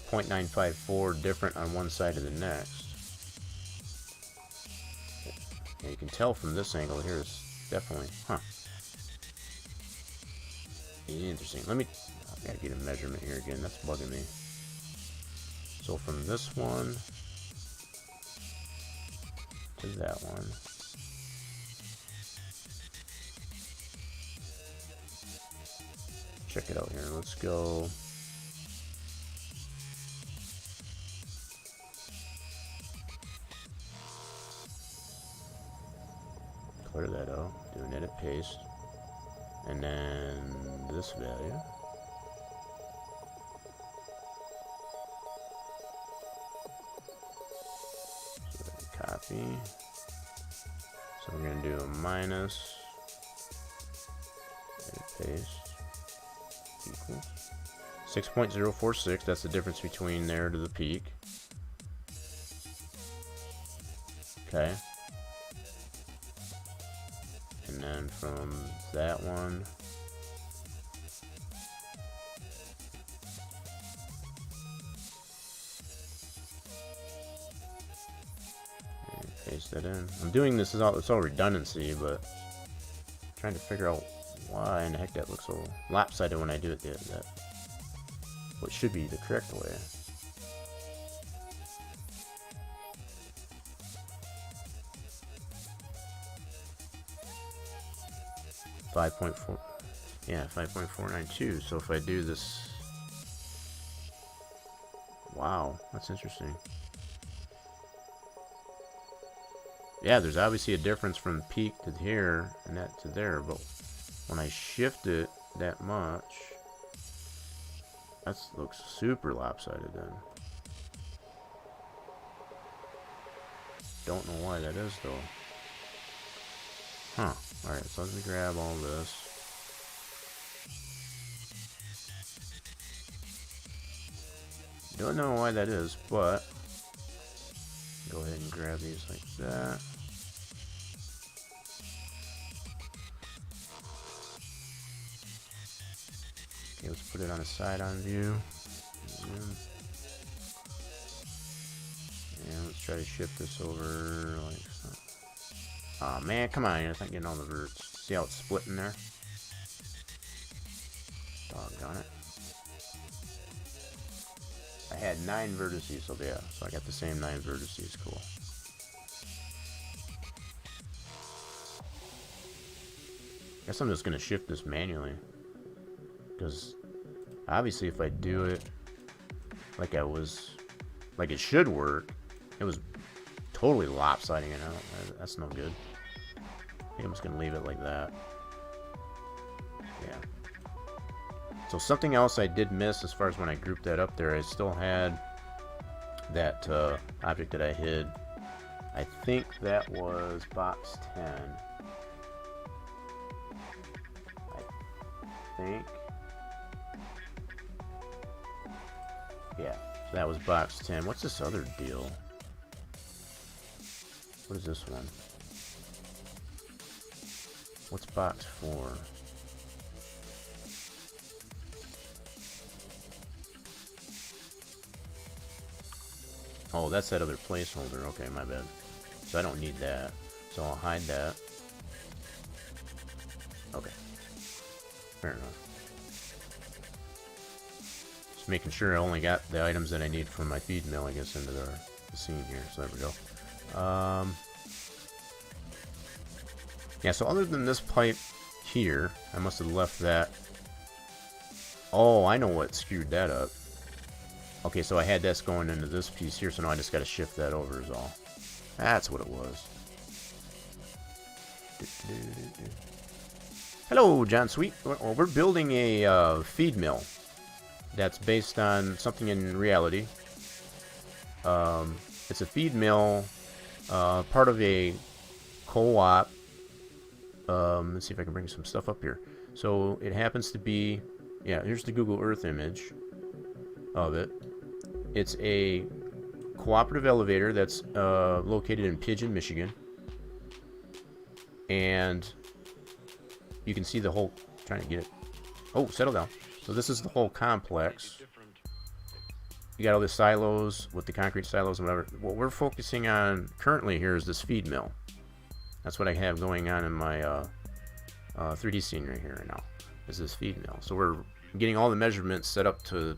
0.954 different on one side to the next. Yeah, you can tell from this angle here, it's definitely, interesting. I gotta get a measurement here again, that's bugging me. So from this one to that one. Check it out here. Let's go. Clear that out. Do an edit paste. And then this value. So copy. So we're going to do a minus. Edit paste. Equals 6.046. That's the difference between there to the peak. Okay. And then from that one and paste that in. I'm doing this as all, it's all redundancy, but I'm trying to figure out why in the heck that looks so lopsided when I do it that what should be the correct way. .4, yeah, 5.492. So if I do this Wow, that's interesting. Yeah, there's obviously a difference from peak to here and that to there, but when I shift it that much, that looks super lopsided then. Don't know why that is though. Huh. Alright, so let me grab all this. Don't know why that is, but go ahead and grab these like that. Okay, let's put it on a side-on view. Zoom. And let's try to shift this over like so. Aw, man, come on, it's not getting all the verts. See how it's splitting there? Doggone it. I had 9 vertices, so yeah, so I got the same 9 vertices, cool. Guess I'm just gonna shift this manually. Because obviously if I do it like it should work, it was totally lopsiding it out. That's no good. I think I'm just gonna leave it like that. Yeah. So something else I did miss as far as when I grouped that up there, I still had that object that I hid. I think that was box 10. I think. Yeah, so that was box 10. What's this other deal? What is this one? What's box 4? Oh, that's that other placeholder. Okay, my bad. So I don't need that. So I'll hide that. Okay. Fair enough. Just making sure I only got the items that I need from my feed mill, I guess, into the scene here. So there we go. Yeah, so other than this pipe here, I must have left that. Oh, I know what screwed that up. Okay, so I had this going into this piece here, so now I just got to shift that over is all. That's what it was. Hello, John Sweet. Well, we're building a feed mill that's based on something in reality. It's a feed mill, part of a co-op. Let's see if I can bring some stuff up here. So it happens to be, yeah, here's the Google Earth image of it. It's a cooperative elevator that's located in Pigeon, Michigan. And you can see the whole, trying to get it. Oh, settle down. So this is the whole complex. You got all the silos with the concrete silos and whatever. What we're focusing on currently here is this feed mill. That's what I have going on in my 3D scene right here right now. Is this feed mill. So we're getting all the measurements set up to,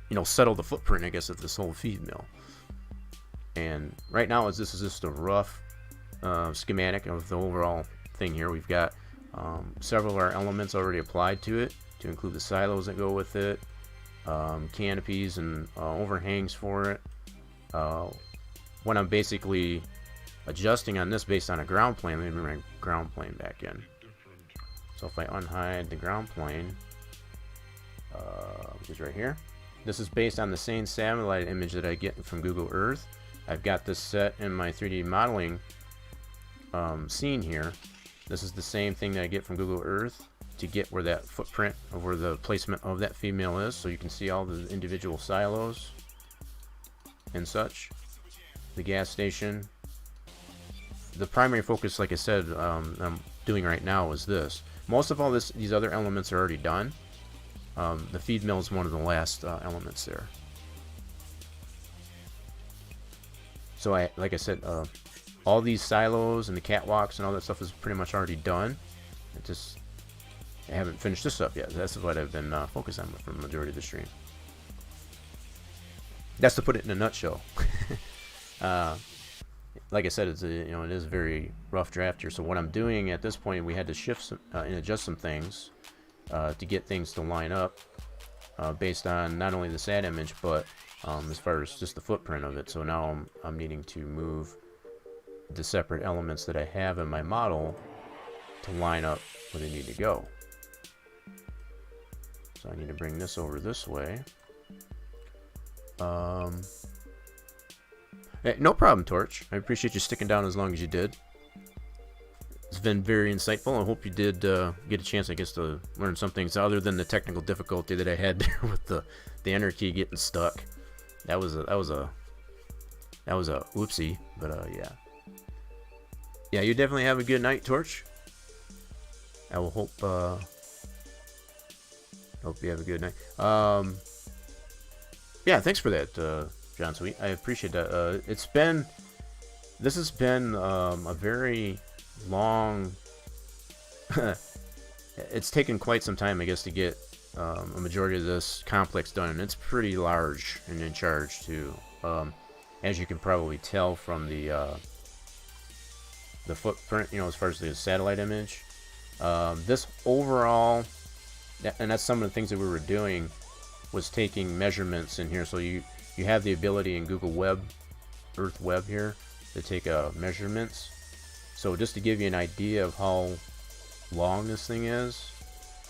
you know, settle the footprint, I guess, of this whole feed mill. And right now, this is just a rough schematic of the overall thing here. We've got several of our elements already applied to it, to include the silos that go with it, canopies and overhangs for it. When I'm basically adjusting on this based on a ground plane, let me bring my ground plane back in. So if I unhide the ground plane, which is right here, this is based on the same satellite image that I get from Google Earth. I've got this set in my 3D modeling scene here. This is the same thing that I get from Google Earth to get where that footprint of where the placement of that feed mill is, so you can see all the individual silos and such. The gas station. The primary focus, like I said, I'm doing right now is this. Most of all these other elements are already done. The feed mill is one of the last elements there. So like I said, all these silos and the catwalks and all that stuff is pretty much already done. I haven't finished this up yet. That's what I've been focused on for the majority of the stream. That's to put it in a nutshell. Like I said, it is a very rough draft here. So what I'm doing at this point, we had to shift some, and adjust some things to get things to line up. based on not only the SAT image, but as far as just the footprint of it. So now I'm needing to move the separate elements that I have in my model to line up where they need to go. So I need to bring this over this way. Hey, no problem, Torch. I appreciate you sticking down as long as you did. It's been very insightful. I hope you did get a chance, I guess, to learn some things other than the technical difficulty that I had there with the enter key getting stuck. That was a whoopsie, but yeah. Yeah, you definitely have a good night, Torch. I will hope you have a good night. Yeah, thanks for that, John Sweet. I appreciate that. This has been a very long. It's taken quite some time, I guess, to get a majority of this complex done, and it's pretty large and in charge too. As you can probably tell from the footprint, as far as the satellite image. This overall, and that's some of the things that we were doing, was taking measurements in here. So you have the ability in Google Web, Earth Web here, to take measurements. So just to give you an idea of how long this thing is,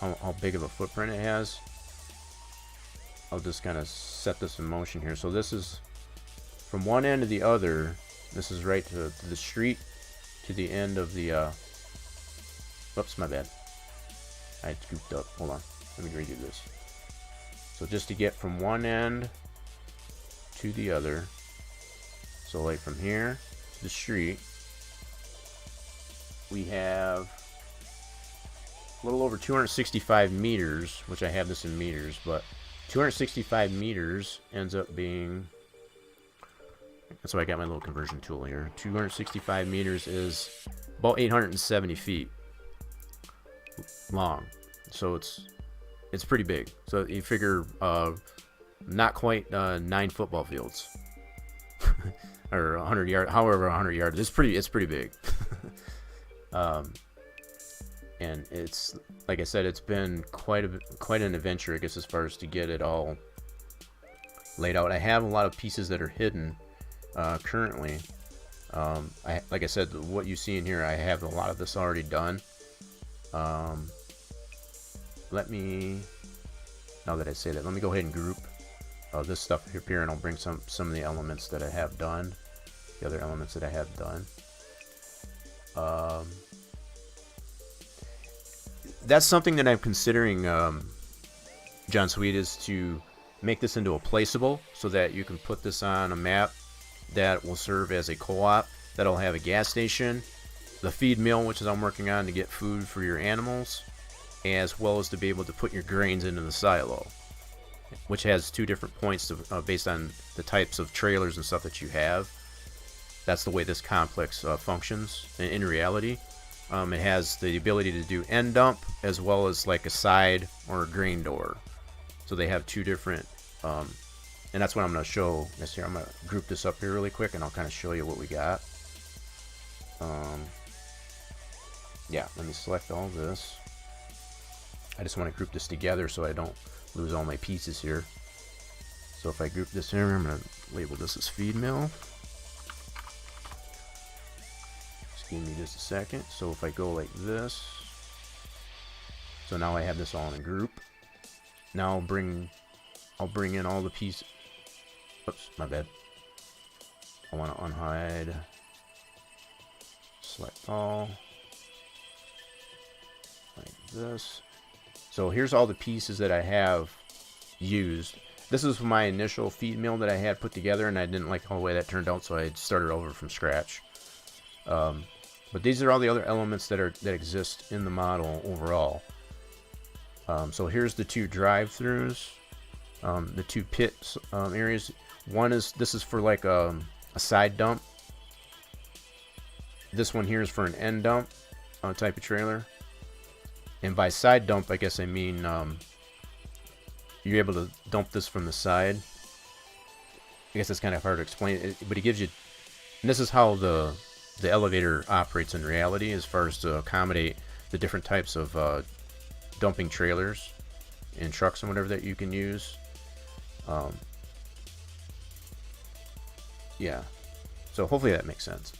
how big of a footprint it has, I'll just kind of set this in motion here. So this is from one end to the other. This is right to the street, to the end of the oops, my bad, I scooped up. Hold on, let me redo this. So just to get from one end to the other, so like from here to the street, we have a little over 265 meters, which I have this in meters, but 265 meters ends up being, that's why I got my little conversion tool here. 265 meters is about 870 feet long. So it's pretty big. So you figure not quite 9 football fields or 100 yards, however 100 yards. It's pretty big. And it's, like I said, it's been quite an adventure, I guess, as far as to get it all laid out. I have a lot of pieces that are hidden currently. Like I said, what you see in here, I have a lot of this already done. Let me, now that I say that, let me go ahead and group this stuff here, and I'll bring some of the elements that I have done, the other elements that I have done. That's something that I'm considering, John Sweet, is to make this into a placeable, so that you can put this on a map that will serve as a co-op, that'll have a gas station, the feed mill, which is I'm working on to get food for your animals, as well as to be able to put your grains into the silo, which has 2 different points based on the types of trailers and stuff that you have. That's the way this complex functions in reality. It has the ability to do end dump as well as like a side or a grain door. So they have 2 different, and that's what I'm going to show this here. I'm going to group this up here really quick, and I'll kind of show you what we got. Yeah, let me select all this. I just want to group this together so I don't lose all my pieces here. So if I group this here, I'm going to label this as feed mill. Just give me just a second. So if I go like this, so now I have this all in a group. Now I'll bring in all the pieces. Oops, my bad. I want to unhide. Select all. Like this. So here's all the pieces that I have used. This is my initial feed mill that I had put together, and I didn't like the whole way that turned out, so I started over from scratch. But these are all the other elements that exist in the model overall. So here's the 2 drive-throughs, the 2 pit areas. This is for like a side dump. This one here is for an end dump type of trailer. And by side dump, I guess I mean you're able to dump this from the side. I guess it's kind of hard to explain, but it gives you, and this is how the elevator operates in reality, as far as to accommodate the different types of dumping trailers in trucks and whatever that you can use. Yeah, so hopefully that makes sense.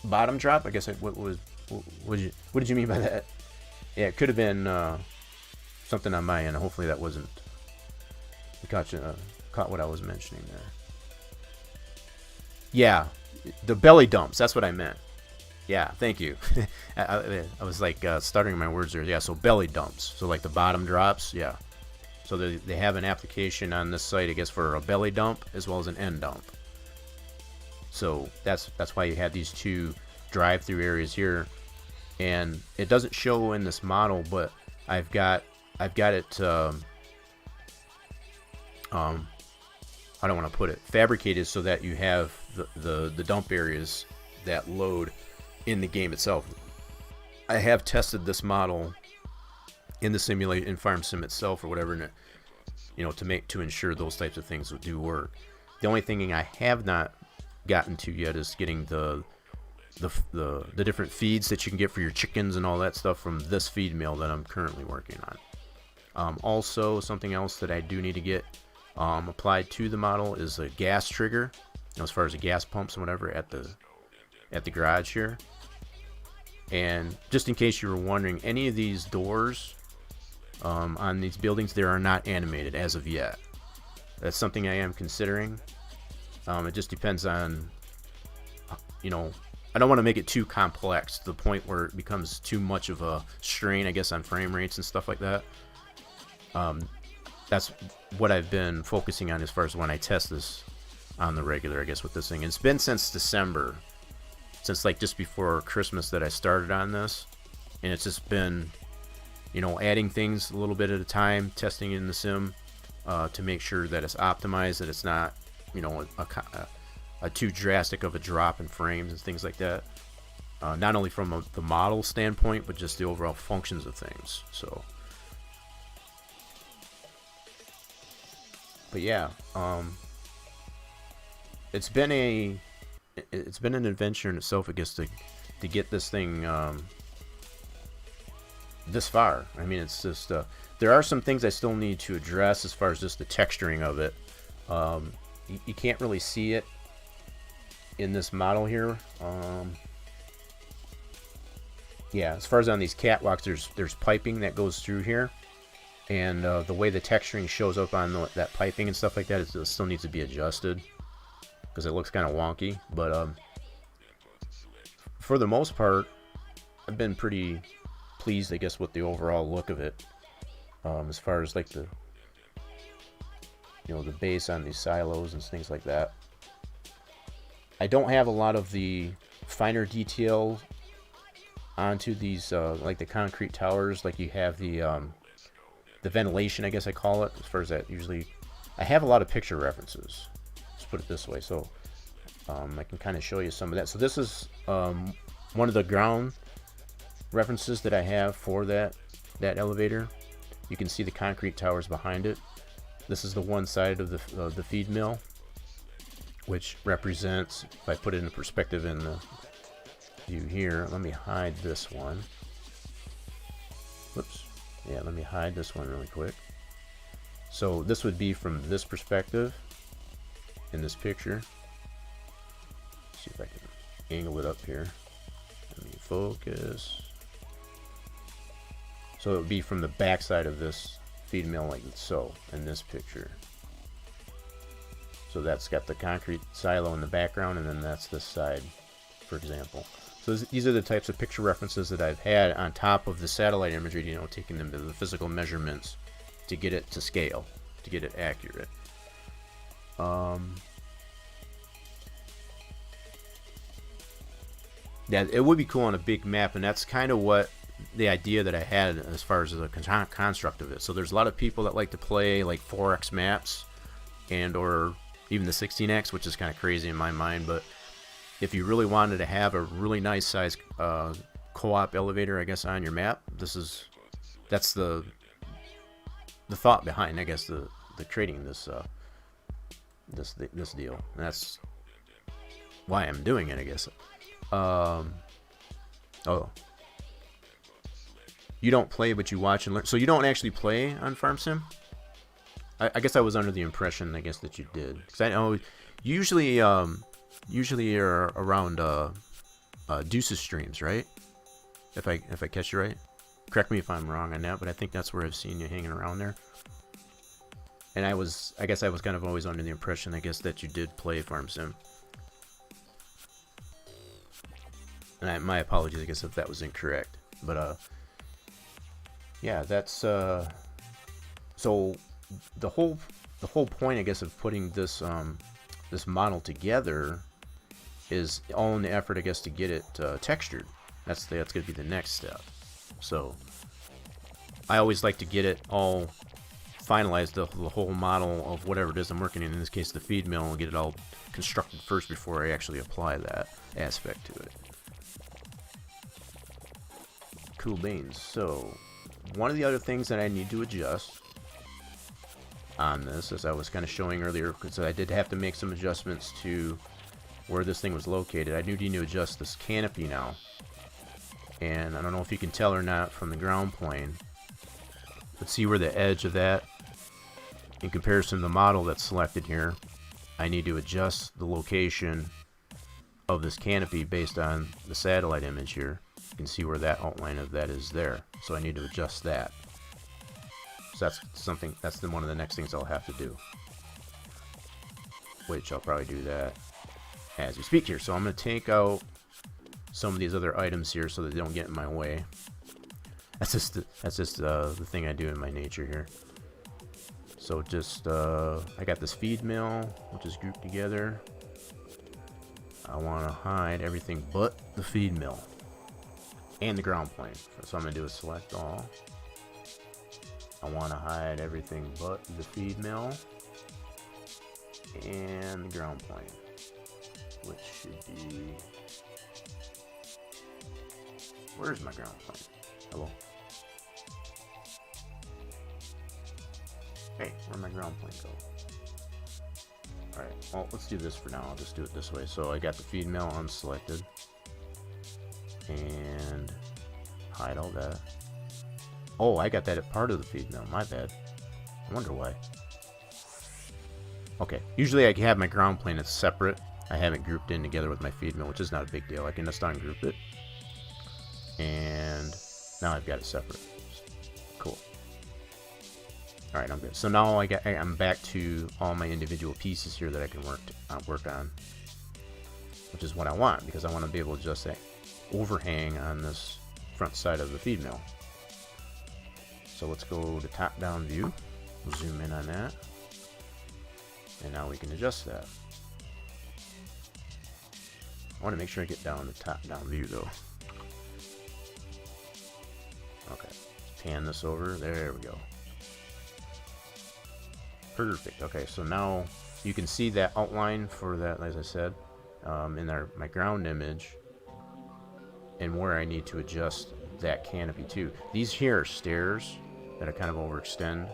Bottom drop, I guess. What did you mean by that? Yeah, it could have been something on my end. Hopefully that wasn't. You caught what I was mentioning there. Yeah, the belly dumps. That's what I meant. Yeah, thank you. I was like stuttering my words there. Yeah, so belly dumps. So like the bottom drops. Yeah. So they have an application on this site, I guess, for a belly dump as well as an end dump. So that's why you have these two drive-through areas here, and it doesn't show in this model, but I've got it. I don't want to put it fabricated so that you have the dump areas that load in the game itself. I have tested this model in the simulation, in Farm Sim itself or whatever, and it, you know, to ensure those types of things would do work. The only thing I have not gotten to yet is getting the different feeds that you can get for your chickens and all that stuff from this feed mill that I'm currently working on. Also, something else that I do need to get applied to the model is a gas trigger, you know, as far as the gas pumps and whatever at the garage here. And just in case you were wondering, any of these doors on these buildings, they are not animated as of yet. That's something I am considering. It just depends on, you know, I don't want to make it too complex to the point where it becomes too much of a strain, I guess, on frame rates and stuff like that. That's what I've been focusing on as far as when I test this on the regular, I guess, with this thing. It's been since December, since like just before Christmas that I started on this, and it's just been, you know, adding things a little bit at a time, testing it in the sim to make sure that it's optimized, that it's not, you know, a too drastic of a drop in frames and things like that. Not only from the model standpoint, but just the overall functions of things. So, but yeah, it's been an adventure in itself, I guess, to get this thing this far. I mean, it's just there are some things I still need to address as far as just the texturing of it. You can't really see it in this model here. Yeah, as far as on these catwalks, there's piping that goes through here, and the way the texturing shows up on that piping and stuff like that, it still needs to be adjusted because it looks kind of wonky. But for the most part, I've been pretty pleased, I guess, with the overall look of it. As far as like the, you know, the base on these silos and things like that. I don't have a lot of the finer detail onto these like the concrete towers, like you have the ventilation, I guess I call it, as far as that. Usually I have a lot of picture references, let's put it this way, so I can kind of show you some of that. So this is one of the ground references that I have for that elevator. You can see the concrete towers behind it. This is the one side of the feed mill, which represents, if I put it in perspective in the view here, let me hide this one. Whoops. Yeah, let me hide this one really quick. So this would be from this perspective in this picture. Let's see if I can angle it up here. Let me focus. So it would be from the back side of this feed mill, like so, in this picture. So that's got the concrete silo in the background, and then that's this side, for example. So these are the types of picture references that I've had on top of the satellite imagery, you know, taking them to the physical measurements to get it to scale, to get it accurate. Yeah, it would be cool on a big map, and that's kind of what the idea that I had as far as the construct of it. So there's a lot of people that like to play like 4x maps and or even the 16x, which is kind of crazy in my mind, but if you really wanted to have a really nice size co-op elevator, I guess, on your map, that's the thought behind, I guess, the creating this deal. And that's why I'm doing it, I guess. Oh. You don't play, but you watch and learn. So you don't actually play on Farm Sim? I guess I was under the impression, I guess, that you did. Because I know usually you're around Deuce's streams, right? If I catch you right. Correct me if I'm wrong on that, but I think that's where I've seen you hanging around there. And I guess I was kind of always under the impression, I guess, that you did play Farm Sim. And my apologies, I guess, if that was incorrect. But yeah, that's so the whole point, I guess, of putting this this model together is all in the effort, I guess, to get it textured. That's going to be the next step. So I always like to get it all finalized, the whole model of whatever it is I'm working in this case the feed mill, and get it all constructed first before I actually apply that aspect to it. Cool beans. So one of the other things that I need to adjust on this, as I was kind of showing earlier, because I did have to make some adjustments to where this thing was located. I do need to adjust this canopy now, and I don't know if you can tell or not from the ground plane, but see where the edge of that, in comparison to the model that's selected here, I need to adjust the location of this canopy based on the satellite image here. You can see where that outline of that is there, so I need to adjust that. So that's something, that's one of the next things I'll have to do, which I'll probably do that as we speak here. So I'm going to take out some of these other items here so that they don't get in my way. That's just the thing I do in my nature here. So just I got this feed mill, which is grouped together. I want to hide everything but the feed mill and the ground plane. So I'm going to do a select all. I want to hide everything but the feed mill and the ground plane, which should be, where's my ground plane? Hello? Hey, where'd my ground plane go? Alright, well, let's do this for now. I'll just do it this way. So I got the feed mill unselected, and hide all that. Oh, I got that at part of the feed mill. My bad. I wonder why. Okay, usually I have my ground plane that's separate. I have it grouped in together with my feed mill, which is not a big deal. I can just ungroup it, and now I've got it separate. Cool. All right, I'm good. So now I'm back to all my individual pieces here that I can work on, which is what I want, because I want to be able to adjust that overhang on this front side of the feed mill. So let's go to top-down view. We'll zoom in on that, and now we can adjust that. I want to make sure I get down to top-down view though. Okay, pan this over. There we go. Perfect. Okay, so now you can see that outline for that, as I said, in my ground image, and where I need to adjust that canopy too. These here are stairs that I kind of overextend.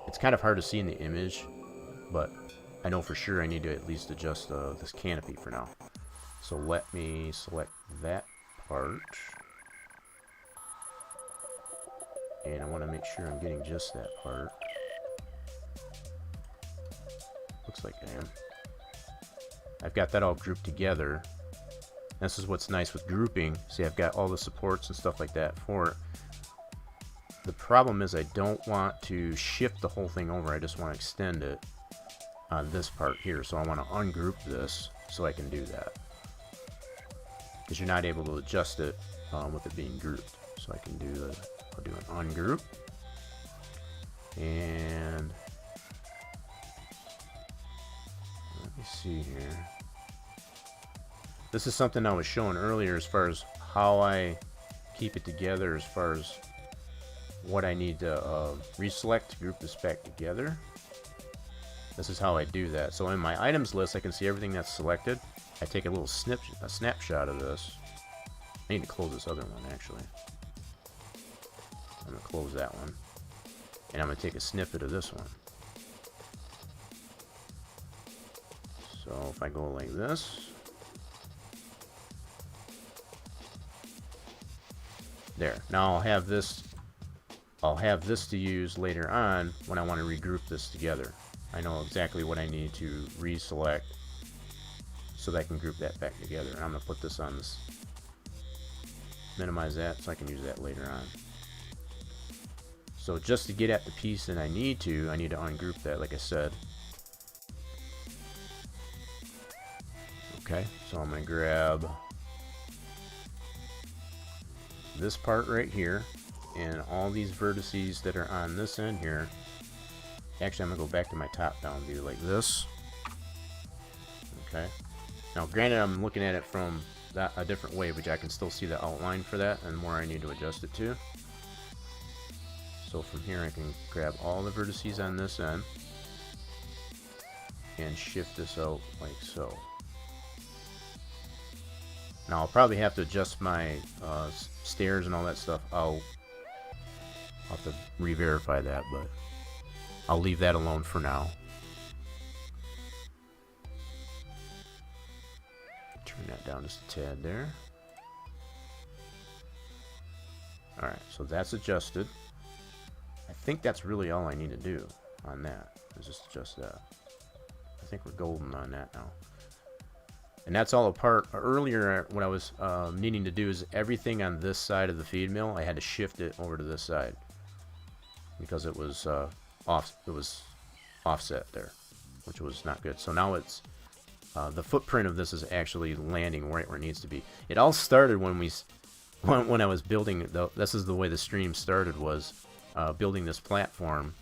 It's kind of hard to see in the image, but I know for sure I need to at least adjust this canopy for now. So let me select that part, and I want to make sure I'm getting just that part. Looks like I am. I've got that all grouped together. This is what's nice with grouping. See, I've got all the supports and stuff like that for it. The problem is I don't want to shift the whole thing over. I just want to extend it on this part here. So I want to ungroup this so I can do that, because you're not able to adjust it with it being grouped. So I can do I'll do an ungroup, and let me see here. This is something I was showing earlier as far as how I keep it together, as far as what I need to reselect to group this back together. This is how I do that. So in my items list, I can see everything that's selected. I take a little snapshot of this. I need to close this other one, actually. I'm going to close that one, and I'm going to take a snippet of this one. So if I go like this, There. Now I'll have this to use later on when I want to regroup this together. I know exactly what I need to reselect so that I can group that back together. And I'm going to put this on this, minimize that so I can use that later on. So just to get at the piece that I need to ungroup that, like I said. Okay, so I'm going to grab this part right here and all these vertices that are on this end here. Actually, I'm going to go back to my top-down view like this. Okay. Now, granted, I'm looking at it from a different way, but I can still see the outline for that and where I need to adjust it to. So from here, I can grab all the vertices on this end and shift this out like so. Now, I'll probably have to adjust my stairs and all that stuff out. I'll have to re-verify that, but I'll leave that alone for now. Turn that down just a tad there. Alright, so that's adjusted. I think that's really all I need to do on that, is just adjust that. I think we're golden on that now. And that's all apart. Earlier, what I was needing to do is everything on this side of the feed mill, I had to shift it over to this side because it was offset there, which was not good. So now it's the footprint of this is actually landing right where it needs to be. It all started when I was building. This is the way the stream started, was building this platform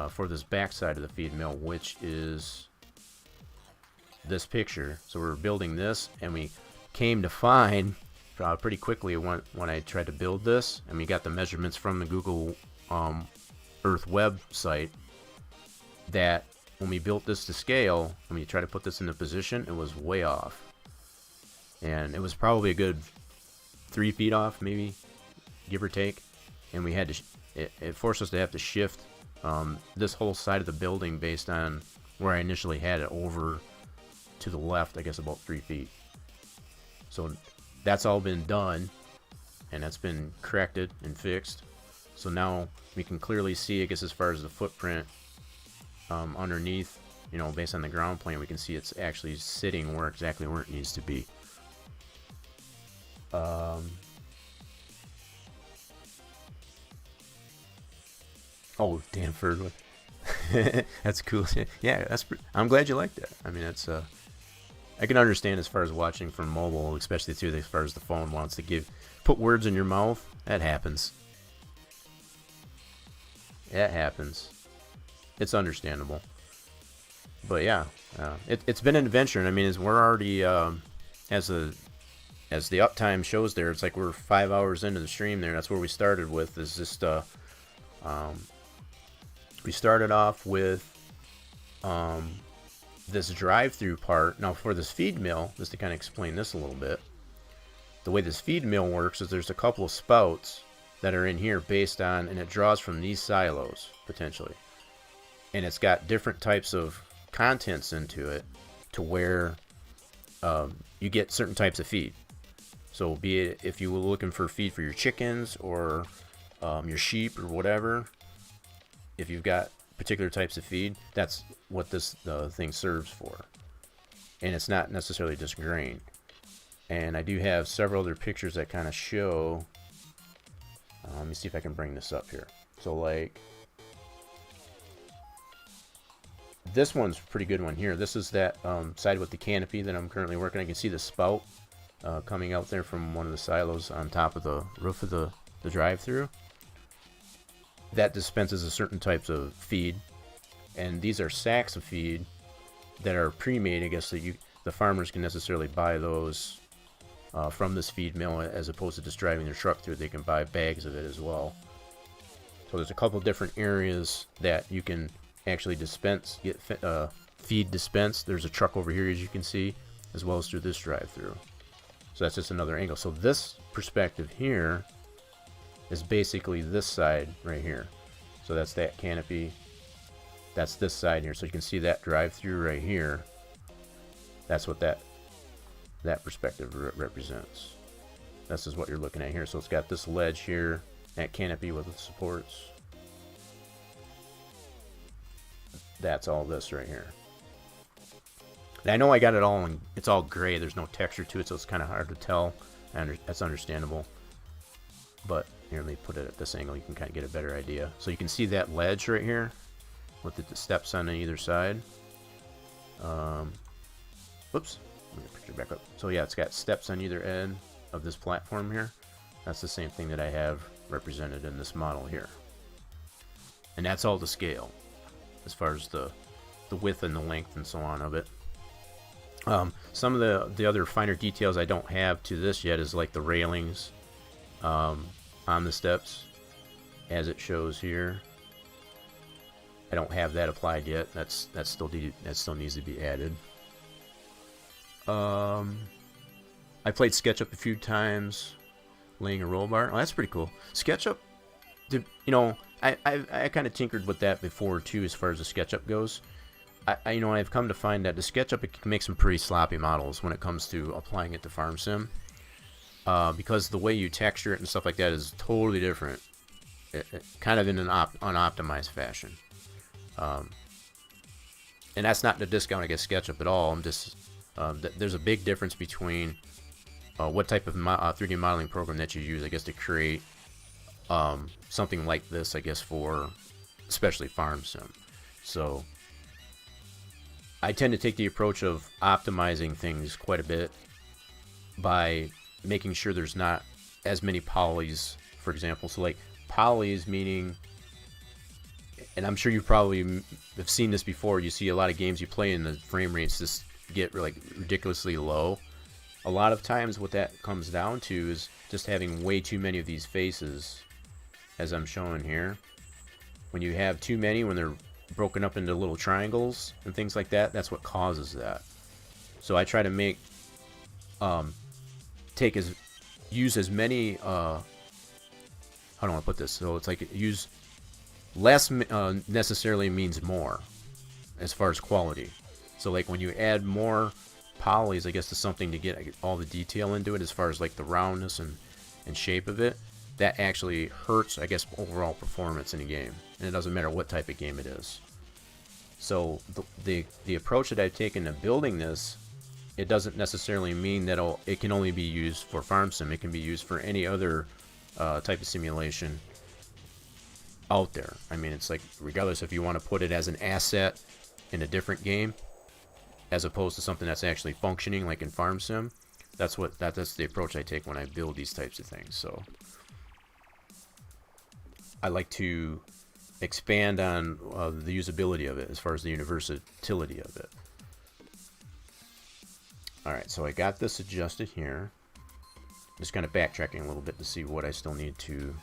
for this back side of the feed mill, which is this picture. So we were building this, and we came to find pretty quickly when I tried to build this, and we got the measurements from the Google Earth website, that when we built this to scale, when we tried to put this into position, it was way off. And it was probably a good 3 feet off, maybe, give or take. And we had to, it forced us to have to shift this whole side of the building based on where I initially had it over to the left, I guess about 3 feet. So that's all been done, and that's been corrected and fixed. So now we can clearly see, I guess, as far as the footprint underneath, you know, based on the ground plane, we can see it's actually sitting exactly where it needs to be. Oh, Danford. That's cool. Yeah, I'm glad you like that. I mean, that's I can understand as far as watching from mobile, especially too, as far as the phone wants to put words in your mouth. That happens. That happens. It's understandable. But yeah, it's been an adventure, and I mean, we're already as the uptime shows there, it's like we're 5 hours into the stream there. That's where we started with. Is just we started off with this drive-through part. Now for this feed mill, just to kind of explain this a little bit, the way this feed mill works is there's a couple of spouts that are in here based on, and it draws from these silos potentially, and it's got different types of contents into it to where you get certain types of feed. So be it if you were looking for feed for your chickens or your sheep or whatever, if you've got particular types of feed, that's what this thing serves for. And it's not necessarily just grain. And I do have several other pictures that kind of show. Let me see if I can bring this up here. So like this one's a pretty good one here. This is that side with the canopy that I'm currently working. I can see the spout coming out there from one of the silos on top of the roof of the drive-through. That dispenses a certain types of feed, and these are sacks of feed that are pre-made. I guess that the farmers can necessarily buy those from this feed mill, as opposed to just driving their truck through. They can buy bags of it as well. So there's a couple different areas that you can actually get feed dispensed. There's a truck over here, as you can see, as well as through this drive-through. So that's just another angle. So this perspective here is basically this side right here. So that's that canopy. That's this side here. So you can see that drive-through right here. That's what that perspective represents. this is what you're looking at here. So it's got this ledge here, that canopy with the supports. That's all this right here. And I know I got it all in, it's all gray. There's no texture to it, so it's kind of hard to tell. That's understandable. But here, let me put it at this angle. You can kind of get a better idea. So you can see that ledge right here with the steps on either side. Whoops. Let me picture back up. So yeah, it's got steps on either end of this platform here. That's the same thing that I have represented in this model here. And that's all to scale, as far as the width and the length and so on of it. Some of the other finer details I don't have to this yet is like the railings on the steps, as it shows here. I don't have that applied yet. That still needs to be added. I played SketchUp a few times, laying a roll bar. Oh, that's pretty cool. SketchUp, you know, I kind of tinkered with that before too, as far as the SketchUp goes. You know, I've come to find that the SketchUp, it can make some pretty sloppy models when it comes to applying it to Farm Sim, because the way you texture it and stuff like that is totally different, kind of in an unoptimized fashion. And that's not to discount against SketchUp at all. I'm just there's a big difference between what type of 3D modeling program that you use, I guess, to create something like this, I guess, for especially Farm Sim. So I tend to take the approach of optimizing things quite a bit by making sure there's not as many polys, for example. So like polys meaning, and I'm sure you probably have seen this before, you see a lot of games you play and the frame rates just get like ridiculously low. A lot of times what that comes down to is just having way too many of these faces, as I'm showing here. When you have too many, when they're broken up into little triangles and things like that, that's what causes that. So I try to make use as many how do I want to put this, so it's like use less necessarily means more as far as quality. So like when you add more polys, I guess, to something to get all the detail into it, as far as like the roundness and shape of it, that actually hurts, I guess, overall performance in a game. And it doesn't matter what type of game it is. So the approach that I've taken to building this, it doesn't necessarily mean that it can only be used for Farm Sim. It can be used for any other type of simulation out there. I mean, it's like, regardless if you want to put it as an asset in a different game, as opposed to something that's actually functioning like in Farm Sim, that's the approach I take when I build these types of things. So I like to expand on the usability of it, as far as the universality of it. Alright, so I got this adjusted here. Just kind of backtracking a little bit to see what I still need to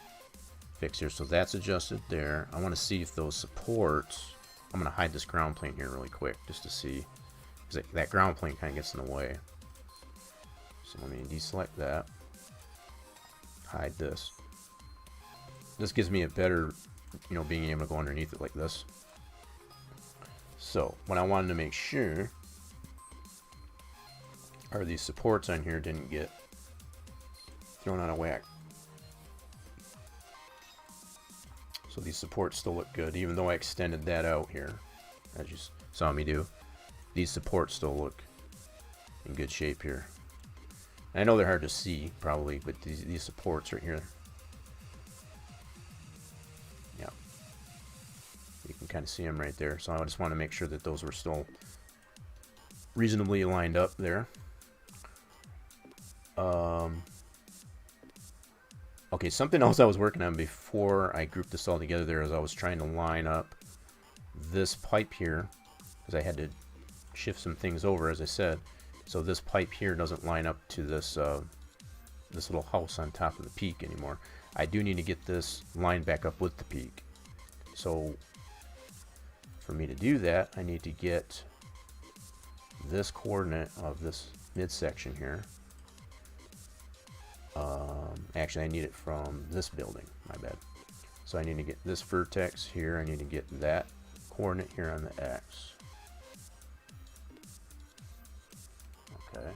fix here. So that's adjusted there. I want to see if those supports, I'm going to hide this ground plane here really quick just to see, because that ground plane kind of gets in the way. So let me deselect that, hide this. This gives me a better, you know, being able to go underneath it like this. So what I wanted to make sure are these supports on here didn't get thrown out of whack. So these supports still look good, even though I extended that out here, as you saw me do. These supports still look in good shape here. And I know they're hard to see probably, but these supports right here, yeah, you can kind of see them right there. So I just want to make sure that those were still reasonably lined up there. Okay, something else I was working on before I grouped this all together there is I was trying to line up this pipe here, because I had to shift some things over, as I said. So this pipe here doesn't line up to this this little house on top of the peak anymore. I do need to get this lined back up with the peak. So for me to do that, I need to get this coordinate of this midsection here. Actually, I need it from this building, my bad. So I need to get this vertex here, I need to get that coordinate here on the X. Okay.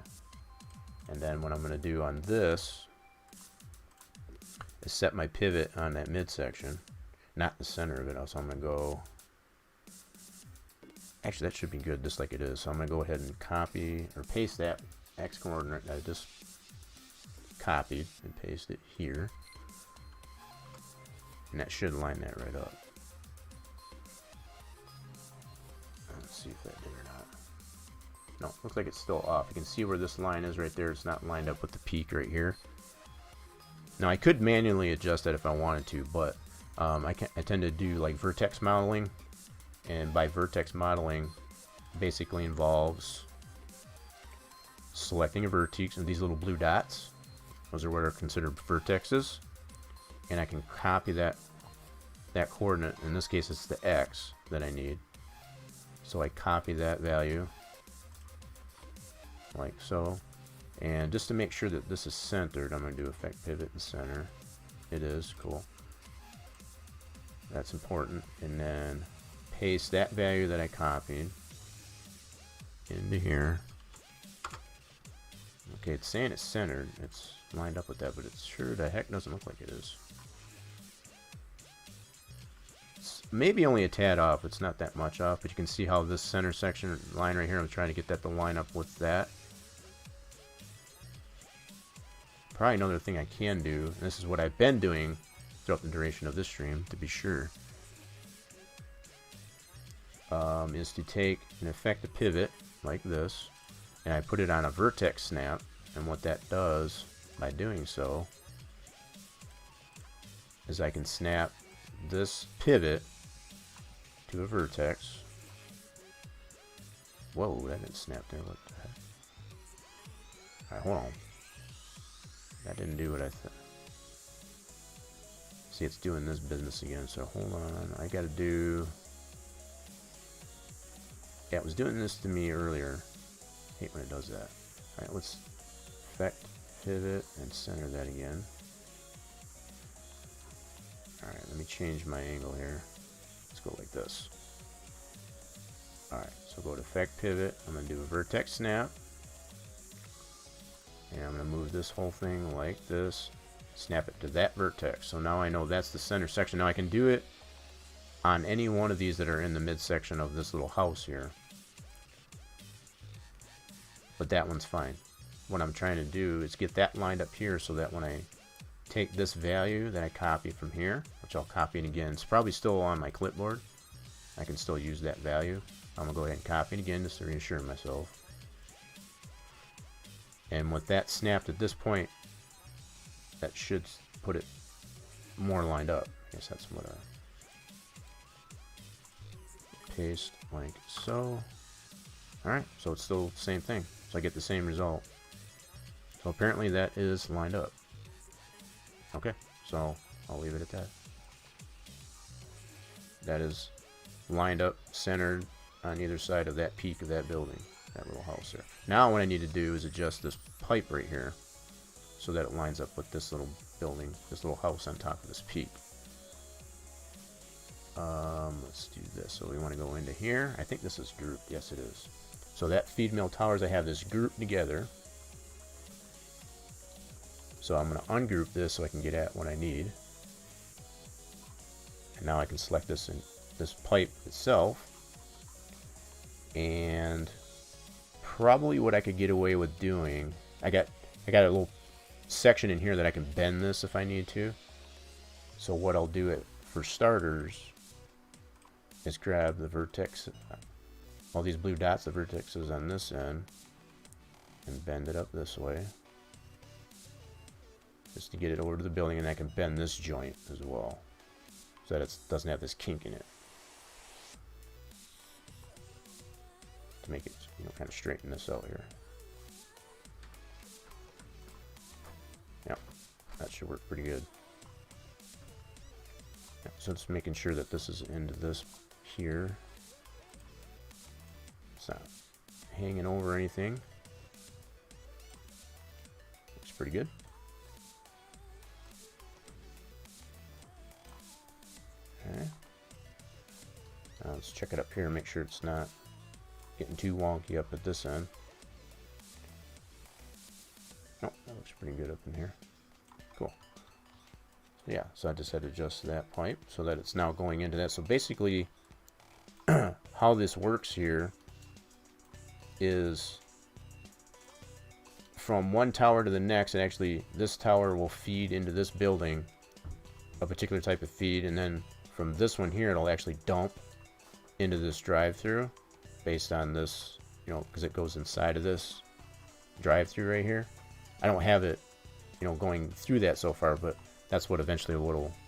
And then what I'm going to do on this set my pivot on that midsection, not the center of it. So I'm going to go, actually that should be good just like it is. So I'm going to go ahead and copy or paste that X coordinate that I just copied and paste it here. And that should line that right up. Let's see if that did or not. No, looks like it's still off. You can see where this line is right there. It's not lined up with the peak right here. Now I could manually adjust that if I wanted to, but I tend to do like vertex modeling, and by vertex modeling basically involves selecting a vertex and these little blue dots. Those are what are considered vertexes, and I can copy that coordinate. In this case it's the X that I need, so I copy that value like so. And just to make sure that this is centered, I'm going to do effect pivot and center. It is cool. That's important. And then paste that value that I copied into here. Okay, it's saying it's centered. It's lined up with that, but it sure the heck doesn't look like it is. It's maybe only a tad off. It's not that much off, but you can see how this center section line right here, I'm trying to get that to line up with that. Probably another thing I can do, and this is what I've been doing throughout the duration of this stream, to be sure, is to take and effect a pivot like this, and I put it on a vertex snap, and what that does by doing so is I can snap this pivot to a vertex. Whoa, that didn't snap there. What the heck? Alright, hold on. That didn't do what I thought. See, it's doing this business again, so hold on. I gotta do... Yeah, it was doing this to me earlier. I hate when it does that. Alright, let's effect, pivot, and center that again. Alright, let me change my angle here. Let's go like this. Alright, so go to effect, pivot. I'm gonna do a vertex snap. And I'm going to move this whole thing like this, snap it to that vertex. So now I know that's the center section. Now I can do it on any one of these that are in the midsection of this little house here. But that one's fine. What I'm trying to do is get that lined up here so that when I take this value that I copied from here, which I'll copy it again, it's probably still on my clipboard. I can still use that value. I'm going to go ahead and copy it again just to reassure myself. And with that snapped at this point, that should put it more lined up. I guess that's what paste like so. Alright, so it's still the same thing. So I get the same result. So apparently that is lined up. Okay, so I'll leave it at that. That is lined up, centered on either side of that peak of that building. That little house there. Now what I need to do is adjust this pipe right here so that it lines up with this little building, this little house on top of this peak. Let's do this. So we want to go into here. I think this is grouped. Yes, it is. So that feed mill towers, I have this grouped together. So I'm going to ungroup this so I can get at what I need. And now I can select this pipe itself. And probably what I could get away with doing, I got a little section in here that I can bend this if I need to. So what I'll do for starters is grab the vertex, all these blue dots, the vertexes on this end, and bend it up this way just to get it over to the building, and I can bend this joint as well so that it doesn't have this kink in it, to make it, kind of straighten this out here. Yep, that should work pretty good. Yep, so it's making sure that this is into this here. It's not hanging over anything. Looks pretty good. Okay. Now let's check it up here and make sure it's not getting too wonky up at this end. Nope, that looks pretty good up in here. Cool. Yeah, so I just had to adjust that pipe so that it's now going into that. So basically, how this works here is from one tower to the next, and actually this tower will feed into this building, a particular type of feed, and then from this one here, it'll actually dump into this drive-through based on this, you know, because it goes inside of this drive-through right here. I don't have it, you know, going through that so far, but that's what eventually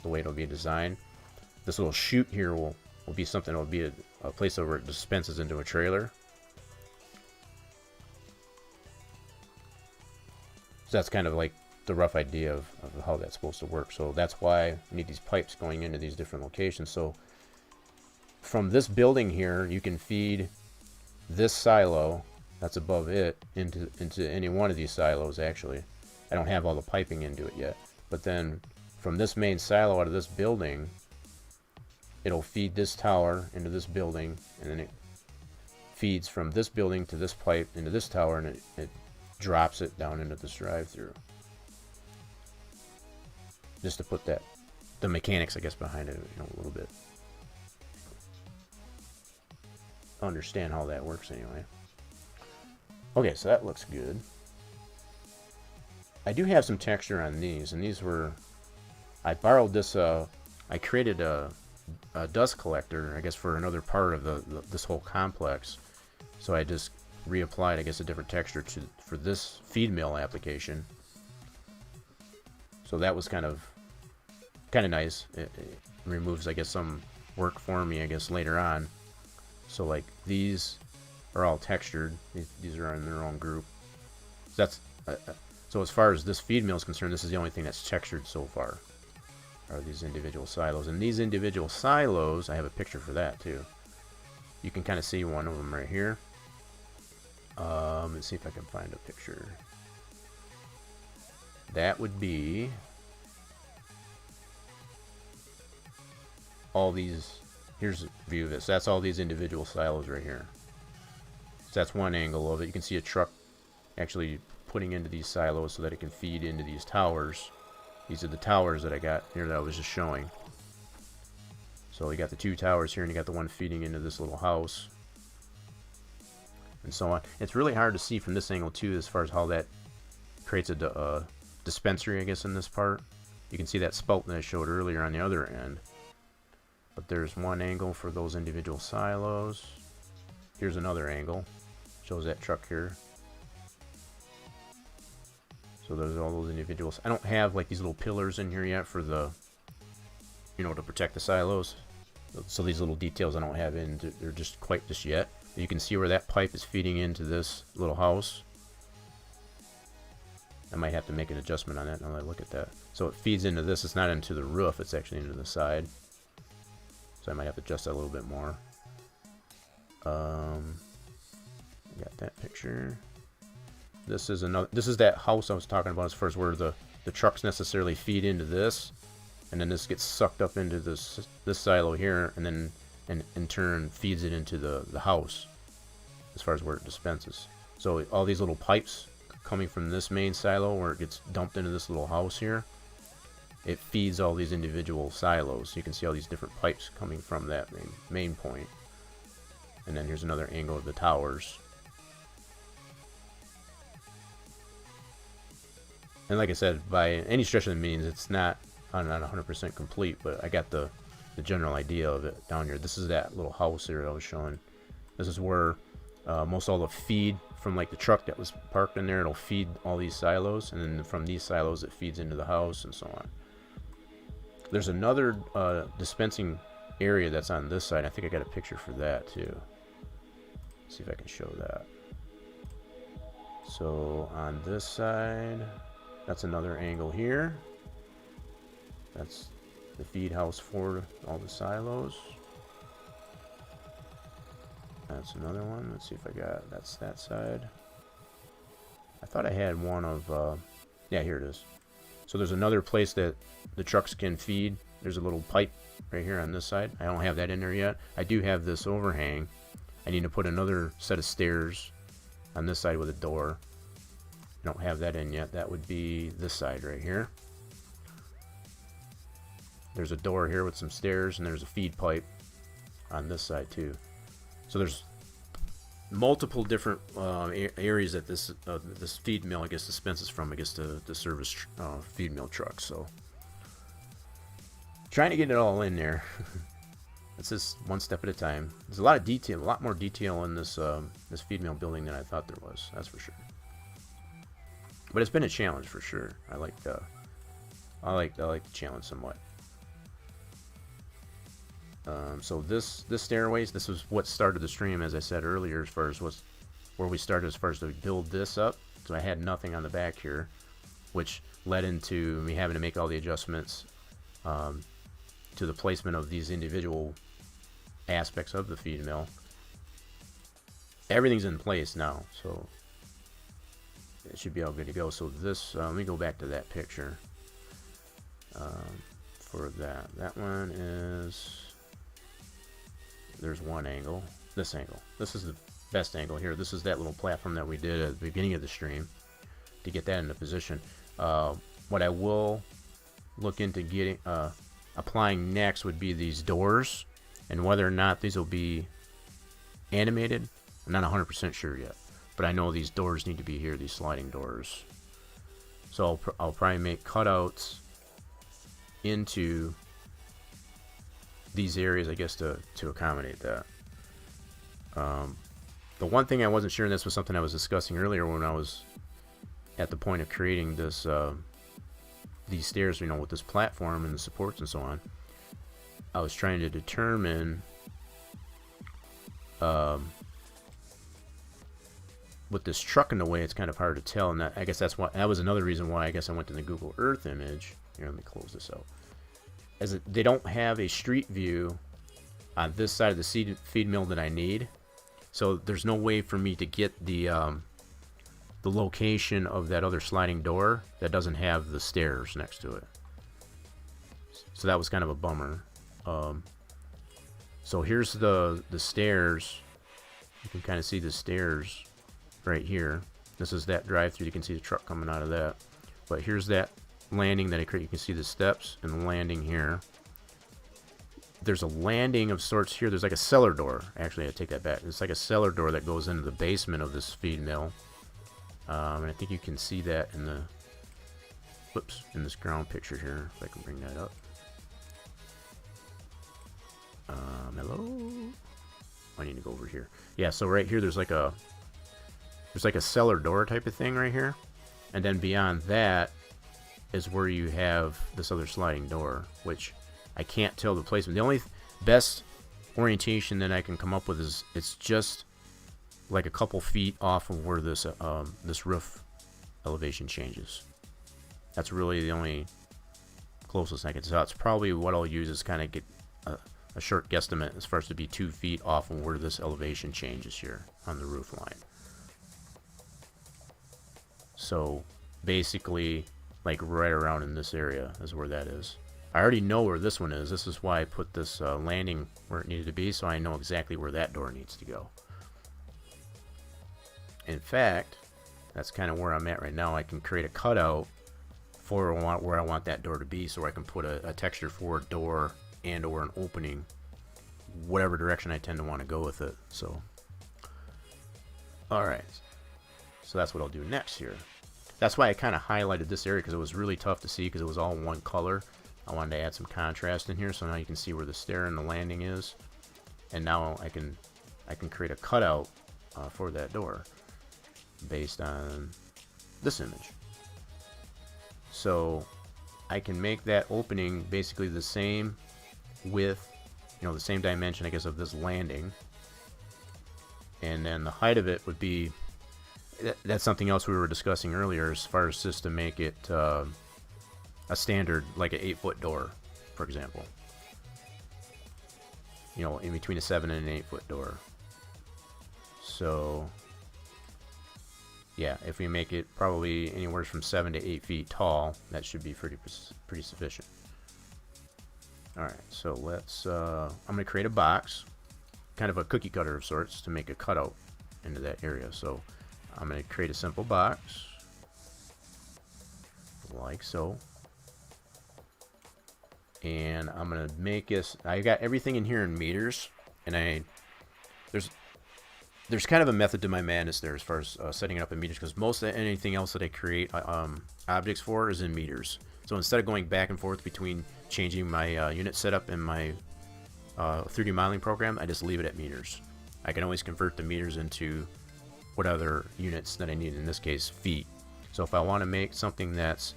the way it'll be designed. This little chute here will be something that will be a place where it dispenses into a trailer. So that's kind of like the rough idea of how that's supposed to work. So that's why we need these pipes going into these different locations. So from this building here, you can feed this silo that's above it into any one of these silos. Actually, I don't have all the piping into it yet, but then from this main silo out of this building, it'll feed this tower into this building, and then it feeds from this building to this pipe into this tower, and it drops it down into this drive-through. Just to put that, the mechanics, I guess, behind it, you know, a little bit. Understand how that works anyway. Okay, so that looks good. I do have some texture on these, and these were, I borrowed this, I created a dust collector, I guess, for another part of this whole complex. So I just reapplied, I guess, a different texture for this feed mill application. So that was kind of nice. It removes, I guess, some work for me, I guess, later on. So like these are all textured. These are in their own group. So that's so as far as this feed mill is concerned, this is the only thing that's textured so far, are these individual silos. And these individual silos, I have a picture for that too. You can kind of see one of them right here. Let's see if I can find a picture. That would be all these. Here's a view of this. That's all these individual silos right here. So that's one angle of it. You can see a truck actually putting into these silos so that it can feed into these towers. These are the towers that I got here that I was just showing. So you got the two towers here, and you got the one feeding into this little house, and so on. It's really hard to see from this angle too, as far as how that creates a dispensary, I guess, in this part. You can see that spout that I showed earlier on the other end. But there's one angle for those individual silos. Here's another angle. Shows that truck here. So there's all those individuals. I don't have like these little pillars in here yet for the, you know, to protect the silos. So these little details I don't have in, they're just quite just yet. But you can see where that pipe is feeding into this little house. I might have to make an adjustment on that now that I look at that. So it feeds into this. It's not into the roof. It's actually into the side. So I might have to adjust that a little bit more. Got that picture. This is another. This is that house I was talking about as far as where the trucks necessarily feed into this, and then this gets sucked up into this silo here, and then in turn feeds it into the house as far as where it dispenses. So all these little pipes coming from this main silo where it gets dumped into this little house here, it feeds all these individual silos. You can see all these different pipes coming from that main point. And then here's another angle of the towers. And like I said, by any stretch of the means, it's not 100% complete, but I got the general idea of it down here. This is that little house here I was showing. This is where most all the feed from like the truck that was parked in there, it'll feed all these silos, and then from these silos it feeds into the house and so on. There's another dispensing area that's on this side. I think I got a picture for that too. Let's see if I can show that. So on this side, that's another angle here. That's the feed house for all the silos. That's another one. Let's see if I got, that's that side. I thought I had one of, yeah, here it is. So there's another place that the trucks can feed. There's a little pipe right here on this side. I don't have that in there yet. I do have this overhang. I need to put another set of stairs on this side with a door. I don't have that in yet. That would be this side right here. There's a door here with some stairs, and there's a feed pipe on this side too. So there's multiple different areas that this feed mill, I guess, dispenses from, I guess, to service feed mill trucks. So trying to get it all in there. It's just one step at a time. There's a lot of detail, a lot more detail in this this feed mill building than I thought there was. That's for sure. But it's been a challenge for sure. I like the challenge somewhat. So this stairways, this was what started the stream, as I said earlier, as far as where we started as far as to build this up. So I had nothing on the back here, which led into me having to make all the adjustments to the placement of these individual aspects of the feed mill. Everything's in place now, so it should be all good to go. So this, let me go back to that picture. For that one is, there's one angle, this angle. This is the best angle here. This is that little platform that we did at the beginning of the stream to get that into position. What I will look into getting applying next would be these doors, and whether or not these will be animated, I'm not 100% sure yet, but I know these doors need to be here, these sliding doors. So I'll probably make cutouts into these areas, I guess, to accommodate that. The one thing I wasn't sure, and this was something I was discussing earlier when I was at the point of creating this these stairs, you know, with this platform and the supports and so on, I was trying to determine with this truck in the way, it's kind of hard to tell, and I guess that was another reason why I guess I went to the Google Earth image. Here, let me close this out. As they don't have a street view on this side of the feed mill that I need, so there's no way for me to get the location of that other sliding door that doesn't have the stairs next to it. So that was kind of a bummer. So here's the stairs. You can kind of see the stairs right here. This is that drive-through. You can see the truck coming out of that. But here's that landing that I created. You can see the steps and the landing here. There's a landing of sorts here. There's like a cellar door. Actually, I take that back. It's like a cellar door that goes into the basement of this feed mill. And I think you can see that in the, whoops, in this ground picture here. If I can bring that up. Hello? I need to go over here. Yeah, so right here there's like a cellar door type of thing right here. And then beyond that is where you have this other sliding door, which I can't tell the placement. The only best orientation that I can come up with is it's just like a couple feet off of where this this roof elevation changes. That's really the only closest I can tell. It's probably what I'll use is kind of get a short guesstimate as far as to be 2 feet off of where this elevation changes here on the roof line. So basically, like right around in this area is where that is. I already know where this one is. This is why I put this landing where it needed to be, so I know exactly where that door needs to go. In fact, that's kind of where I'm at right now. I can create a cutout for where I want that door to be, so I can put a texture for a door and or an opening, whatever direction I tend to want to go with it. So, alright. So that's what I'll do next here. That's why I kind of highlighted this area, because it was really tough to see because it was all one color. I wanted to add some contrast in here, so now you can see where the stair and the landing is. And now I can create a cutout for that door based on this image. So I can make that opening basically the same width, you know, the same dimension, I guess, of this landing. And then the height of it would be, that's something else we were discussing earlier, as far as just to make it a standard, like an 8-foot door, for example. You know, in between a 7 and an 8-foot door. So yeah, if we make it probably anywhere from 7 to 8 feet tall, that should be pretty sufficient. Alright, so let's, I'm going to create a box, kind of a cookie cutter of sorts, to make a cutout into that area. So I'm going to create a simple box, like so. And I'm gonna make this. I got everything in here in meters, and there's kind of a method to my madness there as far as setting it up in meters, because most of anything else that I create objects for is in meters. So instead of going back and forth between changing my unit setup in my 3D modeling program, I just leave it at meters. I can always convert the meters into what other units that I need, in this case feet. So if I want to make something that's,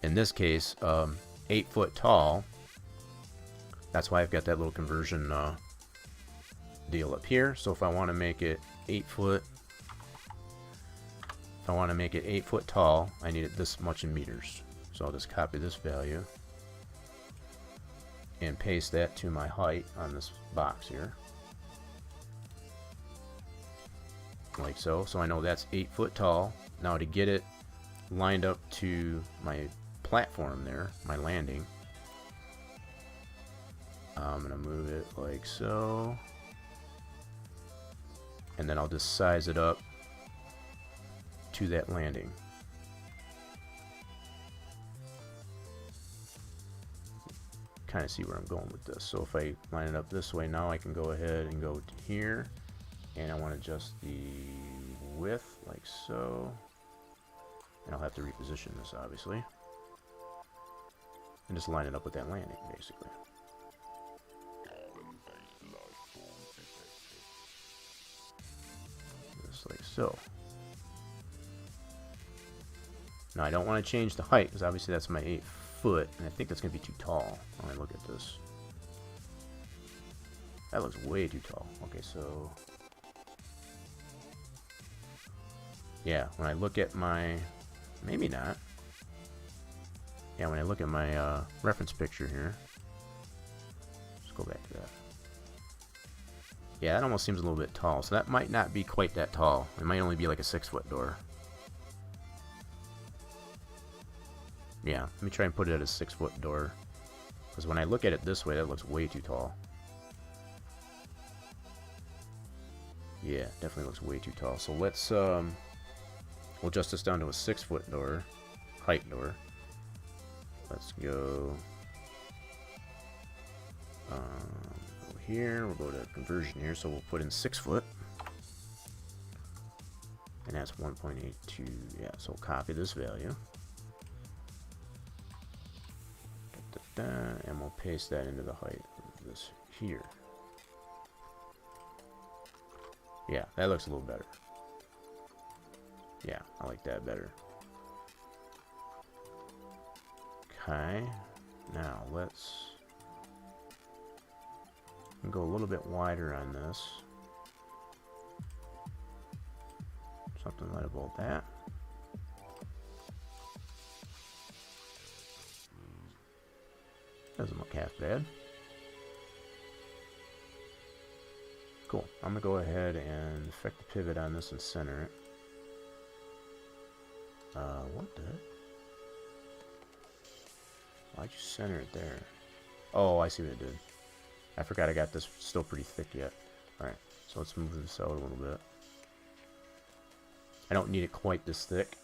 in this case, 8 foot tall, that's why I've got that little conversion deal up here. So if I want to make it 8 foot, if I want to make it 8 foot tall, I need it this much in meters. So I'll just copy this value and paste that to my height on this box here, like so. So I know that's 8 foot tall. Now to get it lined up to my platform there, my landing, I'm gonna move it like so, and then I'll just size it up to that landing. Kind of see where I'm going with this. So if I line it up this way, now I can go ahead and go to here, and I want to adjust the width like so, and I'll have to reposition this obviously, and just line it up with that landing basically. Just like so. Now I don't want to change the height, because obviously that's my 8 foot, and I think that's going to be too tall when I look at this. That looks way too tall. Okay, so yeah, when I look at my, maybe not. Yeah, when I look at my reference picture here, let's go back to that. Yeah, that almost seems a little bit tall, so that might not be quite that tall. It might only be like a 6 foot door. Yeah, let me try and put it at a 6 foot door, because when I look at it this way, that looks way too tall. Yeah, definitely looks way too tall. So let's we'll adjust this down to a 6 foot door, height door. Let's go over here. We'll go to conversion here, so we'll put in 6 foot, and that's 1.82. Yeah, so we'll copy this value. And we'll paste that into the height of this here. Yeah, that looks a little better. Yeah, I like that better. Okay, now let's go a little bit wider on this. Something like about that. Doesn't look half bad. Cool. I'm gonna go ahead and affect the pivot on this and center it. What the heck? Why'd you center it there? Oh, I see what it did. I forgot I got this still pretty thick yet. Alright, so let's move this out a little bit. I don't need it quite this thick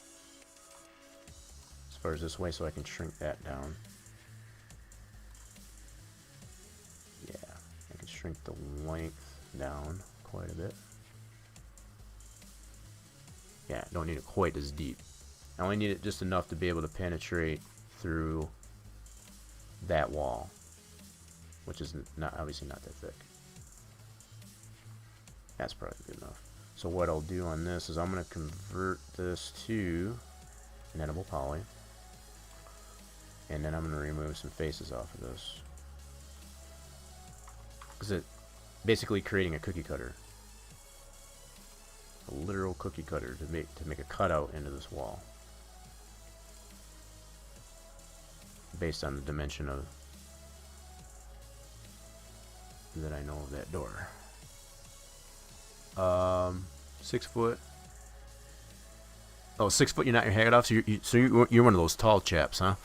as far as this way, so I can shrink that down. Shrink the length down quite a bit. Yeah, don't need it quite as deep. I only need it just enough to be able to penetrate through that wall, which is not obviously not that thick. That's probably good enough. So what I'll do on this is I'm going to convert this to an editable poly, and then I'm going to remove some faces off of this. It basically creating a cookie cutter, a literal cookie cutter to make a cutout into this wall based on the dimension of that I know of that door. 6 foot. Oh, 6 foot. You knock your head off. So you're one of those tall chaps, huh?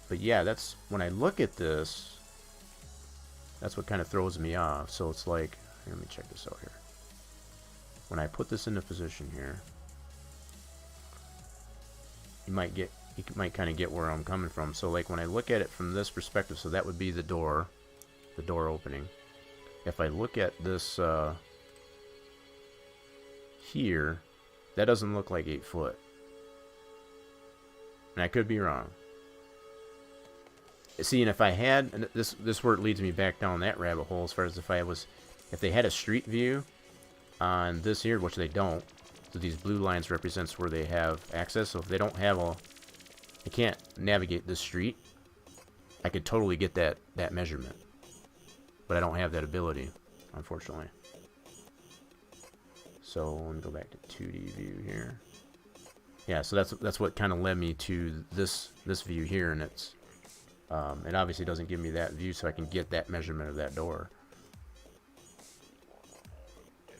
But yeah, that's when I look at this, that's what kind of throws me off. So it's like, here, let me check this out here. When I put this into position here, you might get you might kind of get where I'm coming from. So like when I look at it from this perspective, so that would be the door opening. If I look at this here, that doesn't look like 8 foot. And I could be wrong. See, and if I had, and this where it leads me back down that rabbit hole, as far as if they had a street view on this here, which they don't. So these blue lines represents where they have access. So if they don't have they can't navigate this street, I could totally get that measurement. But I don't have that ability, unfortunately. So let me go back to 2D view here. Yeah, so that's what kind of led me to this view here, and it obviously doesn't give me that view, so I can get that measurement of that door.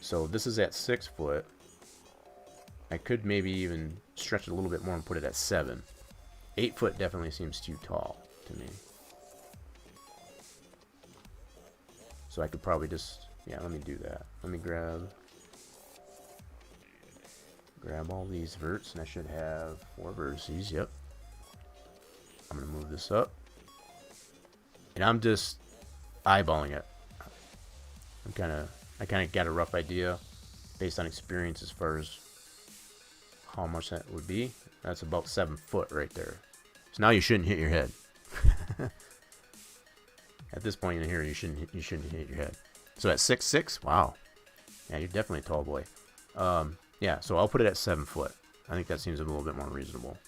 So this is at 6 foot. I could maybe even stretch it a little bit more and put it at 7. 8 foot definitely seems too tall to me. So I could probably just, yeah, let me do that. Let me grab all these verts, and I should have 4 vertices. Yep. I'm gonna move this up, and I'm just eyeballing it. I kind of got a rough idea based on experience as far as how much that would be. That's about 7 foot right there. So now you shouldn't hit your head. At this point in here, you shouldn't hit your head. So at 6'6", wow, yeah, you're definitely a tall boy. Yeah, so I'll put it at 7 foot. I think that seems a little bit more reasonable.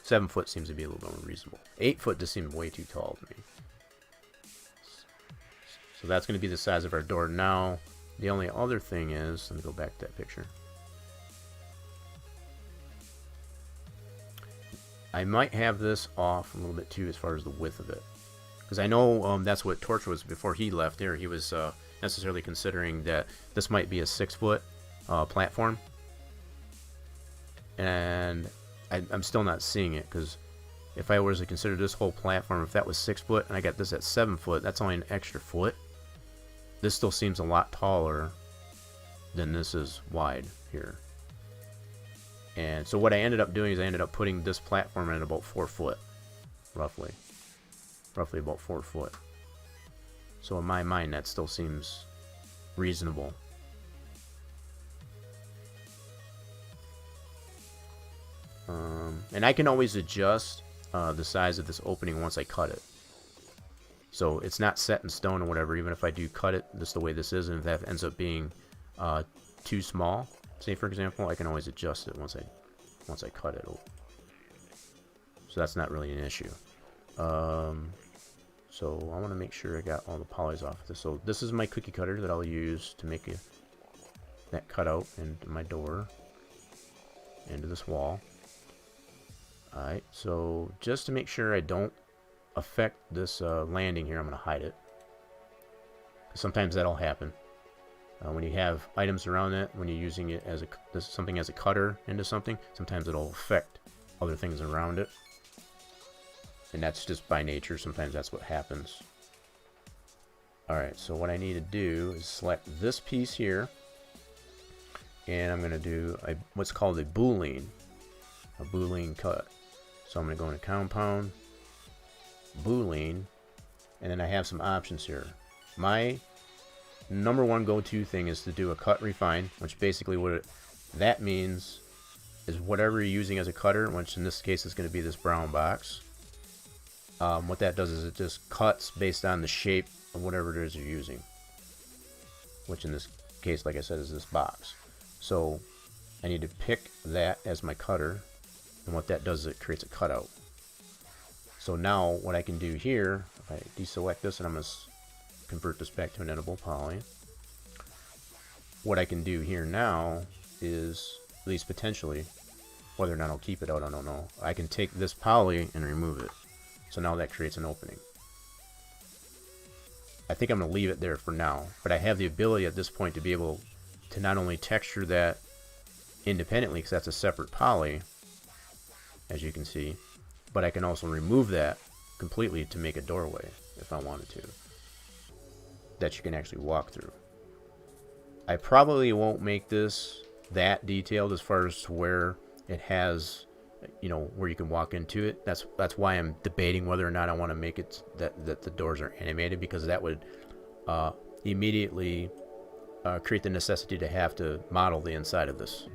7 foot seems to be a little bit more reasonable. 8 foot just seems way too tall to me. So that's going to be the size of our door. Now, the only other thing is, let me go back to that picture. I might have this off a little bit too as far as the width of it. Because I know that's what Torch was before he left there. He was necessarily considering that this might be a 6 foot platform. And I'm still not seeing it, because if I was to consider this whole platform, if that was 6 foot and I got this at 7 foot, that's only an extra foot. This still seems a lot taller than this is wide here. And so what I ended up doing is I ended up putting this platform at about 4 foot, roughly about 4 foot. So in my mind, that still seems reasonable. And I can always adjust the size of this opening once I cut it. So it's not set in stone or whatever, even if I do cut it just the way this is, and if that ends up being too small, say for example, I can always adjust it once I cut it. So that's not really an issue. So I want to make sure I got all the polys off of this. So this is my cookie cutter that I'll use to make that cutout into my door, into this wall. Alright, so just to make sure I don't affect this landing here, I'm going to hide it. Sometimes that'll happen. When you have items around it, when you're using it as something as a cutter into something, sometimes it'll affect other things around it. And that's just by nature. Sometimes that's what happens. Alright, so what I need to do is select this piece here. And I'm going to do what's called a boolean cut. So I'm going to go into compound, boolean, and then I have some options here. My number one go-to thing is to do a cut refine, which basically that means is whatever you're using as a cutter, which in this case is going to be this brown box. What that does is it just cuts based on the shape of whatever it is you're using, which in this case, like I said, is this box. So I need to pick that as my cutter, and what that does is it creates a cutout. So now what I can do here, if I deselect this and I'm going to convert this back to an editable poly, what I can do here now is, at least potentially, whether or not I'll keep it out, I don't know, I can take this poly and remove it. So now that creates an opening. I think I'm going to leave it there for now, but I have the ability at this point to be able to not only texture that independently, because that's a separate poly, as you can see, but I can also remove that completely to make a doorway if I wanted to, that you can actually walk through. I probably won't make this that detailed as far as to where it has you know, where you can walk into it. That's why I'm debating whether or not I want to make it that the doors are animated, because that would immediately create the necessity to have to model the inside of this.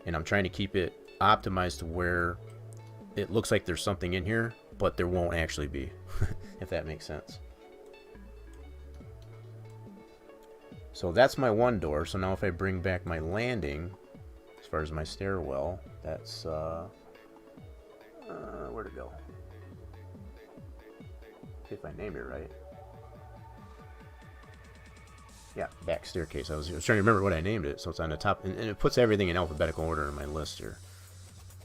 And I'm trying to keep it optimized to where it looks like there's something in here, but there won't actually be, if that makes sense. So that's my one door. So now if I bring back my landing, as far as my stairwell, that's where'd it go? See if I named it right. Yeah, back staircase. I was trying to remember what I named it. So it's on the top, and it puts everything in alphabetical order in my list here.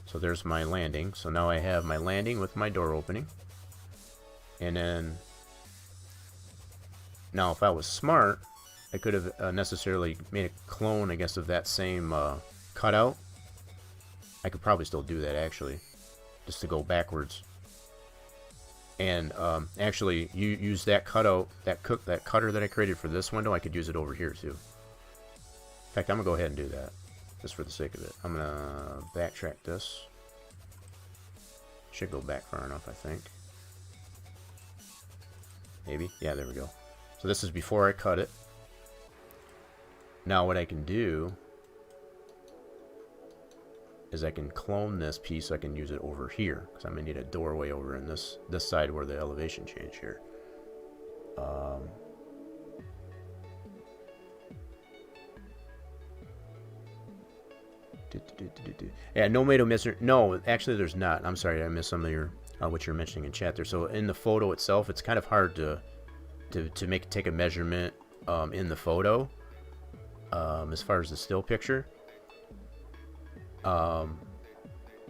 So there's my landing. So now I have my landing with my door opening. And then, now if I was smart, I could have necessarily made a clone, I guess, of that same cutout. I could probably still do that, actually, just to go backwards. And actually, you use that cutout, that cutter that I created for this window, I could use it over here too. In fact, I'm gonna go ahead and do that, just for the sake of it. I'm gonna backtrack this. Should go back far enough, I think. Maybe, yeah, there we go. So this is before I cut it. Now what I can do is I can clone this piece so I can use it over here, because I'm going to need a doorway over in this side where the elevation change here. Yeah, no tomato mister. No, actually there's not. I'm sorry, I missed some of your what you're mentioning in chat there. So in the photo itself, it's kind of hard to take a measurement in the photo as far as the still picture.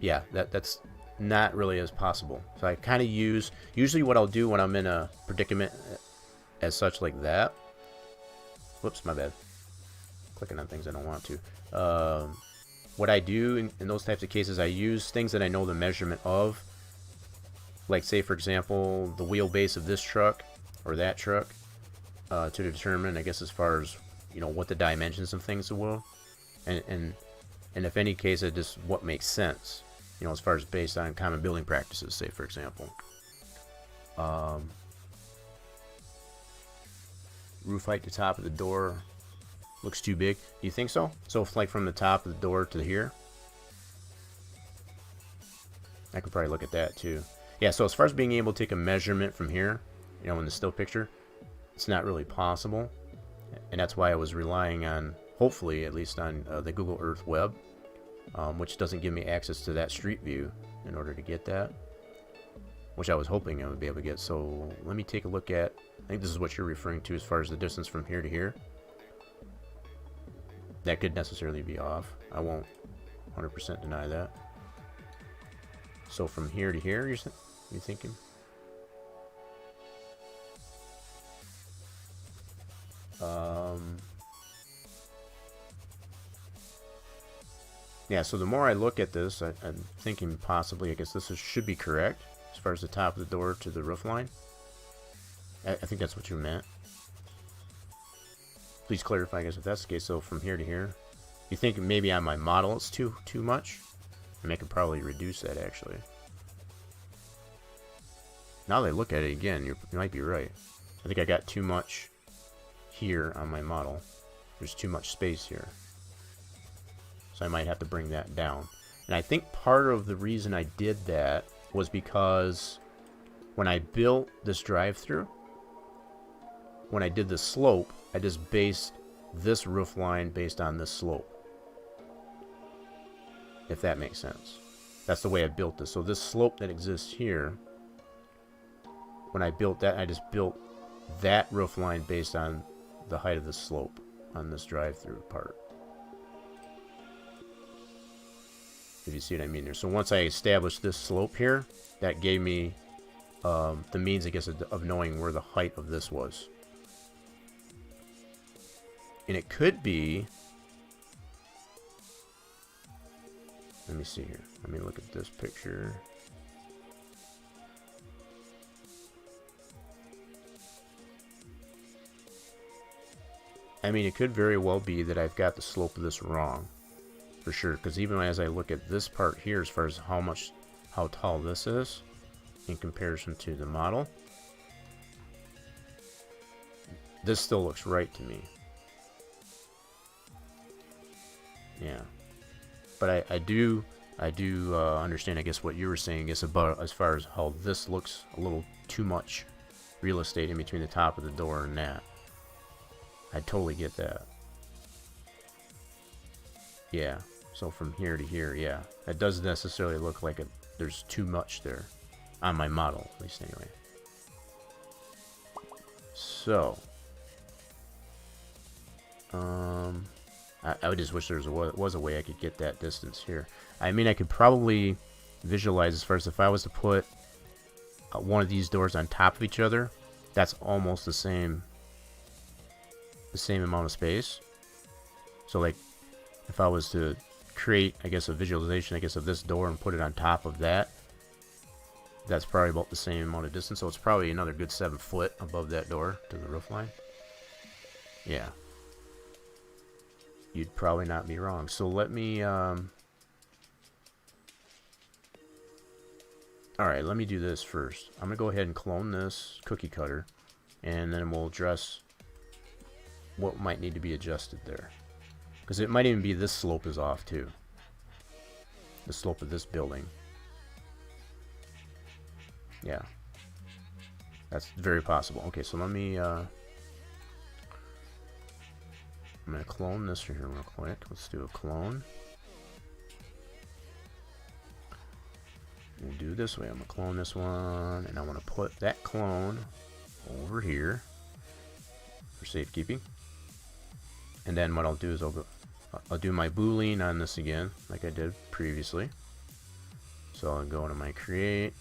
Yeah, that's not really as possible. So I kind of usually what I'll do when I'm in a predicament as such like that. Whoops, my bad. Clicking on things I don't want to. What I do in those types of cases, I use things that I know the measurement of. Like, say, for example, the wheelbase of this truck or that truck to determine, I guess, as far as, you know, what the dimensions of things will. And if any case, it just what makes sense, you know, as far as based on common building practices, say, for example. Roof height to top of the door looks too big. Do you think so? So, if, like, from the top of the door to here, I could probably look at that too. Yeah, so as far as being able to take a measurement from here, you know, in the still picture, it's not really possible. And that's why I was relying on, hopefully, at least on the Google Earth Web, which doesn't give me access to that street view in order to get that, which I was hoping I would be able to get. So let me take a look at, I think this is what you're referring to as far as the distance from here to here. That could necessarily be off. I won't 100% deny that. So from here to here, you're thinking? Yeah, so the more I look at this, I'm thinking possibly, I guess this should be correct as far as the top of the door to the roof line. I think that's what you meant. Please clarify, I guess, if that's the case. So from here to here, you think maybe on my model it's too much? I mean, I could probably reduce that, actually. Now that I look at it again, you might be right. I think I got too much here on my model. There's too much space here. So I might have to bring that down. And I think part of the reason I did that was because when I built this drive-through, when I did the slope, I just based this roof line based on this slope. If that makes sense. That's the way I built this. So this slope that exists here, when I built that, I just built that roof line based on the height of the slope on this drive-through part. If you see what I mean there. So once I established this slope here, that gave me the means, I guess, of knowing where the height of this was. And it could be... Let me see here. Let me look at this picture. I mean, it could very well be that I've got the slope of this wrong. for sure. Because even as I look at this part here, as far as how tall this is in comparison to the model, this still looks right to me. Yeah, but I do understand, I guess, what you were saying, I guess, about as far as how this looks a little too much real estate in between the top of the door and that. I totally get that. Yeah, so from here to here, yeah, it doesn't necessarily look like there's too much there on my model, at least anyway. So I would just wish there was a way I could get that distance here. I mean, I could probably visualize as far as if I was to put one of these doors on top of each other, that's almost the same amount of space. So like if I was to create, I guess, a visualization, I guess, of this door and put it on top of that, that's probably about the same amount of distance. So it's probably another good 7 foot above that door to the roof line. Yeah, you'd probably not be wrong. So let me alright, let me do this first. I'm gonna go ahead and clone this cookie cutter, and then we'll address what might need to be adjusted there, because it might even be this slope is off too, the slope of this building. Yeah, that's very possible. Okay, so let me I'm gonna clone this here real quick. Let's do a clone. We'll do this way. I'm gonna clone this one, and I want to put that clone over here for safekeeping. And then what I'll do is I'll do my boolean on this again, like I did previously. So I'll go into my create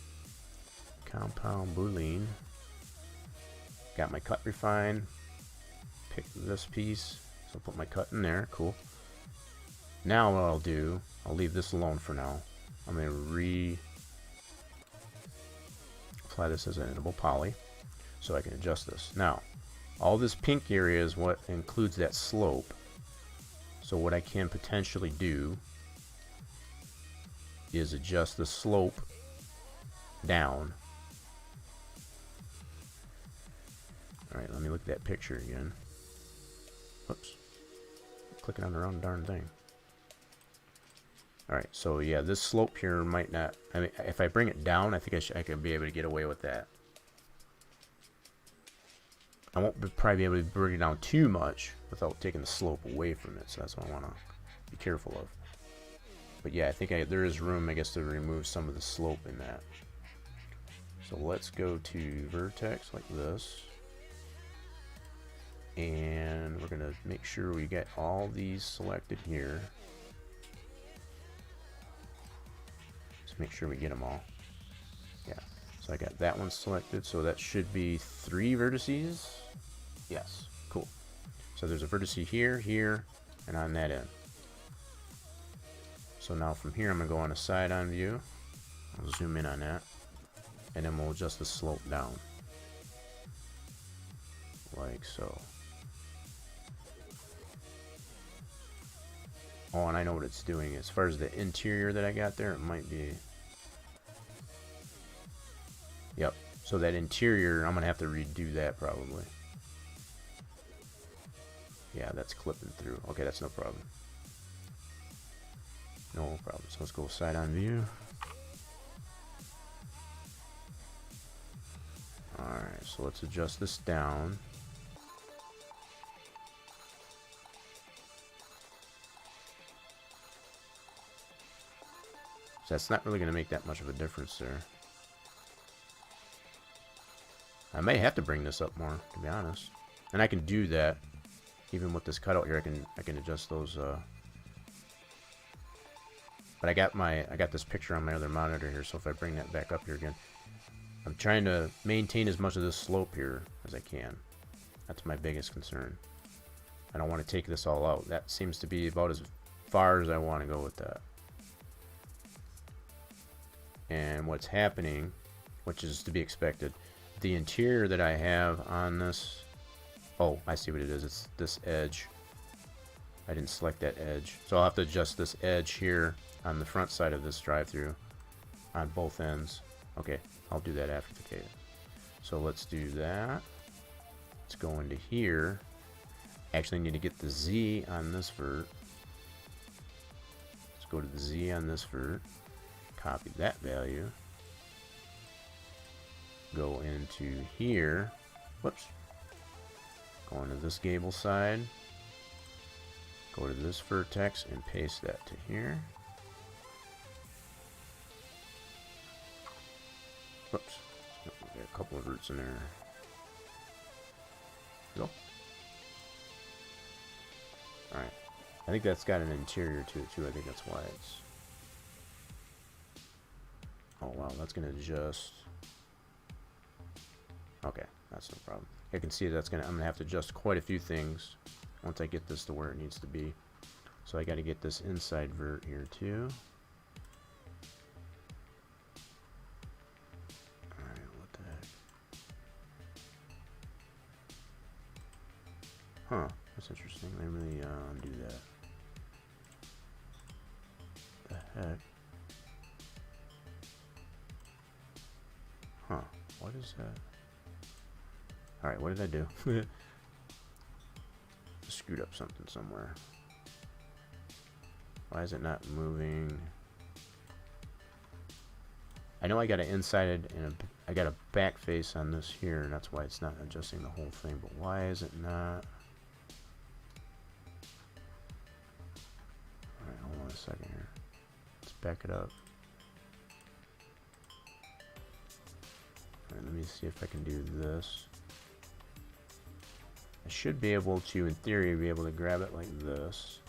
compound boolean. Got my cut refine. Pick this piece. So I'll put my cut in there. Cool. Now what I'll do, I'll leave this alone for now. I'm gonna apply this as an editable poly, so I can adjust this. Now, all this pink area is what includes that slope. So what I can potentially do is adjust the slope down. Alright, let me look at that picture again. Oops. Clicking on the wrong darn thing. Alright, so yeah, this slope here might not... I mean, if I bring it down, I think I could be able to get away with that. I won't probably be able to bring it down too much without taking the slope away from it, so that's what I want to be careful of. But yeah, I think there is room, I guess, to remove some of the slope in that. So let's go to vertex like this. And we're going to make sure we get all these selected here. Just make sure we get them all. Yeah, so I got that one selected, so that should be 3 vertices. Yes, cool. So there's a vertice here, here, and on that end. So now from here I'm going to go on a side-on view. I'll zoom in on that. And then we'll adjust the slope down. Like so. Oh, and I know what it's doing. As far as the interior that I got there, it might be... Yep. So that interior, I'm going to have to redo that probably. Yeah, that's clipping through. Okay, that's no problem. No problem. So let's go side on view. Alright, so let's adjust this down. So that's not really going to make that much of a difference there. I may have to bring this up more, to be honest. And I can do that. Even with this cutout here, I can adjust those. But I got this picture on my other monitor here, so if I bring that back up here again, I'm trying to maintain as much of this slope here as I can. That's my biggest concern. I don't want to take this all out. That seems to be about as far as I want to go with that. And what's happening, which is to be expected, the interior that I have on this... Oh, I see what it is. It's this edge. I didn't select that edge. So I'll have to adjust this edge here on the front side of this drive-through on both ends. Okay, I'll do that after the case. So let's do that. Let's go into here. Actually, I need to get the Z on this vert. Let's go to the Z on this vert. Copy that value. Go into here. Whoops. Go into this gable side. Go to this vertex and paste that to here. Whoops. Got a couple of verts in there. Go. Alright. I think that's got an interior to it too. I think that's why it's... Oh wow, that's going to adjust... Okay, that's no problem. I can see that's I'm gonna have to adjust quite a few things once I get this to where it needs to be. So I got to get this inside vert here too. Alright, what the heck? Huh, that's interesting. Let me do that. The heck? Huh, what is that? Alright, what did I do? Screwed up something somewhere. Why is it not moving? I know I got an inside and I got a back face on this here, and that's why it's not adjusting the whole thing. But why is it not? Alright, hold on a second here. Let's back it up. Alright, let me see if I can do this. I should be able to, in theory, be able to grab it like this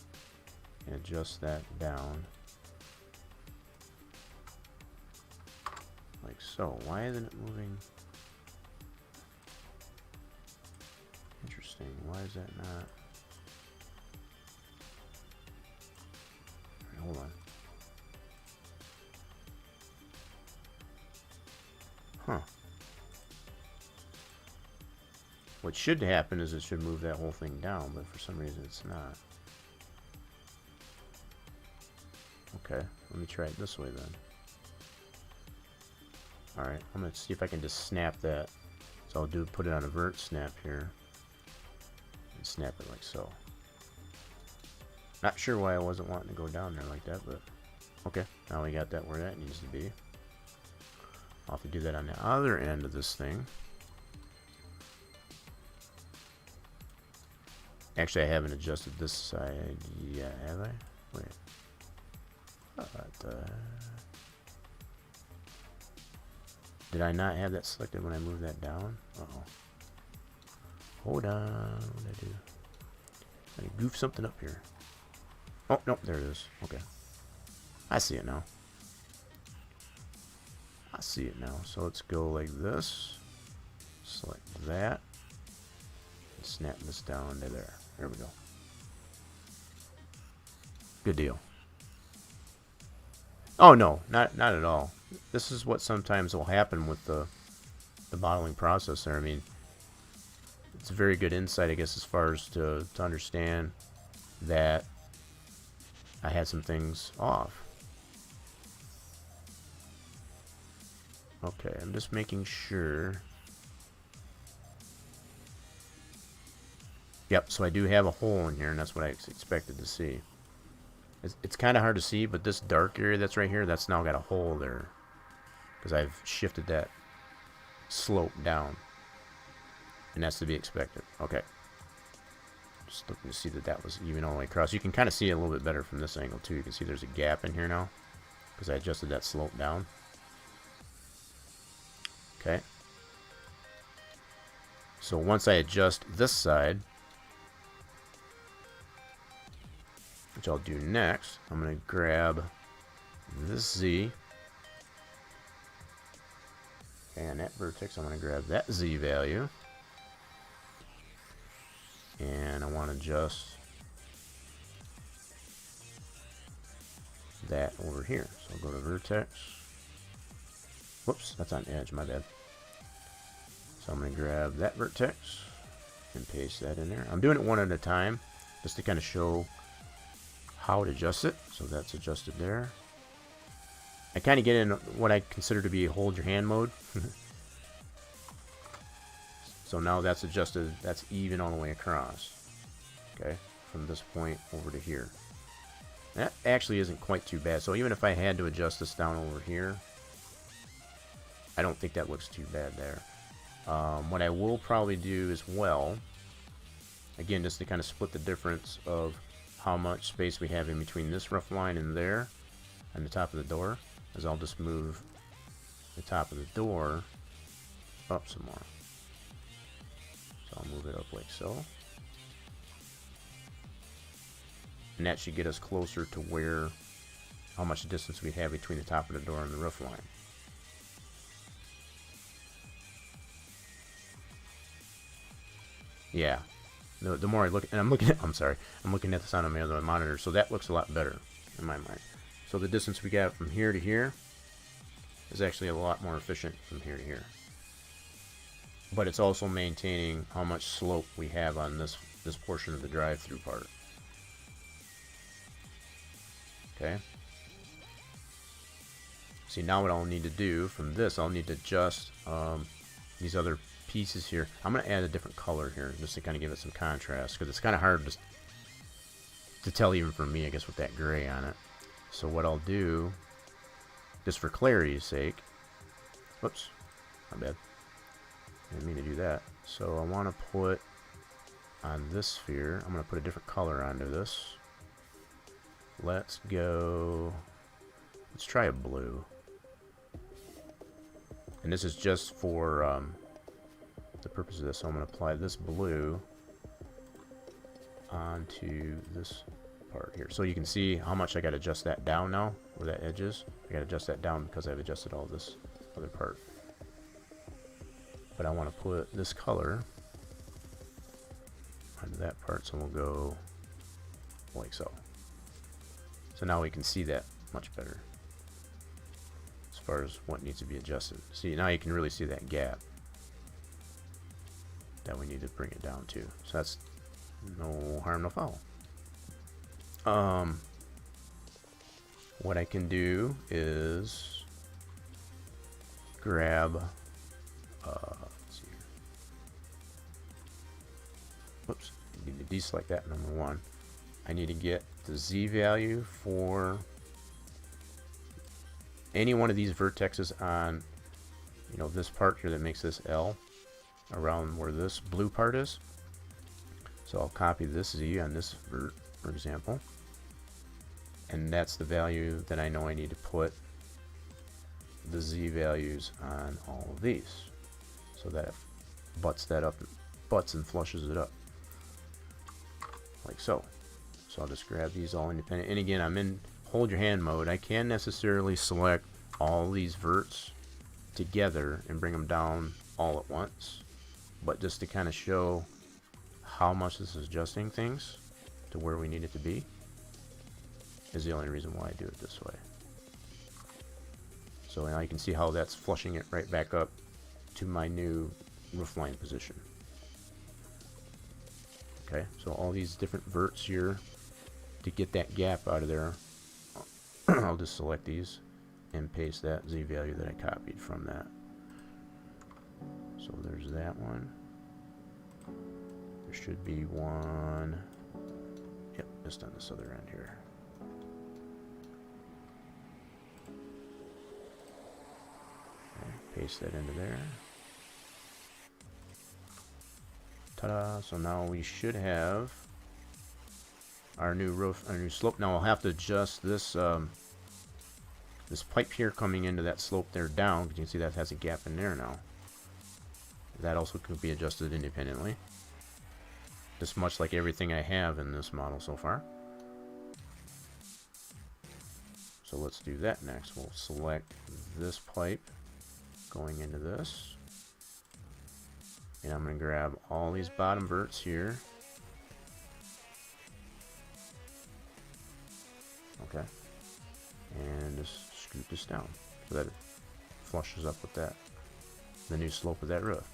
and adjust that down. Like so. Why isn't it moving? Interesting. Why is that not? Alright, hold on. Huh. What should happen is it should move that whole thing down, but for some reason it's not. Okay, let me try it this way then. Alright, I'm going to see if I can just snap that. So I'll put it on a vert snap here. And snap it like so. Not sure why I wasn't wanting to go down there like that, but okay. Now we got that where that needs to be. I'll have to do that on the other end of this thing. Actually, I haven't adjusted this side yet, have I? Wait. Did I not have that selected when I moved that down? Uh-oh. Hold on. What did I do? I goofed something up here. Oh, no, there it is. Okay. I see it now. I see it now. So let's go like this. Select that. And snap this down to there. There we go. Good deal. Oh no, not at all. This is what sometimes will happen with the modeling process there. I mean, it's a very good insight, I guess, as far as to understand that I had some things off. Okay, I'm just making sure. Yep, so I do have a hole in here, and that's what I expected to see. It's kind of hard to see, but this dark area that's right here, that's now got a hole there. Because I've shifted that slope down. And that's to be expected. Okay. Just looking to see that that was even all the way across. You can kind of see it a little bit better from this angle, too. You can see there's a gap in here now. Because I adjusted that slope down. Okay. So once I adjust this side, which I'll do next, I'm going to grab this Z. And that vertex, I'm going to grab that Z value. And I want to adjust that over here. So I'll go to vertex. Whoops, that's on edge, my bad. So I'm going to grab that vertex and paste that in there. I'm doing it one at a time just to kind of show how to adjust it. So that's adjusted there. I kind of get in what I consider to be hold your hand mode. So now that's adjusted, that's even all the way across. Okay, from this point over to here. That actually isn't quite too bad. So even if I had to adjust this down over here, I don't think that looks too bad there. What I will probably do as well, again, just to kind of split the difference of how much space we have in between this rough line and there, and the top of the door, is I'll just move the top of the door up some more. So I'll move it up like so. And that should get us closer to where, how much distance we have between the top of the door and the roof line. Yeah. The more I look, and I'm looking at this on my other monitor, so that looks a lot better in my mind. So the distance we got from here to here is actually a lot more efficient from here to here. But it's also maintaining how much slope we have on this portion of the drive-through part. Okay. See, now what I'll need to do from this, I'll need to adjust these other pieces here. I'm going to add a different color here just to kind of give it some contrast, because it's kind of hard to tell even for me, I guess, with that gray on it. So what I'll do, just for clarity's sake, whoops, my bad, I didn't mean to do that. So I want to put on this sphere, I'm going to put a different color onto this. Let's try a blue. And this is just for the purpose of this. So I'm going to apply this blue onto this part here. So you can see how much I got to adjust that down now, where that edge is. I got to adjust that down because I've adjusted all this other part. But I want to put this color onto that part, so we'll go like so. So now we can see that much better as far as what needs to be adjusted. See, now you can really see that gap that we need to bring it down to. So that's no harm, no foul. What I can do is grab, let's see here. Whoops, I need to deselect that, number one. I need to get the Z value for any one of these vertexes on, you know, this part here that makes this L around where this blue part is. So I'll copy this Z on this vert, for example, and that's the value that I know I need to put the Z values on all of these, so that it butts that up, butts and flushes it up like so. So I'll just grab these all independent, and again, I'm in hold your hand mode. I can't necessarily select all these verts together and bring them down all at once, but just to kind of show how much this is adjusting things to where we need it to be is the only reason why I do it this way. So now you can see how that's flushing it right back up to my new roofline position. Okay, so all these different verts here, to get that gap out of there, I'll just select these and paste that Z value that I copied from that. So there's that one. There should be one, yep, just on this other end here. Okay, paste that into there. Ta-da! So now we should have our new roof, our new slope. Now I'll have to adjust this this pipe here coming into that slope there down, because you can see that has a gap in there now. That also could be adjusted independently, just much like everything I have in this model so far. So let's do that next. We'll select this pipe going into this, and I'm going to grab all these bottom verts here. Okay, and just scoot this down so that it flushes up with that, the new slope of that roof.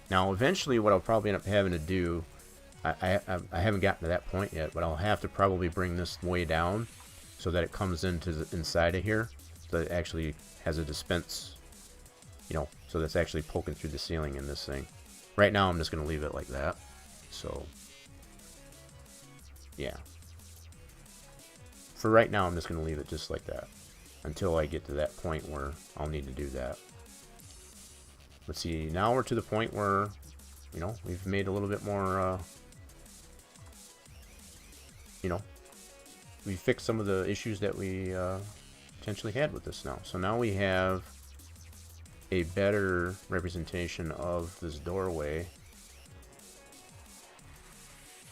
Now eventually what I'll probably end up having to do I haven't gotten to that point yet, but I'll have to probably bring this way down so that it comes into the inside of here, so that it actually has a dispense, you know, so that's actually poking through the ceiling in this thing. Right now I'm just going to leave it like that. So yeah, for right now I'm just going to leave it just like that until I get to that point where I'll need to do that. Let's see, now we're to the point where, you know, we've made a little bit more, you know, we fixed some of the issues that we potentially had with this now. So now we have a better representation of this doorway.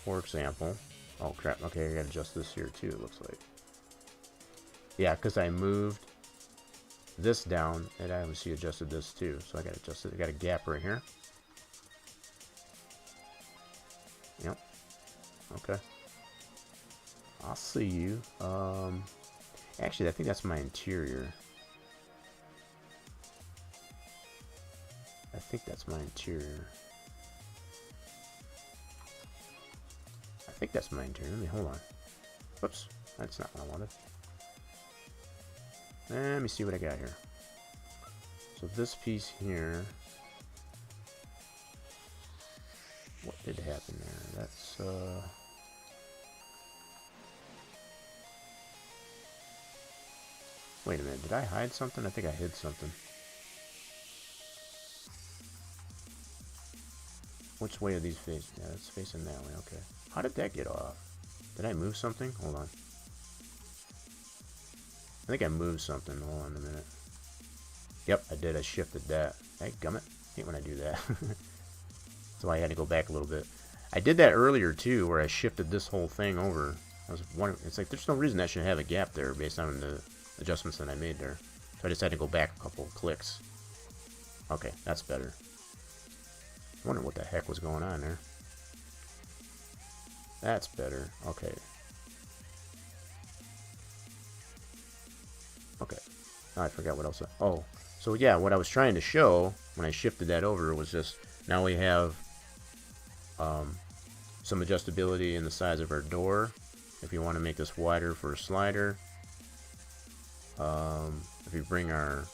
For example, oh crap, okay, I gotta adjust this here too, it looks like. Yeah, because I moved this down, and I obviously adjusted this too, so I gotta adjust it. I got a gap right here. Yep. Okay. I'll see you. Actually, I think that's my interior. I think that's my interior. I think that's my interior. Let me hold on. Whoops, that's not what I wanted. Let me see what I got here. So this piece here. What did happen there? That's wait a minute, did I hide something? I think I hid something. Which way are these facing? Yeah, it's facing that way, okay. How did that get off? Did I move something? Hold on. I think I moved something. Hold on a minute. Yep, I did. I shifted that. Hey, gummit. Hate when I do that. That's why I had to go back a little bit. I did that earlier too, where I shifted this whole thing over. I was wondering, it's like there's no reason that should have a gap there based on the adjustments that I made there. So I just had to go back a couple clicks. Okay, that's better. I wonder what the heck was going on there. That's better. Okay. Okay. Oh, I forgot what else. Oh, so yeah, what I was trying to show when I shifted that over was just now we have some adjustability in the size of our door. If you want to make this wider for a slider. If we bring our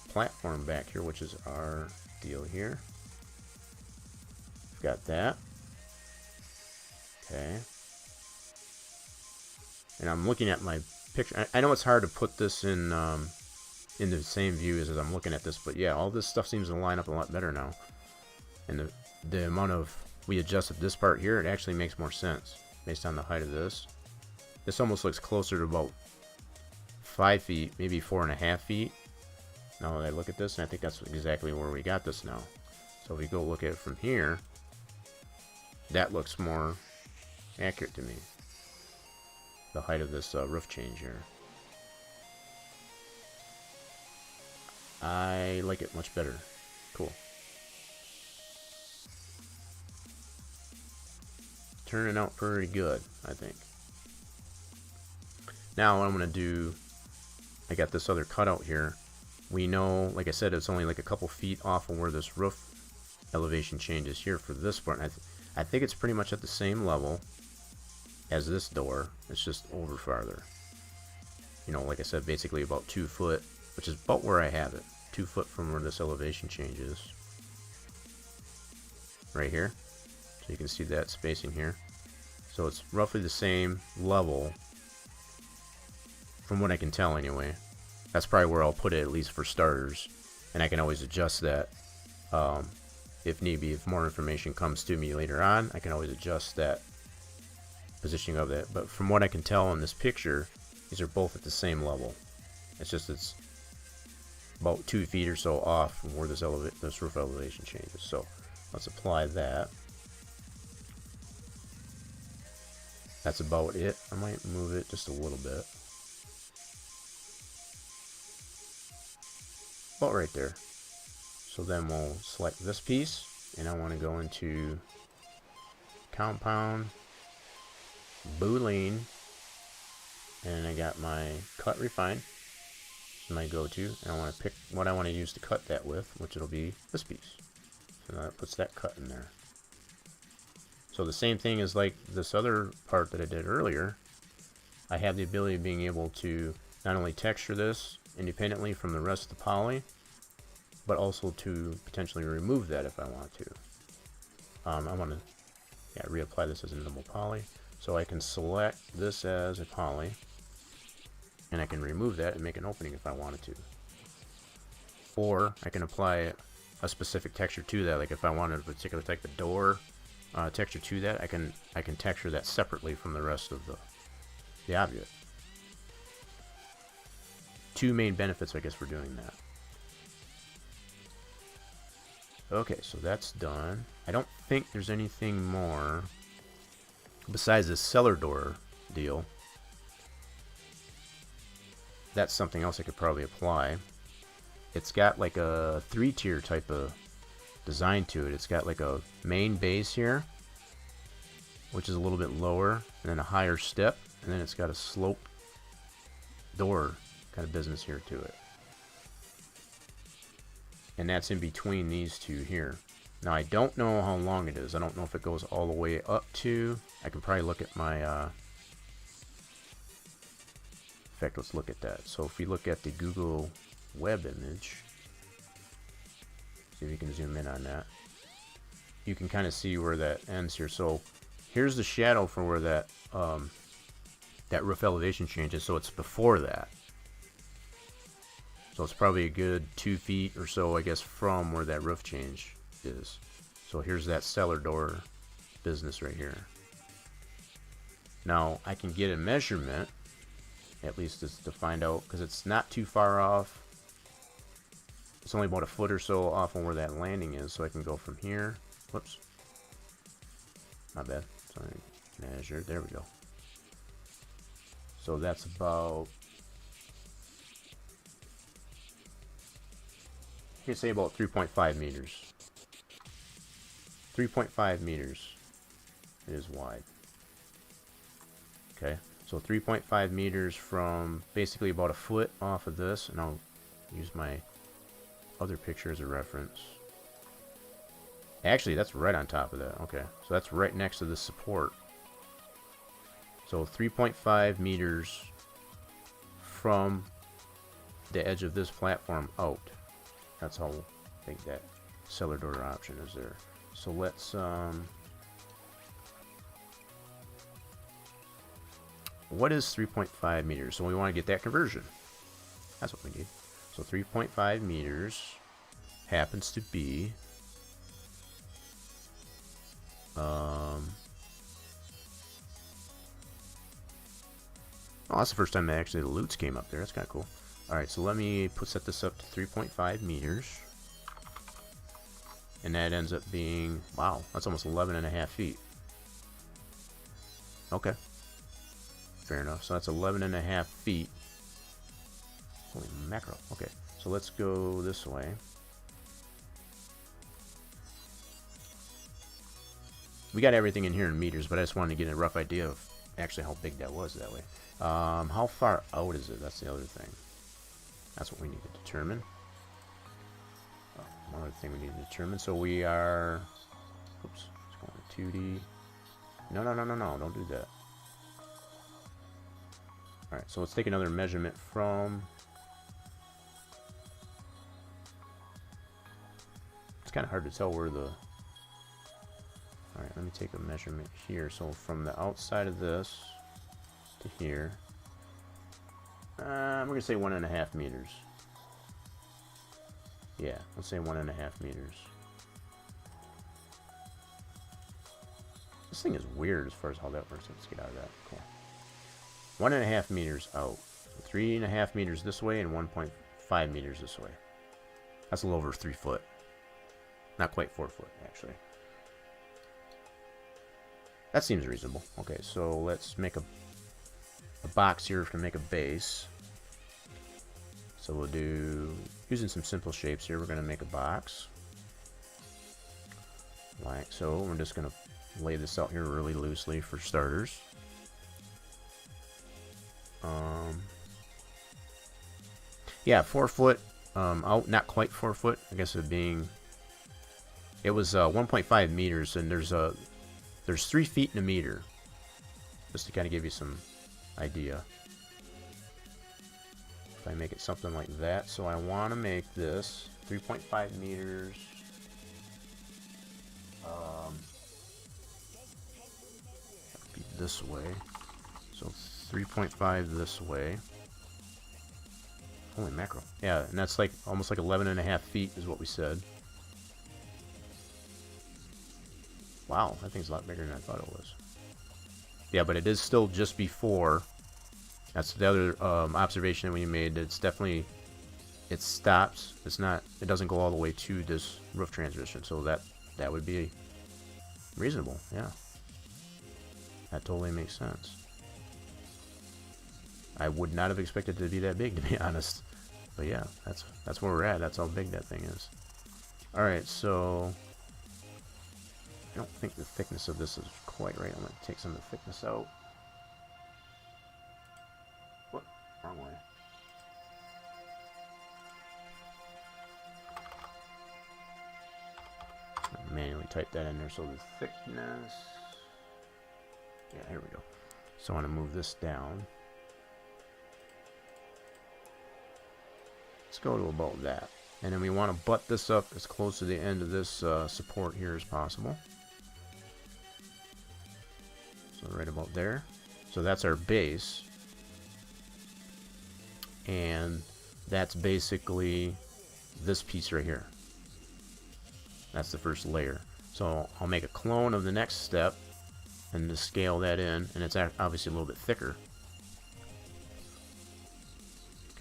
platform back here, which is our deal here. We've got that. Okay. And I'm looking at my picture. I know it's hard to put this in the same view as I'm looking at this, but yeah, all this stuff seems to line up a lot better now. And the amount of we adjusted this part here, it actually makes more sense based on the height of this. This almost looks closer to about 5 feet, maybe 4.5 feet. Now that I look at this, and I think that's exactly where we got this now. So if we go look at it from here, that looks more accurate to me. The height of this roof change here. I like it much better. Cool. Turning out pretty good, I think. Now what I'm going to do, I got this other cutout here. We know, like I said, it's only like a couple feet off of where this roof elevation changes here for this part. I think it's pretty much at the same level as this door. It's just over farther. You know, like I said, basically about 2 foot, which is about where I have it. 2 foot from where this elevation changes. Right here. So you can see that spacing here. So it's roughly the same level, from what I can tell anyway. That's probably where I'll put it, at least for starters. And I can always adjust that if need be. If more information comes to me later on, I can always adjust that positioning of that. But from what I can tell in this picture, these are both at the same level. It's just it's about 2 feet or so off from where this roof elevation changes. So let's apply that. That's about it. I might move it just a little bit. About right there. So then we'll select this piece, and I want to go into compound, boolean, and I got my cut refine, my go-to, and I want to pick what I want to use to cut that with, which it'll be this piece. So that puts that cut in there. So the same thing as like this other part that I did earlier. I have the ability of being able to not only texture this independently from the rest of the poly, but also to potentially remove that if I want to. I want to reapply this as a normal poly. So I can select this as a poly, and I can remove that and make an opening if I wanted to. Or I can apply a specific texture to that, like if I wanted a particular type of door texture to that, I can texture that separately from the rest of the object. Two main benefits, I guess, for doing that. Okay, so that's done. I don't think there's anything more besides this cellar door deal. That's something else I could probably apply. It's got like a 3-tier type of design to it. It's got like a main base here, which is a little bit lower, and then a higher step, and then it's got a slope door kind of business here to it. And that's in between these two here. Now I don't know how long it is. I don't know if it goes all the way up to, I can probably look at my in fact, let's look at that. So if we look at the Google web image, see if you can zoom in on that, you can kind of see where that ends here. So here's the shadow for where that that roof elevation changes, so it's before that. So it's probably a good 2 feet or so, I guess, from where that roof change is. So here's that cellar door business right here. Now I can get a measurement, at least to find out, because it's not too far off. It's only about a foot or so off on where that landing is, so I can go from here. Whoops. My bad. Sorry. Measure. There we go. So that's about, you can say about 3.5 meters. 3.5 meters it is wide. Okay, so 3.5 meters from basically about a foot off of this, and I'll use my other picture as a reference. Actually, that's right on top of that. Okay, so that's right next to the support. So 3.5 meters from the edge of this platform out. That's how big that cellar door option is there. So let's what is 3.5 meters? So we want to get that conversion. That's what we need. So 3.5 meters happens to be oh, that's the first time that actually the loots came up there. That's kind of cool. Alright, so let me set this up to 3.5 meters. And that ends up being, wow, that's almost 11.5 feet. Okay. Fair enough. So that's 11.5 feet. Holy mackerel. Okay, so let's go this way. We got everything in here in meters, but I just wanted to get a rough idea of actually how big that was that way. How far out is it? That's the other thing. That's what we need to determine. Oh, one other thing we need to determine. So we are, oops, let's go into 2D. No, don't do that. Alright, so let's take another measurement from, it's kind of hard to tell where the, alright, let me take a measurement here. So from the outside of this to here, we're going to say 1.5 meters. Yeah, let's say 1.5 meters. This thing is weird as far as how that works. Let's get out of that. Cool. 1.5 meters out. 3.5 meters this way and 1.5 meters this way. That's a little over 3 foot. Not quite 4 foot, actually. That seems reasonable. Okay, so let's make a box here to make a base. So we'll do, using some simple shapes here, we're going to make a box. Like so. We're just going to lay this out here really loosely for starters. Yeah, 4 foot out, not quite 4 foot. I guess it being, it was 1.5 meters, and there's a, there's 3 feet in a meter, just to kind of give you some idea. If I make it something like that, so I want to make this 3.5 meters. Be this way, so 3.5 this way. Holy mackerel. Yeah, and that's like almost like 11.5 feet is what we said. Wow, that thing's a lot bigger than I thought it was. Yeah, but it is still just before. That's the other observation that we made. It's definitely, it stops. It's not, it doesn't go all the way to this roof transition. So that would be reasonable. Yeah, that totally makes sense. I would not have expected it to be that big, to be honest. But yeah, that's where we're at. That's how big that thing is. All right, so I don't think the thickness of this is quite right. I'm going to take some of the thickness out. What? Wrong way. Manually type that in there. So the thickness. Yeah, here we go. So I want to move this down. Let's go to about that. And then we want to butt this up as close to the end of this support here as possible. So right about there. So that's our base. And that's basically this piece right here. That's the first layer. So I'll make a clone of the next step and to scale that in. And it's obviously a little bit thicker.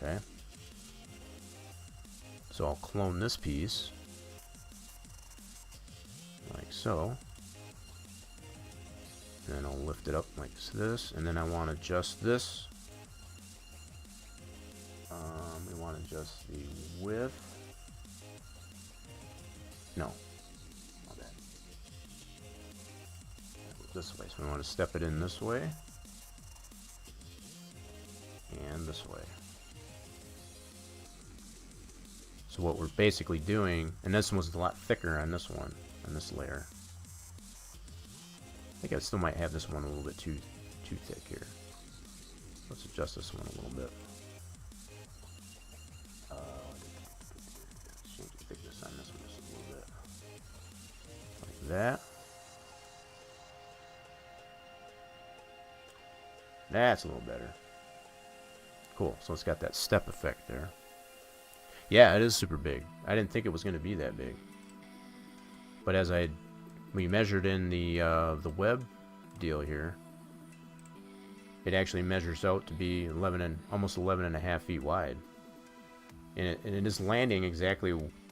Okay. So I'll clone this piece, like so, and then I'll lift it up like this, and then I want to adjust this. We want to adjust the width. No, not that. This way, so we want to step it in this way, and this way. So what we're basically doing, and this one's a lot thicker on this one, on this layer. I think I still might have this one a little bit too thick here. Let's adjust this one a little bit. Change the thickness on this one just a little bit. Like that. That's a little better. Cool, so it's got that step effect there. Yeah, it is super big. I didn't think it was going to be that big. But as we measured in the web deal here, it actually measures out to be almost 11.5 feet wide. And it is landing exactly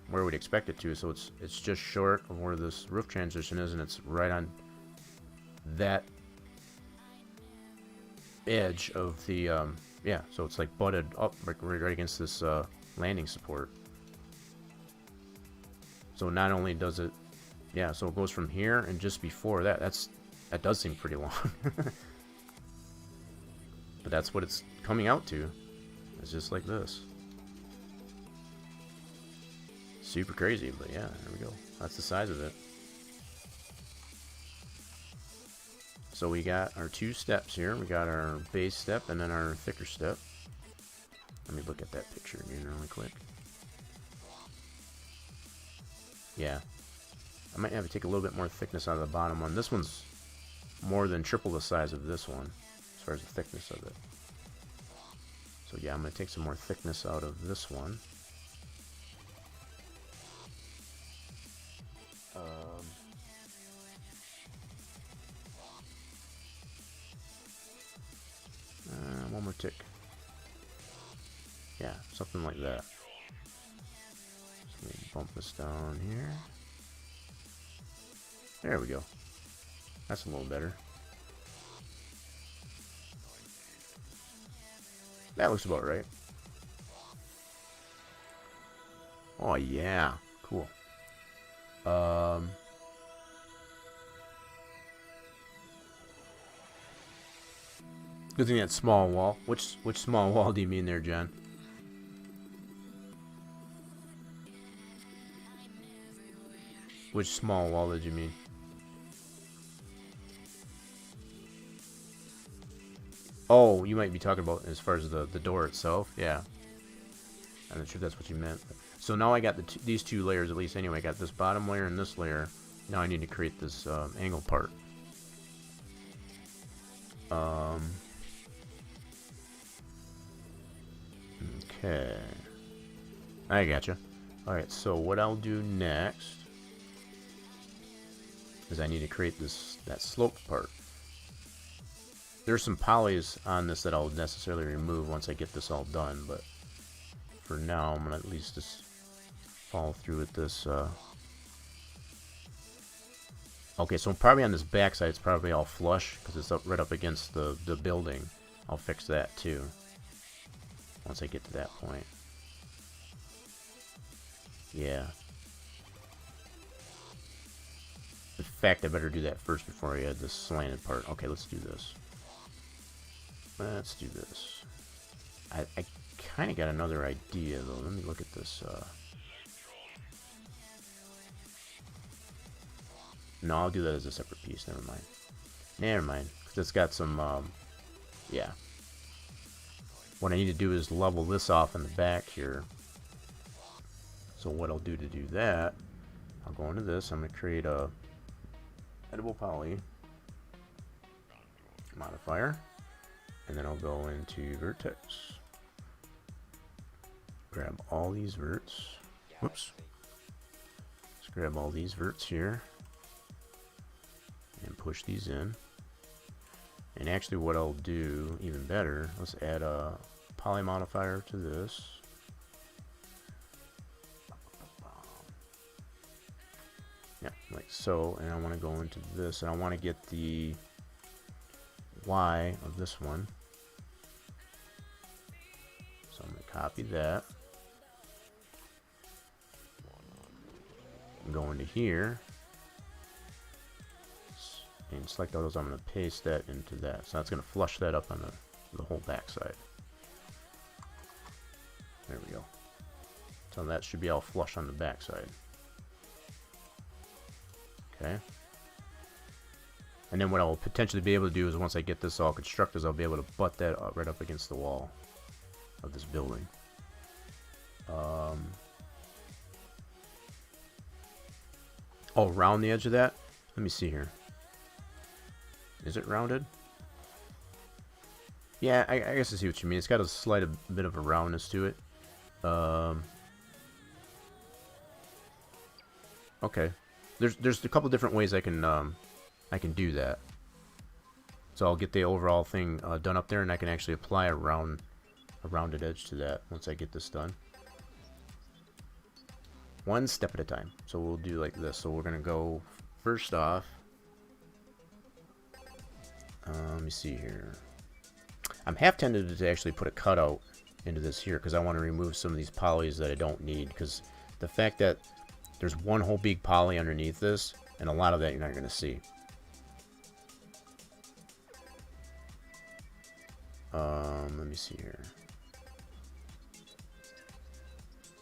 where we'd expect it to. So it's just short of where this roof transition is, and it's right on that edge of the yeah. So it's like butted up right against this landing support. So not only does it, yeah, so it goes from here and just before that. That does seem pretty long. But that's what it's coming out to. It's just like this. Super crazy, but yeah, there we go. That's the size of it. So we got our 2 steps here. We got our base step and then our thicker step. Let me look at that picture again really quick. Yeah. I might have to take a little bit more thickness out of the bottom one. This one's more than triple the size of this one, as far as the thickness of it. So yeah, I'm going to take some more thickness out of this one. One more tick. Yeah, something like that. So let me bump this down here. There we go. That's a little better. That looks about right. Oh yeah, cool. Good thing that small wall. Which small wall do you mean there, John? Which small wall did you mean? Oh, you might be talking about as far as the door itself. Yeah. I'm not sure if that's what you meant. So now I got these two layers at least anyway. I got this bottom layer and this layer. Now I need to create this angle part. Okay. I gotcha. Alright, so what I'll do next is I need to create that slope part. There's some polys on this that I'll necessarily remove once I get this all done, but for now I'm gonna at least just follow through with this. Okay, so probably on this back side it's probably all flush because it's right up against the building. I'll fix that too once I get to that point. Yeah. In fact, I better do that first before I add this slanted part. Okay, let's do this. Let's do this. I kind of got another idea, though. Let me look at this. No, I'll do that as a separate piece. Never mind. Never mind. Because it's got some, yeah. What I need to do is level this off in the back here. So what I'll do to do that, I'll go into this. I'm going to create a editable poly modifier. And then I'll go into vertex. Grab all these verts. Whoops. Let's grab all these verts here. And push these in. And actually what I'll do, even better, let's add a poly modifier to this. Yeah, like so. And I want to go into this. And I want to get the Y of this one. So I'm going to copy that. Go into here. And select all those. I'm going to paste that into that. So that's going to flush that up on the whole back side. There we go. So that should be all flush on the back side. Okay. And then what I'll potentially be able to do is once I get this all constructed, I'll be able to butt that right up against the wall of this building. Oh, around the edge of that? Let me see here. Is it rounded? Yeah, I guess I see what you mean. It's got a slight bit of a roundness to it. Okay. There's a couple different ways I can do that. So I'll get the overall thing done up there, and I can actually apply a rounded edge to that once I get this done. One step at a time. So we'll do like this. So we're gonna go first off. Let me see here. I'm half tempted to actually put a cutout into this here because I want to remove some of these polys that I don't need, because the fact that there's one whole big poly underneath this, and a lot of that you're not going to see. Let me see here.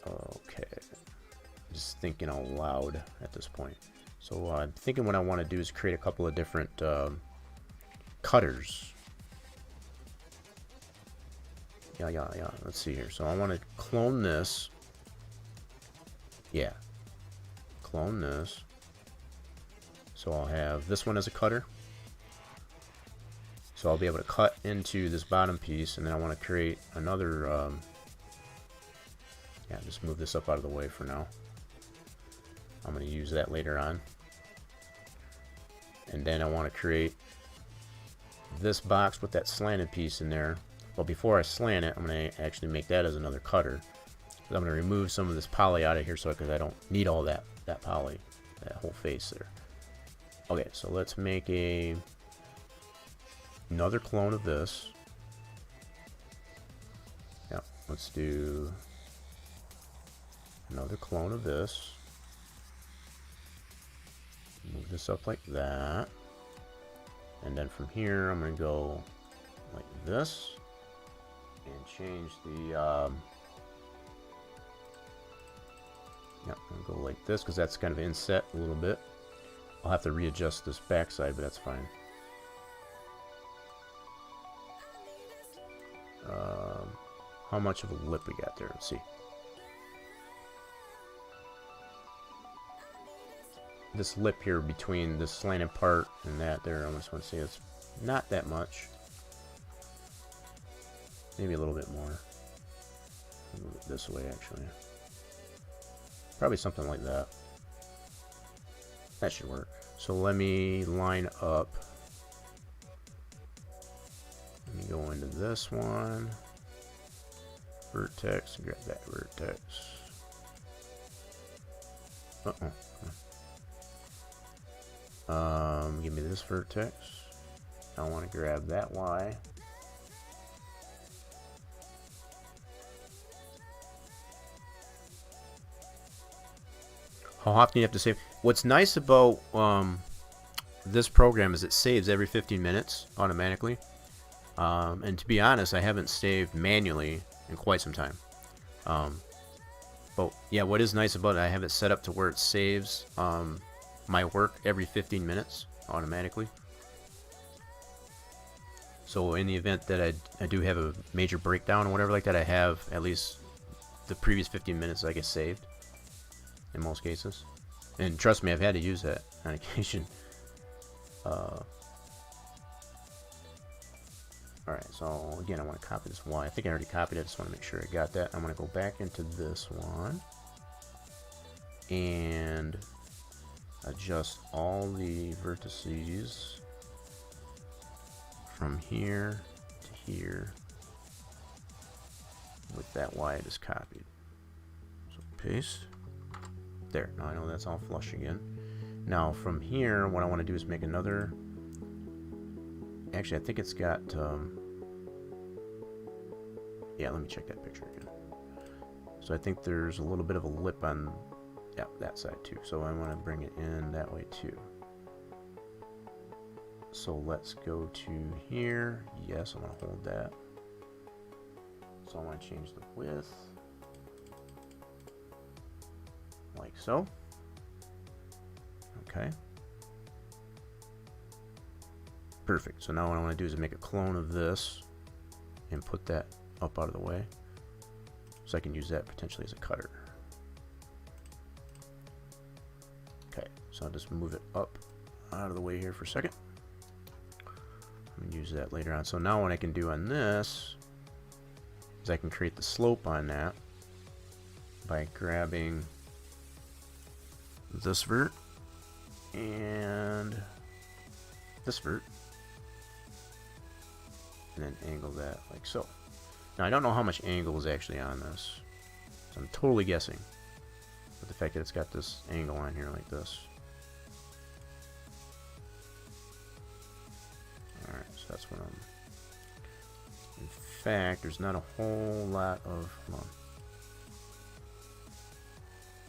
Okay. Just thinking out loud at this point. So I'm thinking what I want to do is create a couple of different cutters. Yeah. Let's see here. So I want to clone this. Yeah. Clone this. So I'll have this one as a cutter. So I'll be able to cut into this bottom piece, and then I want to create another. Yeah, just move this up out of the way for now. I'm going to use that later on. And then I want to create this box with that slanted piece in there. But before I slant it, I'm going to actually make that as another cutter. I'm going to remove some of this poly out of here because I don't need all that poly, that whole face there. Okay, so let's make another clone of this. Yeah, let's do another clone of this. Move this up like that. And then from here, I'm going to go like this. And change the, yeah, I'll go like this because that's kind of inset a little bit. I'll have to readjust this backside, but that's fine. how much of a lip we got there. Let's see. This lip here between this slanted part and that there, I just want to say it's not that much. Maybe a little bit more. Move it this way, actually. Probably something like that. That should work. So let me line up. Let me go into this one. Vertex, and grab that vertex. Give me this vertex. I want to grab that Y. How often do you have to save? What's nice about this program is it saves every 15 minutes automatically. And to be honest, I haven't saved manually in quite some time. But yeah, what is nice about it, I have it set up to where it saves my work every 15 minutes automatically. So in the event that I do have a major breakdown or whatever like that, I have at least the previous 15 minutes I get saved in most cases. And trust me, I've had to use that on occasion. Alright, so again, I want to copy this Y. I think I already copied it. I just want to make sure I got that. I'm going to go back into this one and adjust all the vertices from here to here with that Y I just copied. So paste. There. Now I know that's all flush again. Now from here, what I want to do is make another. Actually, I think it's got. Yeah, let me check that picture again. So I think there's a little bit of a lip on, yeah, that side too. So I want to bring it in that way too. So let's go to here. Yes, I'm going to hold that. So I want to change the width. Like so. Okay. Perfect. So now what I want to do is make a clone of this and put that up out of the way. So I can use that potentially as a cutter. Okay, so I'll just move it up out of the way here for a second. I'm going to use that later on. So now what I can do on this is I can create the slope on that by grabbing this vert and this vert and then angle that like so. Now I don't know how much angle is actually on this, so I'm totally guessing, but the fact that it's got this angle on here like this. Alright, so that's what I'm. In fact, there's not a whole lot of. Hold on.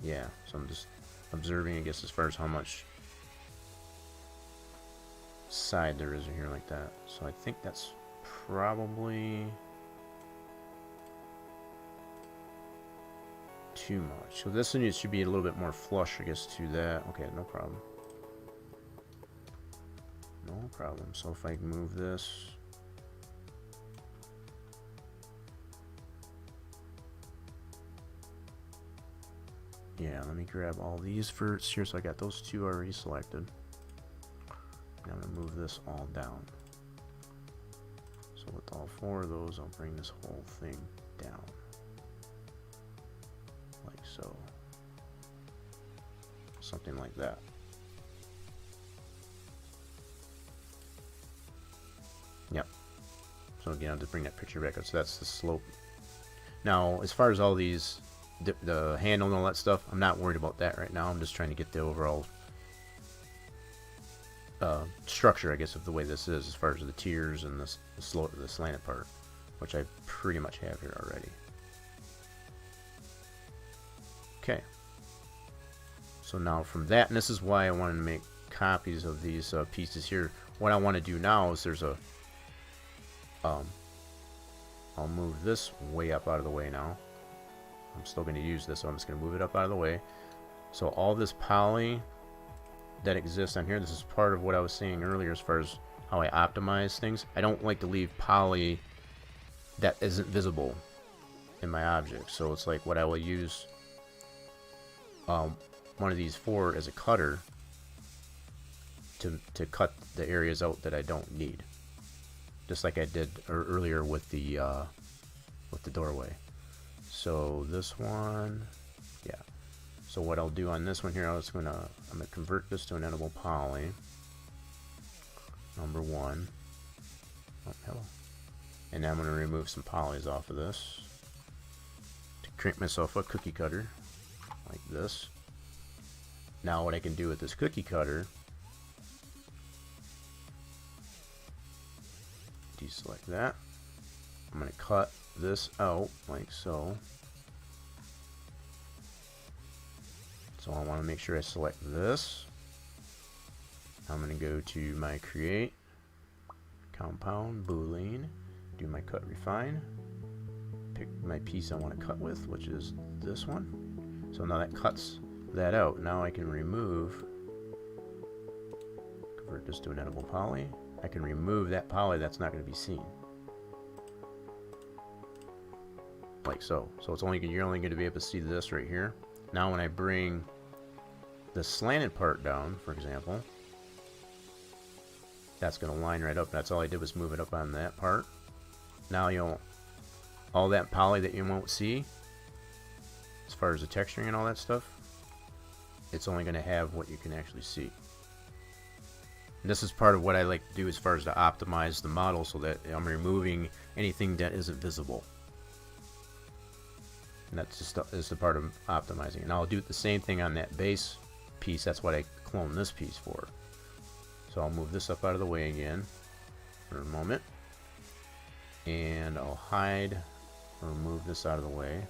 Yeah, so I'm just observing, I guess, as far as how much side there is in here like that. So I think that's probably too much. So this one should be a little bit more flush, I guess, to that. Okay, no problem. No problem. So if I move this. Yeah, let me grab all these verts here. So I got those two already selected. And I'm going to move this all down. So with all four of those, I'll bring this whole thing down. Like so. Something like that. Yep. So again, I'll just bring that picture back up. So that's the slope. Now, as far as all these, the handle and all that stuff, I'm not worried about that right now. I'm just trying to get the overall structure, I guess, of the way this is, as far as the tiers and the slanted part, which I pretty much have here already. Okay. So now from that, and this is why I wanted to make copies of these pieces here. What I want to do now is there's a I'll move this way up out of the way now. I'm still going to use this, so I'm just going to move it up out of the way. So all this poly that exists on here, this is part of what I was saying earlier as far as how I optimize things. I don't like to leave poly that isn't visible in my object. So it's like what I will use one of these for as a cutter to cut the areas out that I don't need, just like I did earlier with the doorway. So this one, yeah. So what I'll do on this one here, I'm gonna convert this to an editable poly. Number 1. Oh, hello. And now I'm gonna remove some polys off of this to create myself a cookie cutter like this. Now what I can do with this cookie cutter, deselect that. I'm going to cut this out like so. So I want to make sure I select this. I'm going to go to my create, compound, boolean, do my cut refine, pick my piece I want to cut with, which is this one. So now that cuts that out. Now I can remove, convert this to an editable poly. I can remove that poly that's not going to be seen. Like so. So it's you're only going to be able to see this right here. Now when I bring the slanted part down, for example, that's going to line right up. That's all I did was move it up on that part. Now all that poly that you won't see, as far as the texturing and all that stuff, it's only going to have what you can actually see. And this is part of what I like to do as far as to optimize the model, so that I'm removing anything that isn't visible. And that's just the part of optimizing. And I'll do the same thing on that base piece. That's what I cloned this piece for. So I'll move this up out of the way again for a moment. And I'll hide or move this out of the way.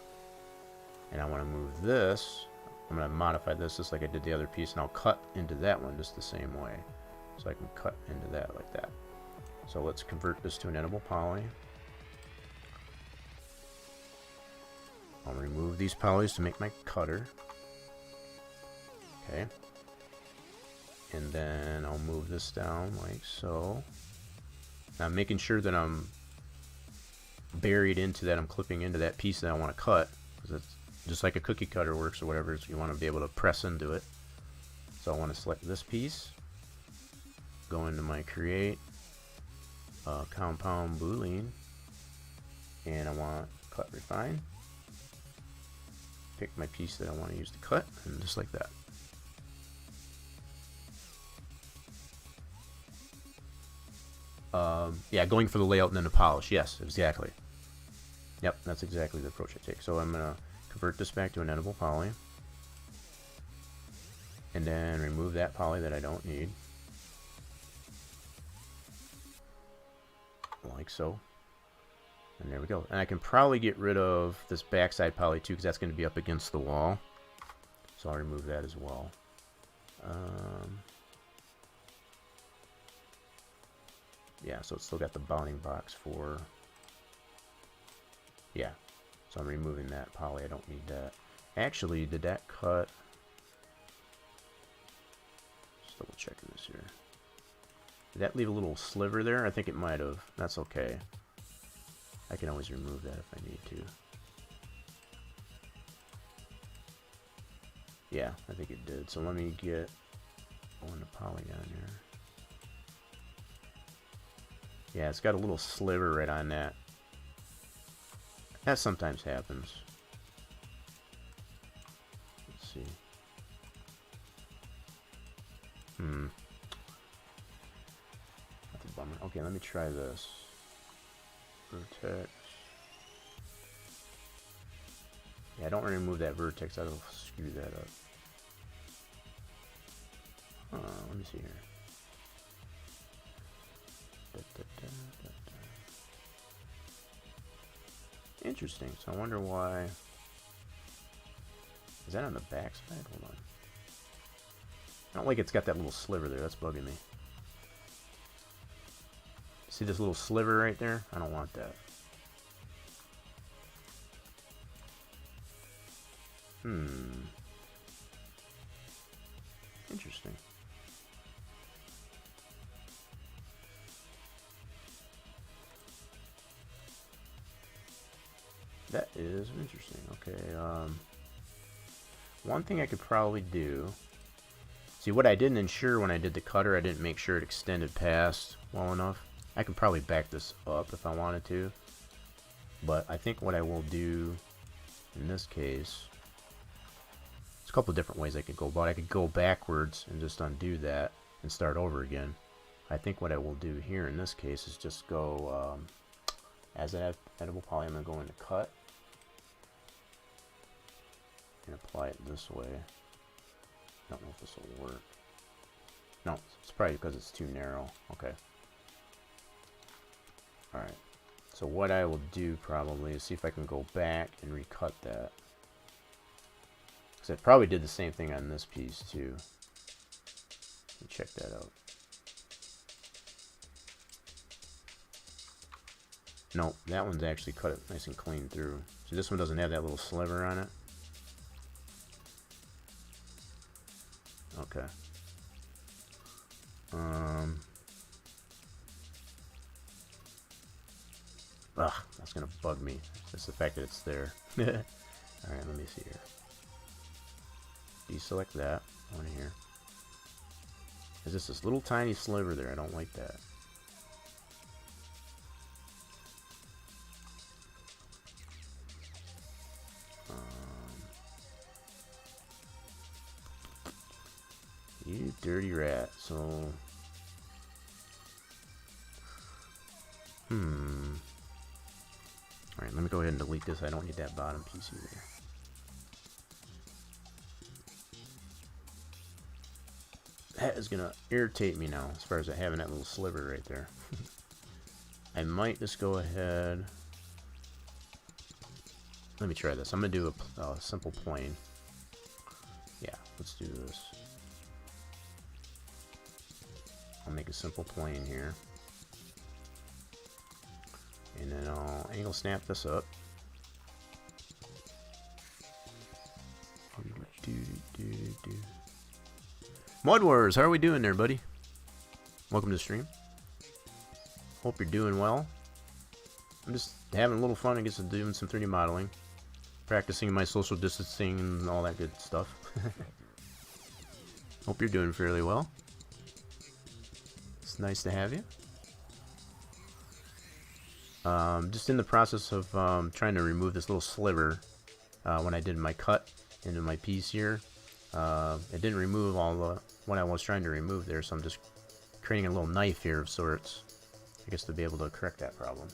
And I want to move this. I'm going to modify this just like I did the other piece, and I'll cut into that one just the same way. So I can cut into that like that. So let's convert this to an editable poly. I'll remove these polys to make my cutter. Okay. And then I'll move this down like so. Now I'm making sure that I'm buried into that, I'm clipping into that piece that I want to cut, because it's just like a cookie cutter works or whatever. You want to be able to press into it. So I want to select this piece, go into my create, compound boolean, and I want cut refine. Pick my piece that I want to use to cut, and just like that. Yeah, going for the layout and then the polish. Yes, exactly. Yep, that's exactly the approach I take. So I'm going to convert this back to an editable poly, and then remove that poly that I don't need, like so. And there we go. And I can probably get rid of this backside poly too, because that's going to be up against the wall. So I'll remove that as well. Yeah, so it's still got the bounding box for... Yeah, so I'm removing that poly. I don't need that. Actually, did that cut... Just double checking this here. Did that leave a little sliver there? I think it might have. That's okay. I can always remove that if I need to. Yeah, I think it did. So let me get on the polygon here. Yeah, it's got a little sliver right on that. That sometimes happens. Let's see. That's a bummer. Okay, let me try this. Vertex. Yeah, I don't want to remove that vertex. That'll screw that up. Let me see here. Interesting. So I wonder why. Is that on the back side? Hold on. I don't like it's got that little sliver there. That's bugging me. See this little sliver right there? I don't want that. Interesting. That is interesting. Okay, one thing I could probably do... See, what I didn't ensure when I did the cutter, I didn't make sure it extended past well enough. I could probably back this up if I wanted to. But I think what I will do in this case... There's a couple of different ways I could go about it. I could go backwards and just undo that and start over again. I think what I will do here in this case is just go... as an editable poly, I'm going to go into cut. And apply it this way. I don't know if this will work. No, it's probably because it's too narrow. Okay. Alright. So what I will do probably is see if I can go back and recut that. Because I probably did the same thing on this piece too. Let me check that out. Nope, that one's actually cut it nice and clean through. So this one doesn't have that little sliver on it. Okay. Ugh, that's gonna bug me. Just the fact that it's there. Alright, let me see here. Deselect that one here. There's just this little tiny sliver there. I don't like that. You dirty rat. So, Alright, let me go ahead and delete this. I don't need that bottom piece either. That is gonna irritate me now, as far as having that little sliver right there. I might just go ahead. Let me try this. I'm gonna do a simple plane. Yeah, let's do this. I'll make a simple plane here. And then I'll angle snap this up. Mud Wars, how are we doing there, buddy? Welcome to the stream. Hope you're doing well. I'm just having a little fun and getting to doing some 3D modeling. Practicing my social distancing and all that good stuff. Hope you're doing fairly well. It's nice to have you. Just in the process of trying to remove this little sliver when I did my cut into my piece here. It didn't remove all the what I was trying to remove there, so I'm just creating a little knife here of sorts, I guess, to be able to correct that problem.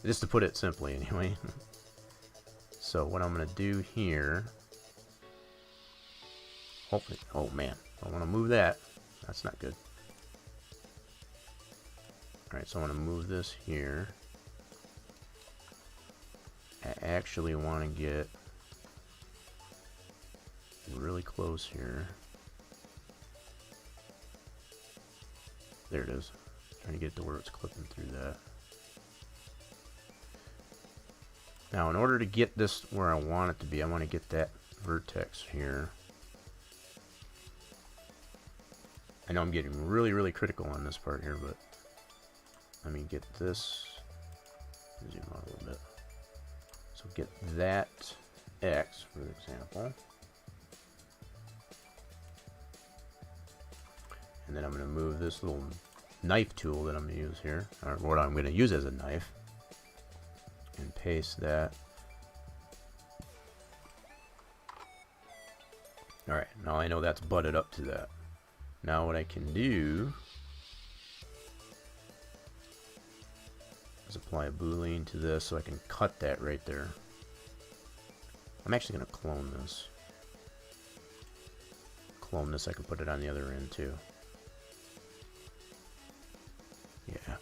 Just to put it simply, anyway. So what I'm going to do here, hopefully, oh man, I want to move that. That's not good. Alright, so I want to move this here. I actually want to get really close here. There it is. Trying to get to where it's clipping through that. Now, in order to get this where I want it to be, I want to get that vertex here. I know I'm getting really critical on this part here, but let me get this. Zoom out a little bit. So get that X, for example. And then I'm going to move this little knife tool that I'm going to use here, or what I'm going to use as a knife, and paste that. Alright, now I know that's butted up to that. Now what I can do is apply a boolean to this so I can cut that right there. I'm actually going to clone this. Clone this, I can put it on the other end too. Yeah.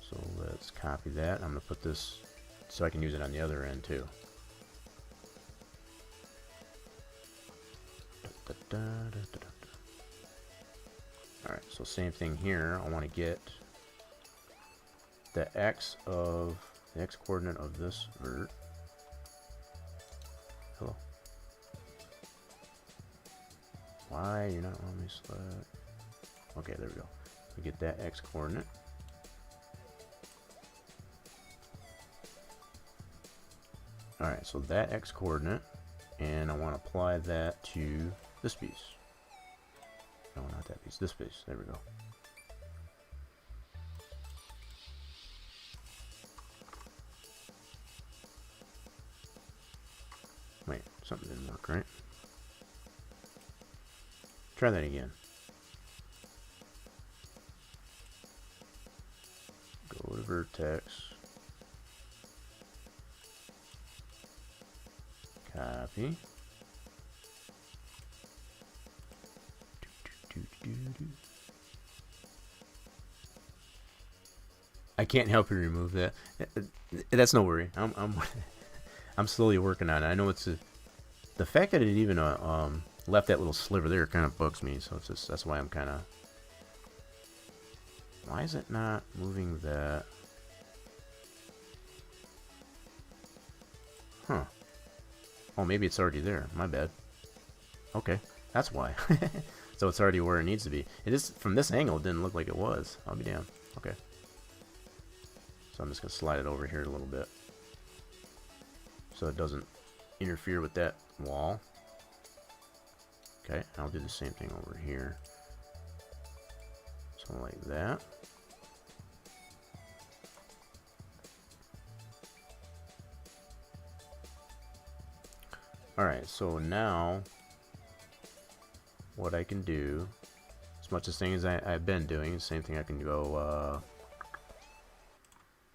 So let's copy that. I'm going to put this so I can use it on the other end too. Alright, so same thing here. I want to get the x coordinate of this vert. Hello. Why you're not on me select? Okay, there we go. We get that x coordinate. Alright, so that X coordinate, and I want to apply that to this piece. No, not that piece, this piece. There we go. Wait, something didn't work, right? Try that again. Go to vertex. Copy. I can't help you remove that. That's no worry. I'm slowly working on it. I know it's the fact that it even left that little sliver there kind of bugs me. So it's just, that's why I'm kind of. Why is it not moving that? Huh. Oh, maybe it's already there. My bad. Okay, that's why. So it's already where it needs to be. It is from this angle. It didn't look like it was. I'll be damned. Okay. So I'm just gonna slide it over here a little bit, so it doesn't interfere with that wall. Okay, I'll do the same thing over here. So like that. Alright, so now what I can do, as much as things I've been doing, the same thing I can go,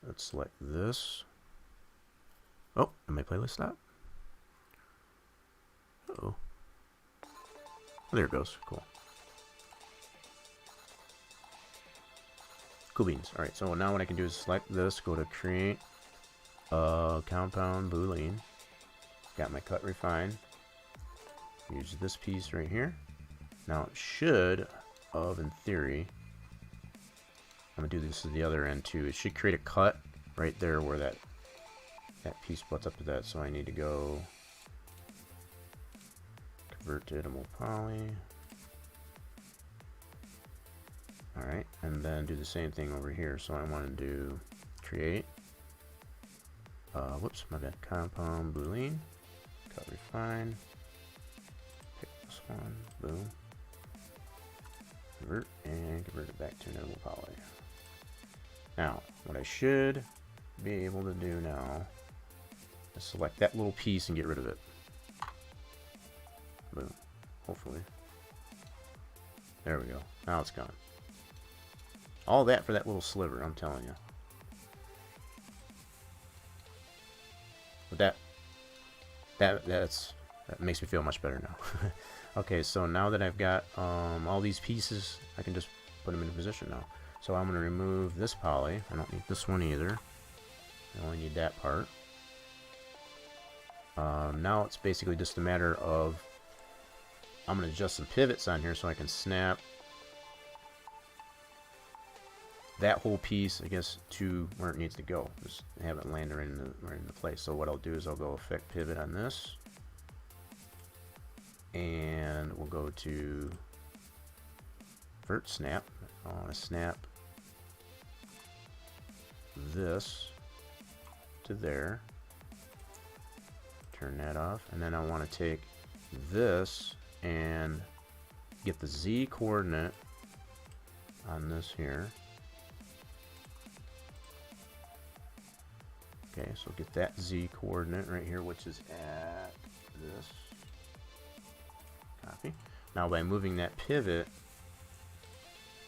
let's select this. Oh, and my playlist stop? Uh-oh. There it goes, cool. Cool beans. Alright, so now what I can do is select this, go to create compound boolean. Got my cut refine. Use this piece right here. Now it should, in theory, I'm gonna do this to the other end too. It should create a cut right there where that piece butts up to that. So I need to go convert to editable poly. Alright, and then do the same thing over here. So I want to do create, whoops, my bad, compound boolean, cut refine, pick this one, boom, convert, and convert it back to an editable poly. Now, what I should be able to do now is select that little piece and get rid of it. Boom, hopefully. There we go, now it's gone. All that for that little sliver, I'm telling you. But that makes me feel much better now. Okay, so now that I've got all these pieces, I can just put them into position now. So I'm going to remove this poly. I don't need this one either. I only need that part. Now it's basically just a matter of, I'm going to adjust some pivots on here so I can snap that whole piece, I guess, to where it needs to go. Just have it land right into place. So what I'll do is I'll go effect pivot on this, and we'll go to vert snap. I want to snap this to there. Turn that off, and then I want to take this and get the Z coordinate on this here. Okay, so get that Z coordinate right here, which is at this. Copy. Now by moving that pivot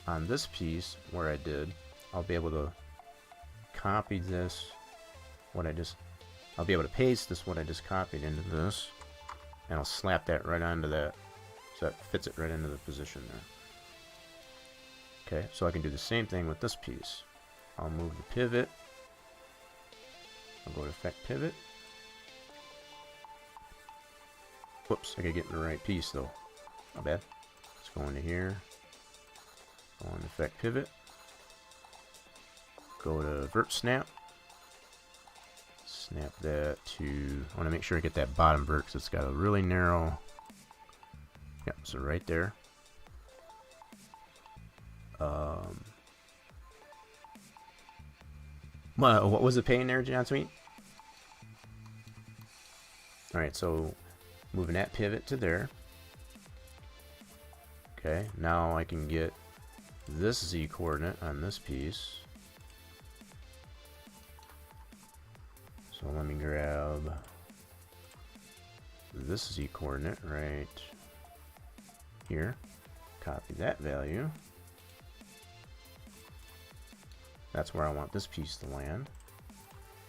on this piece where I did, I'll be able to copy this, I'll be able to paste this, what I just copied, into this, and I'll slap that right onto that, so that fits it right into the position there. Okay, so I can do the same thing with this piece. I'll move the pivot. I'll go to effect pivot. Whoops, I gotta get in the right piece though. Not bad. Let's go into here. Go on effect pivot. Go to vert snap. Snap that to, I want to make sure I get that bottom vert because it's got a really narrow. Yep, so right there. What was it paying there, John Sweet? Alright, so moving that pivot to there. Okay, now I can get this Z coordinate on this piece. So let me grab this Z coordinate right here. Copy that value. That's where I want this piece to land.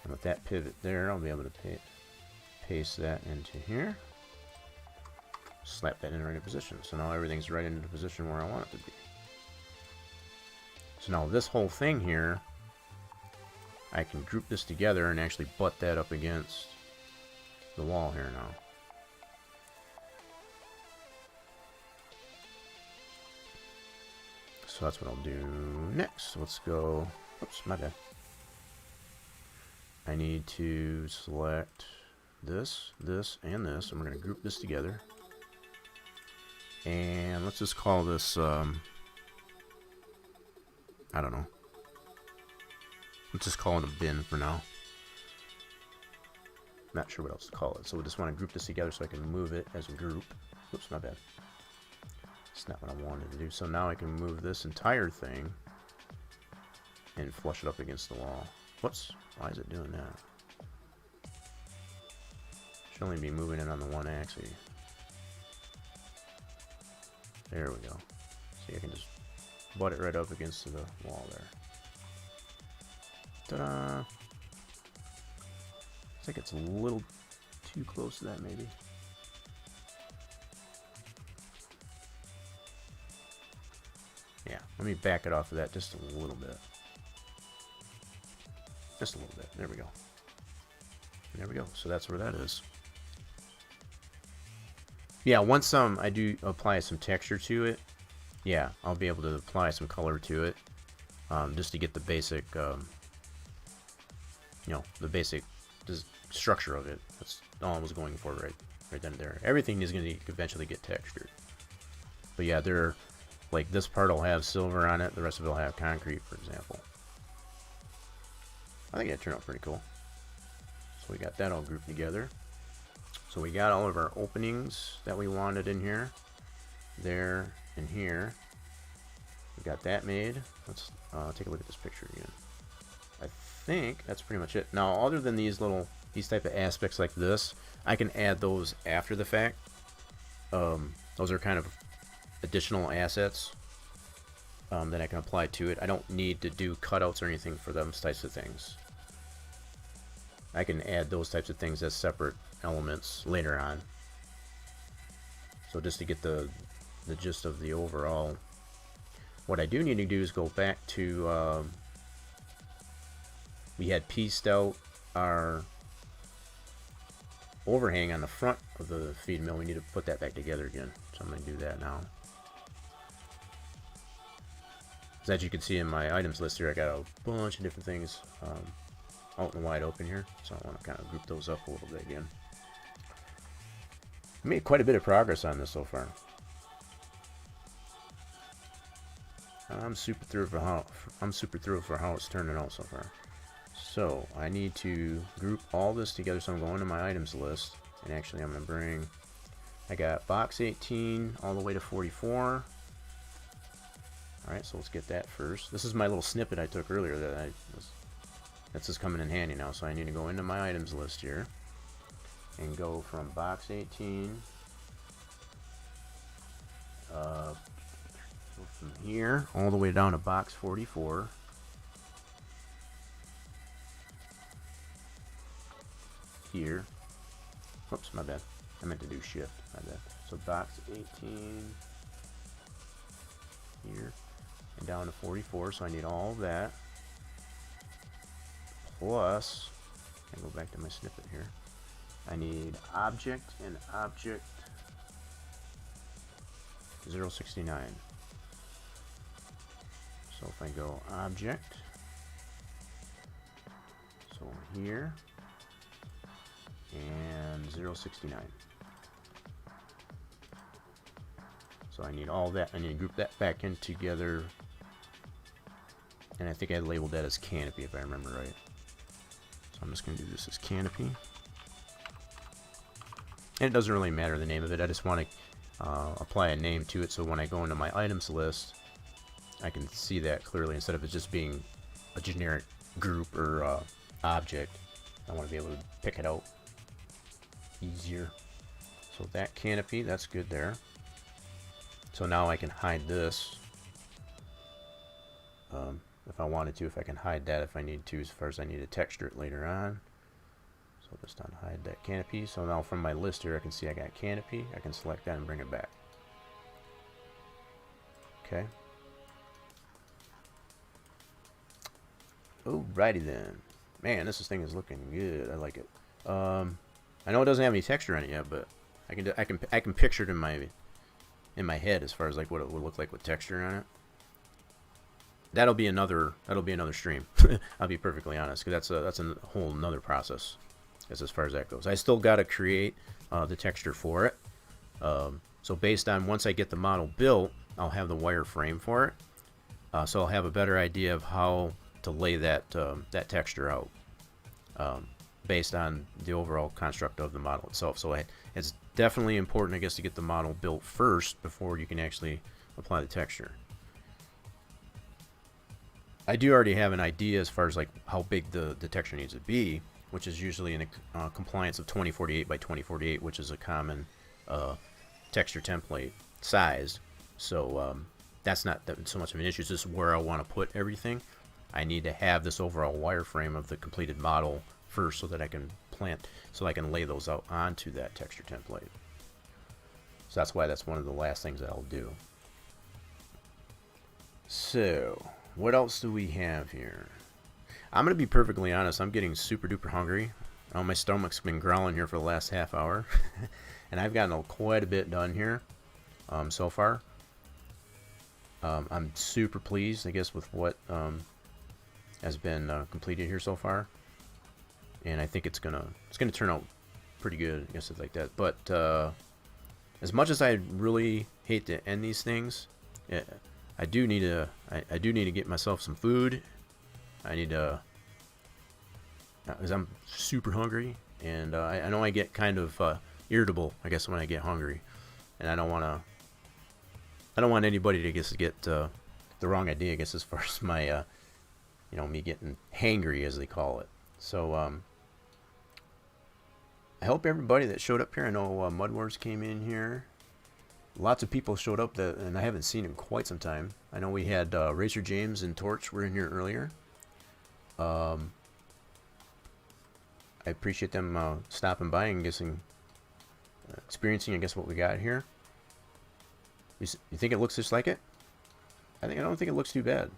And with that pivot there, I'll be able to paste that into here. Slap that in the right position. So now everything's right into the position where I want it to be. So now this whole thing here, I can group this together and actually butt that up against the wall here now. So that's what I'll do next. Let's go. Oops, my bad. I need to select this, this, and this, and we're going to group this together. And let's just call this, I don't know. Let's just call it a bin for now. Not sure what else to call it. So we just want to group this together so I can move it as a group. Oops, my bad. It's not what I wanted to do. So now I can move this entire thing and flush it up against the wall. Whoops, why is it doing that? Should only be moving it on the one axis. There we go. See, I can just butt it right up against the wall there. Ta-da! I think it's a little too close to that, maybe. Yeah, let me back it off of that just a little bit. Just a little bit. There we go. There we go. So that's where that is. Yeah, once I do apply some texture to it, yeah, I'll be able to apply some color to it, just to get the basic, you know, the basic structure of it. That's all I was going for right then and there. Everything is going to eventually get textured. But yeah, they're like this part will have silver on it, the rest of it will have concrete, for example. I think that turned out pretty cool. So we got that all grouped together. So we got all of our openings that we wanted in here, there, and here. We got that made. Let's take a look at this picture again. I think that's pretty much it. Now, other than these type of aspects like this, I can add those after the fact. Those are kind of additional assets that I can apply to it. I don't need to do cutouts or anything for those types of things. I can add those types of things as separate elements later on. So just to get the gist of the overall, what I do need to do is go back to, we had pieced out our overhang on the front of the feed mill. We need to put that back together again. So I'm going to do that now. As you can see in my items list here, I got a bunch of different things out in the wide open here. So I want to kind of group those up a little bit again. I made quite a bit of progress on this so far. I'm super thrilled for how it's turning out so far. So I need to group all this together. So I'm going to my items list, and actually I'm going to bring. I got box 18 all the way to 44. All right, so let's get that first. This is my little snippet I took earlier that's just coming in handy now. So I need to go into my items list here and go from box 18 so from here all the way down to box 44. Here. Whoops, my bad. I meant to do shift. My bad. So box 18 here and down to 44. So I need all of that. Plus, I go back to my snippet here. I need object and object 069. So if I go object, so here and 069. So I need all that. I need to group that back in together. And I think I labeled that as canopy if I remember right. So I'm just going to do this as canopy. And it doesn't really matter the name of it. I just want to apply a name to it, so when I go into my items list, I can see that clearly instead of it just being a generic group or object. I want to be able to pick it out easier. So that canopy, that's good there. So now I can hide this if I wanted to, if I can hide that if I need to, as far as I need to texture it later on. So just unhide that canopy. So now from my list here, I can see I got canopy. I can select that and bring it back. Okay. Alrighty then. Man, this thing is looking good. I like it. I know it doesn't have any texture on it yet, but I can picture it in my head as far as like what it would look like with texture on it. That'll be another stream. I'll be perfectly honest, because that's a whole another process. As far as that goes, I still got to create the texture for it. So based on once I get the model built, I'll have the wireframe for it. So I'll have a better idea of how to lay that that texture out based on the overall construct of the model itself. So it's definitely important, I guess, to get the model built first before you can actually apply the texture. I do already have an idea as far as like how big the texture needs to be, which is usually in a compliance of 2048 by 2048, which is a common texture template size. So that's not so much of an issue. It's just where I want to put everything. I need to have this overall wireframe of the completed model first so that I can so I can lay those out onto that texture template. So that's one of the last things that I'll do. So what else do we have here? I'm going to be perfectly honest, I'm getting super duper hungry. Oh, my stomach's been growling here for the last half hour. And I've gotten quite a bit done here so far. I'm super pleased, I guess, with what has been completed here so far. And I think it's gonna turn out pretty good, I guess it's like that. But as much as I really hate to end these things, I do need to get myself some food. I need to, because I'm super hungry, and I know I get kind of irritable, I guess, when I get hungry, and I don't want anybody to get the wrong idea, I guess, as far as my me getting hangry, as they call it. So I hope everybody that showed up here. I know Mud Wars came in here. Lots of people showed up and I haven't seen in quite some time. I know we had Racer James and Torch were in here earlier. I appreciate them stopping by and experiencing, I guess, what we got here. You think it looks just like it? I don't think it looks too bad,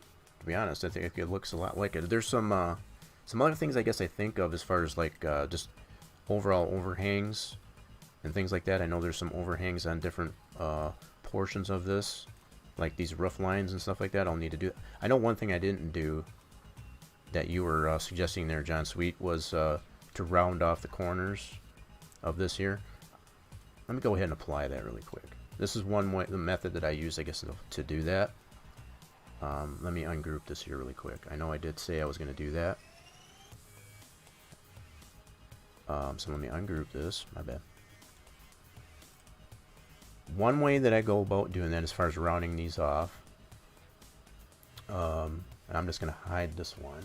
to be honest. I think it looks a lot like it. There's some other things I guess I think of as far as like just overall overhangs and things like that. I know there's some overhangs on different portions of this, like these roof lines and stuff like that. I'll need to do. I know one thing I didn't do that you were suggesting there, John Sweet, was to round off the corners of this here. Let me go ahead and apply that really quick. This is one way, the method that I use, I guess, to do that. Let me ungroup this here really quick. I know I did say I was going to do that. So let me ungroup this. My bad. One way that I go about doing that as far as rounding these off, and I'm just going to hide this one.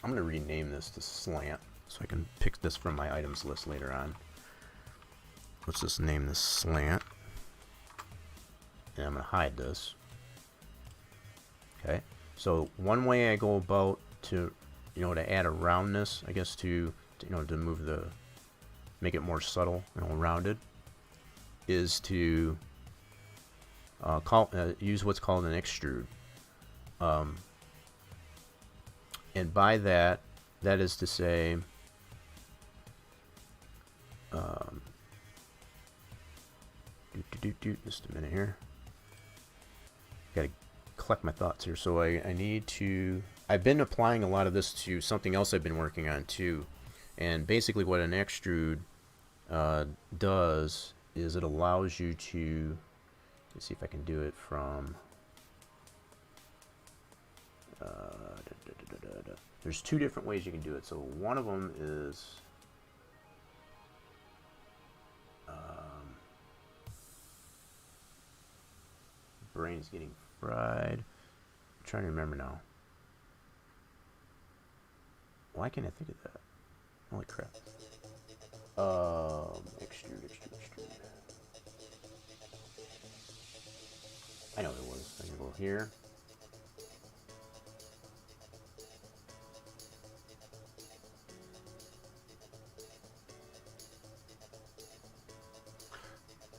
I'm going to rename this to Slant so I can pick this from my items list later on. Let's just name this Slant. And I'm going to hide this. Okay. So one way I go about to add a roundness, I guess, to make it more subtle, rounded, is to use what's called an extrude. And by that is to say, just a minute here. Got to collect my thoughts here. So I need to. I've been applying a lot of this to something else I've been working on too, and basically what an extrude does is it allows you to. Let's see if I can do it from. There's two different ways you can do it. So one of them is brain is getting fried. I'm trying to remember now. Why can't I think of that? Holy crap. Extrude. I know what it was. I can go here.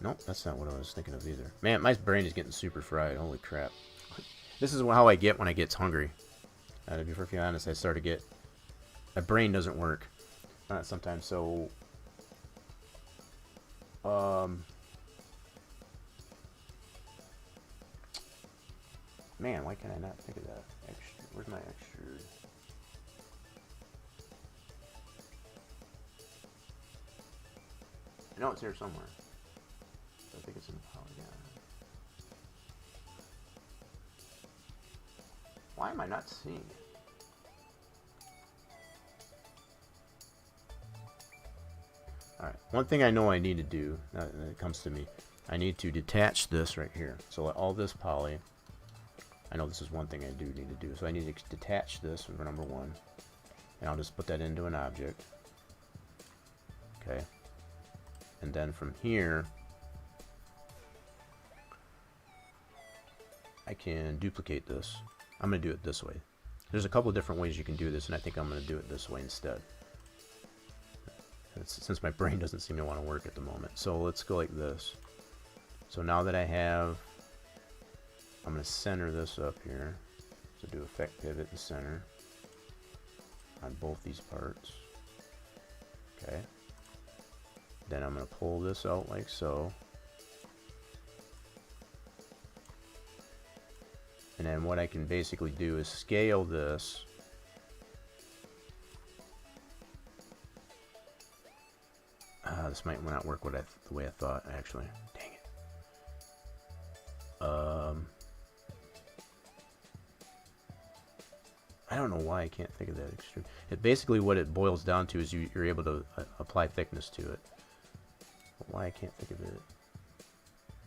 Nope, that's not what I was thinking of either. Man, my brain is getting super fried. Holy crap. This is how I get when I get hungry. To be perfectly honest, I start to get... My brain doesn't work sometimes, so... Man, why can I not think of that? Where's my extrude? I know it's here somewhere. I think it's in the polygon. Why am I not seeing it? Alright, one thing I know I need to do, when it comes to me, I need to detach this right here. So all this poly, I know this is one thing I do need to do. So I need to detach this for number one. And I'll just put that into an object. Okay. And then from here, I can duplicate this. I'm going to do it this way. There's a couple of different ways you can do this, and I think I'm going to do it this way instead. Since my brain doesn't seem to want to work at the moment. So let's go like this. So now that I have, I'm going to center this up here. So do effect pivot and center on both these parts. Okay. Then I'm going to pull this out like so. And then what I can basically do is scale this. This might not work the way I thought, actually. Dang it. I don't know why I can't think of that extreme. Basically what it boils down to is you're able to apply thickness to it. But why I can't think of it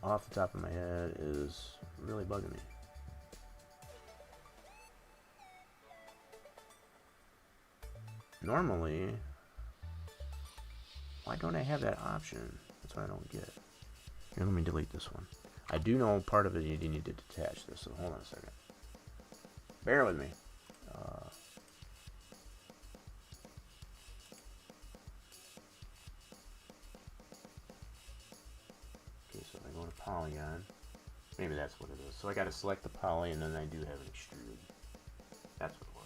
off the top of my head is really bugging me. Normally, why don't I have that option? That's what I don't get. Here, let me delete this one. I do know part of it you need to detach this, so hold on a second. Bear with me. Okay, so if I go to polygon, maybe that's what it is. So I got to select the poly, and then I do have an extrude. That's what it was.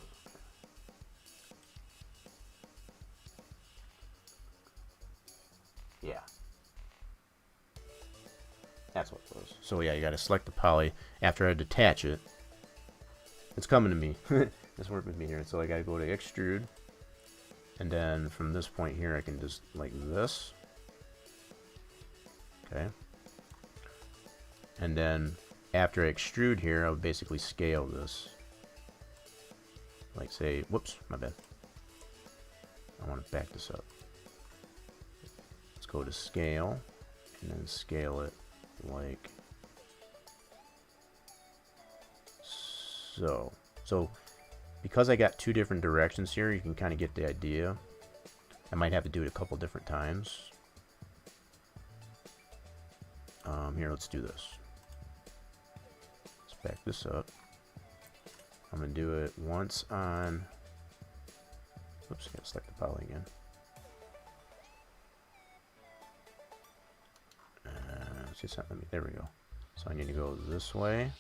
Yeah. That's what it was. So yeah, you gotta select the poly after I detach it. It's coming to me. It's working with me here. So I gotta go to extrude. And then from this point here I can just like this. Okay. And then after I extrude here, I would basically scale this. Like say, whoops, my bad. I want to back this up. Go to scale and then scale it like so. So because I got two different directions here, you can kind of get the idea. I might have to do it a couple different times. Here, let's do this. Let's back this up. I'm gonna do it once on, oops, I gotta select the poly again. There we go. So I need to go this way,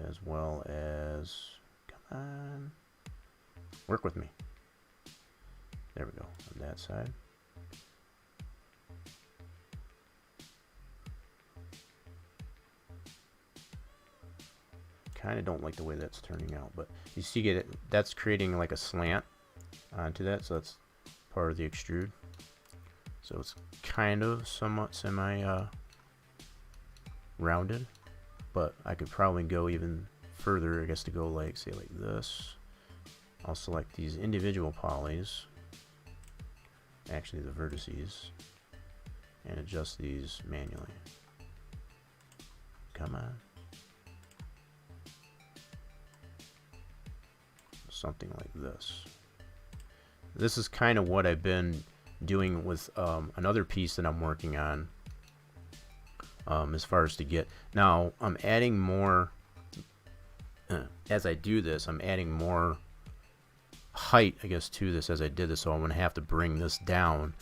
as well as, come on, work with me. There we go, on that side. Kind of don't like the way that's turning out, but you see that's creating like a slant onto that, so that's part of the extrude. So it's kind of somewhat rounded, but I could probably go even further, I guess, to go like, say like this. I'll select these individual polys, actually the vertices, and adjust these manually. Come on. Something like this. This is kind of what I've been doing with another piece that I'm working on, as far as to get. Now I'm adding more as I do this. I'm adding more height, I guess, to this as I did this, so I'm going to have to bring this down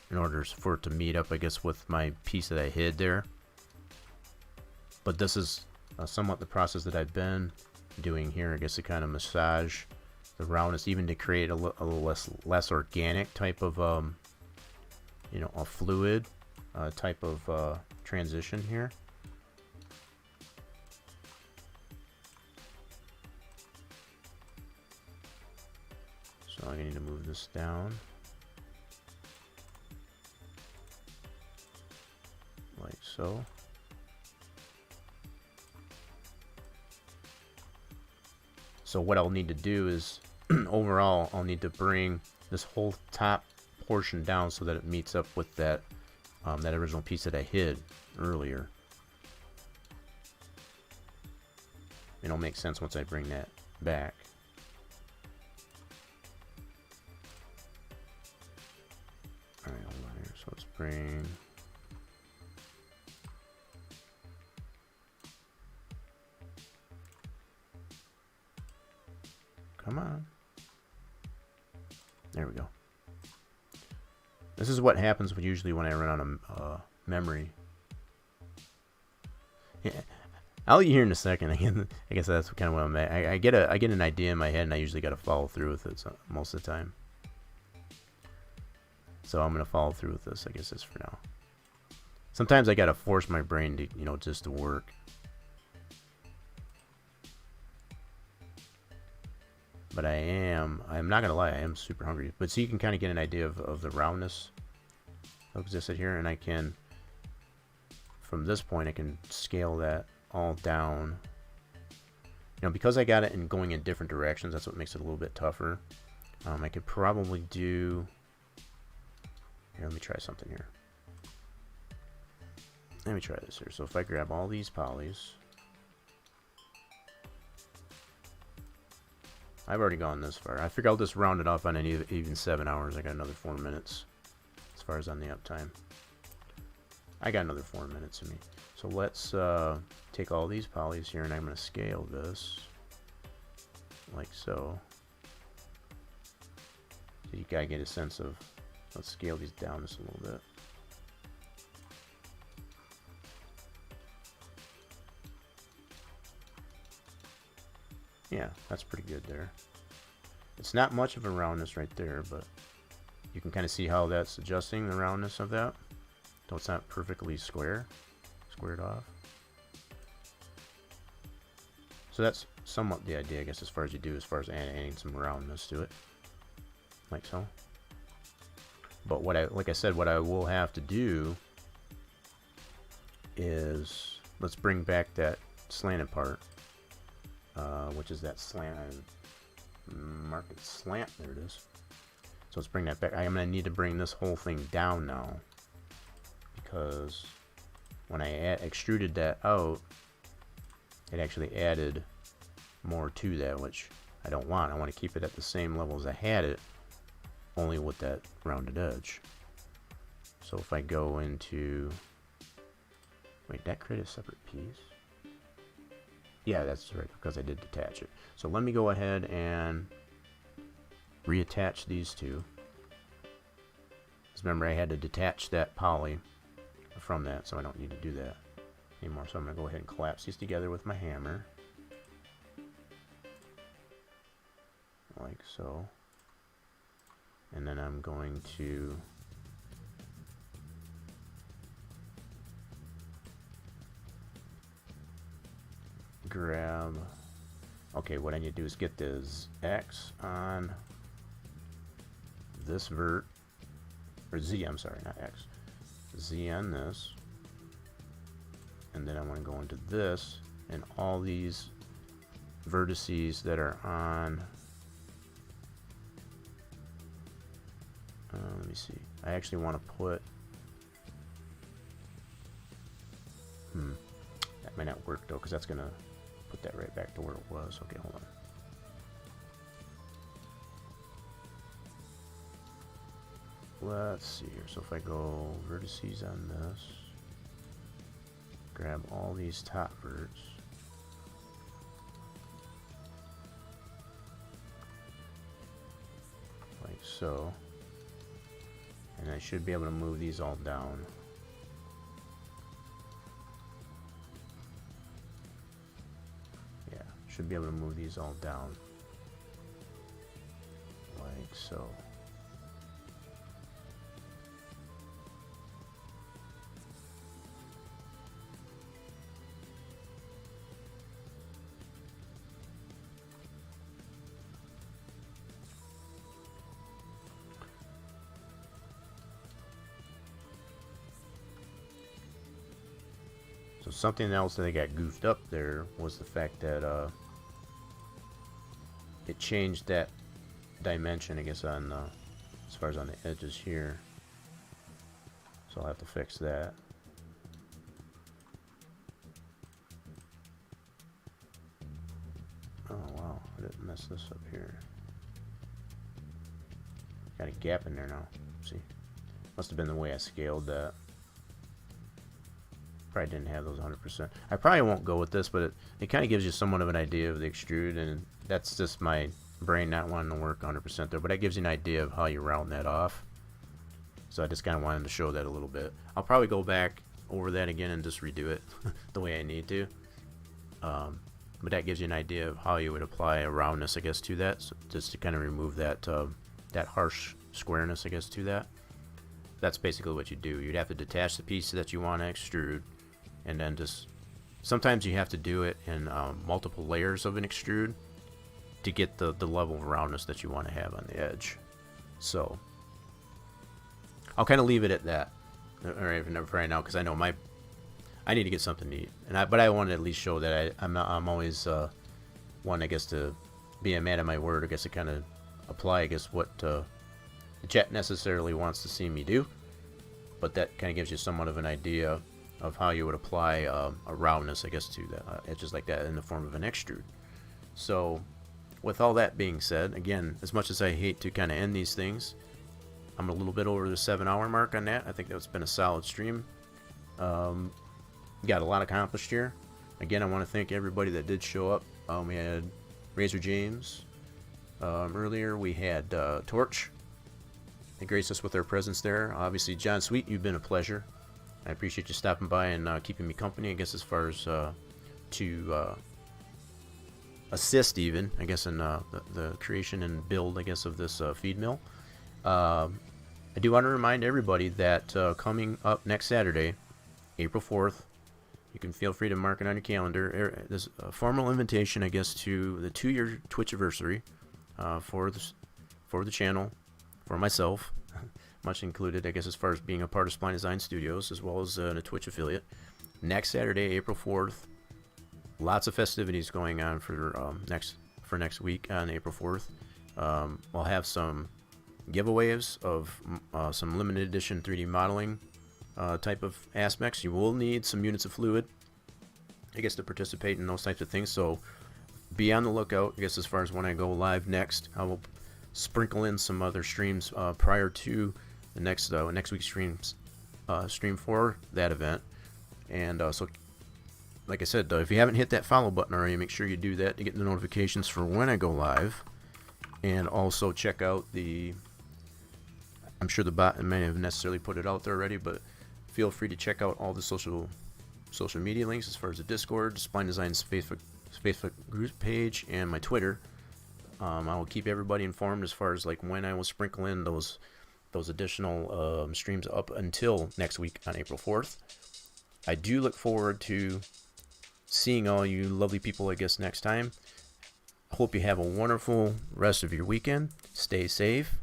in order for it to meet up, I guess, with my piece that I hid there. But this is somewhat the process that I've been doing here, I guess, to kind of massage the roundness, even to create a little less organic type of you know, a fluid type of transition here. So I need to move this down like so. So what I'll need to do is overall I'll need to bring this whole top portion down so that it meets up with that that original piece that I hid earlier. It'll make sense once I bring that back. Alright, hold on here. So let's bring come on. There we go. This is what happens usually when I run out of memory. Yeah, I'll let you hear in a second. I guess that's kind of what I'm at. I get an idea in my head, and I usually got to follow through with it most of the time. So I'm gonna follow through with this. I guess this for now. Sometimes I gotta force my brain to, you know, just to work. But I'm not gonna lie, I am super hungry. But so you can kind of get an idea of the roundness that existed here, and I can, from this point, I can scale that all down. You know, because I got it in going in different directions, that's what makes it a little bit tougher. I could probably do. Here, let me try something here. Let me try this here. So if I grab all these polys. I've already gone this far. I figure I'll just round it off on an even 7 hours. I got another 4 minutes as far as on the uptime. I got another 4 minutes in me. So let's take all these polys here, and I'm going to scale this like so. So you got to get a sense of, let's scale these down just a little bit. Yeah, that's pretty good there. It's not much of a roundness right there, but you can kind of see how that's adjusting the roundness of that. So it's not perfectly squared off. So that's somewhat the idea, I guess, as far as adding some roundness to it, like so. But like I said, what I will have to do is, let's bring back that slanted part. Which is that slant, market slant, there it is. So let's bring that back. I'm going to need to bring this whole thing down now, because when I extruded that out, it actually added more to that, which I don't want. I want to keep it at the same level as I had it, only with that rounded edge. So if I go into, wait, that create a separate piece? Yeah, that's right, because I did detach it. So let me go ahead and reattach these two. Because remember, I had to detach that poly from that, so I don't need to do that anymore. So I'm going to go ahead and collapse these together with my hammer. Like so. And then I'm going to grab, okay, what I need to do is get this X on this vert, or Z, I'm sorry, not X, Z on this, and then I want to go into this, and all these vertices that are on, let me see, I actually want to put, That might not work though, because that's gonna put that right back to where it was. Okay, hold on. Let's see here. So if I go vertices on this, grab all these top verts, like so, and I should be able to move these all down. Yeah, should be able to move these all down, like so. So something else that I got goofed up there was the fact that it changed that dimension, I guess, on as far as on the edges here. So I'll have to fix that. Oh wow, I didn't mess this up here. Got a gap in there now. See, must have been the way I scaled that. Probably didn't have those 100%. I probably won't go with this, but it kind of gives you somewhat of an idea of the extrude, and that's just my brain not wanting to work 100% there, but that gives you an idea of how you're rounding that off. So I just kind of wanted to show that a little bit. I'll probably go back over that again and just redo it the way I need to. But that gives you an idea of how you would apply a roundness, I guess, to that, so just to kind of remove that that harsh squareness, I guess, to that. That's basically what you do. You'd have to detach the piece that you want to extrude, and then just sometimes you have to do it in multiple layers of an extrude to get the level of roundness that you want to have on the edge. So I'll kind of leave it at that for right now, because I know I need to get something to eat, but I want to at least show that I'm always one, I guess, to be a man of my word, I guess, to kind of apply, I guess, what the chat necessarily wants to see me do, but that kind of gives you somewhat of an idea of how you would apply a roundness, I guess, to the edges like that in the form of an extrude. So with all that being said, again, as much as I hate to kind of end these things, I'm a little bit over the 7-hour mark on that. I think that's been a solid stream. Got a lot accomplished here. Again, I want to thank everybody that did show up. We had Razor James earlier. We had Torch. They graced us with their presence there. Obviously, John Sweet, you've been a pleasure. I appreciate you stopping by and keeping me company, I guess, as far as to assist even, I guess, in the creation and build, I guess, of this feed mill. I do want to remind everybody that coming up next Saturday, April 4th, you can feel free to mark it on your calendar. There's a formal invitation, I guess, to the 2-year Twitch anniversary for the channel, for myself, much included, I guess, as far as being a part of Spline Design Studios, as well as a Twitch affiliate. Next Saturday, April 4th, lots of festivities going on for next week on April 4th. We'll have some giveaways of some limited edition 3D modeling type of aspects. You will need some units of fluid, I guess, to participate in those types of things. So be on the lookout, I guess, as far as when I go live next. I will sprinkle in some other streams prior to the next week's stream for that event. And so, like I said, if you haven't hit that follow button already, make sure you do that to get the notifications for when I go live. And also check out I'm sure the bot may have necessarily put it out there already, but feel free to check out all the social media links as far as the Discord, Spline Design's Facebook group page, and my Twitter. I will keep everybody informed as far as like when I will sprinkle in those additional streams up until next week on April 4th. I do look forward to seeing all you lovely people, I guess, next time. I hope you have a wonderful rest of your weekend. Stay safe.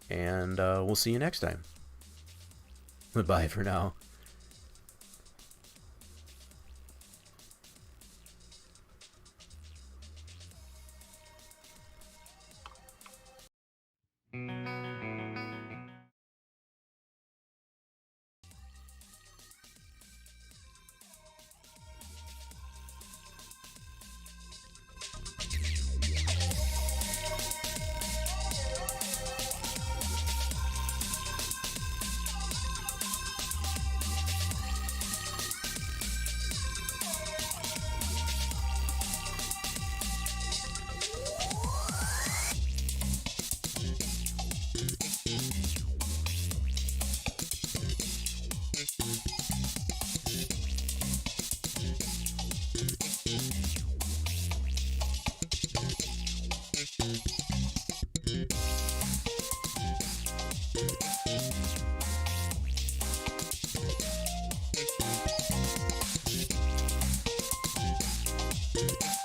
And we'll see you next time. Goodbye for now. Modulation.